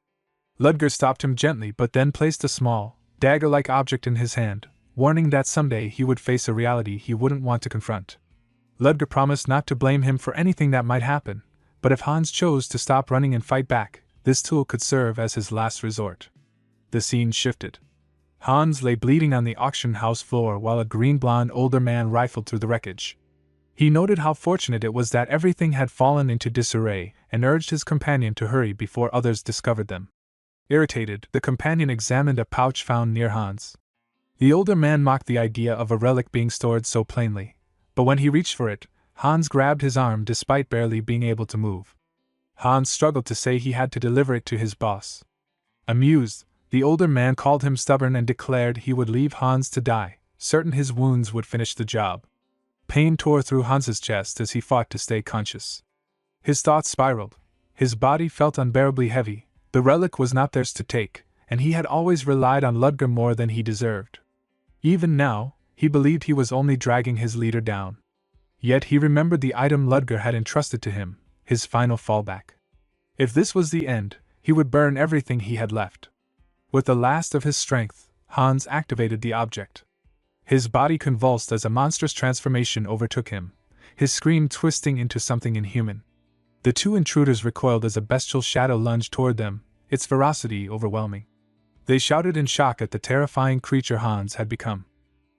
Ludger stopped him gently but then placed a small, dagger-like object in his hand, warning that someday he would face a reality he wouldn't want to confront. Ludger promised not to blame him for anything that might happen, but if Hans chose to stop running and fight back, this tool could serve as his last resort. The scene shifted. Hans lay bleeding on the auction house floor while a green-blonde older man rifled through the wreckage. He noted how fortunate it was that everything had fallen into disarray and urged his companion to hurry before others discovered them. Irritated, the companion examined a pouch found near Hans. The older man mocked the idea of a relic being stored so plainly, but when he reached for it, Hans grabbed his arm despite barely being able to move. Hans struggled to say he had to deliver it to his boss. Amused, the older man called him stubborn and declared he would leave Hans to die, certain his wounds would finish the job. Pain tore through Hans's chest as he fought to stay conscious. His thoughts spiraled. His body felt unbearably heavy. The relic was not theirs to take, and he had always relied on Ludger more than he deserved. Even now, he believed he was only dragging his leader down. Yet he remembered the item Ludger had entrusted to him, his final fallback. If this was the end, he would burn everything he had left. With the last of his strength, Hans activated the object. His body convulsed as a monstrous transformation overtook him, his scream twisting into something inhuman. The two intruders recoiled as a bestial shadow lunged toward them, its ferocity overwhelming. They shouted in shock at the terrifying creature Hans had become.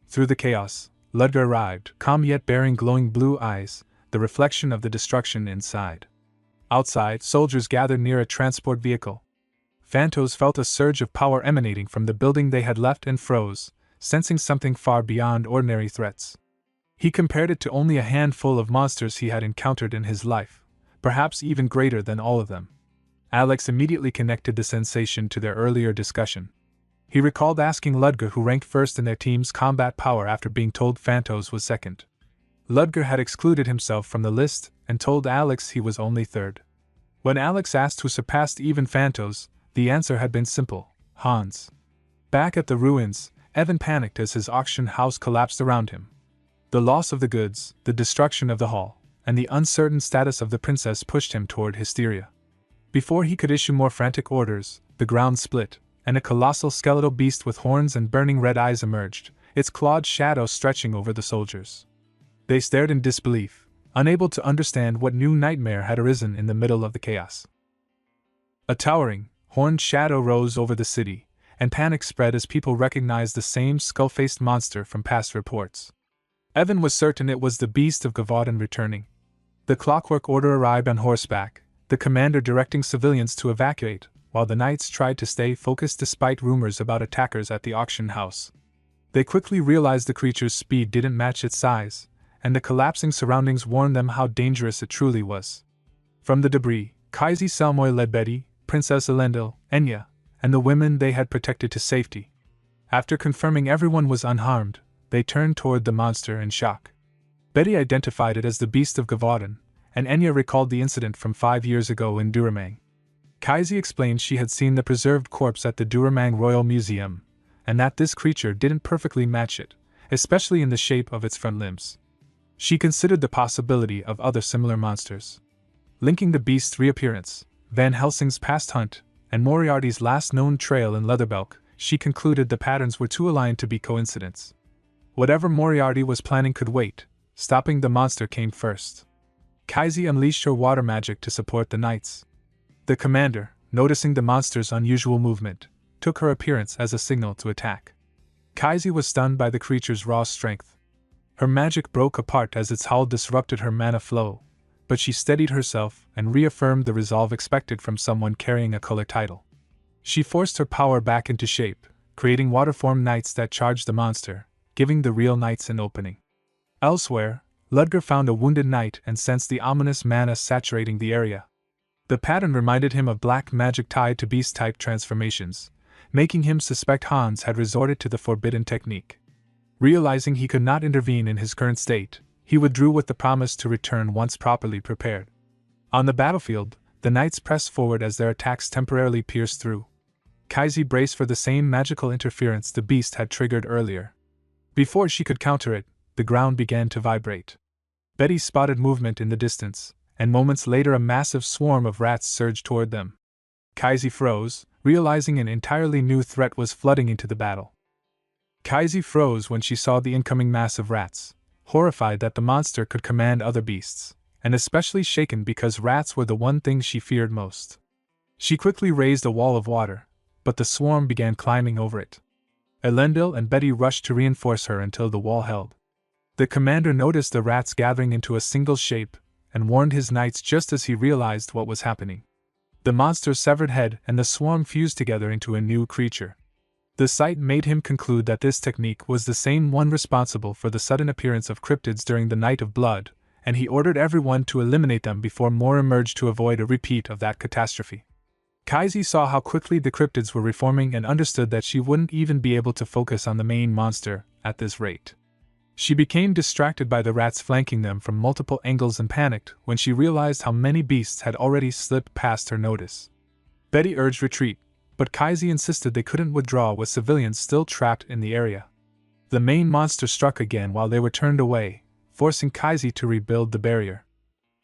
Through the chaos, Ludger arrived, calm yet bearing glowing blue eyes, the reflection of the destruction inside. Outside, soldiers gathered near a transport vehicle. Phantos felt a surge of power emanating from the building they had left and froze, sensing something far beyond ordinary threats. He compared it to only a handful of monsters he had encountered in his life, perhaps even greater than all of them. Alex immediately connected the sensation to their earlier discussion. He recalled asking Ludger who ranked first in their team's combat power after being told Phantos was second. Ludger had excluded himself from the list and told Alex he was only third. When Alex asked who surpassed even Phantos, the answer had been simple: Hans. Back at the ruins, Evan panicked as his auction house collapsed around him. The loss of the goods, the destruction of the hall, and the uncertain status of the princess pushed him toward hysteria. Before he could issue more frantic orders, the ground split, and a colossal skeletal beast with horns and burning red eyes emerged, its clawed shadow stretching over the soldiers. They stared in disbelief, unable to understand what new nightmare had arisen in the middle of the chaos. A towering, horned shadow rose over the city, and panic spread as people recognized the same skull-faced monster from past reports. Evan was certain it was the beast of Gavaudin returning. The clockwork order arrived on horseback, the commander directing civilians to evacuate, while the knights tried to stay focused despite rumors about attackers at the auction house. They quickly realized the creature's speed didn't match its size, and the collapsing surroundings warned them how dangerous it truly was. From the debris, Kaisi Selmoy led Betty, Princess Elendil, Enya, and the women they had protected to safety. After confirming everyone was unharmed, they turned toward the monster in shock. Betty identified it as the Beast of Gavaudan, and Enya recalled the incident from 5 years ago in Duramang. Kaisi explained she had seen the preserved corpse at the Duramang Royal Museum, and that this creature didn't perfectly match it, especially in the shape of its front limbs. She considered the possibility of other similar monsters. Linking the beast's reappearance, Van Helsing's past hunt, and Moriarty's last known trail in Leatherbelk, she concluded the patterns were too aligned to be coincidence. Whatever Moriarty was planning could wait. Stopping the monster came first. Kaisi unleashed her water magic to support the knights. The commander, noticing the monster's unusual movement, took her appearance as a signal to attack. Kaisi was stunned by the creature's raw strength. Her magic broke apart as its howl disrupted her mana flow, but she steadied herself and reaffirmed the resolve expected from someone carrying a color title. She forced her power back into shape, creating waterform knights that charged the monster, giving the real knights an opening. Elsewhere, Ludger found a wounded knight and sensed the ominous mana saturating the area. The pattern reminded him of black magic tied to beast-type transformations, making him suspect Hans had resorted to the forbidden technique. Realizing he could not intervene in his current state, he withdrew with the promise to return once properly prepared. On the battlefield, the knights pressed forward as their attacks temporarily pierced through. Kaisi braced for the same magical interference the beast had triggered earlier. Before she could counter it, the ground began to vibrate. Betty spotted movement in the distance, and moments later a massive swarm of rats surged toward them. Kaisi froze, realizing an entirely new threat was flooding into the battle. Kaisi froze when she saw the incoming mass of rats, horrified that the monster could command other beasts, and especially shaken because rats were the one thing she feared most. She quickly raised a wall of water, but the swarm began climbing over it. Elendil and Betty rushed to reinforce her until the wall held. The commander noticed the rats gathering into a single shape, and warned his knights just as he realized what was happening. The monster's severed head and the swarm fused together into a new creature. The sight made him conclude that this technique was the same one responsible for the sudden appearance of cryptids during the Night of Blood, and he ordered everyone to eliminate them before more emerged to avoid a repeat of that catastrophe. Kaisi saw how quickly the cryptids were reforming and understood that she wouldn't even be able to focus on the main monster at this rate. She became distracted by the rats flanking them from multiple angles and panicked when she realized how many beasts had already slipped past her notice. Betty urged retreat, but Kaisi insisted they couldn't withdraw with civilians still trapped in the area. The main monster struck again while they were turned away, forcing Kaisi to rebuild the barrier.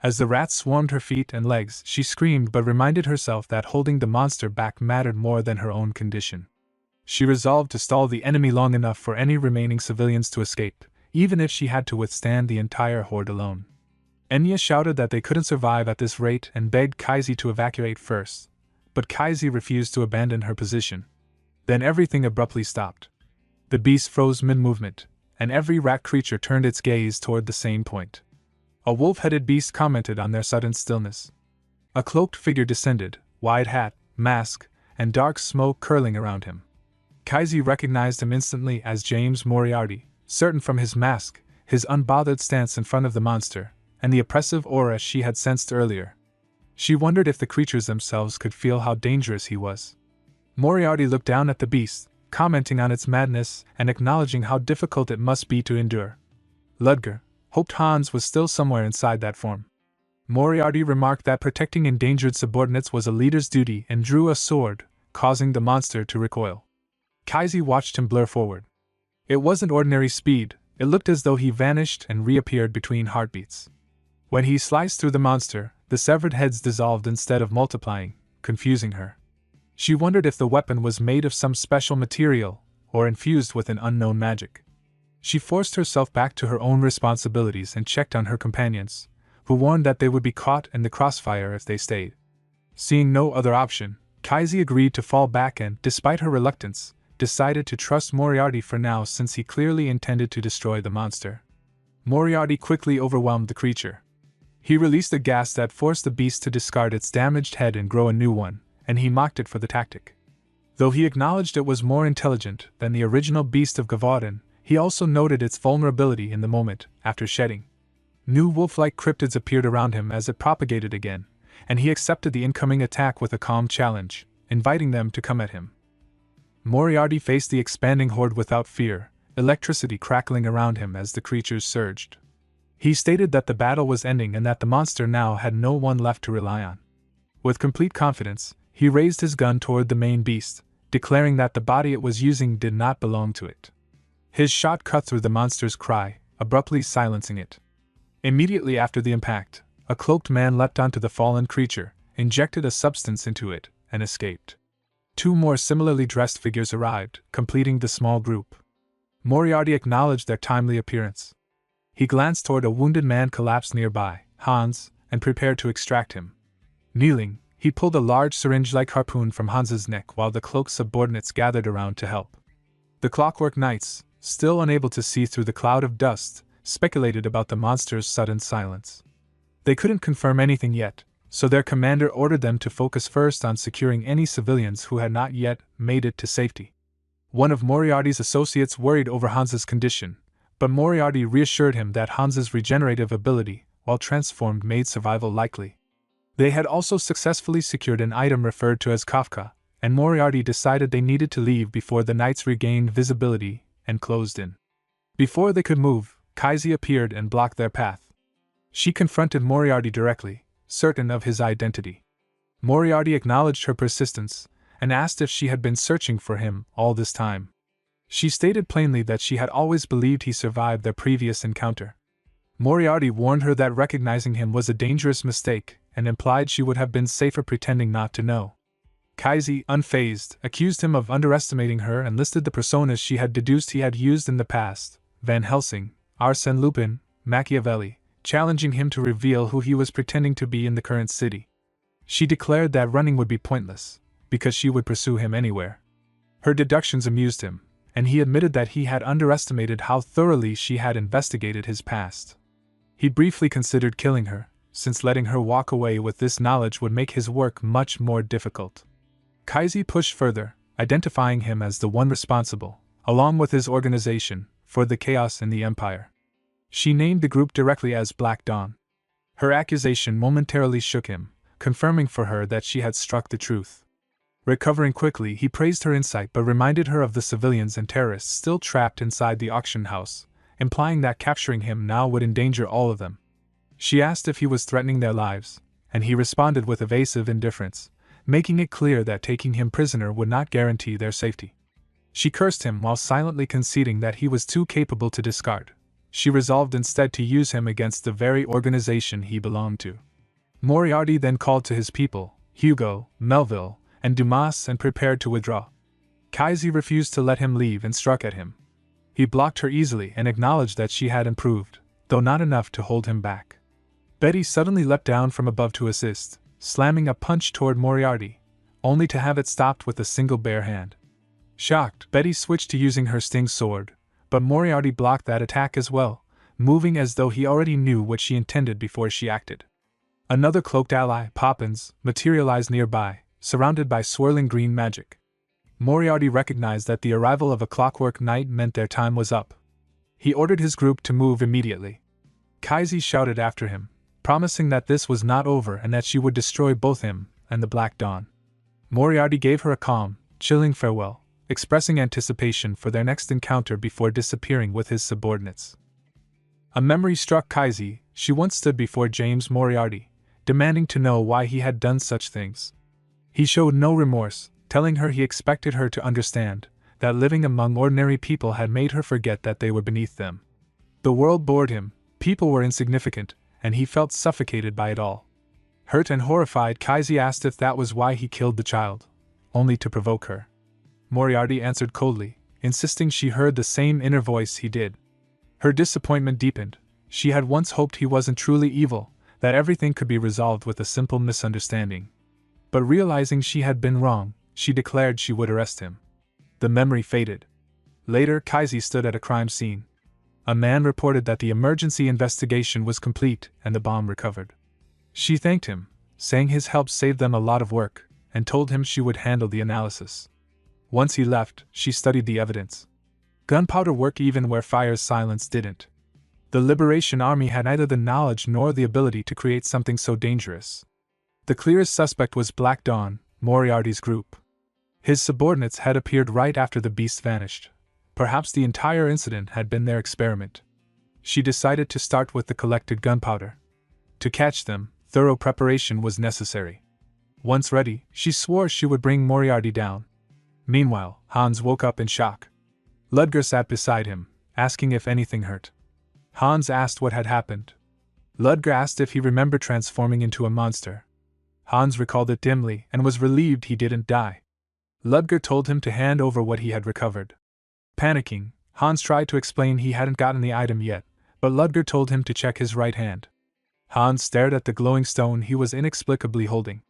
As the rats swarmed her feet and legs, she screamed but reminded herself that holding the monster back mattered more than her own condition. She resolved to stall the enemy long enough for any remaining civilians to escape, even if she had to withstand the entire horde alone. Enya shouted that they couldn't survive at this rate and begged Kaisi to evacuate first, but Kaisi refused to abandon her position. Then everything abruptly stopped. The beast froze mid-movement, and every rat creature turned its gaze toward the same point. A wolf-headed beast commented on their sudden stillness. A cloaked figure descended, wide hat, mask, and dark smoke curling around him. Kaisi recognized him instantly as James Moriarty, certain from his mask, his unbothered stance in front of the monster, and the oppressive aura she had sensed earlier. She wondered if the creatures themselves could feel how dangerous he was. Moriarty looked down at the beast, commenting on its madness and acknowledging how difficult it must be to endure. Ludger hoped Hans was still somewhere inside that form. Moriarty remarked that protecting endangered subordinates was a leader's duty and drew a sword, causing the monster to recoil. Kaisi watched him blur forward. It wasn't ordinary speed, it looked as though he vanished and reappeared between heartbeats. When he sliced through the monster, the severed heads dissolved instead of multiplying, confusing her. She wondered if the weapon was made of some special material, or infused with an unknown magic. She forced herself back to her own responsibilities and checked on her companions, who warned that they would be caught in the crossfire if they stayed. Seeing no other option, Kaisi agreed to fall back and, despite her reluctance, decided to trust Moriarty for now since he clearly intended to destroy the monster. Moriarty quickly overwhelmed the creature. He released a gas that forced the beast to discard its damaged head and grow a new one, and he mocked it for the tactic. Though he acknowledged it was more intelligent than the original beast of Gavaudan, he also noted its vulnerability in the moment after shedding. New wolf-like cryptids appeared around him as it propagated again, and he accepted the incoming attack with a calm challenge, inviting them to come at him. Moriarty faced the expanding horde without fear, electricity crackling around him as the creatures surged. He stated that the battle was ending and that the monster now had no one left to rely on. With complete confidence, he raised his gun toward the main beast, declaring that the body it was using did not belong to it. His shot cut through the monster's cry, abruptly silencing it. Immediately after the impact, a cloaked man leapt onto the fallen creature, injected a substance into it, and escaped. 2 more similarly dressed figures arrived, completing the small group. Moriarty acknowledged their timely appearance. He glanced toward a wounded man collapsed nearby, Hans, and prepared to extract him. Kneeling, he pulled a large syringe-like harpoon from Hans's neck while the cloaked subordinates gathered around to help. The Clockwork Knights, still unable to see through the cloud of dust, speculated about the monster's sudden silence. They couldn't confirm anything yet, so their commander ordered them to focus first on securing any civilians who had not yet made it to safety. One of Moriarty's associates worried over Hans's condition, but Moriarty reassured him that Hans's regenerative ability, while transformed, made survival likely. They had also successfully secured an item referred to as Kafka, and Moriarty decided they needed to leave before the knights regained visibility and closed in. Before they could move, Kaisi appeared and blocked their path. She confronted Moriarty directly, certain of his identity. Moriarty acknowledged her persistence and asked if she had been searching for him all this time. She stated plainly that she had always believed he survived their previous encounter. Moriarty warned her that recognizing him was a dangerous mistake and implied she would have been safer pretending not to know. Kaisi, unfazed, accused him of underestimating her and listed the personas she had deduced he had used in the past: Van Helsing, Arsène Lupin, Machiavelli, challenging him to reveal who he was pretending to be in the current city. She declared that running would be pointless, because she would pursue him anywhere. Her deductions amused him, and he admitted that he had underestimated how thoroughly she had investigated his past. He briefly considered killing her, since letting her walk away with this knowledge would make his work much more difficult. Kaisi pushed further, identifying him as the one responsible, along with his organization, for the chaos in the Empire. She named the group directly as Black Dawn. Her accusation momentarily shook him, confirming for her that she had struck the truth. Recovering quickly, he praised her insight but reminded her of the civilians and terrorists still trapped inside the auction house, implying that capturing him now would endanger all of them. She asked if he was threatening their lives, and he responded with evasive indifference, making it clear that taking him prisoner would not guarantee their safety. She cursed him while silently conceding that he was too capable to discard. She resolved instead to use him against the very organization he belonged to. Moriarty then called to his people, Hugo, Melville, and Dumas, and prepared to withdraw. Kaisi refused to let him leave and struck at him. He blocked her easily and acknowledged that she had improved, though not enough to hold him back. Betty suddenly leapt down from above to assist, slamming a punch toward Moriarty, only to have it stopped with a single bare hand. Shocked, Betty switched to using her sting sword, but Moriarty blocked that attack as well, moving as though he already knew what she intended before she acted. Another cloaked ally, Poppins, materialized nearby, surrounded by swirling green magic. Moriarty recognized that the arrival of a Clockwork Knight meant their time was up. He ordered his group to move immediately. Kaisi shouted after him, promising that this was not over and that she would destroy both him and the Black Dawn. Moriarty gave her a calm, chilling farewell, expressing anticipation for their next encounter before disappearing with his subordinates. A memory struck Kaisi. She once stood before James Moriarty, demanding to know why he had done such things. He showed no remorse, telling her he expected her to understand that living among ordinary people had made her forget that they were beneath them. The world bored him, people were insignificant, and he felt suffocated by it all. Hurt and horrified, Kaisi asked if that was why he killed the child, only to provoke her. Moriarty answered coldly, insisting she heard the same inner voice he did. Her disappointment deepened. She had once hoped he wasn't truly evil, that everything could be resolved with a simple misunderstanding. But realizing she had been wrong, she declared she would arrest him. The memory faded. Later, Kaisi stood at a crime scene. A man reported that the emergency investigation was complete and the bomb recovered. She thanked him, saying his help saved them a lot of work, and told him she would handle the analysis. Once he left, she studied the evidence. Gunpowder worked even where fire's silence didn't. The Liberation Army had neither the knowledge nor the ability to create something so dangerous. The clearest suspect was Black Dawn, Moriarty's group. His subordinates had appeared right after the beast vanished. Perhaps the entire incident had been their experiment. She decided to start with the collected gunpowder. To catch them, thorough preparation was necessary. Once ready, she swore she would bring Moriarty down. Meanwhile, Hans woke up in shock. Ludger sat beside him, asking if anything hurt. Hans asked what had happened. Ludger asked if he remembered transforming into a monster. Hans recalled it dimly and was relieved he didn't die. Ludger told him to hand over what he had recovered. Panicking, Hans tried to explain he hadn't gotten the item yet, but Ludger told him to check his right hand. Hans stared at the glowing stone he was inexplicably holding.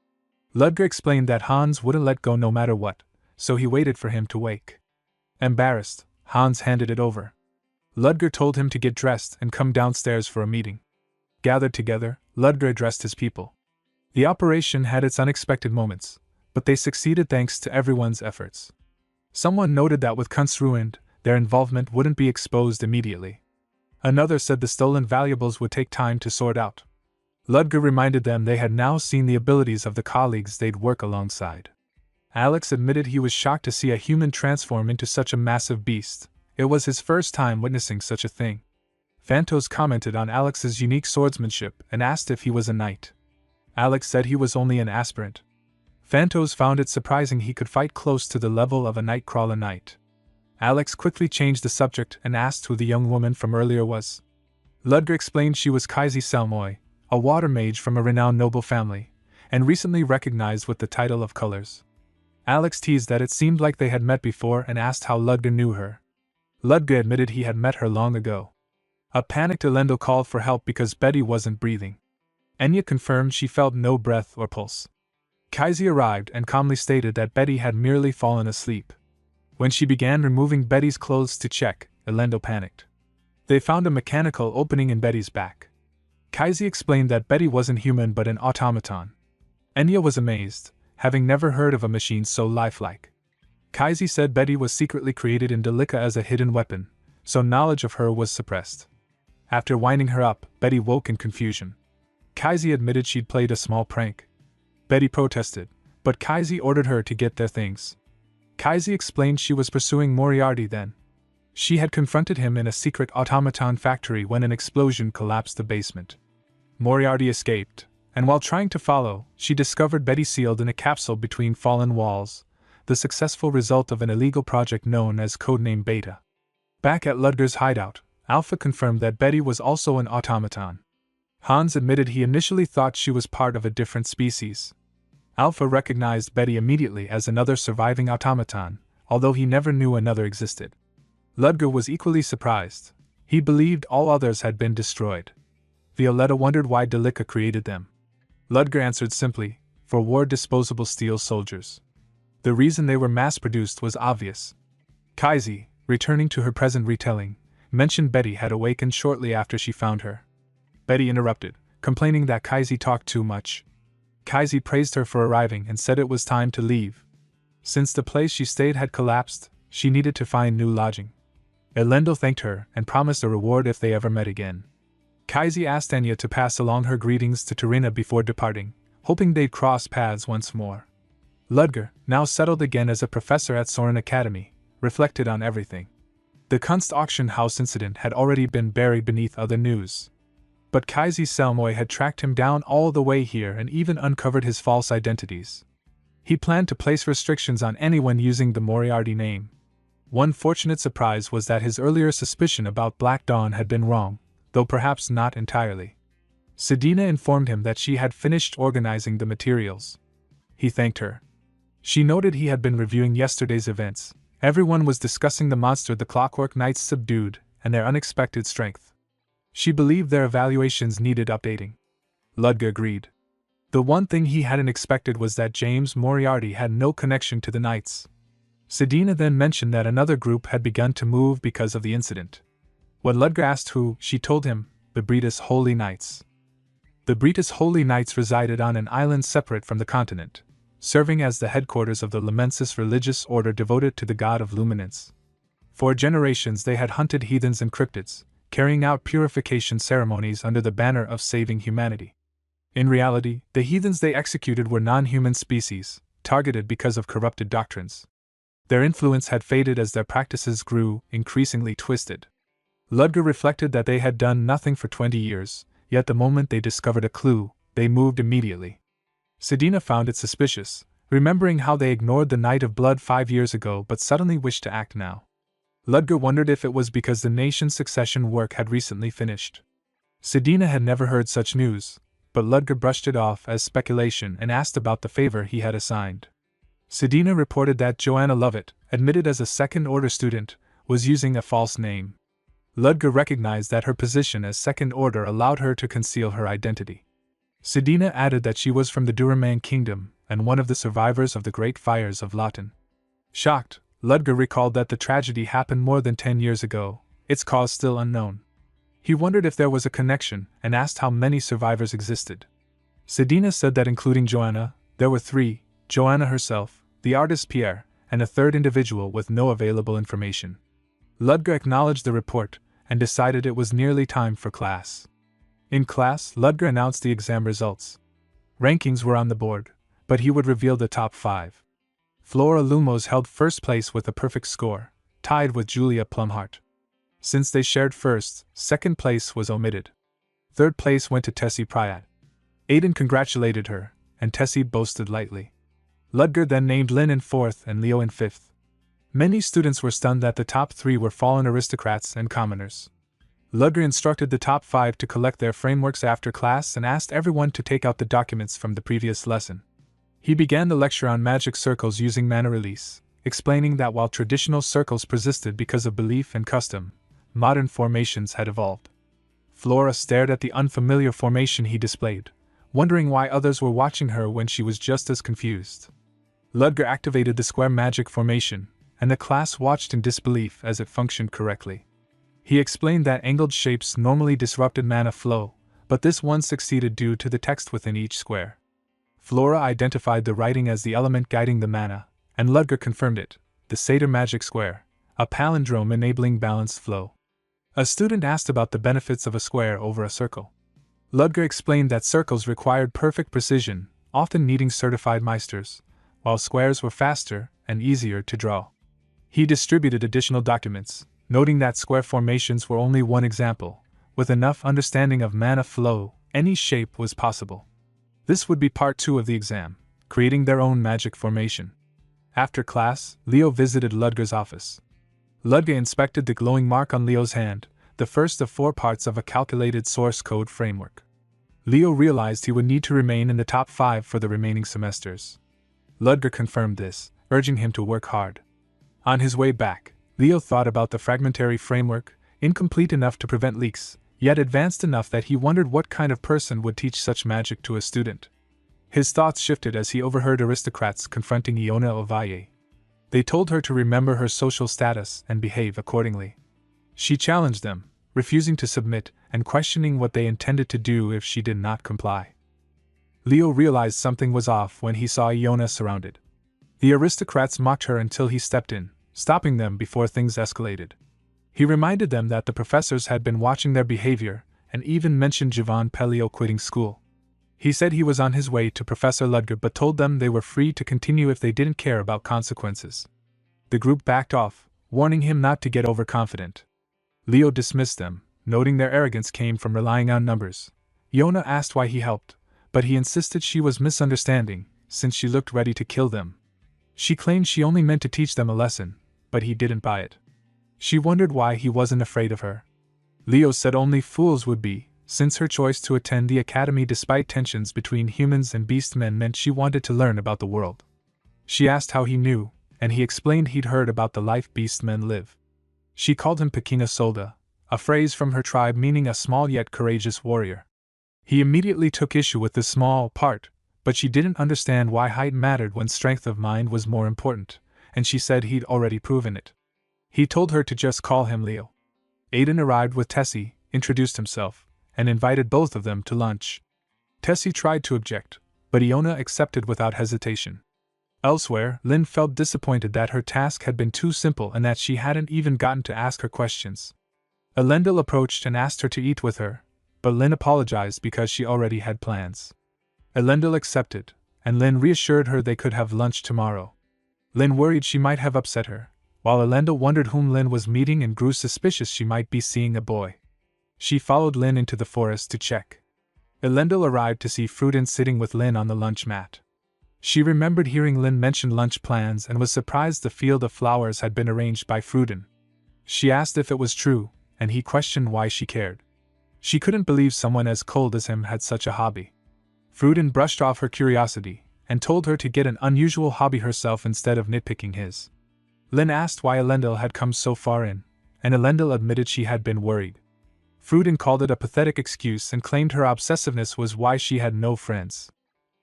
Ludger explained that Hans wouldn't let go no matter what, so he waited for him to wake. Embarrassed, Hans handed it over. Ludger told him to get dressed and come downstairs for a meeting. Gathered together, Ludger addressed his people. The operation had its unexpected moments, but they succeeded thanks to everyone's efforts. Someone noted that with Kunst ruined, their involvement wouldn't be exposed immediately. Another said the stolen valuables would take time to sort out. Ludger reminded them they had now seen the abilities of the colleagues they'd work alongside. Alex admitted he was shocked to see a human transform into such a massive beast. It was his first time witnessing such a thing. Phantos commented on Alex's unique swordsmanship and asked if he was a knight. Alex said he was only an aspirant. Phantos found it surprising he could fight close to the level of a Nightcrawler knight. Alex quickly changed the subject and asked who the young woman from earlier was. Ludger explained she was Kaisi Selmoy, a water mage from a renowned noble family, and recently recognized with the title of Colors. Alex teased that it seemed like they had met before and asked how Ludger knew her. Ludger admitted he had met her long ago. A panicked Elendil called for help because Betty wasn't breathing. Enya confirmed she felt no breath or pulse. Kaisi arrived and calmly stated that Betty had merely fallen asleep. When she began removing Betty's clothes to check, Elendil panicked. They found a mechanical opening in Betty's back. Kaisi explained that Betty wasn't human but an automaton. Enya was amazed, having never heard of a machine so lifelike. Kaisi said Betty was secretly created in Delica as a hidden weapon, so knowledge of her was suppressed. After winding her up, Betty woke in confusion. Kaisi admitted she'd played a small prank. Betty protested, but Kaisi ordered her to get their things. Kaisi explained she was pursuing Moriarty then. She had confronted him in a secret automaton factory when an explosion collapsed the basement. Moriarty escaped, and while trying to follow, she discovered Betty sealed in a capsule between fallen walls, the successful result of an illegal project known as Codename Beta. Back at Ludger's hideout, Alpha confirmed that Betty was also an automaton. Hans admitted he initially thought she was part of a different species. Alpha recognized Betty immediately as another surviving automaton, although he never knew another existed. Ludger was equally surprised. He believed all others had been destroyed. Violetta wondered why Delica created them. Ludger answered simply, for war-disposable steel soldiers. The reason they were mass-produced was obvious. Kaisi, returning to her present retelling, mentioned Betty had awakened shortly after she found her. Betty interrupted, complaining that Kaisi talked too much. Kaisi praised her for arriving and said it was time to leave. Since the place she stayed had collapsed, she needed to find new lodging. Elendil thanked her and promised a reward if they ever met again. Kaisi asked Enya to pass along her greetings to Tarina before departing, hoping they'd cross paths once more. Ludger, now settled again as a professor at Soren Academy, reflected on everything. The Kunst auction house incident had already been buried beneath other news. But Kaisi Selmoy had tracked him down all the way here and even uncovered his false identities. He planned to place restrictions on anyone using the Moriarty name. One fortunate surprise was that his earlier suspicion about Black Dawn had been wrong, though perhaps not entirely. Sedina informed him that she had finished organizing the materials. He thanked her. She noted he had been reviewing yesterday's events. Everyone was discussing the monster the Clockwork Knights subdued and their unexpected strength. She believed their evaluations needed updating. Ludger agreed. The one thing he hadn't expected was that James Moriarty had no connection to the Knights. Sedina then mentioned that another group had begun to move because of the incident. When Ludger asked who, she told him, the Bretis Holy Knights. The Bretis Holy Knights resided on an island separate from the continent, serving as the headquarters of the Lamensis religious order devoted to the god of luminance. For generations they had hunted heathens and cryptids, carrying out purification ceremonies under the banner of saving humanity. In reality, the heathens they executed were non-human species, targeted because of corrupted doctrines. Their influence had faded as their practices grew increasingly twisted. Ludger reflected that they had done nothing for 20 years, yet the moment they discovered a clue, they moved immediately. Sedina found it suspicious, remembering how they ignored the Night of Blood 5 years ago but suddenly wished to act now. Ludger wondered if it was because the nation's succession work had recently finished. Sedina had never heard such news, but Ludger brushed it off as speculation and asked about the favor he had assigned. Sedina reported that Joanna Lovett, admitted as a second-order student, was using a false name. Ludger recognized that her position as second-order allowed her to conceal her identity. Sedina added that she was from the Duraman kingdom and one of the survivors of the Great Fires of Lawton. Shocked, Ludger recalled that the tragedy happened more than 10 years ago, its cause still unknown. He wondered if there was a connection and asked how many survivors existed. Sedina said that including Joanna, there were 3, Joanna herself, the artist Pierre, and a third individual with no available information. Ludger acknowledged the report and decided it was nearly time for class. In class, Ludger announced the exam results. Rankings were on the board, but he would reveal the top 5. Flora Lumos held first place with a perfect score, tied with Julia Plumhart. Since they shared first, second place was omitted. Third place went to Tessie Pryatt. Aiden congratulated her, and Tessie boasted lightly. Ludger then named Lynn in 4th and Leo in 5th. Many students were stunned that the top 3 were fallen aristocrats and commoners. Ludger instructed the top 5 to collect their frameworks after class and asked everyone to take out the documents from the previous lesson. He began the lecture on magic circles using mana release, explaining that while traditional circles persisted because of belief and custom, modern formations had evolved. Flora stared at the unfamiliar formation he displayed, wondering why others were watching her when she was just as confused. Ludger activated the square magic formation, and the class watched in disbelief as it functioned correctly. He explained that angled shapes normally disrupted mana flow, but this one succeeded due to the text within each square. Flora identified the writing as the element guiding the mana, and Ludger confirmed it, the Satyr Magic Square, a palindrome enabling balanced flow. A student asked about the benefits of a square over a circle. Ludger explained that circles required perfect precision, often needing certified meisters, while squares were faster and easier to draw. He distributed additional documents, noting that square formations were only one example. With enough understanding of mana flow, any shape was possible. This would be part 2 of the exam, creating their own magic formation. After class, Leo visited Ludger's office. Ludger inspected the glowing mark on Leo's hand, the first of 4 parts of a calculated source code framework. Leo realized he would need to remain in the top 5 for the remaining semesters. Ludger confirmed this, urging him to work hard. On his way back, Leo thought about the fragmentary framework, incomplete enough to prevent leaks, yet advanced enough that he wondered what kind of person would teach such magic to a student. His thoughts shifted as he overheard aristocrats confronting Iona Ovalle. They told her to remember her social status and behave accordingly. She challenged them, refusing to submit and questioning what they intended to do if she did not comply. Leo realized something was off when he saw Iona surrounded. The aristocrats mocked her until he stepped in, stopping them before things escalated. He reminded them that the professors had been watching their behavior and even mentioned Javon Pelio quitting school. He said he was on his way to Professor Ludger but told them they were free to continue if they didn't care about consequences. The group backed off, warning him not to get overconfident. Leo dismissed them, noting their arrogance came from relying on numbers. Iona asked why he helped, but he insisted she was misunderstanding, since she looked ready to kill them. She claimed she only meant to teach them a lesson, but he didn't buy it. She wondered why he wasn't afraid of her. Leo said only fools would be, since her choice to attend the academy despite tensions between humans and beastmen meant she wanted to learn about the world. She asked how he knew, and he explained he'd heard about the life beastmen live. She called him Pequena Solda, a phrase from her tribe meaning a small yet courageous warrior. He immediately took issue with this small part, but she didn't understand why height mattered when strength of mind was more important, and she said he'd already proven it. He told her to just call him Leo. Aiden arrived with Tessie, introduced himself, and invited both of them to lunch. Tessie tried to object, but Iona accepted without hesitation. Elsewhere, Lynn felt disappointed that her task had been too simple and that she hadn't even gotten to ask her questions. Elendil approached and asked her to eat with her, but Lynn apologized because she already had plans. Elendil accepted, and Lin reassured her they could have lunch tomorrow. Lin worried she might have upset her, while Elendil wondered whom Lin was meeting and grew suspicious she might be seeing a boy. She followed Lin into the forest to check. Elendil arrived to see Fruden sitting with Lin on the lunch mat. She remembered hearing Lin mention lunch plans and was surprised the field of flowers had been arranged by Fruden. She asked if it was true, and he questioned why she cared. She couldn't believe someone as cold as him had such a hobby. Fruden brushed off her curiosity, and told her to get an unusual hobby herself instead of nitpicking his. Lin asked why Elendil had come so far in, and Elendil admitted she had been worried. Fruden called it a pathetic excuse and claimed her obsessiveness was why she had no friends.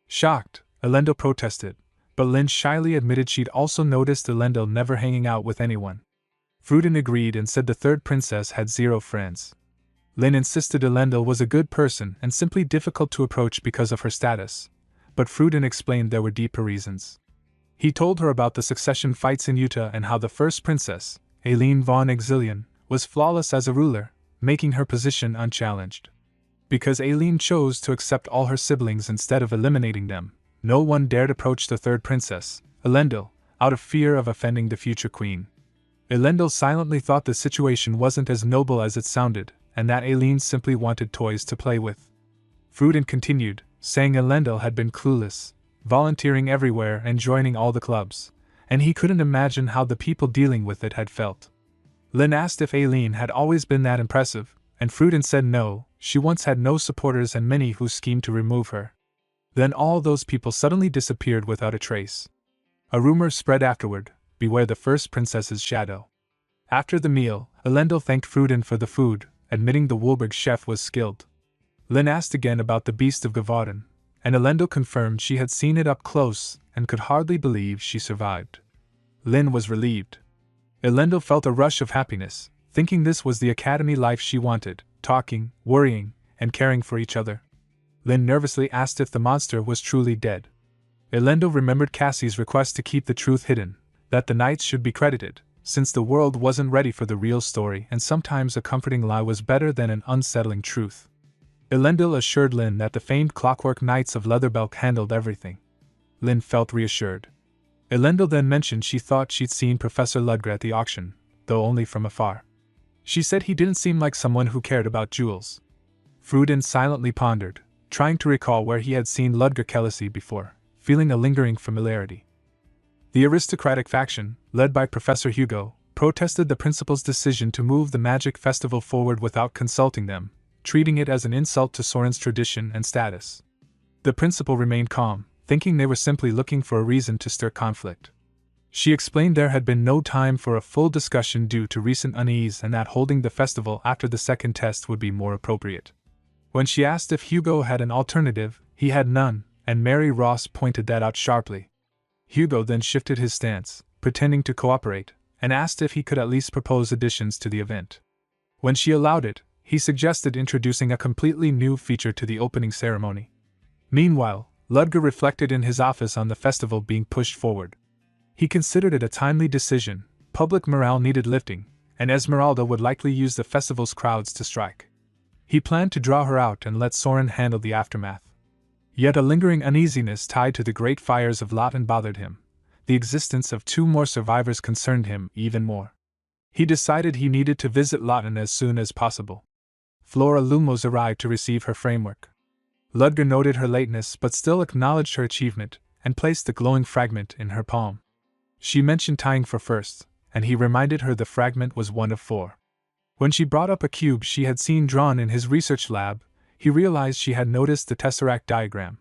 Shocked, Elendil protested, but Lin shyly admitted she'd also noticed Elendil never hanging out with anyone. Fruden agreed and said the third princess had 0 friends. Lin insisted Elendil was a good person and simply difficult to approach because of her status, but Fruden explained there were deeper reasons. He told her about the succession fights in Utah and how the first princess, Aileen von Exilion, was flawless as a ruler, making her position unchallenged. Because Aileen chose to accept all her siblings instead of eliminating them, no one dared approach the third princess, Elendil, out of fear of offending the future queen. Elendil silently thought the situation wasn't as noble as it sounded, and that Aileen simply wanted toys to play with. Fruden continued, saying Elendil had been clueless, volunteering everywhere and joining all the clubs, and he couldn't imagine how the people dealing with it had felt. Lin asked if Aileen had always been that impressive, and Fruden said no, she once had no supporters and many who schemed to remove her. Then all those people suddenly disappeared without a trace. A rumor spread afterward, beware the first princess's shadow. After the meal, Elendil thanked Fruden for the food, admitting the Woolberg chef was skilled. Lin asked again about the beast of Gavaden, and Elendil confirmed she had seen it up close and could hardly believe she survived. Lin was relieved. Elendil felt a rush of happiness, thinking this was the academy life she wanted, talking, worrying, and caring for each other. Lin nervously asked if the monster was truly dead. Elendil remembered Cassie's request to keep the truth hidden, that the knights should be credited, since the world wasn't ready for the real story and sometimes a comforting lie was better than an unsettling truth. Elendil assured Lin that the famed Clockwork Knights of Leatherbelk handled everything. Lin felt reassured. Elendil then mentioned she thought she'd seen Professor Ludger at the auction, though only from afar. She said he didn't seem like someone who cared about jewels. Fruden silently pondered, trying to recall where he had seen Ludger Kellysi before, feeling a lingering familiarity. The aristocratic faction, led by Professor Hugo, protested the principal's decision to move the magic festival forward without consulting them, treating it as an insult to Soren's tradition and status. The principal remained calm, thinking they were simply looking for a reason to stir conflict. She explained there had been no time for a full discussion due to recent unease and that holding the festival after the second test would be more appropriate. When she asked if Hugo had an alternative, he had none, and Mary Ross pointed that out sharply. Hugo then shifted his stance, pretending to cooperate, and asked if he could at least propose additions to the event. When she allowed it, he suggested introducing a completely new feature to the opening ceremony. Meanwhile, Ludger reflected in his office on the festival being pushed forward. He considered it a timely decision, public morale needed lifting, and Esmeralda would likely use the festival's crowds to strike. He planned to draw her out and let Soren handle the aftermath. Yet a lingering uneasiness tied to the great fires of Lawton bothered him. The existence of 2 more survivors concerned him even more. He decided he needed to visit Lawton as soon as possible. Flora Lumos arrived to receive her framework. Ludger noted her lateness but still acknowledged her achievement, and placed the glowing fragment in her palm. She mentioned tying for first, and he reminded her the fragment was one of 4. When she brought up a cube she had seen drawn in his research lab, he realized she had noticed the tesseract diagram.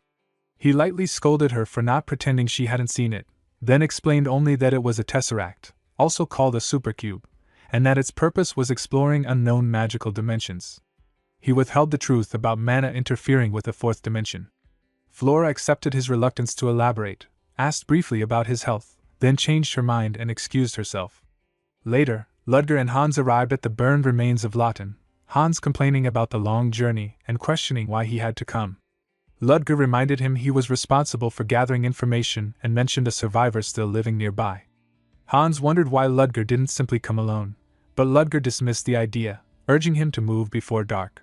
He lightly scolded her for not pretending she hadn't seen it, then explained only that it was a tesseract, also called a supercube, and that its purpose was exploring unknown magical dimensions. He withheld the truth about mana interfering with the 4th dimension. Flora accepted his reluctance to elaborate, asked briefly about his health, then changed her mind and excused herself. Later, Ludger and Hans arrived at the burned remains of Lawton, Hans complaining about the long journey and questioning why he had to come. Ludger reminded him he was responsible for gathering information and mentioned a survivor still living nearby. Hans wondered why Ludger didn't simply come alone, but Ludger dismissed the idea, urging him to move before dark.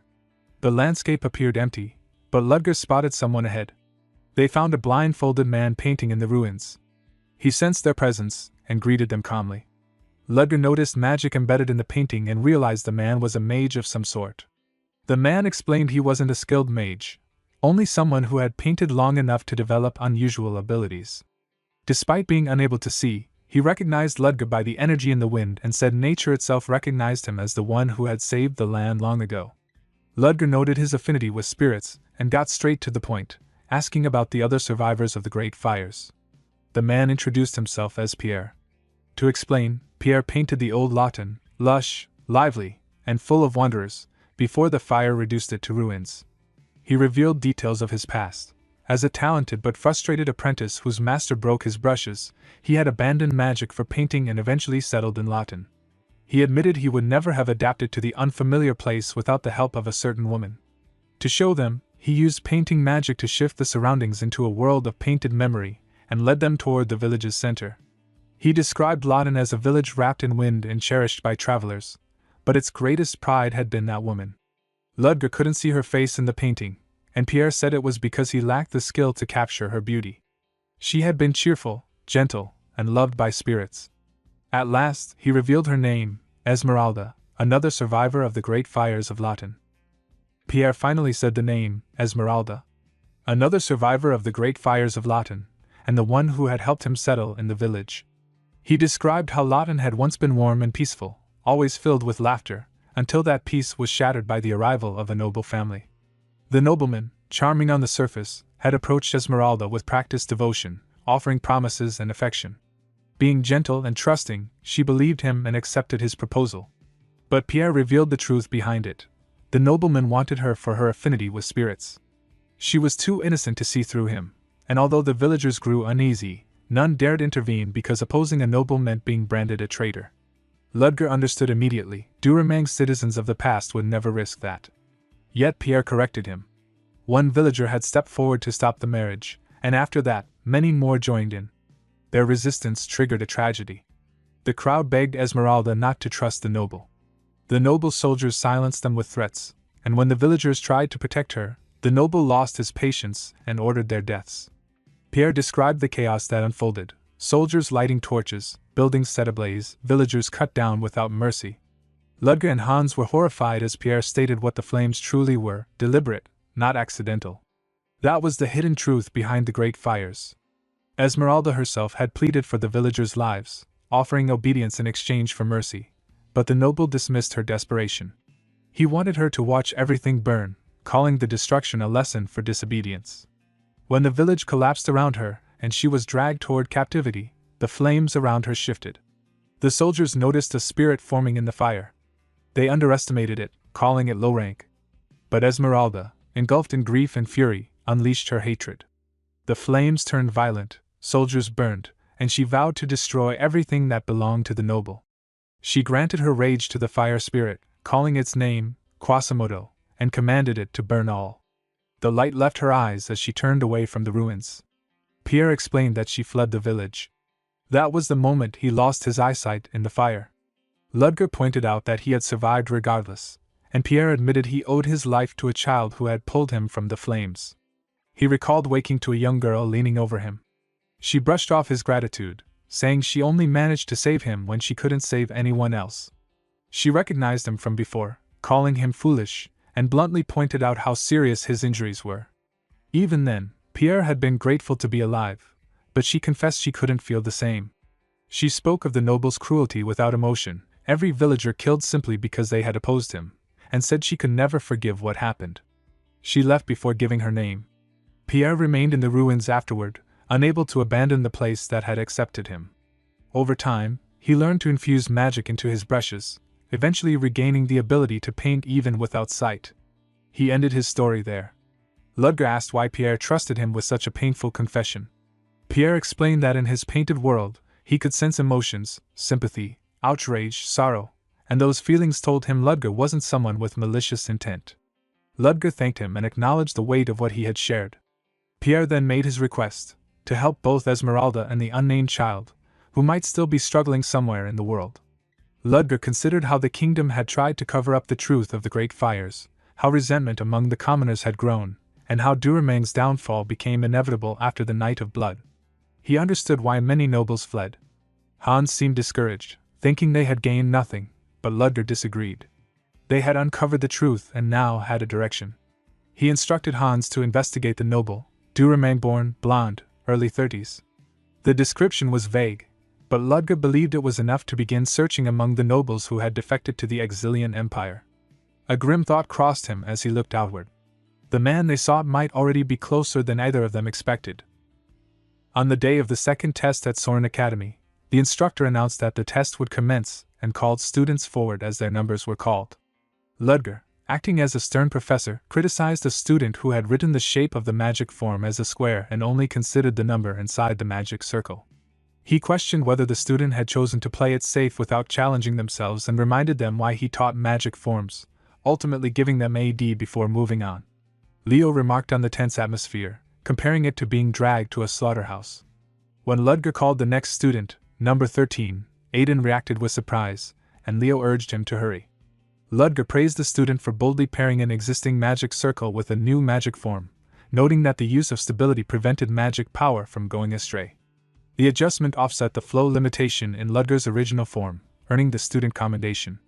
The landscape appeared empty, but Ludger spotted someone ahead. They found a blindfolded man painting in the ruins. He sensed their presence and greeted them calmly. Ludger noticed magic embedded in the painting and realized the man was a mage of some sort. The man explained he wasn't a skilled mage, only someone who had painted long enough to develop unusual abilities. Despite being unable to see, he recognized Ludger by the energy in the wind and said nature itself recognized him as the one who had saved the land long ago. Ludger noted his affinity with spirits and got straight to the point, asking about the other survivors of the great fires. The man introduced himself as Pierre. To explain, Pierre painted the old Lawton, lush, lively, and full of wanderers, before the fire reduced it to ruins. He revealed details of his past. As a talented but frustrated apprentice whose master broke his brushes, he had abandoned magic for painting and eventually settled in Lawton. He admitted he would never have adapted to the unfamiliar place without the help of a certain woman. To show them, he used painting magic to shift the surroundings into a world of painted memory and led them toward the village's center. He described Lawton as a village wrapped in wind and cherished by travelers, but its greatest pride had been that woman. Ludger couldn't see her face in the painting, and Pierre said it was because he lacked the skill to capture her beauty. She had been cheerful, gentle, and loved by spirits. At last, he revealed her name, Esmeralda, another survivor of the great fires of Lawton. Pierre finally said the name, Esmeralda. Another survivor of the great fires of Lawton, and the one who had helped him settle in the village. He described how Lawton had once been warm and peaceful, always filled with laughter, until that peace was shattered by the arrival of a noble family. The nobleman, charming on the surface, had approached Esmeralda with practiced devotion, offering promises and affection. Being gentle and trusting, she believed him and accepted his proposal. But Pierre revealed the truth behind it. The nobleman wanted her for her affinity with spirits. She was too innocent to see through him, and although the villagers grew uneasy, none dared intervene because opposing a noble meant being branded a traitor. Ludger understood immediately. Duremang's citizens of the past would never risk that. Yet Pierre corrected him. One villager had stepped forward to stop the marriage, and after that, many more joined in. Their resistance triggered a tragedy. The crowd begged Esmeralda not to trust the noble. The noble soldiers silenced them with threats, and when the villagers tried to protect her, the noble lost his patience and ordered their deaths. Pierre described the chaos that unfolded: soldiers lighting torches, buildings set ablaze, villagers cut down without mercy. Ludger and Hans were horrified as Pierre stated what the flames truly were: deliberate, not accidental. That was the hidden truth behind the great fires. Esmeralda herself had pleaded for the villagers' lives, offering obedience in exchange for mercy, but the noble dismissed her desperation. He wanted her to watch everything burn, calling the destruction a lesson for disobedience. When the village collapsed around her, and she was dragged toward captivity, the flames around her shifted. The soldiers noticed a spirit forming in the fire. They underestimated it, calling it low rank. But Esmeralda, engulfed in grief and fury, unleashed her hatred. The flames turned violent, soldiers burned, and she vowed to destroy everything that belonged to the noble. She granted her rage to the fire spirit, calling its name, Quasimodo, and commanded it to burn all. The light left her eyes as she turned away from the ruins. Pierre explained that she fled the village. That was the moment he lost his eyesight in the fire. Ludger pointed out that he had survived regardless, and Pierre admitted he owed his life to a child who had pulled him from the flames. He recalled waking to a young girl leaning over him. She brushed off his gratitude, saying she only managed to save him when she couldn't save anyone else. She recognized him from before, calling him foolish, and bluntly pointed out how serious his injuries were. Even then, Pierre had been grateful to be alive, but she confessed she couldn't feel the same. She spoke of the noble's cruelty without emotion, every villager killed simply because they had opposed him, and said she could never forgive what happened. She left before giving her name. Pierre remained in the ruins afterward, unable to abandon the place that had accepted him. Over time, he learned to infuse magic into his brushes, eventually regaining the ability to paint even without sight. He ended his story there. Ludger asked why Pierre trusted him with such a painful confession. Pierre explained that in his painted world, he could sense emotions, sympathy, outrage, sorrow, and those feelings told him Ludger wasn't someone with malicious intent. Ludger thanked him and acknowledged the weight of what he had shared. Pierre then made his request, to help both Esmeralda and the unnamed child, who might still be struggling somewhere in the world. Ludger considered how the kingdom had tried to cover up the truth of the great fires, how resentment among the commoners had grown, and how Duremang's downfall became inevitable after the Night of Blood. He understood why many nobles fled. Hans seemed discouraged, thinking they had gained nothing, but Ludger disagreed. They had uncovered the truth and now had a direction. He instructed Hans to investigate the noble, Duremang born, blonde, early 30s. The description was vague, but Ludger believed it was enough to begin searching among the nobles who had defected to the Exilian Empire. A grim thought crossed him as he looked outward. The man they sought might already be closer than either of them expected. On the day of the second test at Soren Academy, the instructor announced that the test would commence and called students forward as their numbers were called. Ludger, acting as a stern professor, criticized a student who had written the shape of the magic form as a square and only considered the number inside the magic circle. He questioned whether the student had chosen to play it safe without challenging themselves and reminded them why he taught magic forms, ultimately giving them AD before moving on. Leo remarked on the tense atmosphere, comparing it to being dragged to a slaughterhouse. When Ludger called the next student, number 13, Aiden reacted with surprise, and Leo urged him to hurry. Ludger praised the student for boldly pairing an existing magic circle with a new magic form, noting that the use of stability prevented magic power from going astray. The adjustment offset the flow limitation in Ludger's original form, earning the student commendation.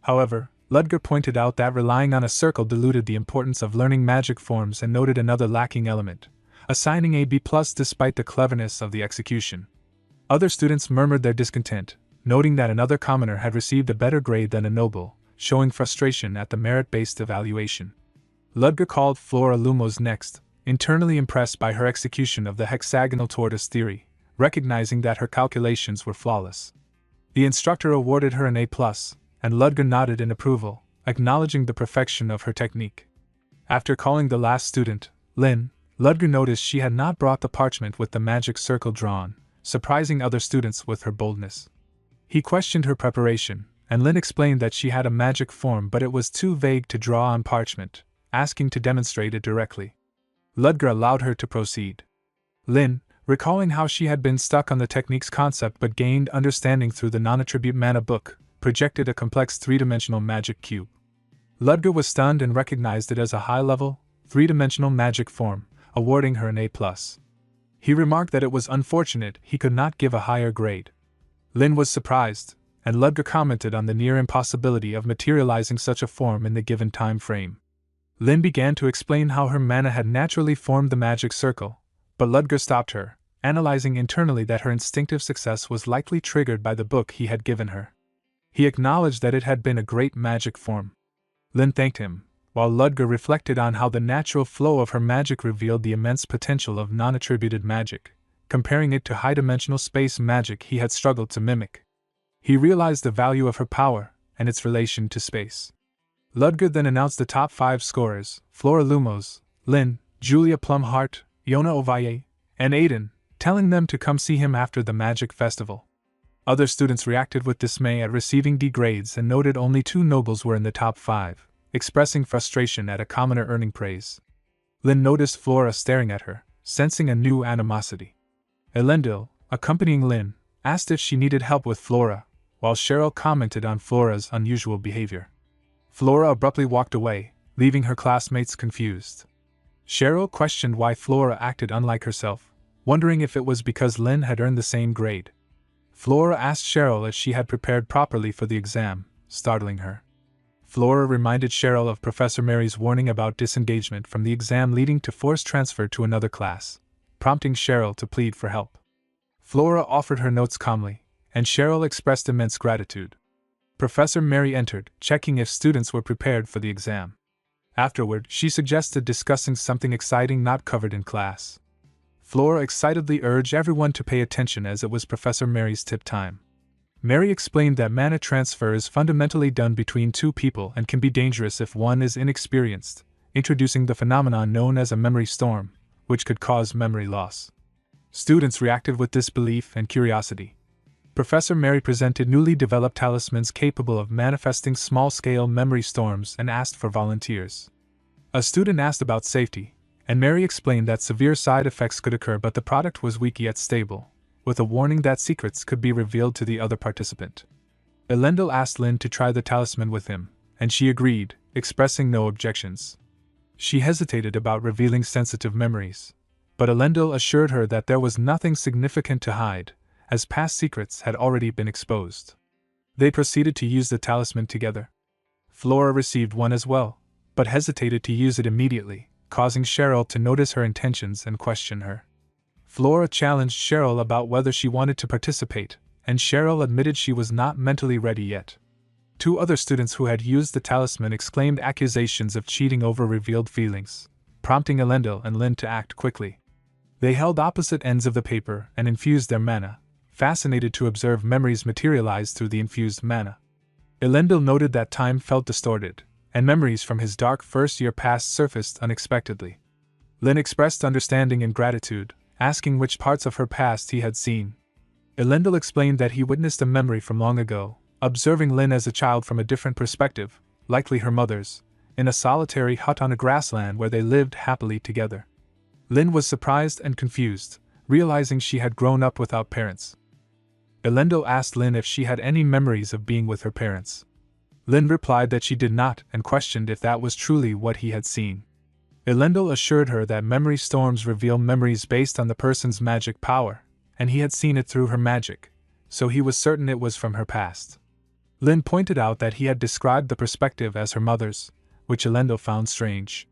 However, Ludger pointed out that relying on a circle diluted the importance of learning magic forms and noted another lacking element, assigning a B+ despite the cleverness of the execution. Other students murmured their discontent, noting that another commoner had received a better grade than a noble, showing frustration at the merit-based evaluation. Ludger called Flora Lumos next, internally impressed by her execution of the hexagonal tortoise theory, recognizing that her calculations were flawless. The instructor awarded her an A+, and Ludger nodded in approval, acknowledging the perfection of her technique. After calling the last student, Lin, Ludger noticed she had not brought the parchment with the magic circle drawn, surprising other students with her boldness. He questioned her preparation, and Lin explained that she had a magic form but it was too vague to draw on parchment, asking to demonstrate it directly. Ludger allowed her to proceed. Lin, recalling how she had been stuck on the technique's concept but gained understanding through the non-attribute mana book, projected a complex three-dimensional magic cube. Ludger was stunned and recognized it as a high-level, three-dimensional magic form, awarding her an A+. He remarked that it was unfortunate he could not give a higher grade. Lin was surprised, and Ludger commented on the near impossibility of materializing such a form in the given time frame. Lin began to explain how her mana had naturally formed the magic circle, but Ludger stopped her, analyzing internally that her instinctive success was likely triggered by the book he had given her. He acknowledged that it had been a great magic form. Lin thanked him, while Ludger reflected on how the natural flow of her magic revealed the immense potential of non-attributed magic, comparing it to high-dimensional space magic he had struggled to mimic. He realized the value of her power and its relation to space. Ludger then announced the top 5 scorers: Flora Lumos, Lin, Julia Plumhart, Yona Ovalle, and Aiden, telling them to come see him after the magic festival. Other students reacted with dismay at receiving D grades and noted only 2 nobles were in the top 5, expressing frustration at a commoner earning praise. Lin noticed Flora staring at her, sensing a new animosity. Elendil, accompanying Lin, asked if she needed help with Flora, while Cheryl commented on Flora's unusual behavior. Flora abruptly walked away, leaving her classmates confused. Cheryl questioned why Flora acted unlike herself, wondering if it was because Lin had earned the same grade. Flora asked Cheryl if she had prepared properly for the exam, startling her. Flora reminded Cheryl of Professor Mary's warning about disengagement from the exam leading to forced transfer to another class, prompting Cheryl to plead for help. Flora offered her notes calmly, and Cheryl expressed immense gratitude. Professor Mary entered, checking if students were prepared for the exam. Afterward, she suggested discussing something exciting not covered in class. Flora excitedly urged everyone to pay attention as it was Professor Mary's tip time. Mary explained that mana transfer is fundamentally done between 2 people and can be dangerous if one is inexperienced, introducing the phenomenon known as a memory storm, which could cause memory loss. Students reacted with disbelief and curiosity. Professor Mary presented newly developed talismans capable of manifesting small-scale memory storms and asked for volunteers. A student asked about safety, and Mary explained that severe side effects could occur but the product was weak yet stable, with a warning that secrets could be revealed to the other participant. Elendil asked Lin to try the talisman with him, and she agreed, expressing no objections. She hesitated about revealing sensitive memories, but Elendil assured her that there was nothing significant to hide, as past secrets had already been exposed. They proceeded to use the talisman together. Flora received one as well, but hesitated to use it immediately, causing Cheryl to notice her intentions and question her. Flora challenged Cheryl about whether she wanted to participate, and Cheryl admitted she was not mentally ready yet. Two other students who had used the talisman exclaimed accusations of cheating over revealed feelings, prompting Elendil and Lynn to act quickly. They held opposite ends of the paper and infused their mana, fascinated to observe memories materialize through the infused mana. Elendil noted that time felt distorted, and memories from his dark first year past surfaced unexpectedly. Lynn expressed understanding and gratitude, asking which parts of her past he had seen. Elendil explained that he witnessed a memory from long ago, observing Lynn as a child from a different perspective, likely her mother's, in a solitary hut on a grassland where they lived happily together. Lynn was surprised and confused, realizing she had grown up without parents. Elendil asked Lynn if she had any memories of being with her parents. Lynn replied that she did not and questioned if that was truly what he had seen. Elendil assured her that memory storms reveal memories based on the person's magic power, and he had seen it through her magic, so he was certain it was from her past. Lynn pointed out that he had described the perspective as her mother's, which Elendil found strange.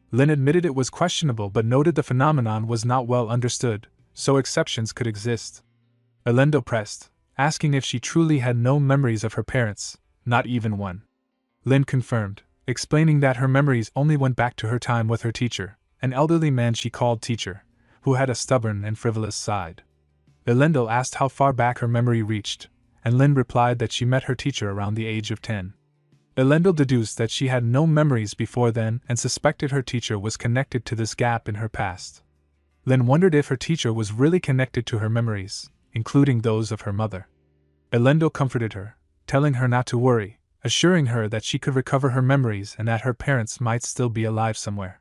Lynn admitted it was questionable but noted the phenomenon was not well understood, so exceptions could exist. Elendil pressed, asking if she truly had no memories of her parents, not even one. Lynn confirmed, explaining that her memories only went back to her time with her teacher, an elderly man she called teacher, who had a stubborn and frivolous side. Elendil asked how far back her memory reached, and Lynn replied that she met her teacher around the age of 10. Elendil deduced that she had no memories before then and suspected her teacher was connected to this gap in her past. Lynn wondered if her teacher was really connected to her memories, including those of her mother. Elendil comforted her, telling her not to worry, assuring her that she could recover her memories and that her parents might still be alive somewhere.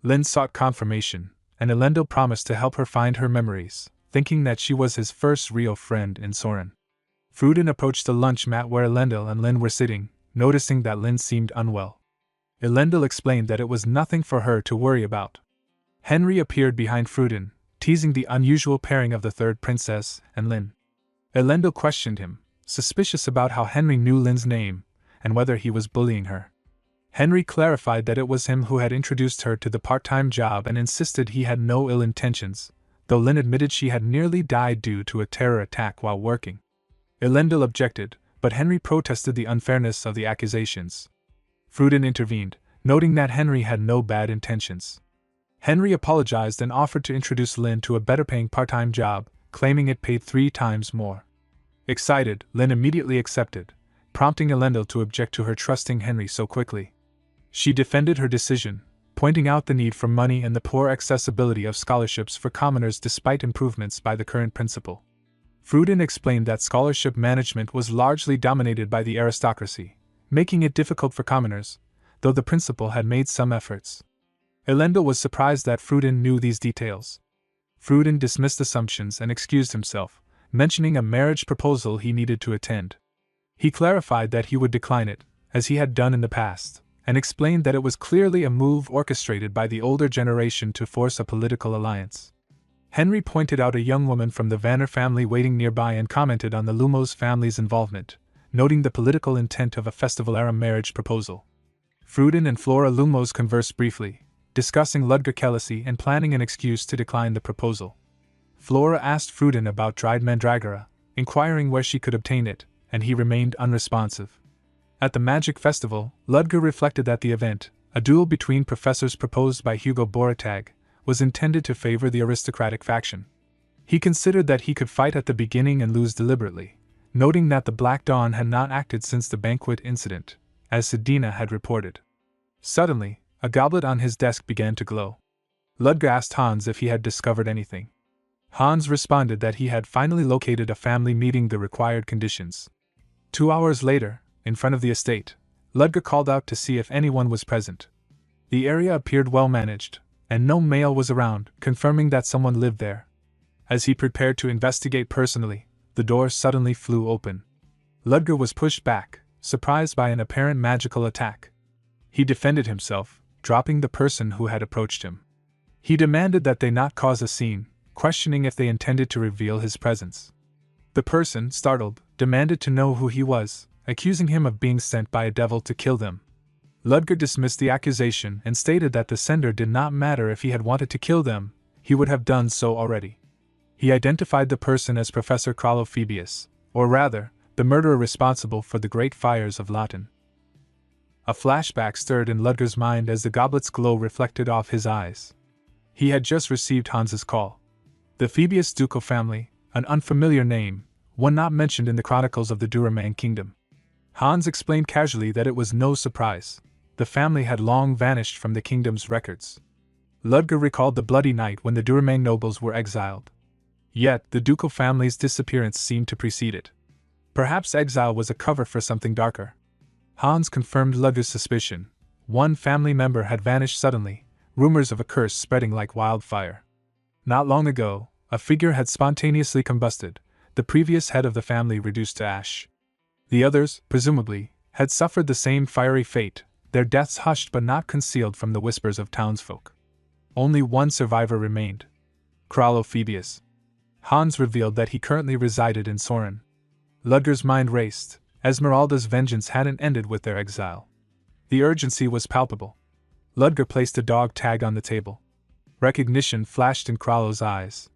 Lynn sought confirmation, and Elendil promised to help her find her memories, thinking that she was his first real friend in Soren. Fruden approached the lunch mat where Elendil and Lynn were sitting, noticing that Lynn seemed unwell. Elendil explained that it was nothing for her to worry about. Henry appeared behind Fruden, teasing the unusual pairing of the third princess and Lynn. Elendil questioned him, suspicious about how Henry knew Lynn's name, and whether he was bullying her. Henry clarified that it was him who had introduced her to the part-time job and insisted he had no ill intentions, though Lynn admitted she had nearly died due to a terror attack while working. Elendil objected, but Henry protested the unfairness of the accusations. Fruden intervened, noting that Henry had no bad intentions. Henry apologized and offered to introduce Lynn to a better-paying part-time job, claiming it paid 3 times more. Excited, Lynn immediately accepted, prompting Elendil to object to her trusting Henry so quickly. She defended her decision, pointing out the need for money and the poor accessibility of scholarships for commoners despite improvements by the current principal. Fruden explained that scholarship management was largely dominated by the aristocracy, making it difficult for commoners, though the principal had made some efforts. Elendil was surprised that Fruden knew these details. Fruden dismissed assumptions and excused himself, mentioning a marriage proposal he needed to attend. He clarified that he would decline it, as he had done in the past, and explained that it was clearly a move orchestrated by the older generation to force a political alliance. Henry pointed out a young woman from the Vanner family waiting nearby and commented on the Lumos family's involvement, noting the political intent of a festival-era marriage proposal. Fruden and Flora Lumos conversed briefly, discussing Ludger Kellysi and planning an excuse to decline the proposal. Flora asked Fruden about dried mandragora, inquiring where she could obtain it, and he remained unresponsive. At the Magic Festival, Ludger reflected that the event, a duel between professors proposed by Hugo Boratag, was intended to favor the aristocratic faction. He considered that he could fight at the beginning and lose deliberately, noting that the Black Dawn had not acted since the banquet incident, as Sedina had reported. Suddenly, a goblet on his desk began to glow. Ludger asked Hans if he had discovered anything. Hans responded that he had finally located a family meeting the required conditions. 2 hours later, in front of the estate, Ludger called out to see if anyone was present. The area appeared well managed, and no male was around, confirming that someone lived there. As he prepared to investigate personally, the door suddenly flew open. Ludger was pushed back, surprised by an apparent magical attack. He defended himself, dropping the person who had approached him. He demanded that they not cause a scene, questioning if they intended to reveal his presence. The person, startled, demanded to know who he was, accusing him of being sent by a devil to kill them. Ludger dismissed the accusation and stated that the sender did not matter if he had wanted to kill them, he would have done so already. He identified the person as Professor Kralophebius, or rather, the murderer responsible for the great fires of Lawton. A flashback stirred in Ludger's mind as the goblet's glow reflected off his eyes. He had just received Hans's call. The Phoebus ducal family, an unfamiliar name, one not mentioned in the chronicles of the Duramang kingdom. Hans explained casually that it was no surprise. The family had long vanished from the kingdom's records. Ludger recalled the bloody night when the Duramang nobles were exiled. Yet, the ducal family's disappearance seemed to precede it. Perhaps exile was a cover for something darker. Hans confirmed Ludger's suspicion. One family member had vanished suddenly, rumors of a curse spreading like wildfire. Not long ago, a figure had spontaneously combusted, the previous head of the family reduced to ash. The others, presumably, had suffered the same fiery fate, their deaths hushed but not concealed from the whispers of townsfolk. Only one survivor remained. Kralophebius. Hans revealed that he currently resided in Soren. Ludger's mind raced. Esmeralda's vengeance hadn't ended with their exile. The urgency was palpable. Ludger placed a dog tag on the table. Recognition flashed in Kralo's eyes.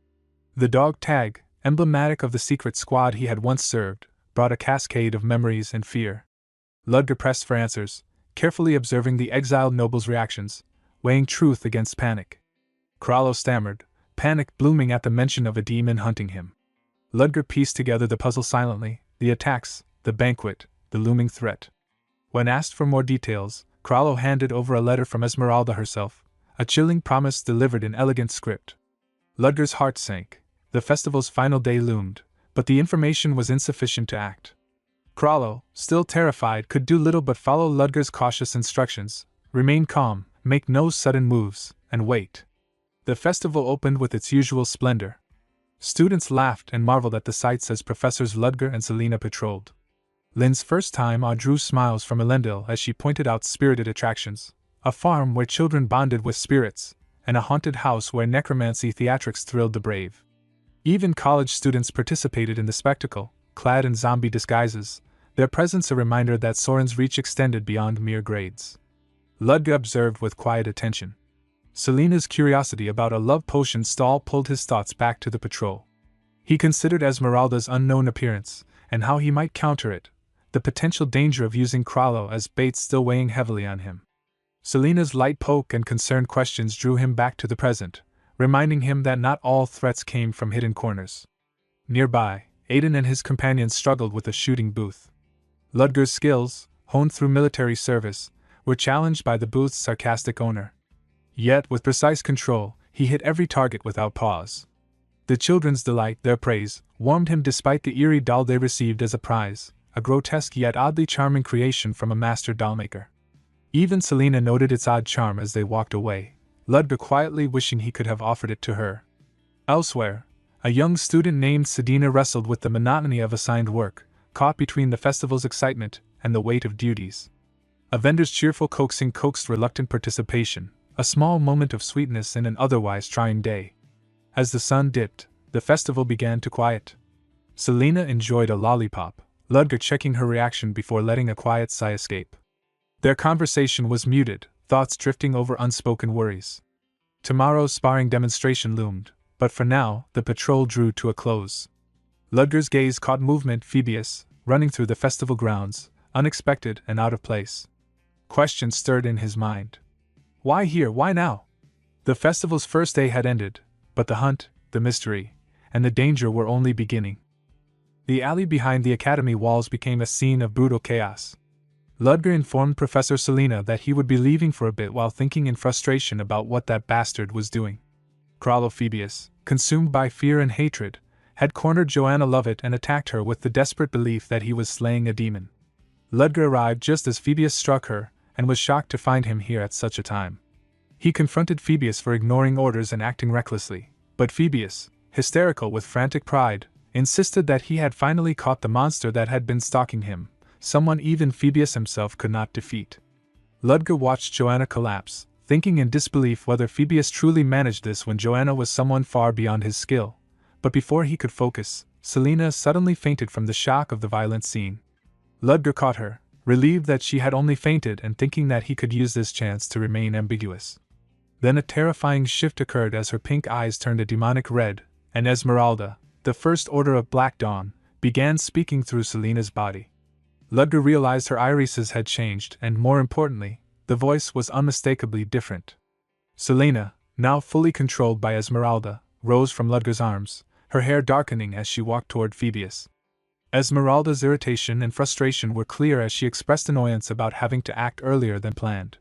The dog tag, emblematic of the secret squad he had once served, brought a cascade of memories and fear. Ludger pressed for answers, carefully observing the exiled noble's reactions, weighing truth against panic. Kralo stammered, panic blooming at the mention of a demon hunting him. Ludger pieced together the puzzle silently, the attacks, the banquet, the looming threat. When asked for more details, Kralo handed over a letter from Esmeralda herself, a chilling promise delivered in elegant script. Ludger's heart sank. The festival's final day loomed, but the information was insufficient to act. Kralo, still terrified, could do little but follow Ludger's cautious instructions, remain calm, make no sudden moves, and wait. The festival opened with its usual splendor. Students laughed and marveled at the sights as Professors Ludger and Selina patrolled. Lynn's first time drew smiles from Elendil as she pointed out spirited attractions, a farm where children bonded with spirits, and a haunted house where necromancy theatrics thrilled the brave. Even college students participated in the spectacle, clad in zombie disguises, their presence a reminder that Soren's reach extended beyond mere grades. Ludger observed with quiet attention. Selina's curiosity about a love potion stall pulled his thoughts back to the patrol. He considered Esmeralda's unknown appearance, and how he might counter it, the potential danger of using Kralo as bait still weighing heavily on him. Selina's light poke and concerned questions drew him back to the present, reminding him that not all threats came from hidden corners. Nearby, Aiden and his companions struggled with a shooting booth. Ludger's skills, honed through military service, were challenged by the booth's sarcastic owner. Yet, with precise control, he hit every target without pause. The children's delight, their praise, warmed him despite the eerie doll they received as a prize, a grotesque yet oddly charming creation from a master dollmaker. Even Selina noted its odd charm as they walked away, Ludger quietly wishing he could have offered it to her. Elsewhere, a young student named Sedina wrestled with the monotony of assigned work, caught between the festival's excitement and the weight of duties. A vendor's cheerful coaxing coaxed reluctant participation, a small moment of sweetness in an otherwise trying day. As the sun dipped, the festival began to quiet. Selina enjoyed a lollipop, Ludger checking her reaction before letting a quiet sigh escape. Their conversation was muted, thoughts drifting over unspoken worries. Tomorrow's sparring demonstration loomed, but for now, the patrol drew to a close. Ludger's gaze caught movement Phoebus, running through the festival grounds, unexpected and out of place. Questions stirred in his mind. Why here, why now? The festival's first day had ended, but the hunt, the mystery, and the danger were only beginning. The alley behind the academy walls became a scene of brutal chaos. Ludger informed Professor Selina that he would be leaving for a bit while thinking in frustration about what that bastard was doing. Kralophebius, consumed by fear and hatred, had cornered Joanna Lovett and attacked her with the desperate belief that he was slaying a demon. Ludger arrived just as Phoebus struck her, and was shocked to find him here at such a time. He confronted Phoebus for ignoring orders and acting recklessly, but Phoebus, hysterical with frantic pride, insisted that he had finally caught the monster that had been stalking him, someone even Phoebus himself could not defeat. Ludger watched Joanna collapse, thinking in disbelief whether Phoebus truly managed this when Joanna was someone far beyond his skill. But before he could focus, Selina suddenly fainted from the shock of the violent scene. Ludger caught her, relieved that she had only fainted and thinking that he could use this chance to remain ambiguous. Then a terrifying shift occurred as her pink eyes turned a demonic red, and Esmeralda, the First Order of Black Dawn, began speaking through Selina's body. Ludger realized her irises had changed, and more importantly, the voice was unmistakably different. Selina, now fully controlled by Esmeralda, rose from Ludger's arms, her hair darkening as she walked toward Phoebus. Esmeralda's irritation and frustration were clear as she expressed annoyance about having to act earlier than planned.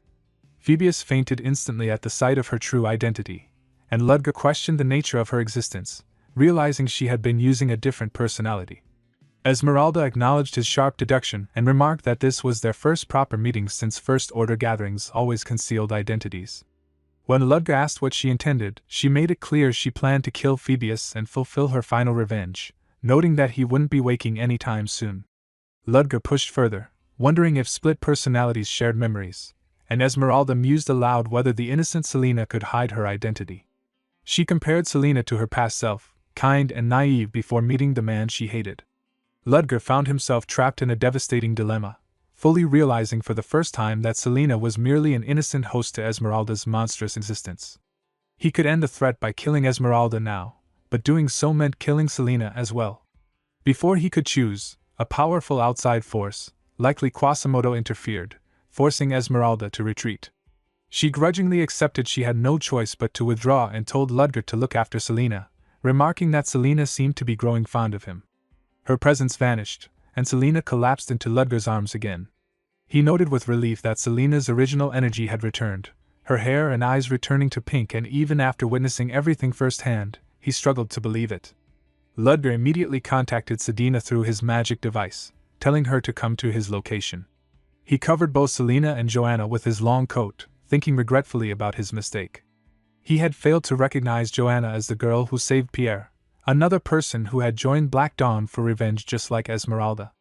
Phoebus fainted instantly at the sight of her true identity, and Ludger questioned the nature of her existence, realizing she had been using a different personality. Esmeralda acknowledged his sharp deduction and remarked that this was their first proper meeting since First Order gatherings always concealed identities. When Ludger asked what she intended, she made it clear she planned to kill Phoebus and fulfill her final revenge, noting that he wouldn't be waking any time soon. Ludger pushed further, wondering if split personalities shared memories, and Esmeralda mused aloud whether the innocent Selina could hide her identity. She compared Selina to her past self, kind and naive before meeting the man she hated. Ludger found himself trapped in a devastating dilemma, fully realizing for the first time that Selina was merely an innocent host to Esmeralda's monstrous existence. He could end the threat by killing Esmeralda now, but doing so meant killing Selina as well. Before he could choose, a powerful outside force, likely Quasimodo, interfered, forcing Esmeralda to retreat. She grudgingly accepted she had no choice but to withdraw and told Ludger to look after Selina, remarking that Selina seemed to be growing fond of him. Her presence vanished, and Selina collapsed into Ludger's arms again. He noted with relief that Selina's original energy had returned, her hair and eyes returning to pink, and even after witnessing everything firsthand, he struggled to believe it. Ludger immediately contacted Sedina through his magic device, telling her to come to his location. He covered both Selina and Joanna with his long coat, thinking regretfully about his mistake. He had failed to recognize Joanna as the girl who saved Pierre, another person who had joined Black Dawn for revenge just like Esmeralda.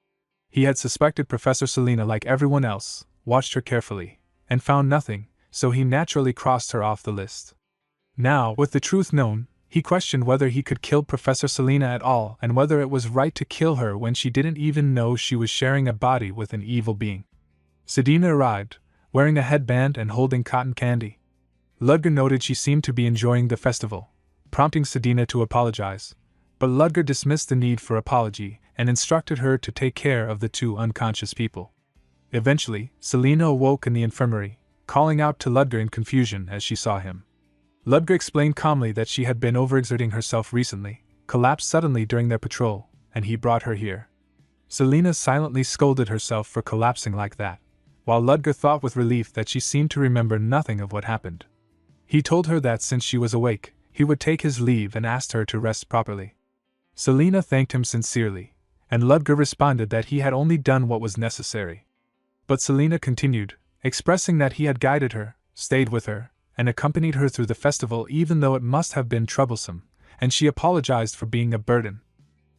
He had suspected Professor Selina like everyone else, watched her carefully, and found nothing, so he naturally crossed her off the list. Now, with the truth known, he questioned whether he could kill Professor Selina at all and whether it was right to kill her when she didn't even know she was sharing a body with an evil being. Sedina arrived, wearing a headband and holding cotton candy. Ludger noted she seemed to be enjoying the festival, prompting Sedina to apologize, but Ludger dismissed the need for apology and instructed her to take care of the two unconscious people. Eventually, Selina awoke in the infirmary, calling out to Ludger in confusion as she saw him. Ludger explained calmly that she had been overexerting herself recently, collapsed suddenly during their patrol, and he brought her here. Selina silently scolded herself for collapsing like that, while Ludger thought with relief that she seemed to remember nothing of what happened. He told her that since she was awake, he would take his leave and asked her to rest properly. Selina thanked him sincerely, and Ludger responded that he had only done what was necessary. But Selina continued, expressing that he had guided her, stayed with her, and accompanied her through the festival even though it must have been troublesome, and she apologized for being a burden.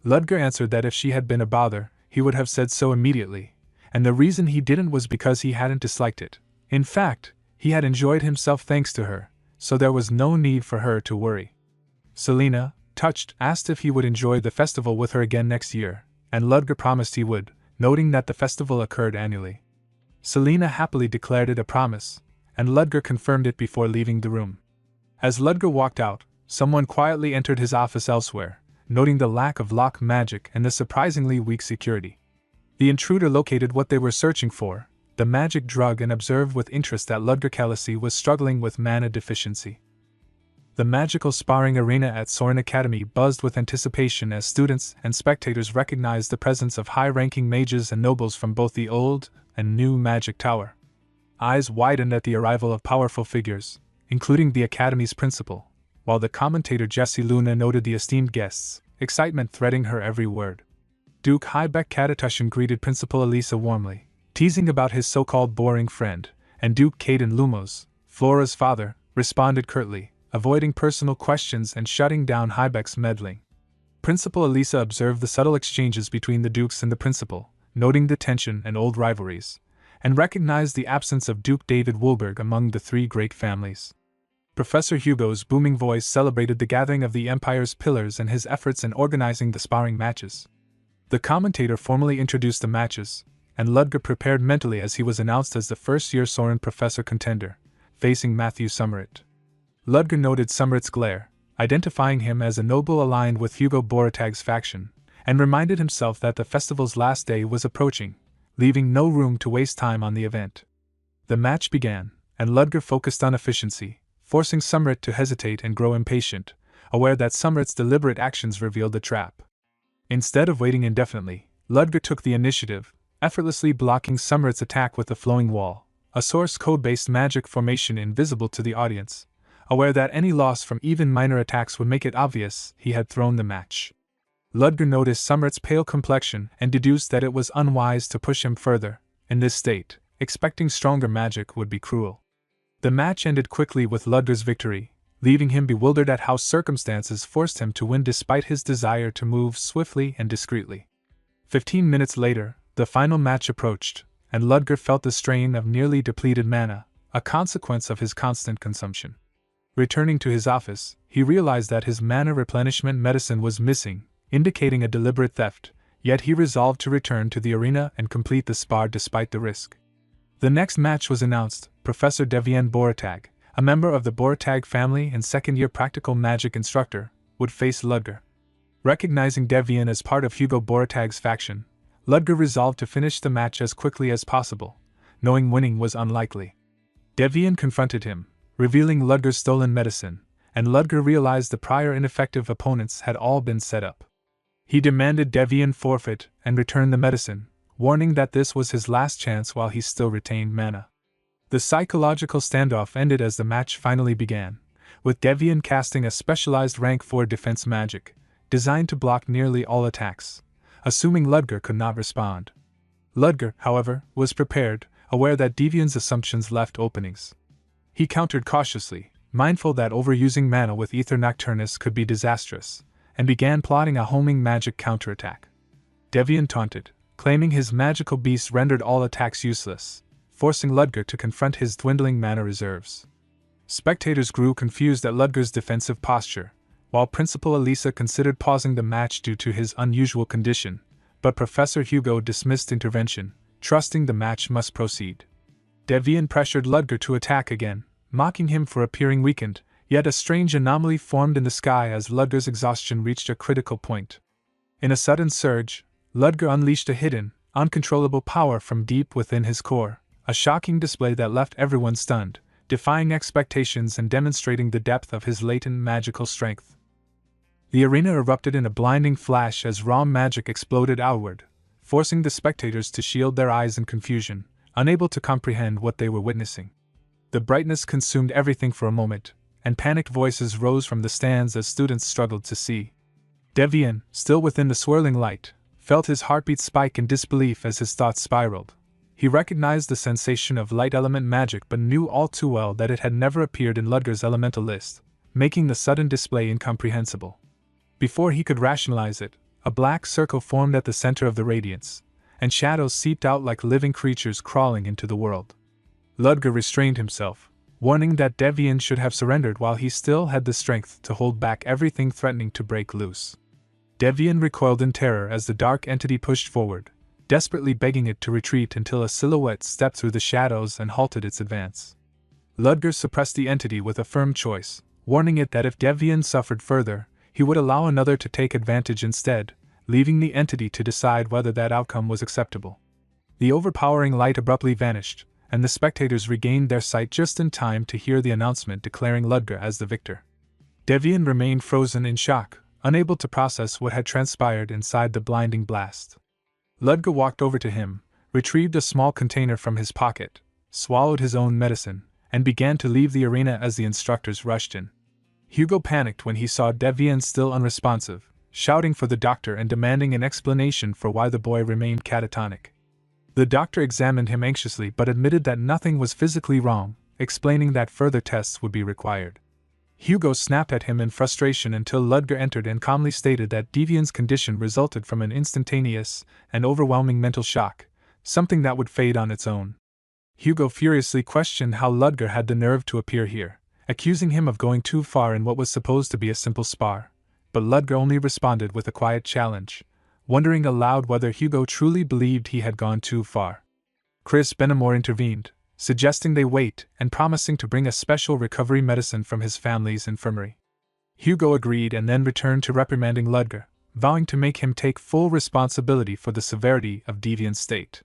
Ludger answered that if she had been a bother, he would have said so immediately, and the reason he didn't was because he hadn't disliked it. In fact, he had enjoyed himself thanks to her, so there was no need for her to worry. Selina, touched, asked if he would enjoy the festival with her again next year, and Ludger promised he would, noting that the festival occurred annually. Selina happily declared it a promise, and Ludger confirmed it before leaving the room. As Ludger walked out, someone quietly entered his office elsewhere, noting the lack of lock magic and the surprisingly weak security. The intruder located what they were searching for, the magic drug, and observed with interest that Ludger Kalisi was struggling with mana deficiency. The magical sparring arena at Soren Academy buzzed with anticipation as students and spectators recognized the presence of high-ranking mages and nobles from both the old and new magic tower. Eyes widened at the arrival of powerful figures, including the Academy's principal, while the commentator Jessie Luna noted the esteemed guests, excitement threading her every word. Duke Hybeck Katatushin greeted Principal Elisa warmly, teasing about his so-called boring friend, and Duke Caden Lumos, Flora's father, responded curtly, avoiding personal questions and shutting down Hybeck's meddling. Principal Elisa observed the subtle exchanges between the dukes and the principal, noting the tension and old rivalries, and recognized the absence of Duke David Woolberg among the three great families. Professor Hugo's booming voice celebrated the gathering of the Empire's pillars and his efforts in organizing the sparring matches. The commentator formally introduced the matches, and Ludger prepared mentally as he was announced as the first-year Soren Professor contender, facing Matthew Summerit. Ludger noted Summerit's glare, identifying him as a noble aligned with Hugo Boratag's faction, and reminded himself that the festival's last day was approaching, leaving no room to waste time on the event. The match began, and Ludger focused on efficiency, forcing Summerit to hesitate and grow impatient, aware that Summerit's deliberate actions revealed the trap. Instead of waiting indefinitely, Ludger took the initiative, effortlessly blocking Summerit's attack with the flowing wall, a source code-based magic formation invisible to the audience, aware that any loss from even minor attacks would make it obvious he had thrown the match. Ludger noticed Summerit's pale complexion and deduced that it was unwise to push him further. In this state, expecting stronger magic would be cruel. The match ended quickly with Ludger's victory, leaving him bewildered at how circumstances forced him to win despite his desire to move swiftly and discreetly. 15 minutes later, the final match approached, and Ludger felt the strain of nearly depleted mana, a consequence of his constant consumption. Returning to his office, he realized that his mana replenishment medicine was missing, indicating a deliberate theft, yet he resolved to return to the arena and complete the spar despite the risk. The next match was announced. Professor Devienne Boratag, a member of the Boratag family and second-year practical magic instructor, would face Ludger. Recognizing Devienne as part of Hugo Boratag's faction, Ludger resolved to finish the match as quickly as possible, knowing winning was unlikely. Devienne confronted him, revealing Ludger's stolen medicine, and Ludger realized the prior ineffective opponents had all been set up. He demanded Devienne forfeit and return the medicine, warning that this was his last chance while he still retained mana. The psychological standoff ended as the match finally began, with Devienne casting a specialized rank 4 defense magic, designed to block nearly all attacks, assuming Ludger could not respond. Ludger, however, was prepared, aware that Devienne's assumptions left openings. He countered cautiously, mindful that overusing mana with Ether Nocturnus could be disastrous, and began plotting a homing magic counterattack. Devienne taunted, claiming his magical beast rendered all attacks useless, forcing Ludger to confront his dwindling mana reserves. Spectators grew confused at Ludger's defensive posture, while Principal Elisa considered pausing the match due to his unusual condition, but Professor Hugo dismissed intervention, trusting the match must proceed. Devienne pressured Ludger to attack again, mocking him for appearing weakened, yet a strange anomaly formed in the sky as Ludger's exhaustion reached a critical point. In a sudden surge, Ludger unleashed a hidden, uncontrollable power from deep within his core, a shocking display that left everyone stunned, defying expectations and demonstrating the depth of his latent magical strength. The arena erupted in a blinding flash as raw magic exploded outward, forcing the spectators to shield their eyes in confusion, unable to comprehend what they were witnessing. The brightness consumed everything for a moment, and panicked voices rose from the stands as students struggled to see. Devienne, still within the swirling light, felt his heartbeat spike in disbelief as his thoughts spiraled. He recognized the sensation of light element magic but knew all too well that it had never appeared in Ludger's elemental list, making the sudden display incomprehensible. Before he could rationalize it, a black circle formed at the center of the radiance, and shadows seeped out like living creatures crawling into the world. Ludger restrained himself, warning that Devienne should have surrendered while he still had the strength to hold back everything threatening to break loose. Devienne recoiled in terror as the dark entity pushed forward, desperately begging it to retreat until a silhouette stepped through the shadows and halted its advance. Ludger suppressed the entity with a firm choice, warning it that if Devienne suffered further, he would allow another to take advantage instead, leaving the entity to decide whether that outcome was acceptable. The overpowering light abruptly vanished, and the spectators regained their sight just in time to hear the announcement declaring Ludger as the victor. Devienne remained frozen in shock, unable to process what had transpired inside the blinding blast. Ludger walked over to him, retrieved a small container from his pocket, swallowed his own medicine, and began to leave the arena as the instructors rushed in. Hugo panicked when he saw Devienne still unresponsive, shouting for the doctor and demanding an explanation for why the boy remained catatonic. The doctor examined him anxiously but admitted that nothing was physically wrong, explaining that further tests would be required. Hugo snapped at him in frustration until Ludger entered and calmly stated that Devienne's condition resulted from an instantaneous and overwhelming mental shock, something that would fade on its own. Hugo furiously questioned how Ludger had the nerve to appear here, accusing him of going too far in what was supposed to be a simple spar. But Ludger only responded with a quiet challenge, wondering aloud whether Hugo truly believed he had gone too far. Chris Benamor intervened, suggesting they wait and promising to bring a special recovery medicine from his family's infirmary. Hugo agreed and then returned to reprimanding Ludger, vowing to make him take full responsibility for the severity of Deviant's state.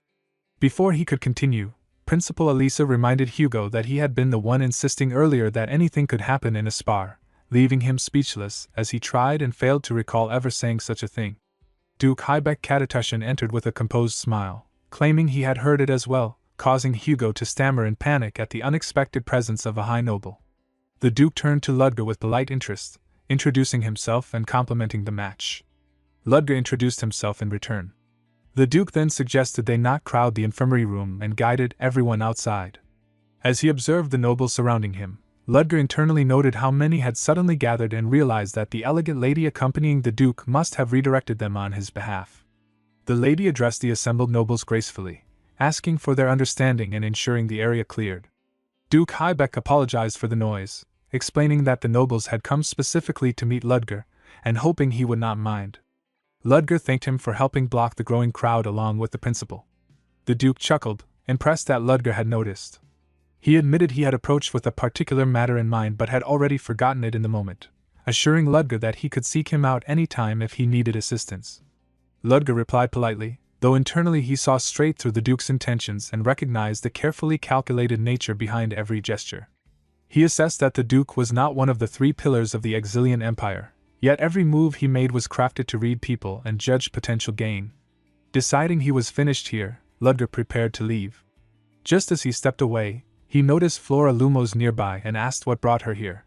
Before he could continue, Principal Elisa reminded Hugo that he had been the one insisting earlier that anything could happen in a spar, leaving him speechless as he tried and failed to recall ever saying such a thing. Duke Hybeck Katatushin entered with a composed smile, claiming he had heard it as well, causing Hugo to stammer in panic at the unexpected presence of a high noble. The Duke turned to Ludger with polite interest, introducing himself and complimenting the match. Ludger introduced himself in return. The Duke then suggested they not crowd the infirmary room and guided everyone outside. As he observed the nobles surrounding him, Ludger internally noted how many had suddenly gathered and realized that the elegant lady accompanying the Duke must have redirected them on his behalf. The lady addressed the assembled nobles gracefully, asking for their understanding and ensuring the area cleared. Duke Hybeck apologized for the noise, explaining that the nobles had come specifically to meet Ludger, and hoping he would not mind. Ludger thanked him for helping block the growing crowd along with the principal. The Duke chuckled, impressed that Ludger had noticed. He admitted he had approached with a particular matter in mind but had already forgotten it in the moment, assuring Ludger that he could seek him out any time if he needed assistance. Ludger replied politely, though internally he saw straight through the Duke's intentions and recognized the carefully calculated nature behind every gesture. He assessed that the Duke was not one of the three pillars of the Exilian Empire, yet every move he made was crafted to read people and judge potential gain. Deciding he was finished here, Ludger prepared to leave. Just as he stepped away, he noticed Flora Lumos nearby and asked what brought her here.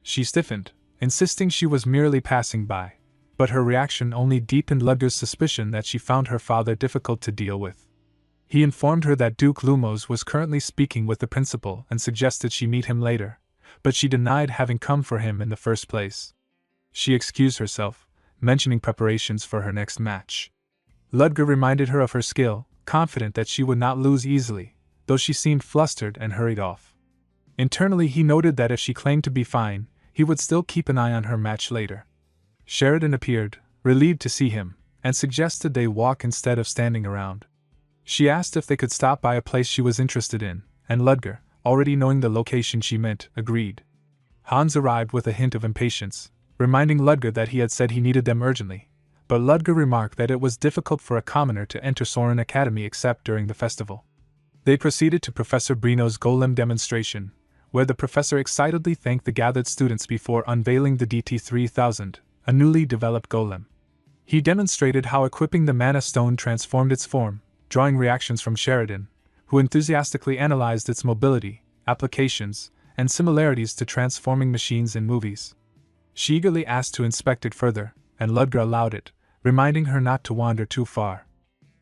She stiffened, insisting she was merely passing by, but her reaction only deepened Ludger's suspicion that she found her father difficult to deal with. He informed her that Duke Lumos was currently speaking with the principal and suggested she meet him later, but she denied having come for him in the first place. She excused herself, mentioning preparations for her next match. Ludger reminded her of her skill, confident that she would not lose easily, though she seemed flustered and hurried off. Internally he noted that if she claimed to be fine, he would still keep an eye on her match later. Sheridan appeared, relieved to see him, and suggested they walk instead of standing around. She asked if they could stop by a place she was interested in, and Ludger, already knowing the location she meant, agreed. Hans arrived with a hint of impatience, reminding Ludger that he had said he needed them urgently, but Ludger remarked that it was difficult for a commoner to enter Soren Academy except during the festival. They proceeded to Professor Brino's golem demonstration, where the professor excitedly thanked the gathered students before unveiling the DT-3000, a newly developed golem. He demonstrated how equipping the mana stone transformed its form, drawing reactions from Sheridan, who enthusiastically analyzed its mobility, applications, and similarities to transforming machines in movies. She eagerly asked to inspect it further, and Ludger allowed it, reminding her not to wander too far.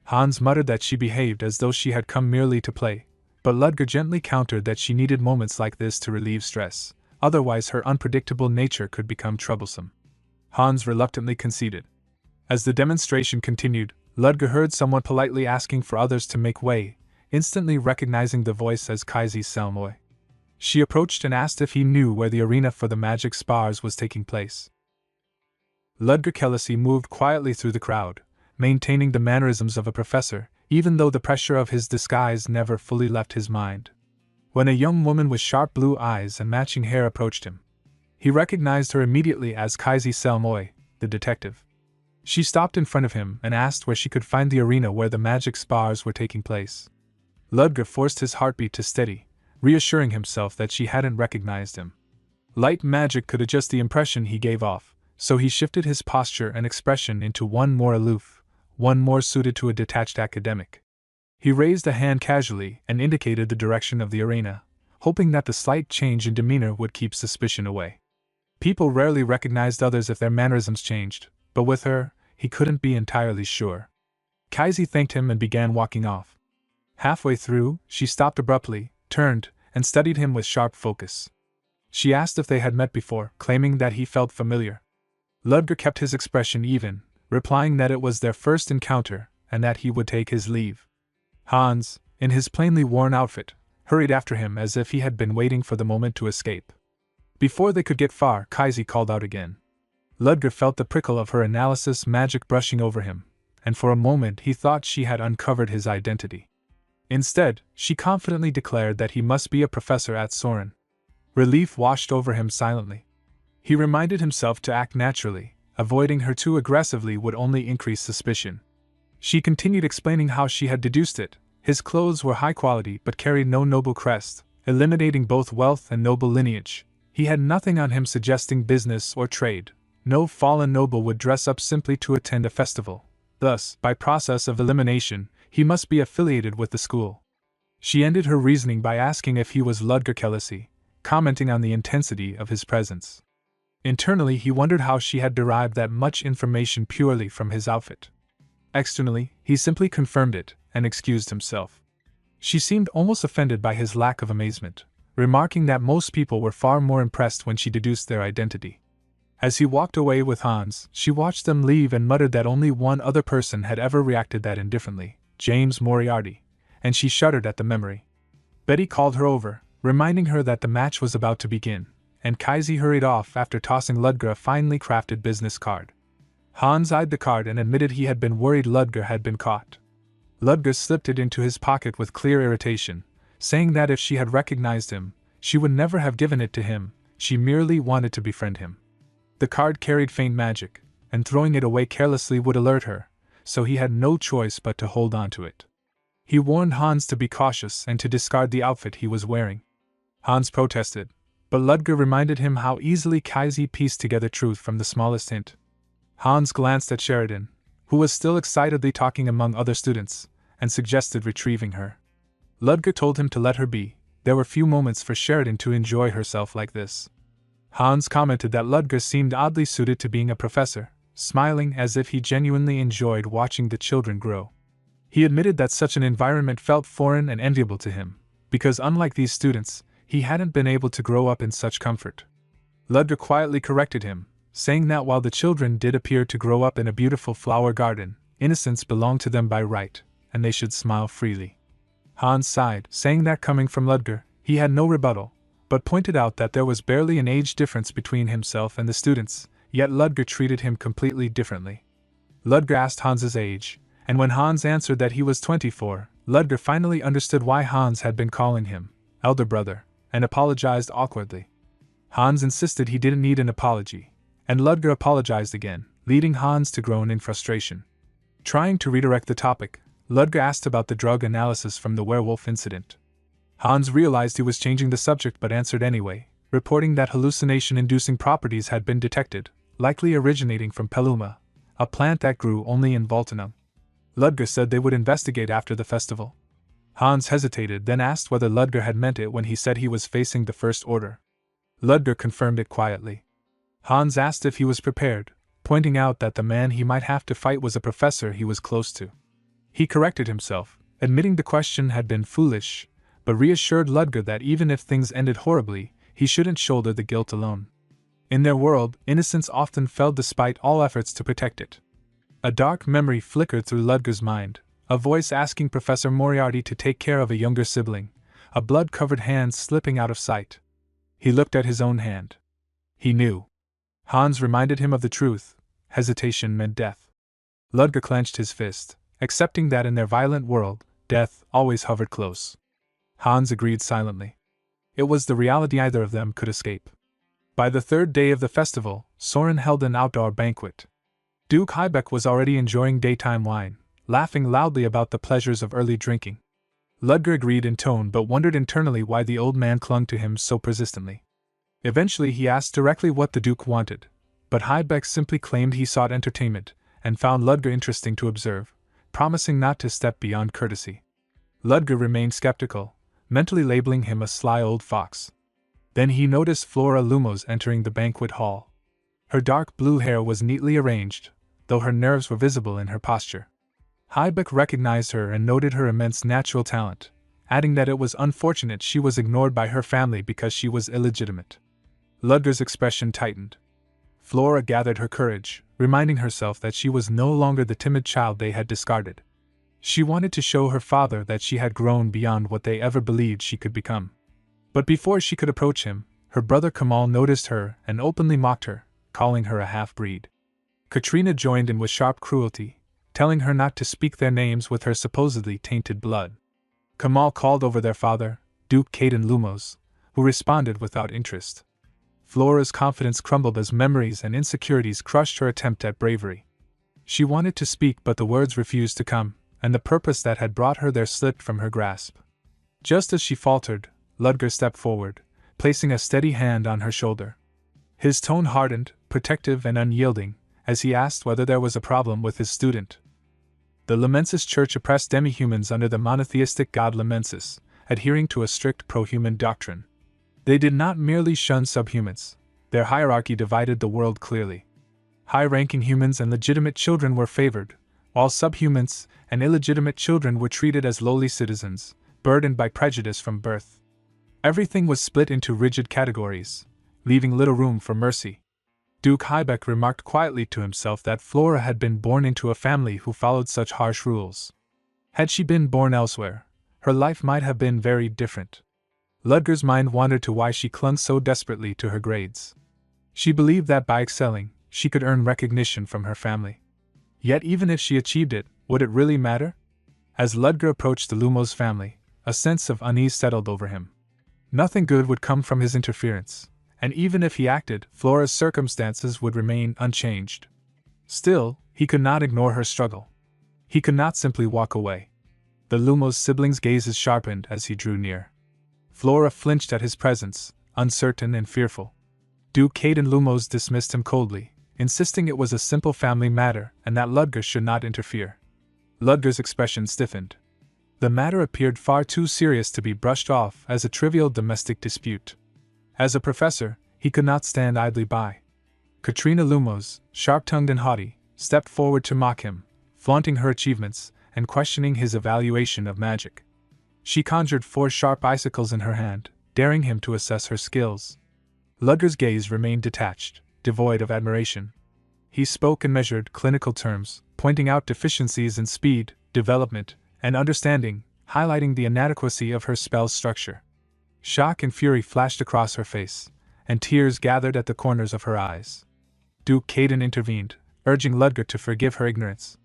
Hans muttered that she behaved as though she had come merely to play, but Ludger gently countered that she needed moments like this to relieve stress, otherwise her unpredictable nature could become troublesome. Hans reluctantly conceded. As the demonstration continued, Ludger heard someone politely asking for others to make way, instantly recognizing the voice as Kaisi Selmoy. She approached and asked if he knew where the arena for the magic spars was taking place. Ludger Kelesi moved quietly through the crowd, maintaining the mannerisms of a professor, even though the pressure of his disguise never fully left his mind. When a young woman with sharp blue eyes and matching hair approached him, he recognized her immediately as Kaisi Selmoy, the detective. She stopped in front of him and asked where she could find the arena where the magic spars were taking place. Ludger forced his heartbeat to steady, reassuring himself that she hadn't recognized him. Light magic could adjust the impression he gave off, so he shifted his posture and expression into one more aloof, one more suited to a detached academic. He raised a hand casually and indicated the direction of the arena, hoping that the slight change in demeanor would keep suspicion away. People rarely recognized others if their mannerisms changed, but with her, he couldn't be entirely sure. Kaisi thanked him and began walking off. Halfway through, she stopped abruptly, turned, and studied him with sharp focus. She asked if they had met before, claiming that he felt familiar. Ludger kept his expression even, replying that it was their first encounter and that he would take his leave. Hans, in his plainly worn outfit, hurried after him as if he had been waiting for the moment to escape. Before they could get far, Kaisi called out again. Ludger felt the prickle of her analysis magic brushing over him, and for a moment he thought she had uncovered his identity. Instead, she confidently declared that he must be a professor at Soren. Relief washed over him silently. He reminded himself to act naturally. Avoiding her too aggressively would only increase suspicion. She continued explaining how she had deduced it. His clothes were high quality but carried no noble crest, eliminating both wealth and noble lineage. He had nothing on him suggesting business or trade. No fallen noble would dress up simply to attend a festival. Thus, by process of elimination, he must be affiliated with the school. She ended her reasoning by asking if he was Ludger Kelisi, commenting on the intensity of his presence. Internally, he wondered how she had derived that much information purely from his outfit. Externally, he simply confirmed it and excused himself. She seemed almost offended by his lack of amazement, remarking that most people were far more impressed when she deduced their identity. As he walked away with Hans, she watched them leave and muttered that only one other person had ever reacted that indifferently, James Moriarty, and she shuddered at the memory. Betty called her over, reminding her that the match was about to begin, and Kaisi hurried off after tossing Ludger a finely crafted business card. Hans eyed the card and admitted he had been worried Ludger had been caught. Ludger slipped it into his pocket with clear irritation, saying that if she had recognized him, she would never have given it to him, she merely wanted to befriend him. The card carried faint magic, and throwing it away carelessly would alert her, so he had no choice but to hold on to it. He warned Hans to be cautious and to discard the outfit he was wearing. Hans protested, but Ludger reminded him how easily Kaisi pieced together truth from the smallest hint. Hans glanced at Sheridan, who was still excitedly talking among other students, and suggested retrieving her. Ludger told him to let her be. There were few moments for Sheridan to enjoy herself like this. Hans commented that Ludger seemed oddly suited to being a professor, smiling as if he genuinely enjoyed watching the children grow. He admitted that such an environment felt foreign and enviable to him, because unlike these students, he hadn't been able to grow up in such comfort. Ludger quietly corrected him, saying that while the children did appear to grow up in a beautiful flower garden, innocence belonged to them by right, and they should smile freely. Hans sighed, saying that coming from Ludger, he had no rebuttal, but pointed out that there was barely an age difference between himself and the students, yet Ludger treated him completely differently. Ludger asked Hans's age, and when Hans answered that he was 24, Ludger finally understood why Hans had been calling him elder brother, and apologized awkwardly. Hans insisted he didn't need an apology, and Ludger apologized again, leading Hans to groan in frustration. Trying to redirect the topic, Ludger asked about the drug analysis from the werewolf incident. Hans realized he was changing the subject but answered anyway, reporting that hallucination-inducing properties had been detected, likely originating from Peluma, a plant that grew only in Voltanum. Ludger said they would investigate after the festival. Hans hesitated, then asked whether Ludger had meant it when he said he was facing the First Order. Ludger confirmed it quietly. Hans asked if he was prepared, pointing out that the man he might have to fight was a professor he was close to. He corrected himself, admitting the question had been foolish, but reassured Ludger that even if things ended horribly, he shouldn't shoulder the guilt alone. In their world, innocence often fell despite all efforts to protect it. A dark memory flickered through Ludger's mind, a voice asking Professor Moriarty to take care of a younger sibling, a blood-covered hand slipping out of sight. He looked at his own hand. He knew. Hans reminded him of the truth. Hesitation meant death. Ludger clenched his fist, accepting that in their violent world, death always hovered close. Hans agreed silently. It was the reality neither of them could escape. By the third day of the festival, Soren held an outdoor banquet. Duke Heibeck was already enjoying daytime wine, laughing loudly about the pleasures of early drinking. Ludger agreed in tone but wondered internally why the old man clung to him so persistently. Eventually he asked directly what the Duke wanted, but Heibeck simply claimed he sought entertainment, and found Ludger interesting to observe, promising not to step beyond courtesy. Ludger remained skeptical, mentally labeling him a sly old fox. Then he noticed Flora Lumos entering the banquet hall. Her dark blue hair was neatly arranged, though her nerves were visible in her posture. Heibeck recognized her and noted her immense natural talent, adding that it was unfortunate she was ignored by her family because she was illegitimate. Ludger's expression tightened. Flora gathered her courage, reminding herself that she was no longer the timid child they had discarded. She wanted to show her father that she had grown beyond what they ever believed she could become. But before she could approach him, her brother Kamal noticed her and openly mocked her, calling her a half-breed. Katrina joined in with sharp cruelty, telling her not to speak their names with her supposedly tainted blood. Kamal called over their father, Duke Caden Lumos, who responded without interest. Flora's confidence crumbled as memories and insecurities crushed her attempt at bravery. She wanted to speak, but the words refused to come, and the purpose that had brought her there slipped from her grasp. Just as she faltered, Ludger stepped forward, placing a steady hand on her shoulder. His tone hardened, protective and unyielding, as he asked whether there was a problem with his student. The Lamensis Church oppressed demi-humans under the monotheistic god Lamensis, adhering to a strict pro-human doctrine. They did not merely shun subhumans. Their hierarchy divided the world clearly. High-ranking humans and legitimate children were favored, while subhumans and illegitimate children were treated as lowly citizens, burdened by prejudice from birth. Everything was split into rigid categories, leaving little room for mercy. Duke Hybeck remarked quietly to himself that Flora had been born into a family who followed such harsh rules. Had she been born elsewhere, her life might have been very different. Ludger's mind wandered to why she clung so desperately to her grades. She believed that by excelling, she could earn recognition from her family. Yet even if she achieved it, would it really matter? As Ludger approached the Lumos family, a sense of unease settled over him. Nothing good would come from his interference, and even if he acted, Flora's circumstances would remain unchanged. Still, he could not ignore her struggle. He could not simply walk away. The Lumos siblings' gazes sharpened as he drew near. Flora flinched at his presence, uncertain and fearful. Duke Caden Lumos dismissed him coldly, insisting it was a simple family matter and that Ludger should not interfere. Ludger's expression stiffened. The matter appeared far too serious to be brushed off as a trivial domestic dispute. As a professor, he could not stand idly by. Katrina Lumos, sharp-tongued and haughty, stepped forward to mock him, flaunting her achievements and questioning his evaluation of magic. She conjured 4 sharp icicles in her hand, daring him to assess her skills. Ludger's gaze remained detached, devoid of admiration. He spoke in measured, clinical terms, pointing out deficiencies in speed, development, and understanding, highlighting the inadequacy of her spell's structure. Shock and fury flashed across her face, and tears gathered at the corners of her eyes. Duke Caden intervened, urging Ludger to forgive her ignorance.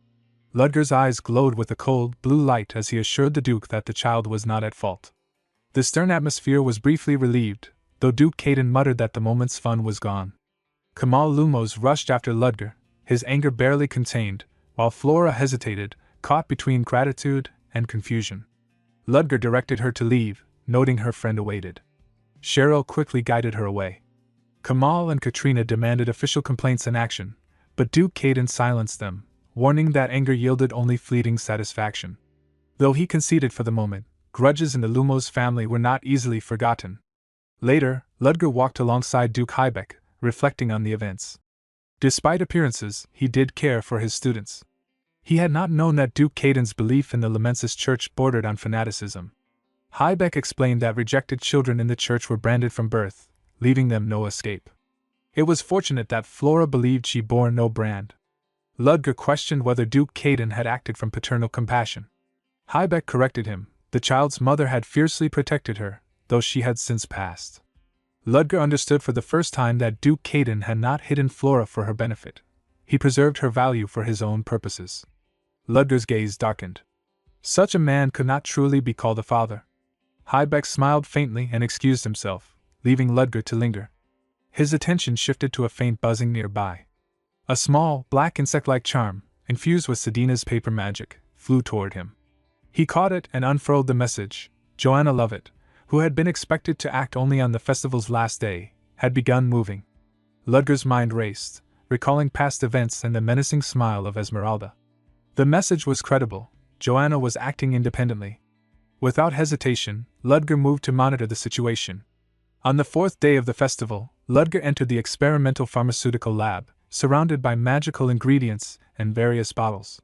Ludger's eyes glowed with a cold, blue light as he assured the Duke that the child was not at fault. The stern atmosphere was briefly relieved, though Duke Caden muttered that the moment's fun was gone. Kamal Lumos rushed after Ludger, his anger barely contained, while Flora hesitated, caught between gratitude and confusion. Ludger directed her to leave, noting her friend awaited. Cheryl quickly guided her away. Kamal and Katrina demanded official complaints and action, but Duke Caden silenced them, warning that anger yielded only fleeting satisfaction. Though he conceded for the moment, grudges in the Lumos family were not easily forgotten. Later, Ludger walked alongside Duke Hybeck, reflecting on the events. Despite appearances, he did care for his students. He had not known that Duke Caden's belief in the Lamensis Church bordered on fanaticism. Hybeck explained that rejected children in the church were branded from birth, leaving them no escape. It was fortunate that Flora believed she bore no brand. Ludger questioned whether Duke Caden had acted from paternal compassion. Hybeck corrected him. The child's mother had fiercely protected her, though she had since passed. Ludger understood for the first time that Duke Caden had not hidden Flora for her benefit. He preserved her value for his own purposes. Ludger's gaze darkened. Such a man could not truly be called a father. Hybeck smiled faintly and excused himself, leaving Ludger to linger. His attention shifted to a faint buzzing nearby. A small, black insect-like charm, infused with Sedina's paper magic, flew toward him. He caught it and unfurled the message. Joanna Lovett, who had been expected to act only on the festival's last day, had begun moving. Ludger's mind raced, recalling past events and the menacing smile of Esmeralda. The message was credible. Joanna was acting independently. Without hesitation, Ludger moved to monitor the situation. On the 4th day of the festival, Ludger entered the experimental pharmaceutical lab, surrounded by magical ingredients and various bottles.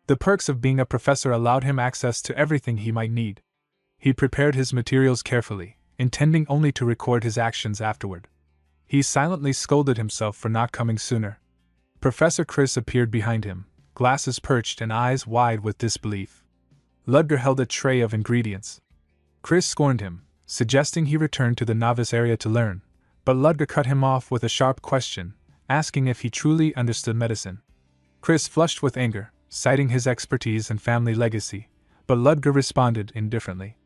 The perks of being a professor allowed him access to everything he might need. He prepared his materials carefully, intending only to record his actions afterward. He silently scolded himself for not coming sooner. Professor Chris appeared behind him, glasses perched and eyes wide with disbelief. Ludger held a tray of ingredients. Chris scorned him, suggesting he return to the novice area to learn, but Ludger cut him off with a sharp question, asking if he truly understood medicine. Chris flushed with anger, citing his expertise and family legacy, but Ludger responded indifferently.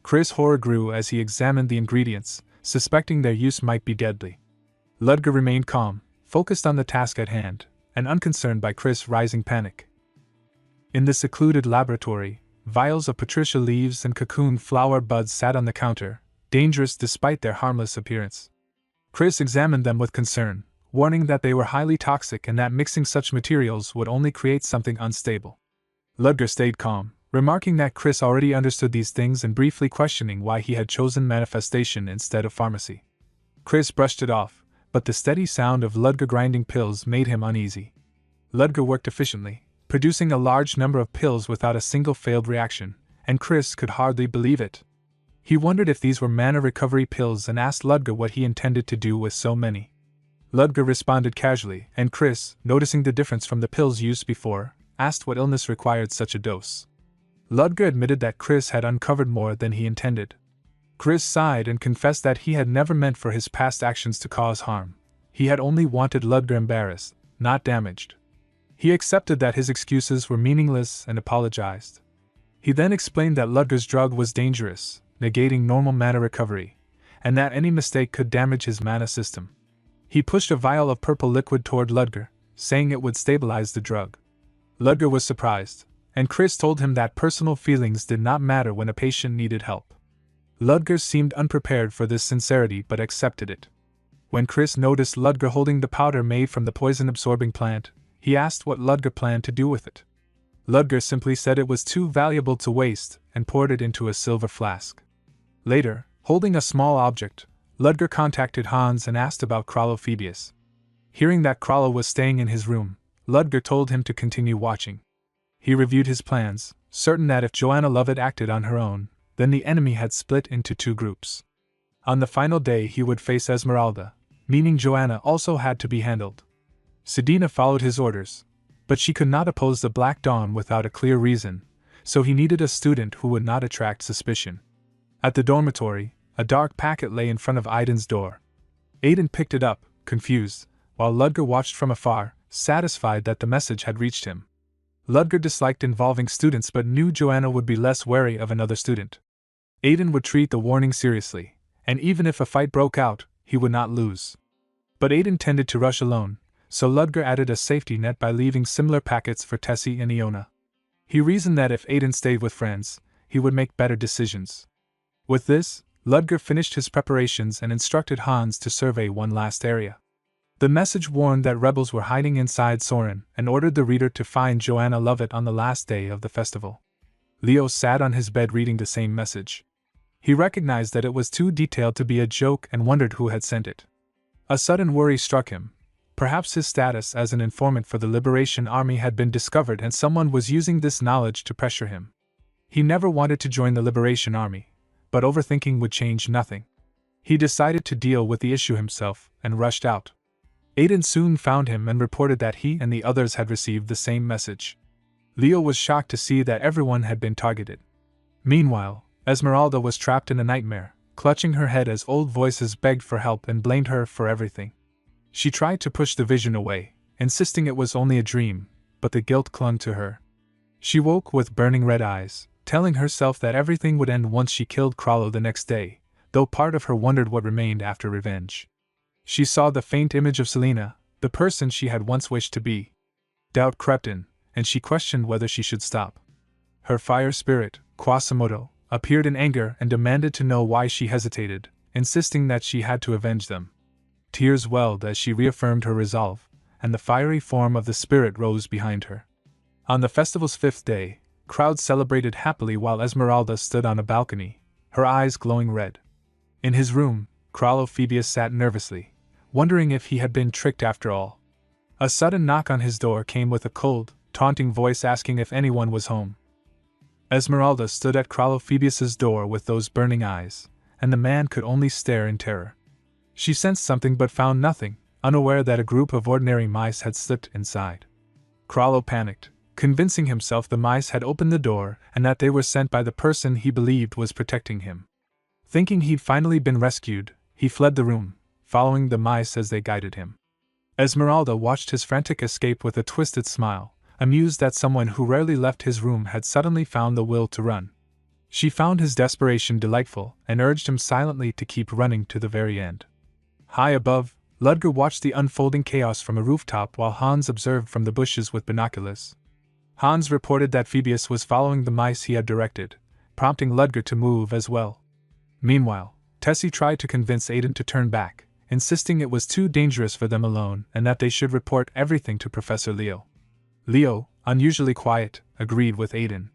Chris' horror grew as he examined the ingredients, suspecting their use might be deadly. Ludger remained calm, focused on the task at hand, and unconcerned by Chris' rising panic. In the secluded laboratory, vials of patricia leaves and cocoon flower buds sat on the counter, dangerous despite their harmless appearance. Chris examined them with concern, warning that they were highly toxic and that mixing such materials would only create something unstable. Ludger stayed calm, remarking that Chris already understood these things and briefly questioning why he had chosen manifestation instead of pharmacy. Chris brushed it off, but the steady sound of Ludger grinding pills made him uneasy. Ludger worked efficiently, producing a large number of pills without a single failed reaction, and Chris could hardly believe it. He wondered if these were mana recovery pills and asked Ludger what he intended to do with so many. Ludger responded casually, and Chris, noticing the difference from the pills used before, asked what illness required such a dose. Ludger admitted that Chris had uncovered more than he intended. Chris sighed and confessed that he had never meant for his past actions to cause harm. He had only wanted Ludger embarrassed, not damaged. He accepted that his excuses were meaningless and apologized. He then explained that Ludger's drug was dangerous, negating normal mana recovery, and that any mistake could damage his mana system. He pushed a vial of purple liquid toward Ludger, saying it would stabilize the drug. Ludger was surprised, and Chris told him that personal feelings did not matter when a patient needed help. Ludger seemed unprepared for this sincerity but accepted it. When Chris noticed Ludger holding the powder made from the poison-absorbing plant, he asked what Ludger planned to do with it. Ludger simply said it was too valuable to waste and poured it into a silver flask. Later, holding a small object, Ludger contacted Hans and asked about Krallo. Hearing that Krallo was staying in his room, Ludger told him to continue watching. He reviewed his plans, certain that if Joanna Lovett acted on her own, then the enemy had split into two groups. On the final day he would face Esmeralda, meaning Joanna also had to be handled. Sedina followed his orders, but she could not oppose the Black Dawn without a clear reason, so he needed a student who would not attract suspicion. At the dormitory, a dark packet lay in front of Aiden's door. Aiden picked it up, confused, while Ludger watched from afar, satisfied that the message had reached him. Ludger disliked involving students but knew Joanna would be less wary of another student. Aiden would treat the warning seriously, and even if a fight broke out, he would not lose. But Aiden tended to rush alone, so Ludger added a safety net by leaving similar packets for Tessie and Iona. He reasoned that if Aiden stayed with friends, he would make better decisions. With this, Ludger finished his preparations and instructed Hans to survey one last area. The message warned that rebels were hiding inside Soren and ordered the reader to find Joanna Lovett on the last day of the festival. Leo sat on his bed reading the same message. He recognized that it was too detailed to be a joke and wondered who had sent it. A sudden worry struck him. Perhaps his status as an informant for the Liberation Army had been discovered and someone was using this knowledge to pressure him. He never wanted to join the Liberation Army, but overthinking would change nothing. He decided to deal with the issue himself and rushed out. Aiden soon found him and reported that he and the others had received the same message. Leo was shocked to see that everyone had been targeted. Meanwhile, Esmeralda was trapped in a nightmare, clutching her head as old voices begged for help and blamed her for everything. She tried to push the vision away, insisting it was only a dream, but the guilt clung to her. She woke with burning red eyes, telling herself that everything would end once she killed Krallo the next day, though part of her wondered what remained after revenge. She saw the faint image of Selena, the person she had once wished to be. Doubt crept in, and she questioned whether she should stop. Her fire spirit, Quasimodo, appeared in anger and demanded to know why she hesitated, insisting that she had to avenge them. Tears welled as she reaffirmed her resolve, and the fiery form of the spirit rose behind her. On the festival's 5th day, crowds celebrated happily while Esmeralda stood on a balcony, her eyes glowing red. In his room, Krallo sat nervously, wondering if he had been tricked after all. A sudden knock on his door came with a cold, taunting voice asking if anyone was home. Esmeralda stood at Krallo door with those burning eyes, and the man could only stare in terror. She sensed something but found nothing, unaware that a group of ordinary mice had slipped inside. Krallo panicked, convincing himself the mice had opened the door and that they were sent by the person he believed was protecting him. Thinking he'd finally been rescued, he fled the room, following the mice as they guided him. Esmeralda watched his frantic escape with a twisted smile, amused that someone who rarely left his room had suddenly found the will to run. She found his desperation delightful and urged him silently to keep running to the very end. High above, Ludger watched the unfolding chaos from a rooftop while Hans observed from the bushes with binoculars. Hans reported that Phoebus was following the mice he had directed, prompting Ludger to move as well. Meanwhile, Tessie tried to convince Aiden to turn back, insisting it was too dangerous for them alone and that they should report everything to Professor Leo. Leo, unusually quiet, agreed with Aiden.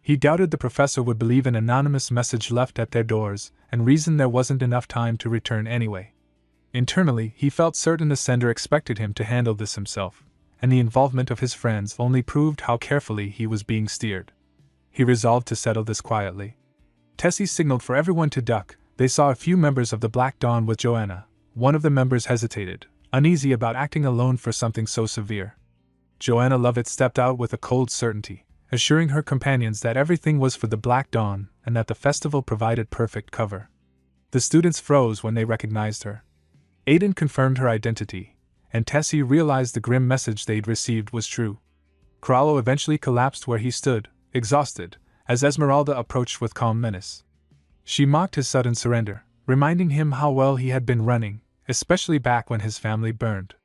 He doubted the professor would believe an anonymous message left at their doors and reasoned there wasn't enough time to return anyway. Internally, he felt certain the sender expected him to handle this himself, and the involvement of his friends only proved how carefully he was being steered. He resolved to settle this quietly. Tessie signaled for everyone to duck. They saw a few members of the Black Dawn with Joanna. One of the members hesitated, uneasy about acting alone for something so severe. Joanna Lovett stepped out with a cold certainty, assuring her companions that everything was for the Black Dawn and that the festival provided perfect cover. The students froze when they recognized her. Aiden confirmed her identity, and Tessie realized the grim message they'd received was true. Crollo eventually collapsed where he stood, exhausted, as Esmeralda approached with calm menace. She mocked his sudden surrender, reminding him how well he had been running, especially back when his family burned.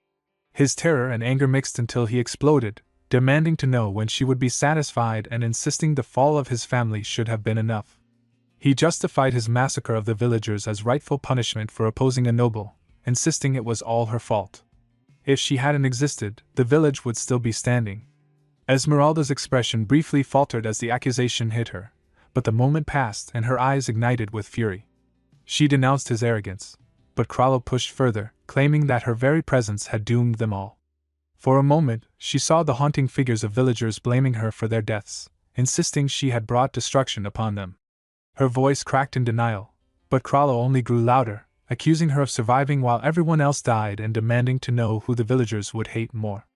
His terror and anger mixed until he exploded, demanding to know when she would be satisfied and insisting the fall of his family should have been enough. He justified his massacre of the villagers as rightful punishment for opposing a noble, insisting it was all her fault. If she hadn't existed, the village would still be standing. Esmeralda's expression briefly faltered as the accusation hit her, but the moment passed and her eyes ignited with fury. She denounced his arrogance, but Crollo pushed further, claiming that her very presence had doomed them all. For a moment, she saw the haunting figures of villagers blaming her for their deaths, insisting she had brought destruction upon them. Her voice cracked in denial, but Crollo only grew louder, accusing her of surviving while everyone else died and demanding to know who the villagers would hate more.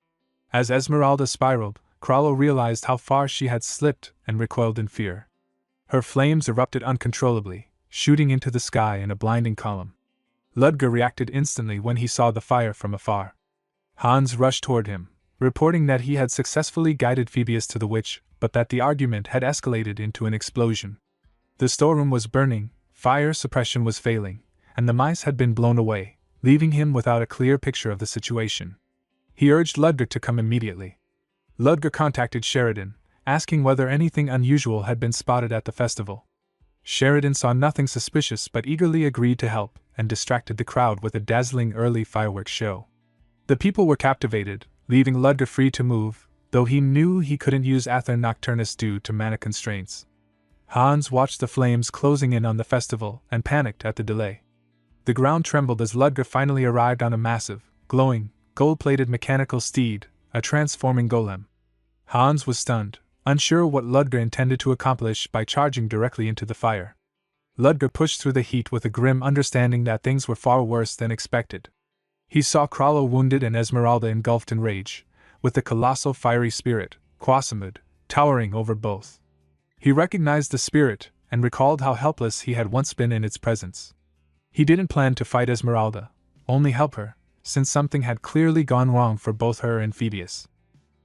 As Esmeralda spiraled, Crollo realized how far she had slipped and recoiled in fear. Her flames erupted uncontrollably, shooting into the sky in a blinding column. Ludger reacted instantly when he saw the fire from afar. Hans rushed toward him, reporting that he had successfully guided Phoebus to the witch, but that the argument had escalated into an explosion. The storeroom was burning, fire suppression was failing, and the mice had been blown away, leaving him without a clear picture of the situation. He urged Ludger to come immediately. Ludger contacted Sheridan, asking whether anything unusual had been spotted at the festival. Sheridan saw nothing suspicious but eagerly agreed to help and distracted the crowd with a dazzling early fireworks show. The people were captivated, leaving Ludger free to move, though he knew he couldn't use Aether Nocturnus due to mana constraints. Hans watched the flames closing in on the festival and panicked at the delay. The ground trembled as Ludger finally arrived on a massive, glowing, gold-plated mechanical steed, a transforming golem. Hans was stunned, unsure what Ludger intended to accomplish by charging directly into the fire. Ludger pushed through the heat with a grim understanding that things were far worse than expected. He saw Crollo wounded and Esmeralda engulfed in rage, with the colossal fiery spirit, Quasimud, towering over both. He recognized the spirit and recalled how helpless he had once been in its presence. He didn't plan to fight Esmeralda, only help her, since something had clearly gone wrong for both her and Phoebus.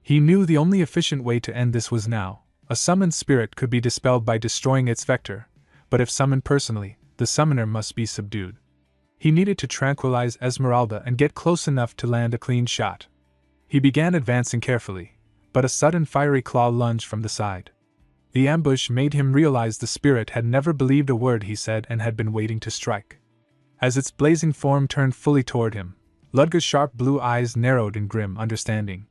He knew the only efficient way to end this was now. A summoned spirit could be dispelled by destroying its vector, but if summoned personally, the summoner must be subdued. He needed to tranquilize Esmeralda and get close enough to land a clean shot. He began advancing carefully, but a sudden fiery claw lunged from the side. The ambush made him realize the spirit had never believed a word he said and had been waiting to strike. As its blazing form turned fully toward him, Ludger's sharp blue eyes narrowed in grim understanding.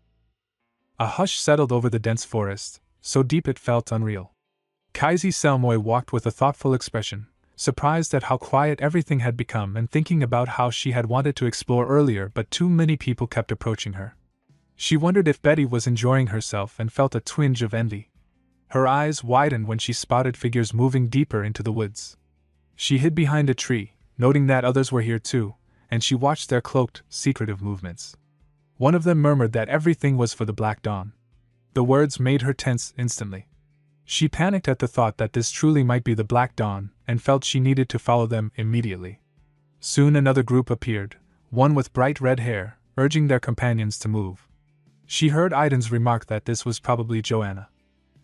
A hush settled over the dense forest, so deep it felt unreal. Kaisi Selmoy walked with a thoughtful expression, surprised at how quiet everything had become and thinking about how she had wanted to explore earlier but too many people kept approaching her. She wondered if Betty was enjoying herself and felt a twinge of envy. Her eyes widened when she spotted figures moving deeper into the woods. She hid behind a tree, noting that others were here too, and she watched their cloaked, secretive movements. One of them murmured that everything was for the Black Dawn. The words made her tense instantly. She panicked at the thought that this truly might be the Black Dawn, and felt she needed to follow them immediately. Soon another group appeared, one with bright red hair, urging their companions to move. She heard Aiden's remark that this was probably Joanna.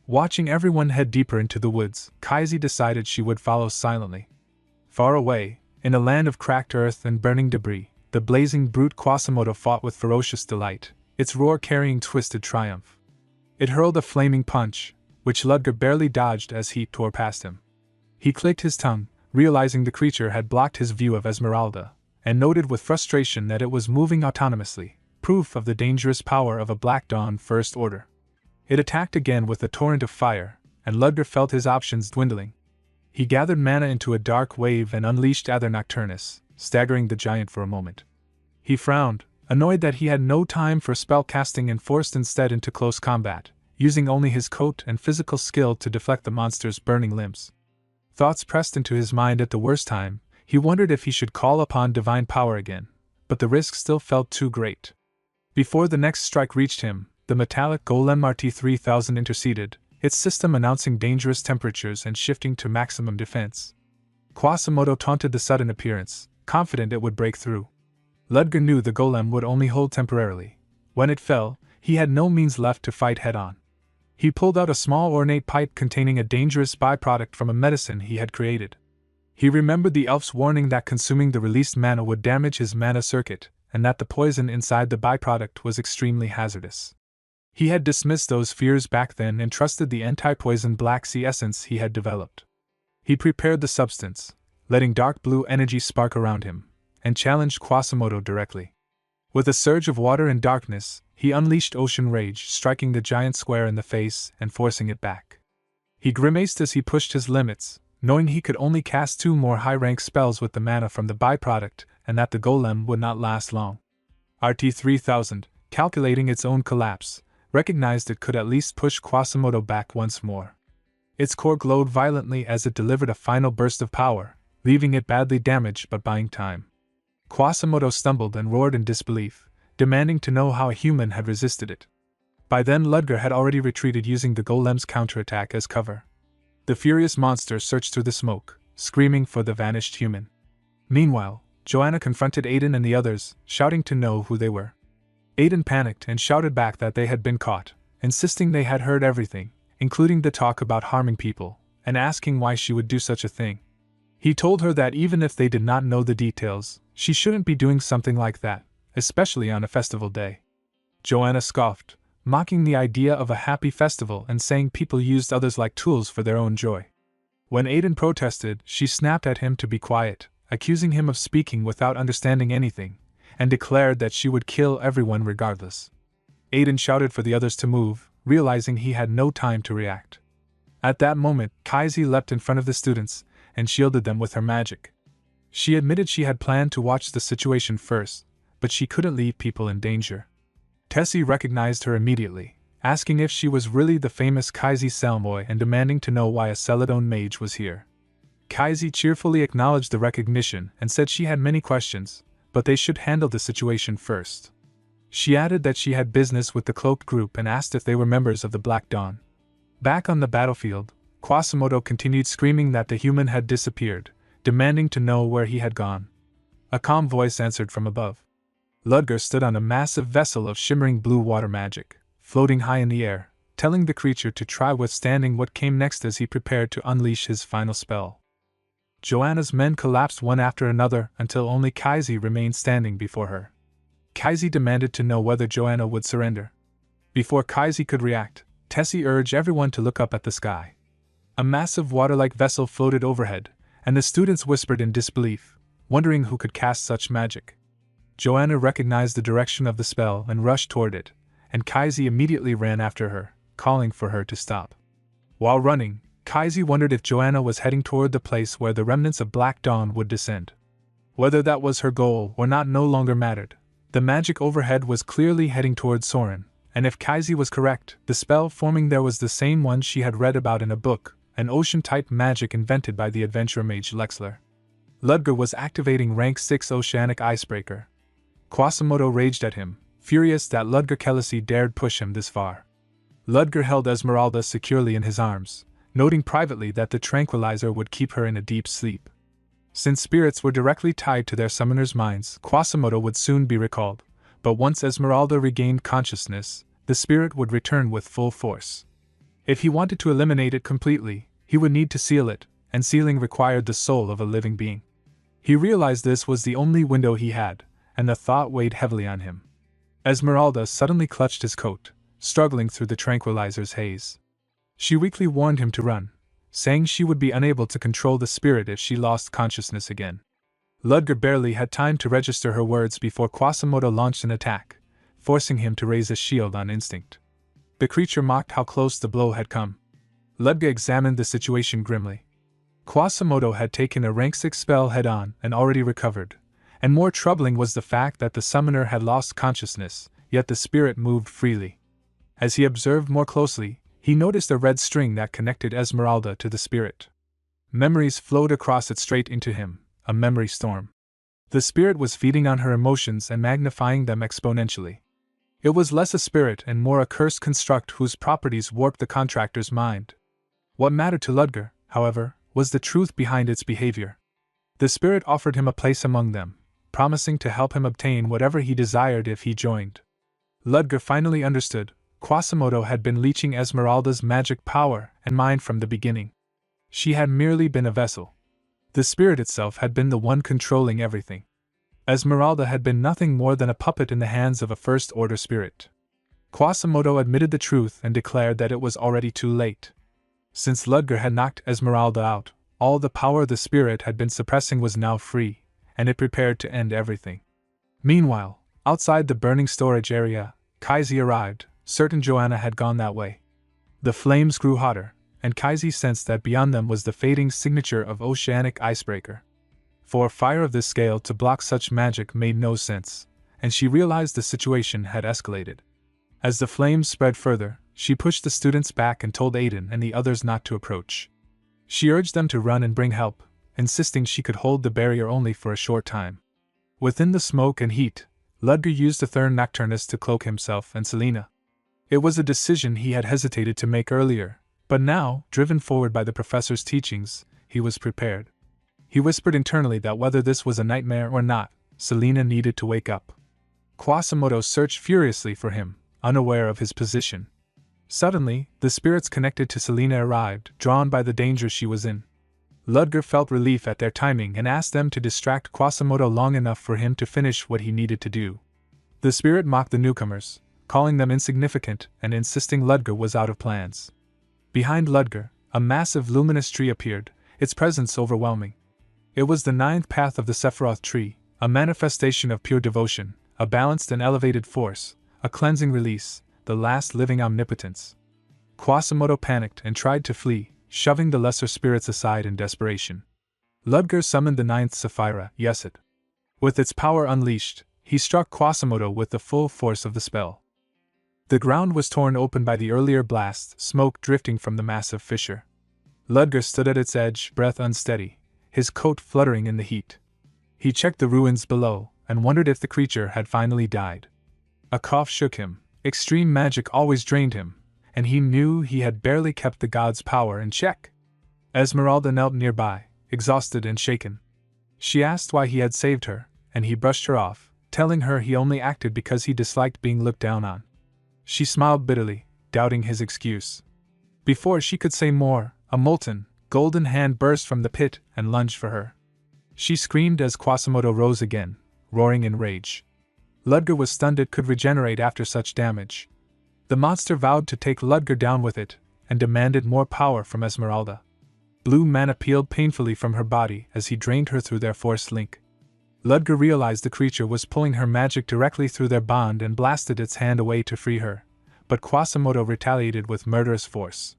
Watching everyone head deeper into the woods, Kaisi decided she would follow silently. Far away, in a land of cracked earth and burning debris, the blazing brute Quasimodo fought with ferocious delight, its roar carrying twisted triumph. It hurled a flaming punch, which Ludger barely dodged as he tore past him. He clicked his tongue, realizing the creature had blocked his view of Esmeralda, and noted with frustration that it was moving autonomously, proof of the dangerous power of a Black Dawn First Order. It attacked again with a torrent of fire, and Ludger felt his options dwindling. He gathered mana into a dark wave and unleashed Aether Nocturnus, staggering the giant for a moment. He frowned, annoyed that he had no time for spell casting and forced instead into close combat, using only his coat and physical skill to deflect the monster's burning limbs. Thoughts pressed into his mind at the worst time. He wondered if he should call upon divine power again, but the risk still felt too great. Before the next strike reached him, the metallic golem RT-3000 interceded, its system announcing dangerous temperatures and shifting to maximum defense. Quasimodo taunted the sudden appearance, confident it would break through. Ludger knew the golem would only hold temporarily. When it fell, he had no means left to fight head-on. He pulled out a small ornate pipe containing a dangerous byproduct from a medicine he had created. He remembered the elf's warning that consuming the released mana would damage his mana circuit, and that the poison inside the byproduct was extremely hazardous. He had dismissed those fears back then and trusted the anti-poison Black Sea essence he had developed. He prepared the substance, letting dark blue energy spark around him, and challenged Quasimodo directly. With a surge of water and darkness, he unleashed Ocean Rage, striking the giant square in the face and forcing it back. He grimaced as he pushed his limits, knowing he could only cast 2 more high-rank spells with the mana from the byproduct and that the golem would not last long. RT-3000, calculating its own collapse, recognized it could at least push Quasimodo back once more. Its core glowed violently as it delivered a final burst of power, leaving it badly damaged but buying time. Quasimodo stumbled and roared in disbelief, demanding to know how a human had resisted it. By then Ludger had already retreated using the golem's counterattack as cover. The furious monster searched through the smoke, screaming for the vanished human. Meanwhile, Joanna confronted Aiden and the others, shouting to know who they were. Aiden panicked and shouted back that they had been caught, insisting they had heard everything, including the talk about harming people, and asking why she would do such a thing. He told her that even if they did not know the details, she shouldn't be doing something like that, especially on a festival day. Joanna scoffed, mocking the idea of a happy festival and saying people used others like tools for their own joy. When Aiden protested, she snapped at him to be quiet, accusing him of speaking without understanding anything, and declared that she would kill everyone regardless. Aiden shouted for the others to move, realizing he had no time to react. At that moment, Kaisi leapt in front of the students and shielded them with her magic. She admitted she had planned to watch the situation first, but she couldn't leave people in danger. Tessie recognized her immediately, asking if she was really the famous Kaisi Selmoy and demanding to know why a Celadon mage was here. Kaisi cheerfully acknowledged the recognition and said she had many questions, but they should handle the situation first. She added that she had business with the cloaked group and asked if they were members of the Black Dawn. Back on the battlefield, Quasimodo continued screaming that the human had disappeared, demanding to know where he had gone. A calm voice answered from above. Ludger stood on a massive vessel of shimmering blue water magic, floating high in the air, telling the creature to try withstanding what came next as he prepared to unleash his final spell. Joanna's men collapsed one after another until only Kaisi remained standing before her. Kaisi demanded to know whether Joanna would surrender. Before Kaisi could react, Tessie urged everyone to look up at the sky. A massive water-like vessel floated overhead, and the students whispered in disbelief, wondering who could cast such magic. Joanna recognized the direction of the spell and rushed toward it, and Kaisi immediately ran after her, calling for her to stop. While running, Kaisi wondered if Joanna was heading toward the place where the remnants of Black Dawn would descend. Whether that was her goal or not no longer mattered. The magic overhead was clearly heading toward Soren, and if Kaisi was correct, the spell forming there was the same one she had read about in a book, an ocean-type magic invented by the adventurer mage Lexler. Ludger was activating rank 6 Oceanic Icebreaker. Quasimodo raged at him, furious that Ludger Kelesi dared push him this far. Ludger held Esmeralda securely in his arms, noting privately that the tranquilizer would keep her in a deep sleep. Since spirits were directly tied to their summoners' minds, Quasimodo would soon be recalled, but once Esmeralda regained consciousness, the spirit would return with full force. If he wanted to eliminate it completely, he would need to seal it, and sealing required the soul of a living being. He realized this was the only window he had, and the thought weighed heavily on him. Esmeralda suddenly clutched his coat, struggling through the tranquilizer's haze. She weakly warned him to run, saying she would be unable to control the spirit if she lost consciousness again. Ludger barely had time to register her words before Quasimodo launched an attack, forcing him to raise his shield on instinct. The creature mocked how close the blow had come. Ludger examined the situation grimly. Quasimodo had taken a rank 6 spell head-on and already recovered, and more troubling was the fact that the summoner had lost consciousness, yet the spirit moved freely. As he observed more closely, he noticed a red string that connected Esmeralda to the spirit. Memories flowed across it straight into him, a memory storm. The spirit was feeding on her emotions and magnifying them exponentially. It was less a spirit and more a cursed construct whose properties warped the contractor's mind. What mattered to Ludger, however, was the truth behind its behavior. The spirit offered him a place among them, promising to help him obtain whatever he desired if he joined. Ludger finally understood. Quasimodo had been leeching Esmeralda's magic power and mind from the beginning. She had merely been a vessel. The spirit itself had been the one controlling everything. Esmeralda had been nothing more than a puppet in the hands of a first-order spirit. Quasimodo admitted the truth and declared that it was already too late. Since Ludger had knocked Esmeralda out, all the power the spirit had been suppressing was now free, and it prepared to end everything. Meanwhile, outside the burning storage area, Kaisi arrived, certain Joanna had gone that way. The flames grew hotter, and Kaisi sensed that beyond them was the fading signature of oceanic icebreaker. For a fire of this scale to block such magic made no sense, and she realized the situation had escalated. As the flames spread further, she pushed the students back and told Aiden and the others not to approach. She urged them to run and bring help, insisting she could hold the barrier only for a short time. Within the smoke and heat, Ludger used the Thurn Nocturnus to cloak himself and Selena. It was a decision he had hesitated to make earlier, but now, driven forward by the professor's teachings, he was prepared. He whispered internally that whether this was a nightmare or not, Selena needed to wake up. Quasimodo searched furiously for him, unaware of his position. Suddenly, the spirits connected to Selena arrived, drawn by the danger she was in. Ludger felt relief at their timing and asked them to distract Quasimodo long enough for him to finish what he needed to do. The spirit mocked the newcomers, calling them insignificant and insisting Ludger was out of plans. Behind Ludger, a massive luminous tree appeared, its presence overwhelming. It was the 9th path of the Sephiroth tree, a manifestation of pure devotion, a balanced and elevated force, a cleansing release, the last living omnipotence. Quasimodo panicked and tried to flee, shoving the lesser spirits aside in desperation. Ludger summoned the 9th Sapphira, Yeset. With its power unleashed, he struck Quasimodo with the full force of the spell. The ground was torn open by the earlier blast, smoke drifting from the massive fissure. Ludger stood at its edge, breath unsteady, his coat fluttering in the heat. He checked the ruins below, and wondered if the creature had finally died. A cough shook him. Extreme magic always drained him, and he knew he had barely kept the god's power in check. Esmeralda knelt nearby, exhausted and shaken. She asked why he had saved her, and he brushed her off, telling her he only acted because he disliked being looked down on. She smiled bitterly, doubting his excuse. Before she could say more, a molten, golden hand burst from the pit and lunged for her. She screamed as Quasimodo rose again, roaring in rage. Ludger was stunned it could regenerate after such damage. The monster vowed to take Ludger down with it, and demanded more power from Esmeralda. Blue mana peeled painfully from her body as he drained her through their force link. Ludger realized the creature was pulling her magic directly through their bond and blasted its hand away to free her, but Quasimodo retaliated with murderous force.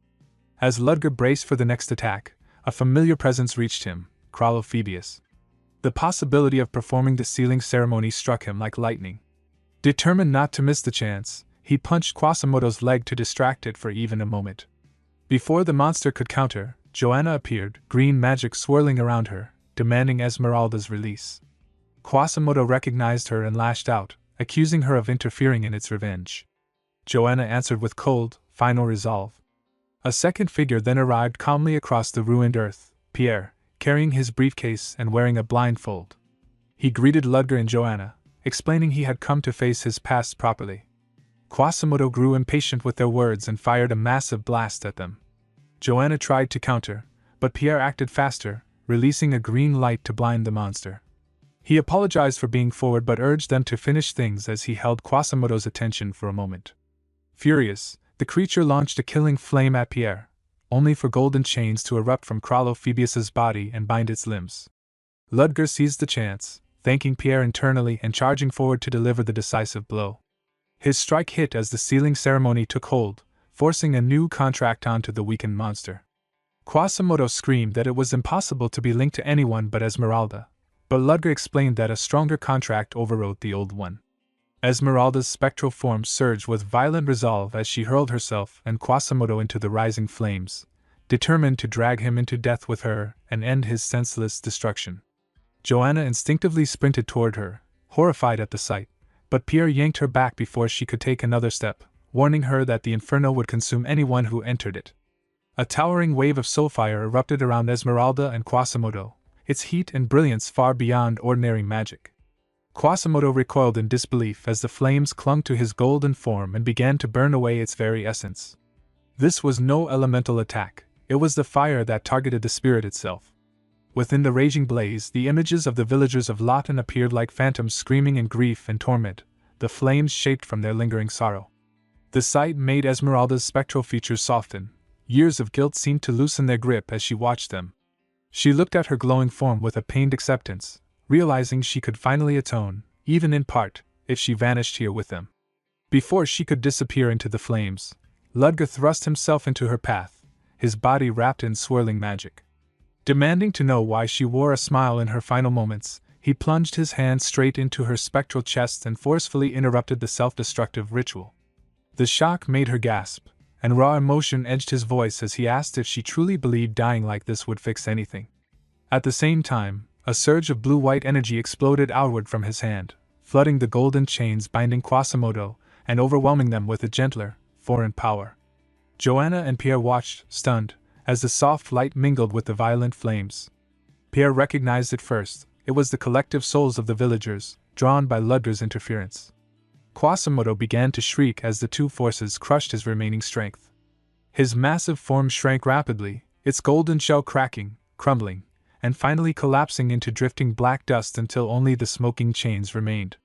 As Ludger braced for the next attack, a familiar presence reached him, Kralophobius. The possibility of performing the sealing ceremony struck him like lightning. Determined not to miss the chance, he punched Quasimodo's leg to distract it for even a moment. Before the monster could counter, Joanna appeared, green magic swirling around her, demanding Esmeralda's release. Quasimodo recognized her and lashed out, accusing her of interfering in its revenge. Joanna answered with cold, final resolve. A second figure then arrived calmly across the ruined earth, Pierre, carrying his briefcase and wearing a blindfold. He greeted Ludger and Joanna, explaining he had come to face his past properly. Quasimodo grew impatient with their words and fired a massive blast at them. Joanna tried to counter, but Pierre acted faster, releasing a green light to blind the monster. He apologized for being forward but urged them to finish things as he held Quasimodo's attention for a moment. Furious, the creature launched a killing flame at Pierre, only for golden chains to erupt from Krallo-Phoebius's body and bind its limbs. Ludger seized the chance, thanking Pierre internally and charging forward to deliver the decisive blow. His strike hit as the sealing ceremony took hold, forcing a new contract onto the weakened monster. Quasimodo screamed that it was impossible to be linked to anyone but Esmeralda, but Ludger explained that a stronger contract overrode the old one. Esmeralda's spectral form surged with violent resolve as she hurled herself and Quasimodo into the rising flames, determined to drag him into death with her and end his senseless destruction. Joanna instinctively sprinted toward her, horrified at the sight, but Pierre yanked her back before she could take another step, warning her that the inferno would consume anyone who entered it. A towering wave of soulfire erupted around Esmeralda and Quasimodo, its heat and brilliance far beyond ordinary magic. Quasimodo recoiled in disbelief as the flames clung to his golden form and began to burn away its very essence. This was no elemental attack, it was the fire that targeted the spirit itself. Within the raging blaze, the images of the villagers of Lawton appeared like phantoms screaming in grief and torment, the flames shaped from their lingering sorrow. The sight made Esmeralda's spectral features soften. Years of guilt seemed to loosen their grip as she watched them. She looked at her glowing form with a pained acceptance, realizing she could finally atone, even in part, if she vanished here with them. Before she could disappear into the flames, Ludger thrust himself into her path, his body wrapped in swirling magic. Demanding to know why she wore a smile in her final moments, he plunged his hand straight into her spectral chest and forcefully interrupted the self-destructive ritual. The shock made her gasp, and raw emotion edged his voice as he asked if she truly believed dying like this would fix anything. At the same time, a surge of blue-white energy exploded outward from his hand, flooding the golden chains binding Quasimodo and overwhelming them with a gentler, foreign power. Joanna and Pierre watched, stunned, as the soft light mingled with the violent flames. Pierre recognized it first. It was the collective souls of the villagers, drawn by Ludger's interference. Quasimodo began to shriek as the two forces crushed his remaining strength. His massive form shrank rapidly, its golden shell cracking, crumbling, and finally collapsing into drifting black dust until only the smoking chains remained.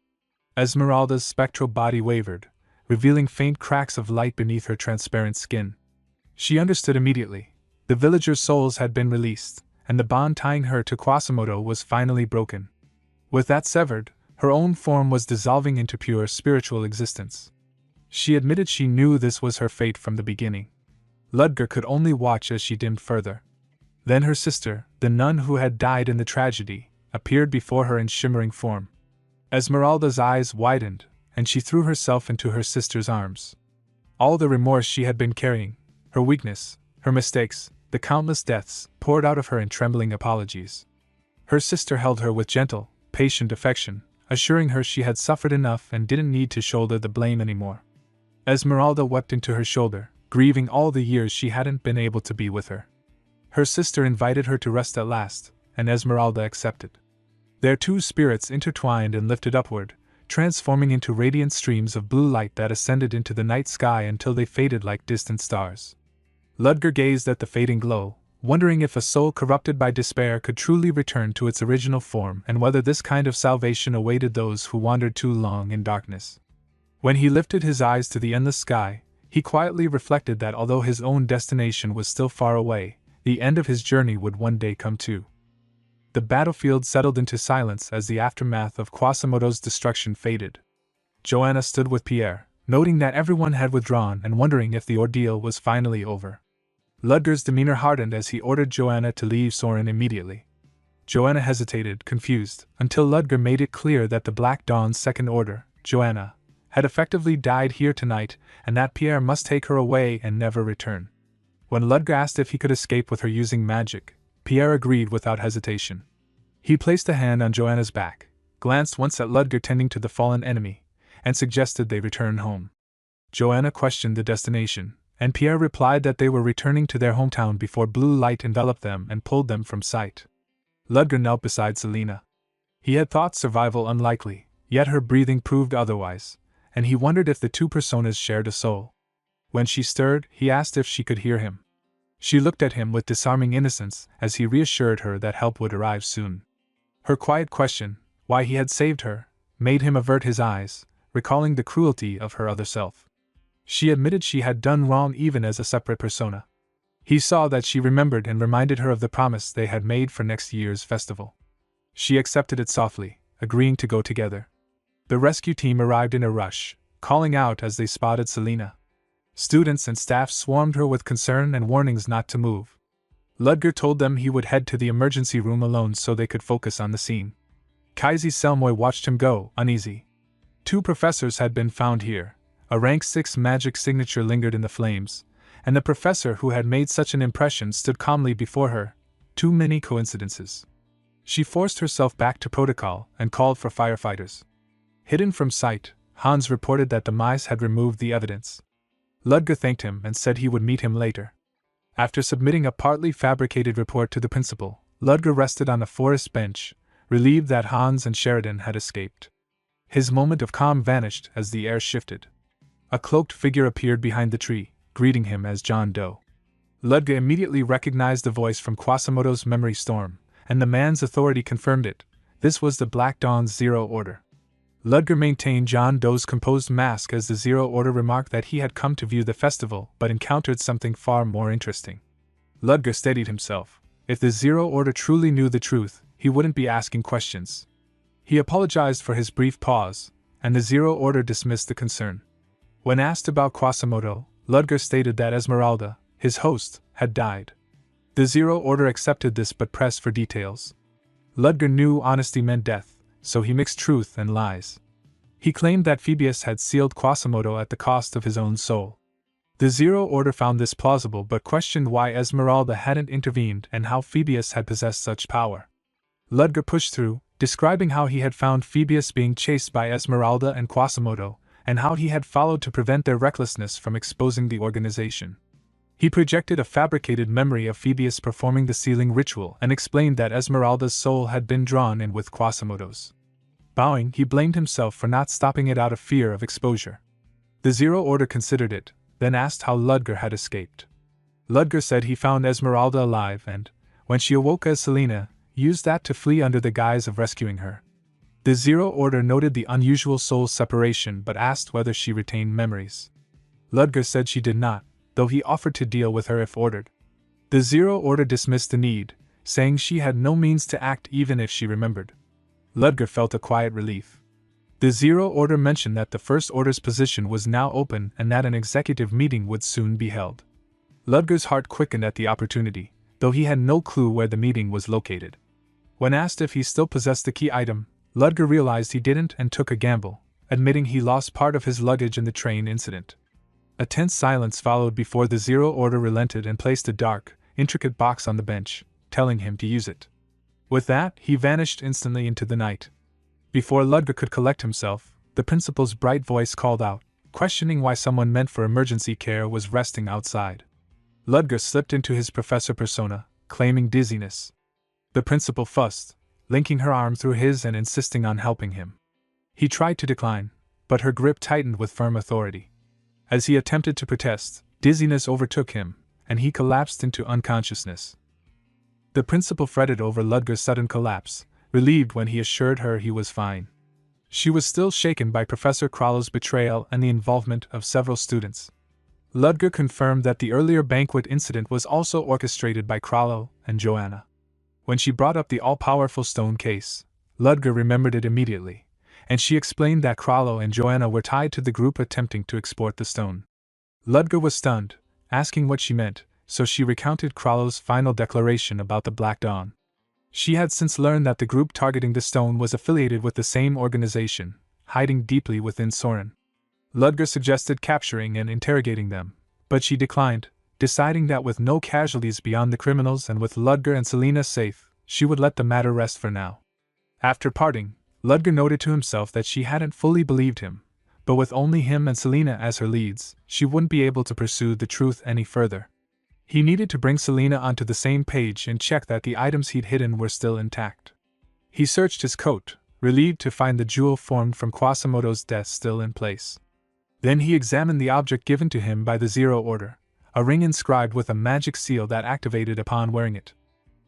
Esmeralda's spectral body wavered, revealing faint cracks of light beneath her transparent skin. She understood immediately. The villagers' souls had been released, and the bond tying her to Quasimodo was finally broken. With that severed, her own form was dissolving into pure spiritual existence. She admitted she knew this was her fate from the beginning. Ludger could only watch as she dimmed further. Then her sister, the nun who had died in the tragedy, appeared before her in shimmering form. Esmeralda's eyes widened, and she threw herself into her sister's arms. All the remorse she had been carrying, her weakness, her mistakes, the countless deaths, poured out of her in trembling apologies. Her sister held her with gentle, patient affection, assuring her she had suffered enough and didn't need to shoulder the blame anymore. Esmeralda wept into her shoulder, grieving all the years she hadn't been able to be with her. Her sister invited her to rest at last, and Esmeralda accepted. Their two spirits intertwined and lifted upward, transforming into radiant streams of blue light that ascended into the night sky until they faded like distant stars. Ludger gazed at the fading glow, wondering if a soul corrupted by despair could truly return to its original form and whether this kind of salvation awaited those who wandered too long in darkness. When he lifted his eyes to the endless sky, he quietly reflected that although his own destination was still far away, the end of his journey would one day come too. The battlefield settled into silence as the aftermath of Quasimodo's destruction faded. Joanna stood with Pierre, noting that everyone had withdrawn and wondering if the ordeal was finally over. Ludger's demeanor hardened as he ordered Joanna to leave Soren immediately. Joanna hesitated, confused, until Ludger made it clear that the Black Dawn's second order, Joanna, had effectively died here tonight and that Pierre must take her away and never return. When Ludger asked if he could escape with her using magic, Pierre agreed without hesitation. He placed a hand on Joanna's back, glanced once at Ludger tending to the fallen enemy, and suggested they return home. Joanna questioned the destination, and Pierre replied that they were returning to their hometown before blue light enveloped them and pulled them from sight. Ludger knelt beside Selina. He had thought survival unlikely, yet her breathing proved otherwise, and he wondered if the two personas shared a soul. When she stirred, he asked if she could hear him. She looked at him with disarming innocence as he reassured her that help would arrive soon. Her quiet question, why he had saved her, made him avert his eyes, recalling the cruelty of her other self. She admitted she had done wrong even as a separate persona. He saw that she remembered and reminded her of the promise they had made for next year's festival. She accepted it softly, agreeing to go together. The rescue team arrived in a rush, calling out as they spotted Selina. Students and staff swarmed her with concern and warnings not to move. Ludger told them he would head to the emergency room alone so they could focus on the scene. Kaisi Selmoy watched him go, uneasy. 2 professors had been found here, a rank 6 magic signature lingered in the flames, and the professor who had made such an impression stood calmly before her. Too many coincidences. She forced herself back to protocol and called for firefighters. Hidden from sight, Hans reported that the mice had removed the evidence. Ludger thanked him and said he would meet him later. After submitting a partly fabricated report to the principal, Ludger rested on a forest bench, relieved that Hans and Sheridan had escaped. His moment of calm vanished as the air shifted. A cloaked figure appeared behind the tree, greeting him as John Doe. Ludger immediately recognized the voice from Quasimodo's memory storm, and the man's authority confirmed it. This was the Black Dawn's Zero Order. Ludger maintained John Doe's composed mask as the Zero Order remarked that he had come to view the festival but encountered something far more interesting. Ludger steadied himself. If the Zero Order truly knew the truth, he wouldn't be asking questions. He apologized for his brief pause, and the Zero Order dismissed the concern. When asked about Quasimodo, Ludger stated that Esmeralda, his host, had died. The Zero Order accepted this but pressed for details. Ludger knew honesty meant death, so he mixed truth and lies. He claimed that Phoebus had sealed Quasimodo at the cost of his own soul. The Zero Order found this plausible but questioned why Esmeralda hadn't intervened and how Phoebus had possessed such power. Ludger pushed through, describing how he had found Phoebus being chased by Esmeralda and Quasimodo, and how he had followed to prevent their recklessness from exposing the organization. He projected a fabricated memory of Phoebus performing the sealing ritual and explained that Esmeralda's soul had been drawn in with Quasimodo's. Bowing, he blamed himself for not stopping it out of fear of exposure. The Zero Order considered it, then asked how Ludger had escaped. Ludger said he found Esmeralda alive and, when she awoke as Selina, used that to flee under the guise of rescuing her. The Zero Order noted the unusual soul separation but asked whether she retained memories. Ludger said she did not, though he offered to deal with her if ordered. The Zero Order dismissed the need, saying she had no means to act even if she remembered. Ludger felt a quiet relief. The Zero Order mentioned that the First Order's position was now open and that an executive meeting would soon be held. Ludger's heart quickened at the opportunity, though he had no clue where the meeting was located. When asked if he still possessed the key item, Ludger realized he didn't and took a gamble, admitting he lost part of his luggage in the train incident. A tense silence followed before the Zero Order relented and placed a dark, intricate box on the bench, telling him to use it. With that, he vanished instantly into the night. Before Ludger could collect himself, the principal's bright voice called out, questioning why someone meant for emergency care was resting outside. Ludger slipped into his professor persona, claiming dizziness. The principal fussed, linking her arm through his and insisting on helping him. He tried to decline, but her grip tightened with firm authority. As he attempted to protest, dizziness overtook him, and he collapsed into unconsciousness. The principal fretted over Ludger's sudden collapse, relieved when he assured her he was fine. She was still shaken by Professor Krallo's betrayal and the involvement of several students. Ludger confirmed that the earlier banquet incident was also orchestrated by Krallo and Joanna. When she brought up the all-powerful stone case, Ludger remembered it immediately, and she explained that Krallo and Joanna were tied to the group attempting to export the stone. Ludger was stunned, asking what she meant, so she recounted Krallo's final declaration about the Black Dawn. She had since learned that the group targeting the stone was affiliated with the same organization, hiding deeply within Soren. Ludger suggested capturing and interrogating them, but she declined, deciding that with no casualties beyond the criminals and with Ludger and Selina safe, she would let the matter rest for now. After parting, Ludger noted to himself that she hadn't fully believed him, but with only him and Selina as her leads, she wouldn't be able to pursue the truth any further. He needed to bring Selina onto the same page and check that the items he'd hidden were still intact. He searched his coat, relieved to find the jewel formed from Quasimodo's death still in place. Then he examined the object given to him by the Zero Order, a ring inscribed with a magic seal that activated upon wearing it.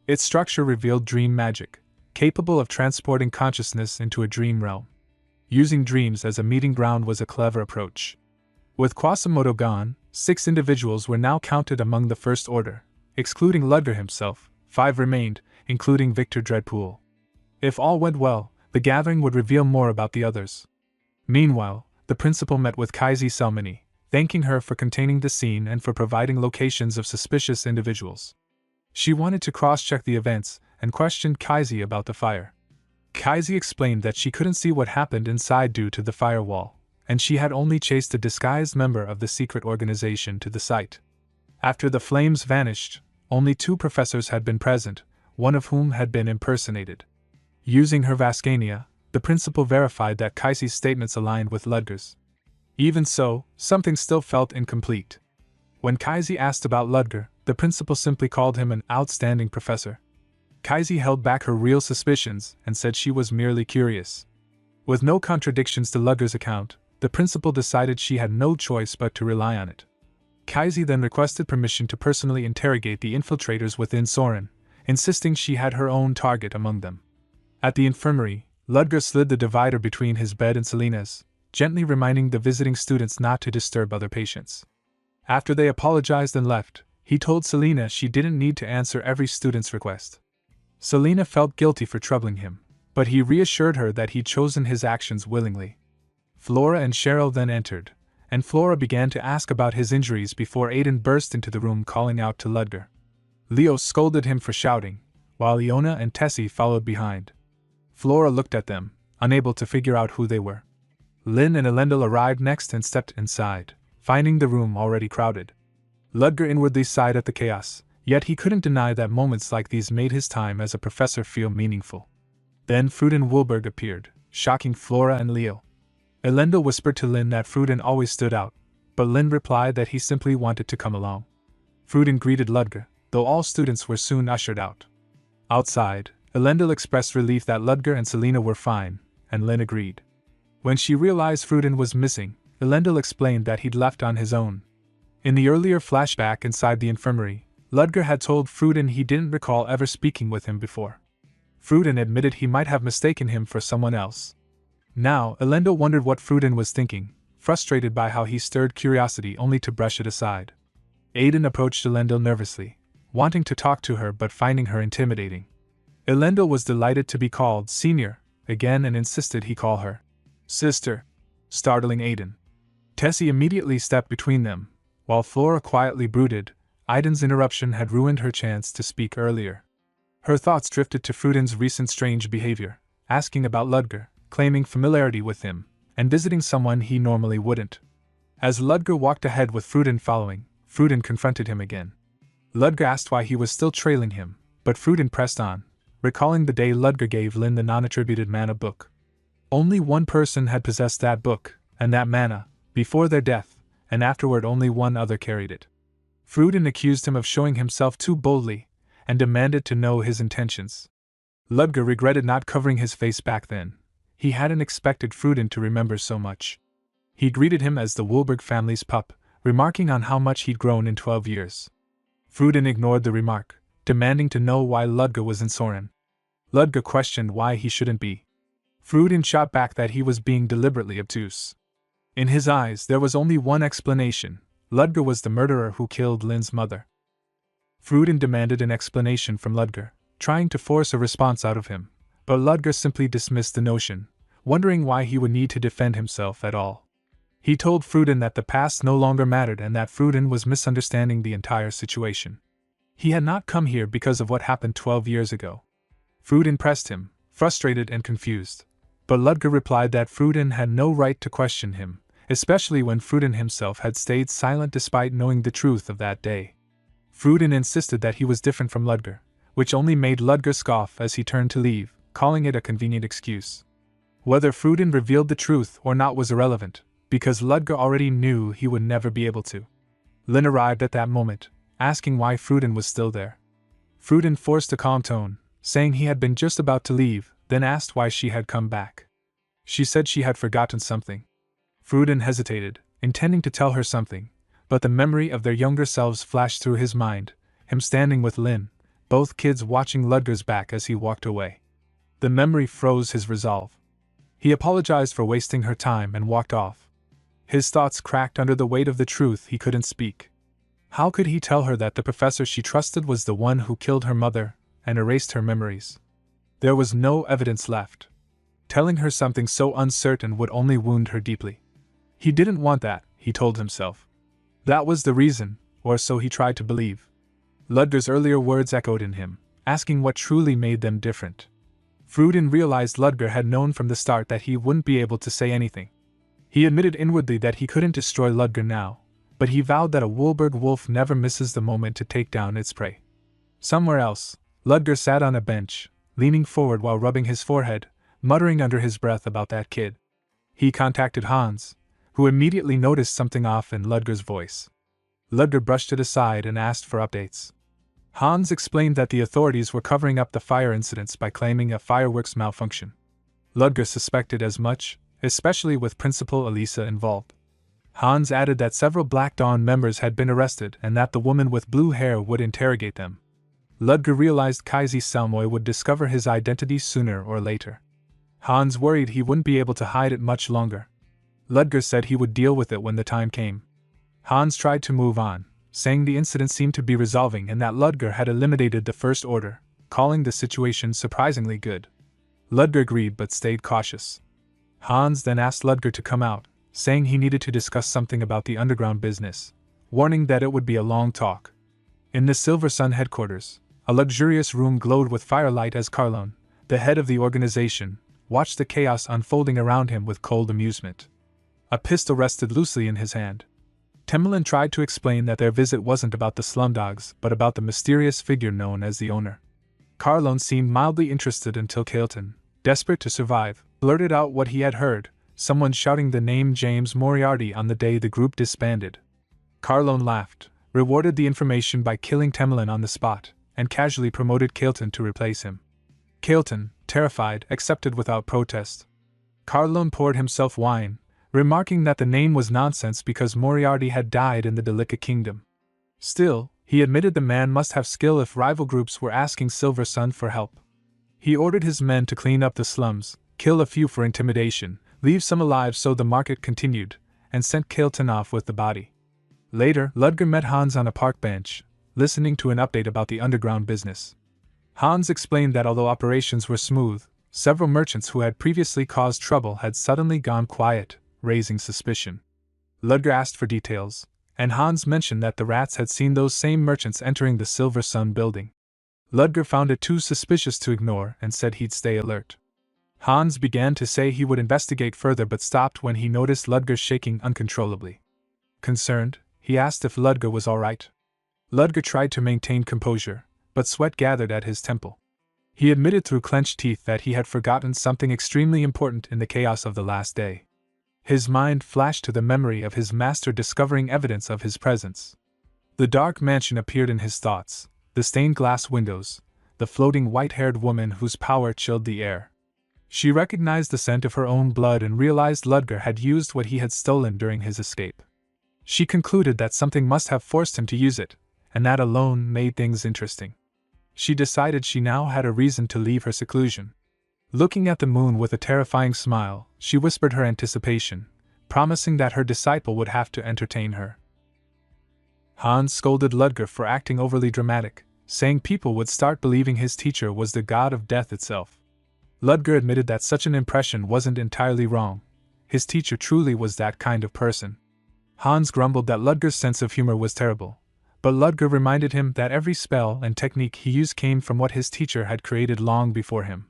Its structure revealed dream magic, capable of transporting consciousness into a dream realm. Using dreams as a meeting ground was a clever approach. With Quasimodo gone, 6 individuals were now counted among the First Order, excluding Ludger himself. 5 remained, including Victor Dreadpool. If all went well, the gathering would reveal more about the others. Meanwhile, the principal met with Kaisi Selmani, thanking her for containing the scene and for providing locations of suspicious individuals. She wanted to cross-check the events and questioned Kaisi about the fire. Kaisi explained that she couldn't see what happened inside due to the firewall, and she had only chased a disguised member of the secret organization to the site. After the flames vanished, only 2 professors had been present, one of whom had been impersonated. Using her Vascania, the principal verified that Kaisi's statements aligned with Ludger's. Even so, something still felt incomplete. When Kaisi asked about Ludger, the principal simply called him an outstanding professor. Kaisi held back her real suspicions and said she was merely curious. With no contradictions to Ludger's account, the principal decided she had no choice but to rely on it. Kaisi then requested permission to personally interrogate the infiltrators within Soren, insisting she had her own target among them. At the infirmary, Ludger slid the divider between his bed and Selina's, gently reminding the visiting students not to disturb other patients. After they apologized and left, he told Selina she didn't need to answer every student's request. Selina felt guilty for troubling him, but he reassured her that he'd chosen his actions willingly. Flora and Cheryl then entered, and Flora began to ask about his injuries before Aiden burst into the room calling out to Ludger. Leo scolded him for shouting, while Iona and Tessie followed behind. Flora looked at them, unable to figure out who they were. Lynn and Elendil arrived next and stepped inside, finding the room already crowded. Ludger inwardly sighed at the chaos, yet he couldn't deny that moments like these made his time as a professor feel meaningful. Then Fruden Woolberg appeared, shocking Flora and Leo. Elendil whispered to Lynn that Fruden always stood out, but Lynn replied that he simply wanted to come along. Fruden greeted Ludger, though all students were soon ushered out. Outside, Elendil expressed relief that Ludger and Selina were fine, and Lynn agreed. When she realized Fruden was missing, Elendil explained that he'd left on his own. In the earlier flashback inside the infirmary, Ludger had told Fruden he didn't recall ever speaking with him before. Fruden admitted he might have mistaken him for someone else. Now, Elendil wondered what Fruden was thinking, frustrated by how he stirred curiosity only to brush it aside. Aiden approached Elendil nervously, wanting to talk to her but finding her intimidating. Elendil was delighted to be called senior again and insisted he call her sister, startling Aiden. Tessie immediately stepped between them, while Flora quietly brooded. Aiden's interruption had ruined her chance to speak earlier. Her thoughts drifted to Fruden's recent strange behavior, asking about Ludger, claiming familiarity with him, and visiting someone he normally wouldn't. As Ludger walked ahead with Fruden following, Fruden confronted him again. Ludger asked why he was still trailing him, but Fruden pressed on, recalling the day Ludger gave Lynn the non-attributed mana book. Only one person had possessed that book, and that mana, before their death, and afterward only one other carried it. Fruden accused him of showing himself too boldly, and demanded to know his intentions. Ludger regretted not covering his face back then. He hadn't expected Fruden to remember so much. He greeted him as the Woolberg family's pup, remarking on how much he'd grown in 12 years. Fruden ignored the remark, demanding to know why Ludger was in Soren. Ludger questioned why he shouldn't be. Fruden shot back that he was being deliberately obtuse. In his eyes there was only one explanation: Ludger was the murderer who killed Lynn's mother. Fruden demanded an explanation from Ludger, trying to force a response out of him, but Ludger simply dismissed the notion, wondering why he would need to defend himself at all. He told Fruden that the past no longer mattered and that Fruden was misunderstanding the entire situation. He had not come here because of what happened 12 years ago. Fruden pressed him, frustrated and confused, but Ludger replied that Fruden had no right to question him, especially when Fruden himself had stayed silent despite knowing the truth of that day. Fruden insisted that he was different from Ludger, which only made Ludger scoff as he turned to leave, calling it a convenient excuse. Whether Fruden revealed the truth or not was irrelevant. because Ludger already knew he would never be able to. Lin arrived at that moment, asking why Fruden was still there. Fruden forced a calm tone, saying he had been just about to leave, then asked why she had come back. She said she had forgotten something. Fruden hesitated, intending to tell her something, but the memory of their younger selves flashed through his mind, him standing with Lin, both kids watching Ludger's back as he walked away. The memory froze his resolve. He apologized for wasting her time and walked off. His thoughts cracked under the weight of the truth he couldn't speak. How could he tell her that the professor she trusted was the one who killed her mother and erased her memories? There was no evidence left. Telling her something so uncertain would only wound her deeply. He didn't want that, he told himself. That was the reason, or so he tried to believe. Ludger's earlier words echoed in him, asking what truly made them different. Fruden realized Ludger had known from the start that he wouldn't be able to say anything. He admitted inwardly that he couldn't destroy Ludger now, but he vowed that a Woolberg wolf never misses the moment to take down its prey. Somewhere else, Ludger sat on a bench, leaning forward while rubbing his forehead, muttering under his breath about that kid. He contacted Hans, who immediately noticed something off in Ludger's voice. Ludger brushed it aside and asked for updates. Hans explained that the authorities were covering up the fire incidents by claiming a fireworks malfunction. Ludger suspected as much, especially with Principal Elisa involved. Hans added that several Black Dawn members had been arrested and that the woman with blue hair would interrogate them. Ludger realized Kaisi Selmoy would discover his identity sooner or later. Hans worried he wouldn't be able to hide it much longer. Ludger said he would deal with it when the time came. Hans tried to move on, saying the incident seemed to be resolving and that Ludger had eliminated the First Order, calling the situation surprisingly good. Ludger agreed but stayed cautious. Hans then asked Ludger to come out, saying he needed to discuss something about the underground business, warning that it would be a long talk. In the Silver Sun headquarters, a luxurious room glowed with firelight as Carlone, the head of the organization, watched the chaos unfolding around him with cold amusement. A pistol rested loosely in his hand. Temmelin tried to explain that their visit wasn't about the slumdogs but about the mysterious figure known as the owner. Carlone seemed mildly interested until Kailton, desperate to survive, blurted out what he had heard, someone shouting the name James Moriarty on the day the group disbanded. Carlone laughed, rewarded the information by killing Temmelin on the spot, and casually promoted Kailton to replace him. Kailton, terrified, accepted without protest. Carlone poured himself wine, remarking that the name was nonsense because Moriarty had died in the Delica Kingdom. Still, he admitted the man must have skill if rival groups were asking Silver Sun for help. He ordered his men to clean up the slums, kill a few for intimidation, leave some alive so the market continued, and sent Kailton off with the body. Later, Ludger met Hans on a park bench, listening to an update about the underground business. Hans explained that although operations were smooth, several merchants who had previously caused trouble had suddenly gone quiet, raising suspicion. Ludger asked for details, and Hans mentioned that the rats had seen those same merchants entering the Silver Sun building. Ludger found it too suspicious to ignore and said he'd stay alert. Hans began to say he would investigate further but stopped when he noticed Ludger shaking uncontrollably. Concerned, he asked if Ludger was all right. Ludger tried to maintain composure, but sweat gathered at his temple. He admitted through clenched teeth that he had forgotten something extremely important in the chaos of the last day. His mind flashed to the memory of his master discovering evidence of his presence. The dark mansion appeared in his thoughts, the stained glass windows, the floating white-haired woman whose power chilled the air. She recognized the scent of her own blood and realized Ludger had used what he had stolen during his escape. She concluded that something must have forced him to use it, and that alone made things interesting. She decided she now had a reason to leave her seclusion. Looking at the moon with a terrifying smile, she whispered her anticipation, promising that her disciple would have to entertain her. Hans scolded Ludger for acting overly dramatic, saying people would start believing his teacher was the god of death itself. Ludger admitted that such an impression wasn't entirely wrong. His teacher truly was that kind of person. Hans grumbled that Ludger's sense of humor was terrible, but Ludger reminded him that every spell and technique he used came from what his teacher had created long before him.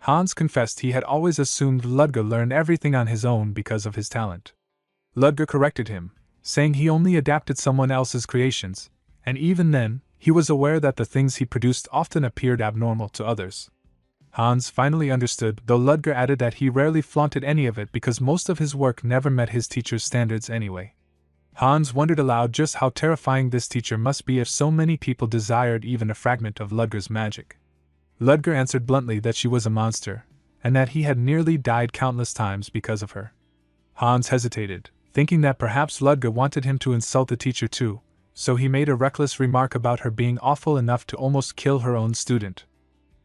Hans confessed he had always assumed Ludger learned everything on his own because of his talent. Ludger corrected him, saying he only adapted someone else's creations, and even then, he was aware that the things he produced often appeared abnormal to others. Hans finally understood, though Ludger added that he rarely flaunted any of it because most of his work never met his teacher's standards anyway. Hans wondered aloud just how terrifying this teacher must be if so many people desired even a fragment of Ludger's magic. Ludger answered bluntly that she was a monster, and that he had nearly died countless times because of her. Hans hesitated, thinking that perhaps Ludger wanted him to insult the teacher too, so he made a reckless remark about her being awful enough to almost kill her own student.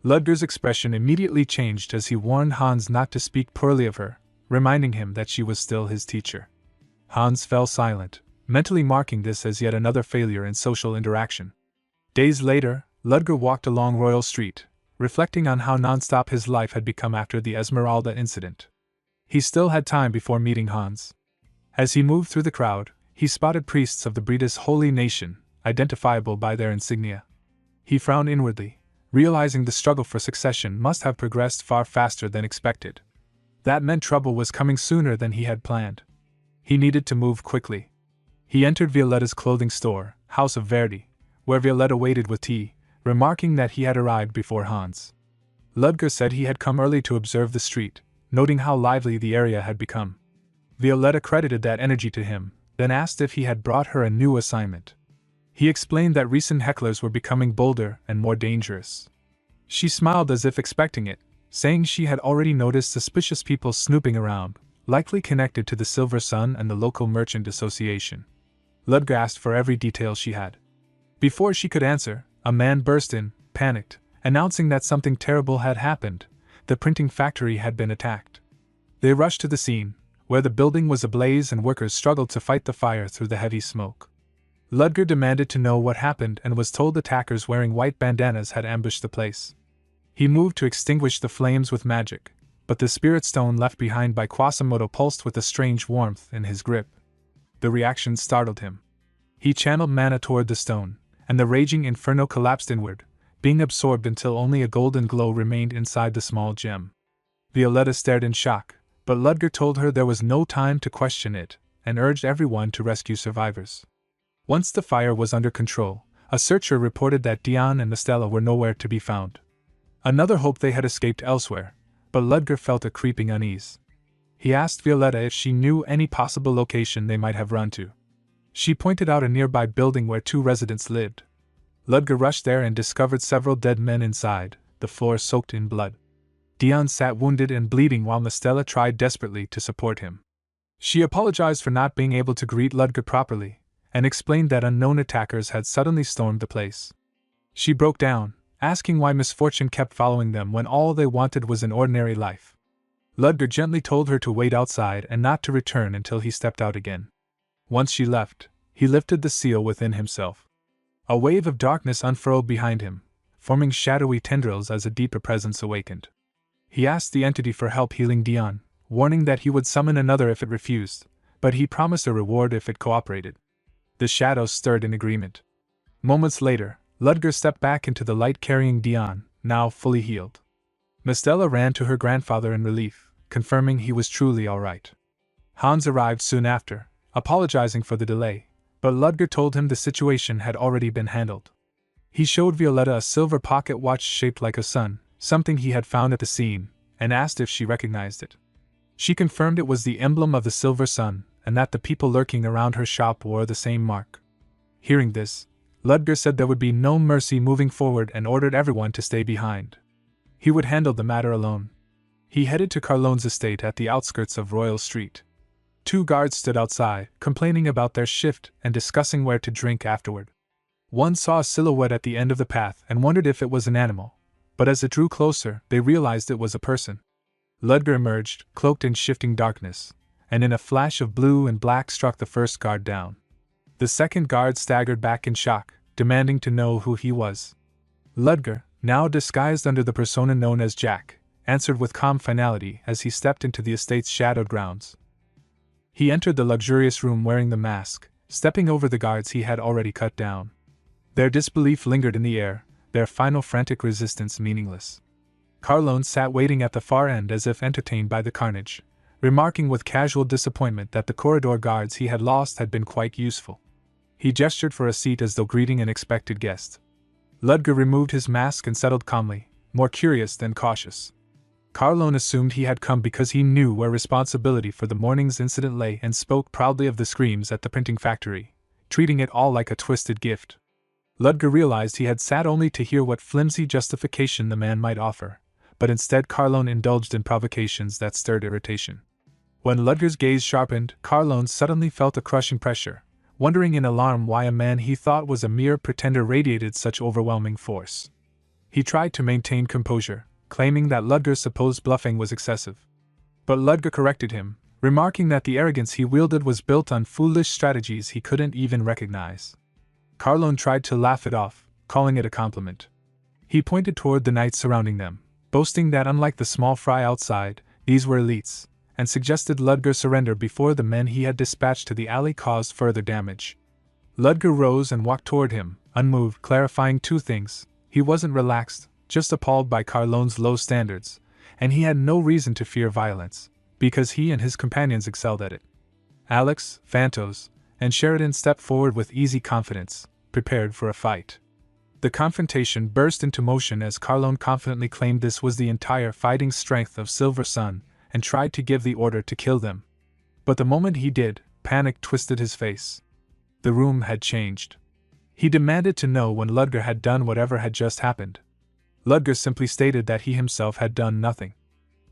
Ludger's expression immediately changed as he warned Hans not to speak poorly of her, reminding him that she was still his teacher. Hans fell silent, mentally marking this as yet another failure in social interaction. Days later, Ludger walked along Royal Street, reflecting on how non-stop his life had become after the Esmeralda incident. He still had time before meeting Hans. As he moved through the crowd, he spotted priests of the British holy nation, identifiable by their insignia. He frowned inwardly, realizing the struggle for succession must have progressed far faster than expected. That meant trouble was coming sooner than he had planned. He needed to move quickly. He entered Violetta's clothing store, House of Verdi, where Violetta waited with tea, remarking that he had arrived before Hans. Ludger said he had come early to observe the street, noting how lively the area had become. Violetta credited that energy to him, then asked if he had brought her a new assignment. He explained that recent hecklers were becoming bolder and more dangerous. She smiled as if expecting it, saying she had already noticed suspicious people snooping around, likely connected to the Silver Sun and the local merchant association. Ludger asked for every detail she had. Before she could answer, a man burst in, panicked, announcing that something terrible had happened. The printing factory had been attacked. They rushed to the scene, where the building was ablaze and workers struggled to fight the fire through the heavy smoke. Ludger demanded to know what happened and was told attackers wearing white bandanas had ambushed the place. He moved to extinguish the flames with magic, but the spirit stone left behind by Quasimodo pulsed with a strange warmth in his grip. The reaction startled him. He channeled mana toward the stone, and the raging inferno collapsed inward, being absorbed until only a golden glow remained inside the small gem. Violetta stared in shock, but Ludger told her there was no time to question it, and urged everyone to rescue survivors. Once the fire was under control, a searcher reported that Dion and Estella were nowhere to be found. Another hoped they had escaped elsewhere, but Ludger felt a creeping unease. He asked Violetta if she knew any possible location they might have run to. She pointed out a nearby building where 2 residents lived. Ludger rushed there and discovered several dead men inside, the floor soaked in blood. Dion sat wounded and bleeding while Estella tried desperately to support him. She apologized for not being able to greet Ludger properly, and explained that unknown attackers had suddenly stormed the place. She broke down, asking why misfortune kept following them when all they wanted was an ordinary life. Ludger gently told her to wait outside and not to return until he stepped out again. Once she left, he lifted the seal within himself. A wave of darkness unfurled behind him, forming shadowy tendrils as a deeper presence awakened. He asked the entity for help healing Dion, warning that he would summon another if it refused, but he promised a reward if it cooperated. The shadows stirred in agreement. Moments later, Ludger stepped back into the light carrying Dion, now fully healed. Estella ran to her grandfather in relief, confirming he was truly all right. Hans arrived soon after, apologizing for the delay, but Ludger told him the situation had already been handled. He showed Violetta a silver pocket watch shaped like a sun, something he had found at the scene, and asked if she recognized it. She confirmed it was the emblem of the Silver Sun, and that the people lurking around her shop wore the same mark. Hearing this, Ludger said there would be no mercy moving forward and ordered everyone to stay behind. He would handle the matter alone. He headed to Carlone's estate at the outskirts of Royal Street. 2 guards stood outside, complaining about their shift and discussing where to drink afterward. One saw a silhouette at the end of the path and wondered if it was an animal, but as it drew closer, they realized it was a person. Ludger emerged, cloaked in shifting darkness, and in a flash of blue and black struck the first guard down. The second guard staggered back in shock, demanding to know who he was. Ludger, now disguised under the persona known as Jack, answered with calm finality as he stepped into the estate's shadowed grounds. He entered the luxurious room wearing the mask, stepping over the guards he had already cut down. Their disbelief lingered in the air, their final frantic resistance meaningless. Carlone sat waiting at the far end as if entertained by the carnage, remarking with casual disappointment that the corridor guards he had lost had been quite useful. He gestured for a seat as though greeting an expected guest. Ludger removed his mask and settled calmly, more curious than cautious. Carlone assumed he had come because he knew where responsibility for the morning's incident lay and spoke proudly of the screams at the printing factory, treating it all like a twisted gift. Ludger realized he had sat only to hear what flimsy justification the man might offer, but instead Carlone indulged in provocations that stirred irritation. When Ludger's gaze sharpened, Carlone suddenly felt a crushing pressure, wondering in alarm why a man he thought was a mere pretender radiated such overwhelming force. He tried to maintain composure, claiming that Ludger's supposed bluffing was excessive. But Ludger corrected him, remarking that the arrogance he wielded was built on foolish strategies he couldn't even recognize. Carlone tried to laugh it off, calling it a compliment. He pointed toward the knights surrounding them, boasting that unlike the small fry outside, these were elites, and suggested Ludger surrender before the men he had dispatched to the alley caused further damage. Ludger rose and walked toward him, unmoved, clarifying two things: he wasn't relaxed, just appalled by Carlone's low standards, and he had no reason to fear violence, because he and his companions excelled at it. Alex, Fantos, and Sheridan stepped forward with easy confidence, prepared for a fight. The confrontation burst into motion as Carlone confidently claimed this was the entire fighting strength of Silver Sun, and tried to give the order to kill them. But the moment he did, panic twisted his face. The room had changed. He demanded to know when Ludger had done whatever had just happened. Ludger simply stated that he himself had done nothing.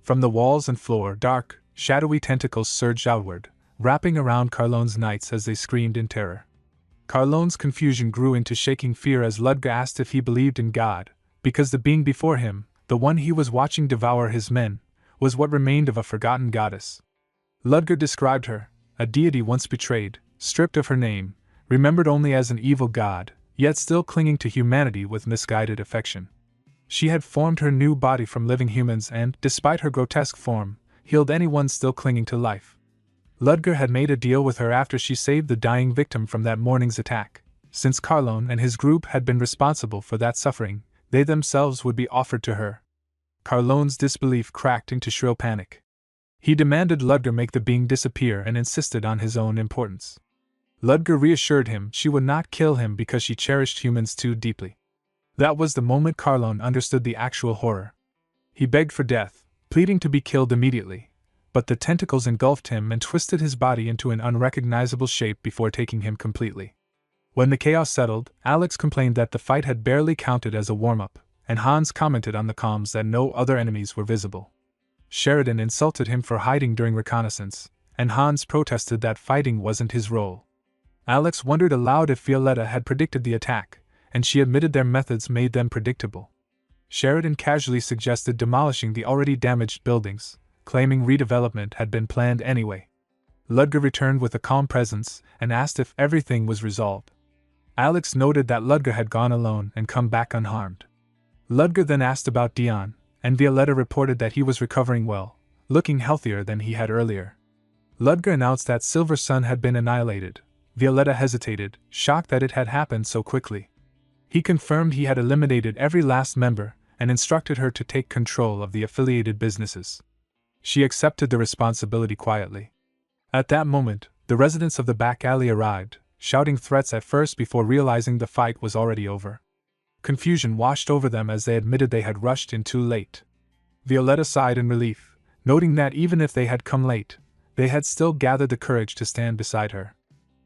From the walls and floor, dark, shadowy tentacles surged outward, wrapping around Carlone's knights as they screamed in terror. Carlone's confusion grew into shaking fear as Ludger asked if he believed in God, because the being before him, the one he was watching devour his men, was what remained of a forgotten goddess. Ludger described her, a deity once betrayed, stripped of her name, remembered only as an evil god, yet still clinging to humanity with misguided affection. She had formed her new body from living humans and, despite her grotesque form, healed anyone still clinging to life. Ludger had made a deal with her after she saved the dying victim from that morning's attack. Since Carlone and his group had been responsible for that suffering, they themselves would be offered to her. Carlone's disbelief cracked into shrill panic. He demanded Ludger make the being disappear and insisted on his own importance. Ludger reassured him she would not kill him because she cherished humans too deeply. That was the moment Carlone understood the actual horror. He begged for death, pleading to be killed immediately, but the tentacles engulfed him and twisted his body into an unrecognizable shape before taking him completely. When the chaos settled, Alex complained that the fight had barely counted as a warm-up, and Hans commented on the comms that no other enemies were visible. Sheridan insulted him for hiding during reconnaissance, and Hans protested that fighting wasn't his role. Alex wondered aloud if Violetta had predicted the attack, and she admitted their methods made them predictable. Sheridan casually suggested demolishing the already damaged buildings, claiming redevelopment had been planned anyway. Ludger returned with a calm presence and asked if everything was resolved. Alex noted that Ludger had gone alone and come back unharmed. Ludger then asked about Dion, and Violetta reported that he was recovering well, looking healthier than he had earlier. Ludger announced that Silver Sun had been annihilated. Violetta hesitated, shocked that it had happened so quickly. He confirmed he had eliminated every last member and instructed her to take control of the affiliated businesses. She accepted the responsibility quietly. At that moment, the residents of the back alley arrived, shouting threats at first before realizing the fight was already over. Confusion washed over them as they admitted they had rushed in too late. Violetta sighed in relief, noting that even if they had come late, they had still gathered the courage to stand beside her.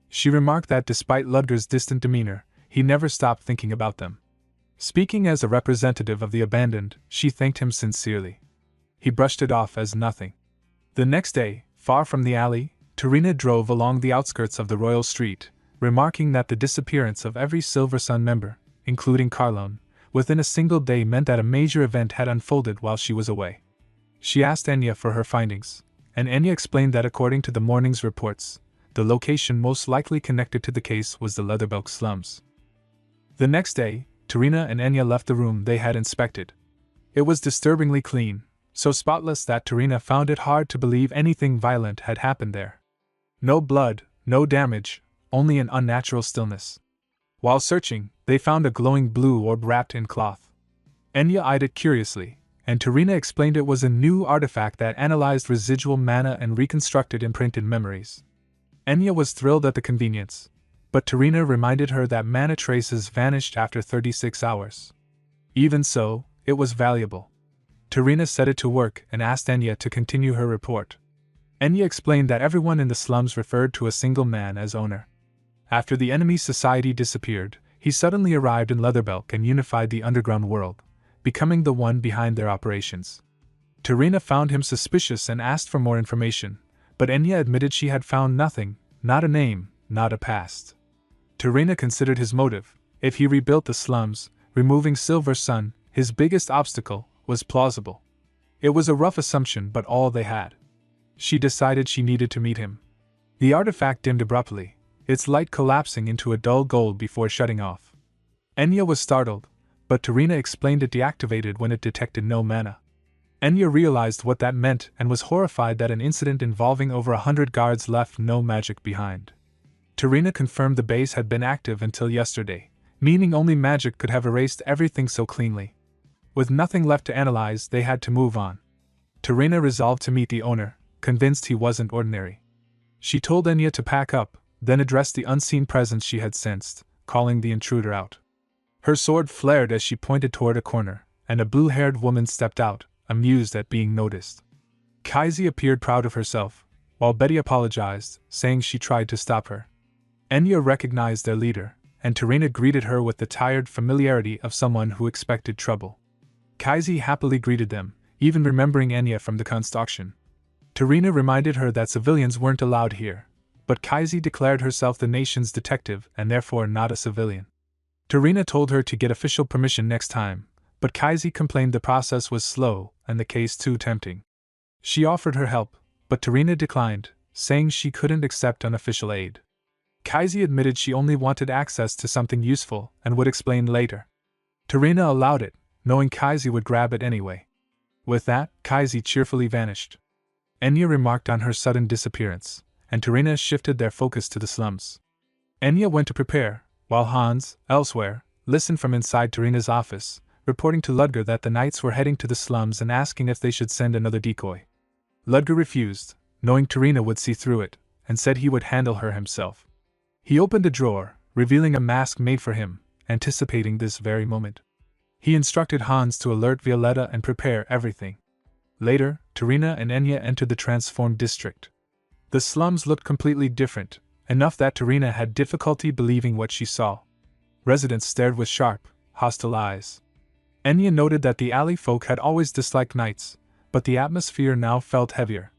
She remarked that despite Ludger's distant demeanor, he never stopped thinking about them. Speaking as a representative of the abandoned, she thanked him sincerely. He brushed it off as nothing. The next day, far from the alley, Tarina drove along the outskirts of the Royal Street, remarking that the disappearance of every Silver Sun member, including Carlone, within a single day meant that a major event had unfolded while she was away. She asked Enya for her findings, and Enya explained that according to the morning's reports, the location most likely connected to the case was the Leatherbelk slums. The next day, Tarina and Enya left the room they had inspected. It was disturbingly clean, so spotless that Tarina found it hard to believe anything violent had happened there. No blood, no damage, only an unnatural stillness. While searching, they found a glowing blue orb wrapped in cloth. Enya eyed it curiously, and Tarina explained it was a new artifact that analyzed residual mana and reconstructed imprinted memories. Enya was thrilled at the convenience, but Tarina reminded her that mana traces vanished after 36 hours. Even so, It was valuable. Tarina set it to work and asked Enya to continue her report. Enya explained that everyone in the slums referred to a single man as owner. After the enemy society disappeared, he suddenly arrived in Leatherbelk and unified the underground world, becoming the one behind their operations. Tarina found him suspicious and asked for more information, but Enya admitted she had found nothing, not a name, not a past. Tarina considered his motive: if he rebuilt the slums, removing Silver Sun, his biggest obstacle, was plausible. It was a rough assumption, but all they had. She decided she needed to meet him. The artifact dimmed abruptly, its light collapsing into a dull gold before shutting off. Enya was startled, but Tarina explained it deactivated when it detected no mana. Enya realized what that meant and was horrified that an incident involving over 100 guards left no magic behind. Tarina confirmed the base had been active until yesterday, meaning only magic could have erased everything so cleanly. With nothing left to analyze, they had to move on. Tarina resolved to meet the owner, convinced he wasn't ordinary. She told Enya to pack up, then addressed the unseen presence she had sensed, calling the intruder out. Her sword flared as she pointed toward a corner, and a blue-haired woman stepped out, amused at being noticed. Kaisi appeared proud of herself, while Betty apologized, saying she tried to stop her. Enya recognized their leader, and Tarina greeted her with the tired familiarity of someone who expected trouble. Kaisi happily greeted them, even remembering Enya from the construction. Tarina reminded her that civilians weren't allowed here, but Kaisi declared herself the nation's detective and therefore not a civilian. Tarina told her to get official permission next time, but Kaisi complained the process was slow and the case too tempting. She offered her help, but Tarina declined, saying she couldn't accept unofficial aid. Kaisi admitted she only wanted access to something useful and would explain later. Tarina allowed it, knowing Kaisi would grab it anyway. With that, Kaisi cheerfully vanished. Enya remarked on her sudden disappearance, and Tarina shifted their focus to the slums. Enya went to prepare, while Hans, elsewhere, listened from inside Tarina's office, reporting to Ludger that the knights were heading to the slums and asking if they should send another decoy. Ludger refused, knowing Tarina would see through it, and said he would handle her himself. He opened a drawer, revealing a mask made for him, anticipating this very moment. He instructed Hans to alert Violetta and prepare everything. Later, Tarina and Enya entered the transformed district. The slums looked completely different, enough that Tarina had difficulty believing what she saw. Residents stared with sharp, hostile eyes. Enya noted that the alley folk had always disliked knights, but the atmosphere now felt heavier.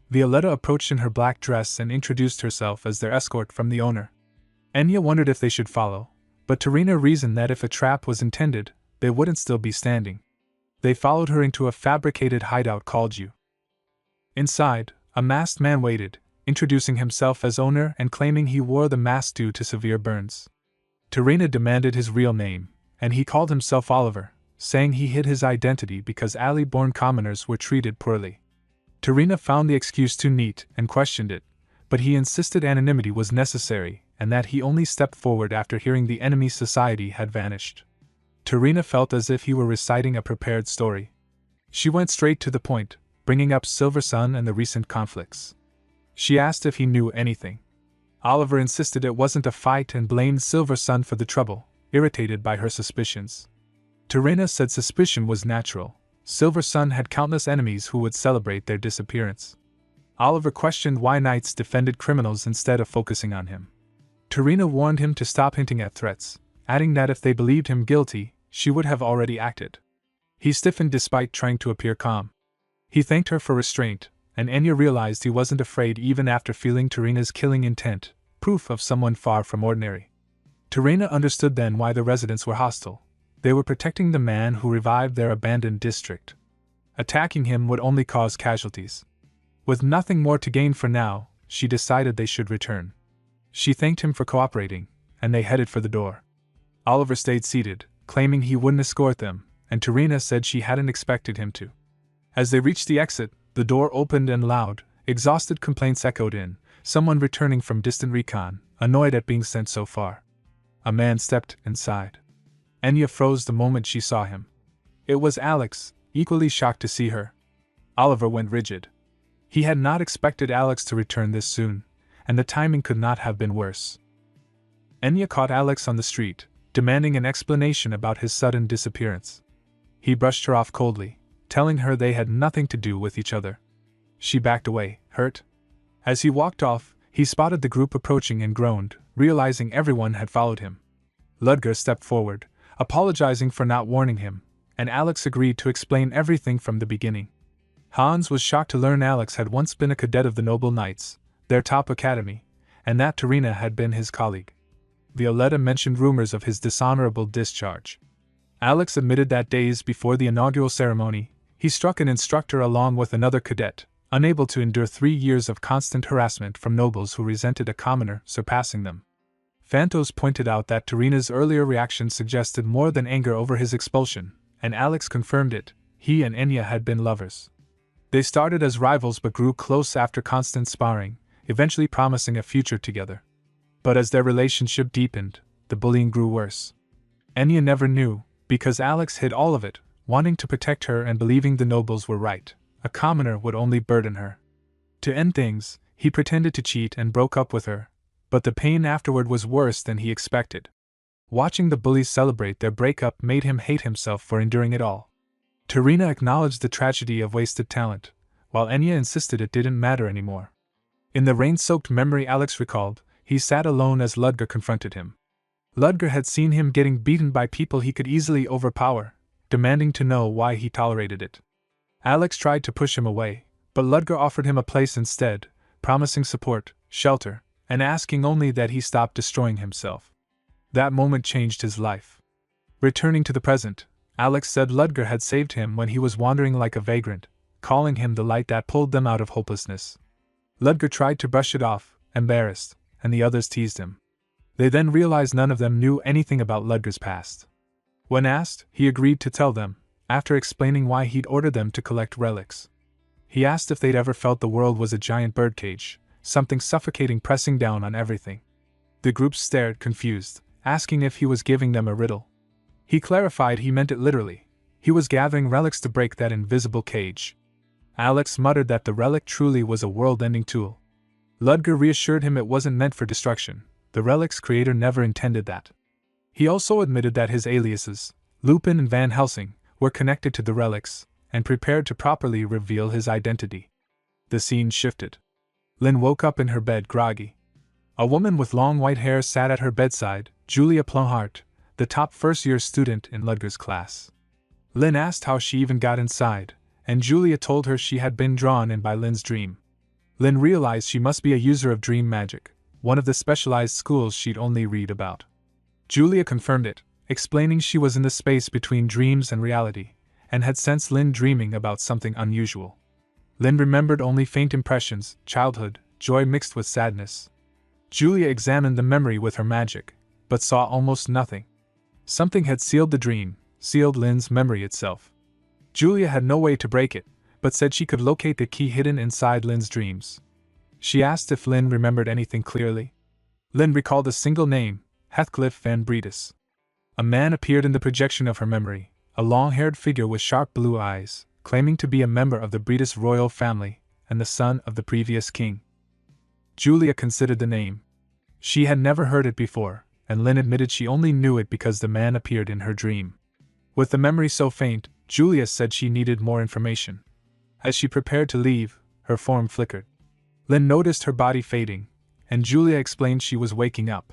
Violetta approached in her black dress and introduced herself as their escort from the owner. Enya wondered if they should follow, but Tarina reasoned that if a trap was intended, they wouldn't still be standing. They followed her into a fabricated hideout called U. Inside, a masked man waited, introducing himself as owner and claiming he wore the mask due to severe burns. Tarina demanded his real name, and he called himself Oliver, saying he hid his identity because alley-born commoners were treated poorly. Tarina found the excuse too neat and questioned it, but he insisted anonymity was necessary and that he only stepped forward after hearing the enemy society had vanished. Tarina felt as if he were reciting a prepared story. She went straight to the point, bringing up Silver Sun and the recent conflicts. She asked if he knew anything. Oliver insisted it wasn't a fight and blamed Silver Sun for the trouble, irritated by her suspicions. Tarina said suspicion was natural. Silver Sun had countless enemies who would celebrate their disappearance. Oliver questioned why knights defended criminals instead of focusing on him. Tarina warned him to stop hinting at threats, adding that if they believed him guilty, she would have already acted. He stiffened despite trying to appear calm. He thanked her for restraint, and Enya realized he wasn't afraid even after feeling Tarina's killing intent, proof of someone far from ordinary. Tarina understood then why the residents were hostile. They were protecting the man who revived their abandoned district. Attacking him would only cause casualties. With nothing more to gain for now, she decided they should return. She thanked him for cooperating, and they headed for the door. Oliver stayed seated, claiming he wouldn't escort them, and Tarina said she hadn't expected him to. As they reached the exit, the door opened and loud, exhausted complaints echoed in, someone returning from distant recon, annoyed at being sent so far. A man stepped inside. Enya froze the moment she saw him. It was Alex, equally shocked to see her. Oliver went rigid. He had not expected Alex to return this soon, and the timing could not have been worse. Enya caught Alex on the street, demanding an explanation about his sudden disappearance. He brushed her off coldly, telling her they had nothing to do with each other. She backed away, hurt. As he walked off, he spotted the group approaching and groaned, realizing everyone had followed him. Ludger stepped forward, apologizing for not warning him, and Alex agreed to explain everything from the beginning. Hans was shocked to learn Alex had once been a cadet of the Noble Knights, their top academy, and that Tarina had been his colleague. Violetta mentioned rumors of his dishonorable discharge. Alex admitted that days before the inaugural ceremony, he struck an instructor along with another cadet, unable to endure 3 years of constant harassment from nobles who resented a commoner surpassing them. Phantos pointed out that Tarina's earlier reaction suggested more than anger over his expulsion, and Alex confirmed it. He and Enya had been lovers. They started as rivals but grew close after constant sparring, eventually promising a future together. But as their relationship deepened, the bullying grew worse. Enya never knew, because Alex hid all of it, wanting to protect her and believing the nobles were right. A commoner would only burden her. To end things, he pretended to cheat and broke up with her, but the pain afterward was worse than he expected. Watching the bullies celebrate their breakup made him hate himself for enduring it all. Tarina acknowledged the tragedy of wasted talent, while Enya insisted it didn't matter anymore. In the rain-soaked memory Alex recalled, he sat alone as Ludger confronted him. Ludger had seen him getting beaten by people he could easily overpower, demanding to know why he tolerated it. Alex tried to push him away, but Ludger offered him a place instead, promising support, shelter, and asking only that he stop destroying himself. That moment changed his life. Returning to the present, Alex said Ludger had saved him when he was wandering like a vagrant, calling him the light that pulled them out of hopelessness. Ludger tried to brush it off, embarrassed, and the others teased him. They then realized none of them knew anything about Ludger's past. When asked, he agreed to tell them, after explaining why he'd ordered them to collect relics. He asked if they'd ever felt the world was a giant birdcage, something suffocating pressing down on everything. The group stared, confused, asking if he was giving them a riddle. He clarified he meant it literally. He was gathering relics to break that invisible cage. Alex muttered that the relic truly was a world-ending tool. Ludger reassured him it wasn't meant for destruction. The relic's creator never intended that. He also admitted that his aliases, Lupin and Van Helsing, were connected to the relics, and prepared to properly reveal his identity. The scene shifted. Lynn woke up in her bed groggy. A woman with long white hair sat at her bedside, Julia Plumhart, the top first-year student in Ludger's class. Lynn asked how she even got inside, and Julia told her she had been drawn in by Lynn's dream. Lynn realized she must be a user of dream magic, one of the specialized schools she'd only read about. Julia confirmed it, explaining she was in the space between dreams and reality, and had sensed Lynn dreaming about something unusual. Lynn remembered only faint impressions, childhood, joy mixed with sadness. Julia examined the memory with her magic, but saw almost nothing. Something had sealed the dream, sealed Lynn's memory itself. Julia had no way to break it, but said she could locate the key hidden inside Lynn's dreams. She asked if Lynn remembered anything clearly. Lynn recalled a single name, Heathcliff Van Breedis. A man appeared in the projection of her memory, a long-haired figure with sharp blue eyes, claiming to be a member of the Breedis royal family and the son of the previous king. Julia considered the name. She had never heard it before, and Lynn admitted she only knew it because the man appeared in her dream. With the memory so faint, Julia said she needed more information. As she prepared to leave, her form flickered. Lynn noticed her body fading, and Julia explained she was waking up.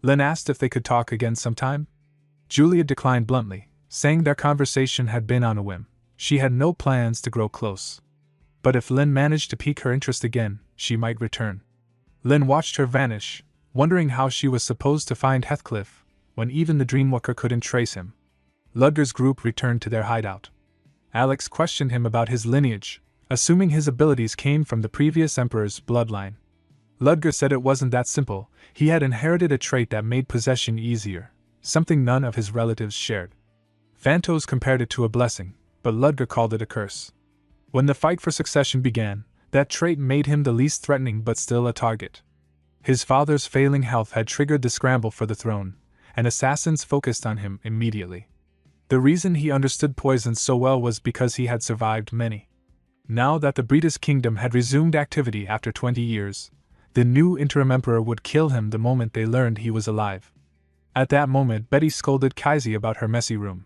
Lynn asked if they could talk again sometime. Julia declined bluntly, saying their conversation had been on a whim. She had no plans to grow close. But if Lynn managed to pique her interest again, she might return. Lynn watched her vanish, wondering how she was supposed to find Heathcliff, when even the Dreamwalker couldn't trace him. Ludger's group returned to their hideout. Alex questioned him about his lineage, assuming his abilities came from the previous emperor's bloodline. Ludger said it wasn't that simple. He had inherited a trait that made possession easier, something none of his relatives shared. Phantos compared it to a blessing, but Ludger called it a curse. When the fight for succession began, that trait made him the least threatening but still a target. His father's failing health had triggered the scramble for the throne, and assassins focused on him immediately. The reason he understood poison so well was because he had survived many. Now that the Breedis kingdom had resumed activity after 20 years, the new interim emperor would kill him the moment they learned he was alive. At that moment, Betty scolded Kaisi about her messy room.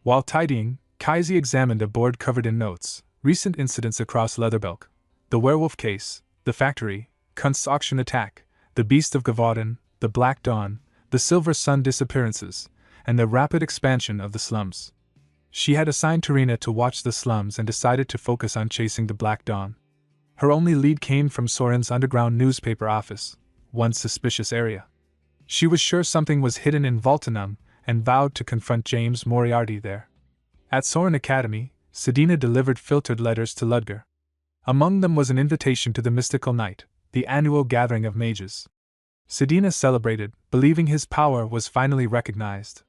While tidying, Kaisi examined a board covered in notes, recent incidents across Leatherbelk, the werewolf case, the factory, Kunst's auction attack, the Beast of Gavaudin, the Black Dawn, the Silver Sun disappearances, and the rapid expansion of the slums. She had assigned Tarina to watch the slums and decided to focus on chasing the Black Dawn. Her only lead came from Soren's underground newspaper office, one suspicious area. She was sure something was hidden in Voltanum and vowed to confront James Moriarty there. At Soren Academy, Sedina delivered filtered letters to Ludger. Among them was an invitation to the Mystical Night, the annual gathering of mages. Sedina celebrated, believing his power was finally recognized.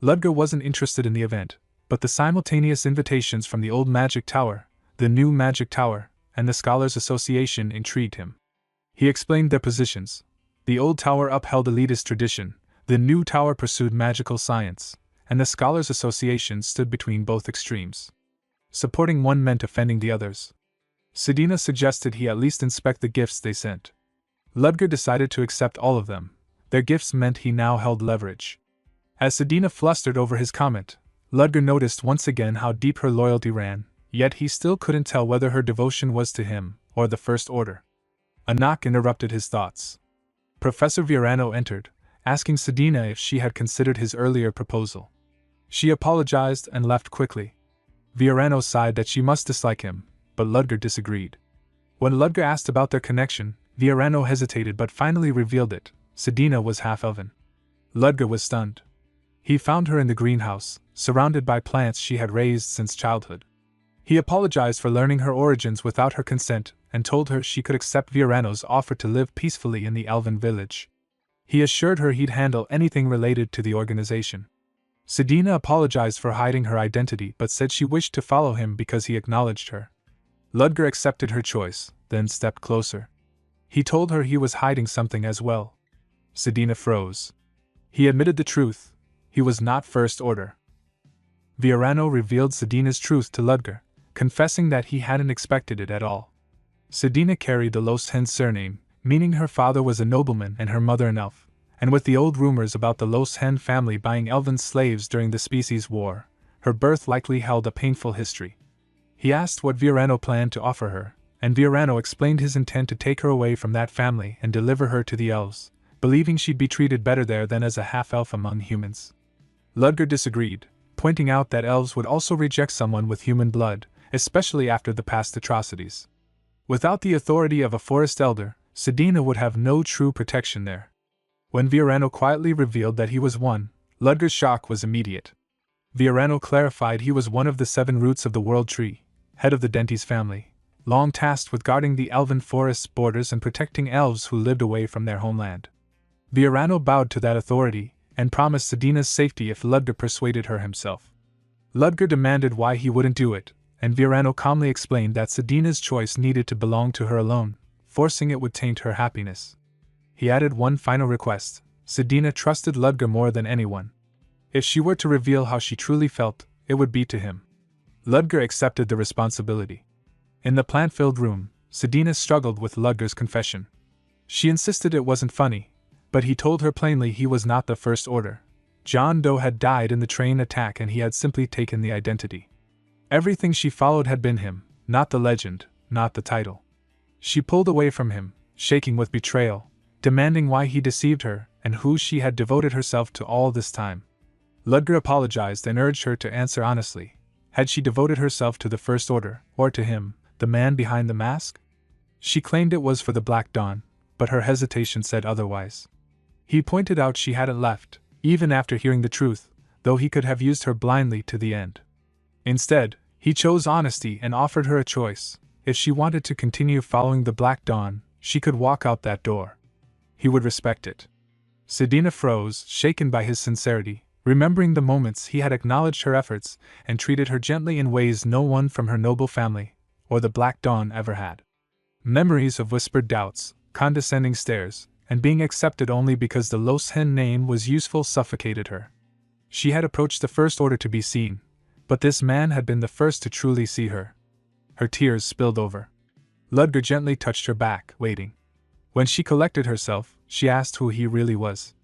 Ludger wasn't interested in the event, but the simultaneous invitations from the old Magic Tower, the new Magic Tower, and the Scholars Association intrigued him. He explained their positions. The old tower upheld elitist tradition, the new tower pursued magical science, and the Scholars Association stood between both extremes. Supporting one meant offending the others. Sedina suggested he at least inspect the gifts they sent. Ludger decided to accept all of them. Their gifts meant he now held leverage. As Sedina flustered over his comment, Ludger noticed once again how deep her loyalty ran, yet he still couldn't tell whether her devotion was to him or the First Order. A knock interrupted his thoughts. Professor Viorano entered, asking Sedina if she had considered his earlier proposal. She apologized and left quickly. Viorano sighed that she must dislike him, but Ludger disagreed. When Ludger asked about their connection, Viorano hesitated but finally revealed it. Sedina was half-elven. Ludger was stunned. He found her in the greenhouse, surrounded by plants she had raised since childhood. He apologized for learning her origins without her consent and told her she could accept Viorano's offer to live peacefully in the elven village. He assured her he'd handle anything related to the organization. Sedina apologized for hiding her identity but said she wished to follow him because he acknowledged her. Ludger accepted her choice, then stepped closer. He told her he was hiding something as well. Sedina froze. He admitted the truth. He was not First Order. Viorano revealed Sedina's truth to Ludger, confessing that he hadn't expected it at all. Sedina carried the Loshen surname, meaning her father was a nobleman and her mother an elf, and with the old rumors about the Loshen family buying elven slaves during the Species War, her birth likely held a painful history. He asked what Viorano planned to offer her, and Viorano explained his intent to take her away from that family and deliver her to the elves, believing she'd be treated better there than as a half-elf among humans. Ludger disagreed, pointing out that elves would also reject someone with human blood, especially after the past atrocities. Without the authority of a forest elder, Sedina would have no true protection there. When Viorano quietly revealed that he was one, Ludger's shock was immediate. Viorano clarified he was one of the 7 roots of the World Tree, head of the Dentes family, long tasked with guarding the elven forest's borders and protecting elves who lived away from their homeland. Viorano bowed to that authority and promised Sedina's safety if Ludger persuaded her himself. Ludger demanded why he wouldn't do it, and Viorano calmly explained that Sedina's choice needed to belong to her alone, forcing it would taint her happiness. He added one final request. Sedina trusted Ludger more than anyone. If she were to reveal how she truly felt, it would be to him. Ludger accepted the responsibility. In the plant-filled room, Sedina struggled with Ludger's confession. She insisted it wasn't funny, but he told her plainly he was not the First Order. John Doe had died in the train attack and he had simply taken the identity. Everything she followed had been him, not the legend, not the title. She pulled away from him, shaking with betrayal, demanding why he deceived her and who she had devoted herself to all this time. Ludger apologized and urged her to answer honestly. Had she devoted herself to the First Order, or to him, the man behind the mask? She claimed it was for the Black Dawn, but her hesitation said otherwise. He pointed out she hadn't left, even after hearing the truth, though he could have used her blindly to the end. Instead, he chose honesty and offered her a choice. If she wanted to continue following the Black Dawn, she could walk out that door. He would respect it. Sedina froze, shaken by his sincerity, remembering the moments he had acknowledged her efforts and treated her gently in ways no one from her noble family, or the Black Dawn ever had. Memories of whispered doubts, condescending stares, and being accepted only because the Loshen name was useful suffocated her. She had approached the First Order to be seen, but this man had been the first to truly see her. Her tears spilled over. Ludger gently touched her back, waiting. When she collected herself, she asked who he really was.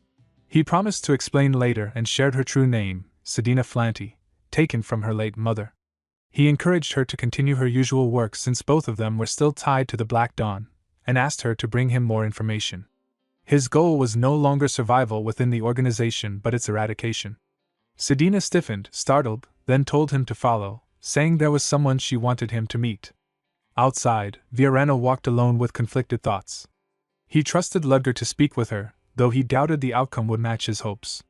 He promised to explain later and shared her true name, Sedina Flanty, taken from her late mother. He encouraged her to continue her usual work since both of them were still tied to the Black Dawn, and asked her to bring him more information. His goal was no longer survival within the organization but its eradication. Sedina stiffened, startled, then told him to follow, saying there was someone she wanted him to meet. Outside, Viorano walked alone with conflicted thoughts. He trusted Ludger to speak with her, though he doubted the outcome would match his hopes.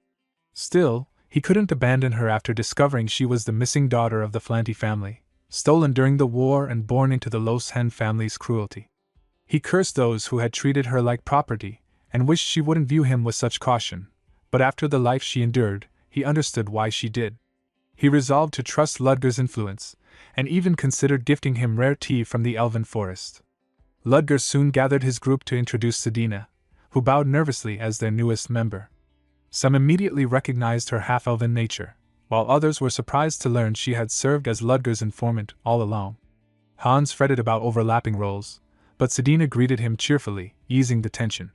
Still, he couldn't abandon her after discovering she was the missing daughter of the Flanty family, stolen during the war and born into the Los Hen family's cruelty. He cursed those who had treated her like property, and wished she wouldn't view him with such caution, but after the life she endured, he understood why she did. He resolved to trust Ludger's influence, and even considered gifting him rare tea from the elven forest. Ludger soon gathered his group to introduce Sedina, who bowed nervously as their newest member. Some immediately recognized her half-elven nature, while others were surprised to learn she had served as Ludger's informant all along. Hans fretted about overlapping roles, but Sedina greeted him cheerfully, easing the tension.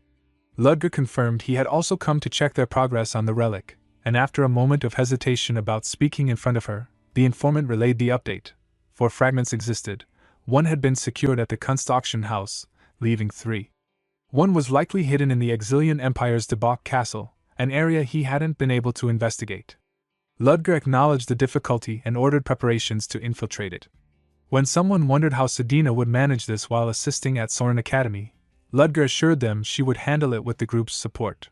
Ludger confirmed he had also come to check their progress on the relic, and after a moment of hesitation about speaking in front of her, the informant relayed the update. 4 fragments existed. 1 had been secured at the Kunst auction house, leaving 3. 1 was likely hidden in the Exilian Empire's Debauch Castle, an area he hadn't been able to investigate. Ludger acknowledged the difficulty and ordered preparations to infiltrate it. When someone wondered how Sedina would manage this while assisting at Soren Academy, Ludger assured them she would handle it with the group's support.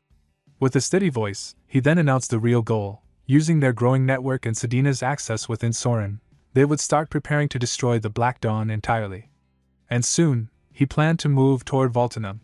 With a steady voice, he then announced the real goal: using their growing network and Sedina's access within Soren, they would start preparing to destroy the Black Dawn entirely. And soon, he planned to move toward Voltinum,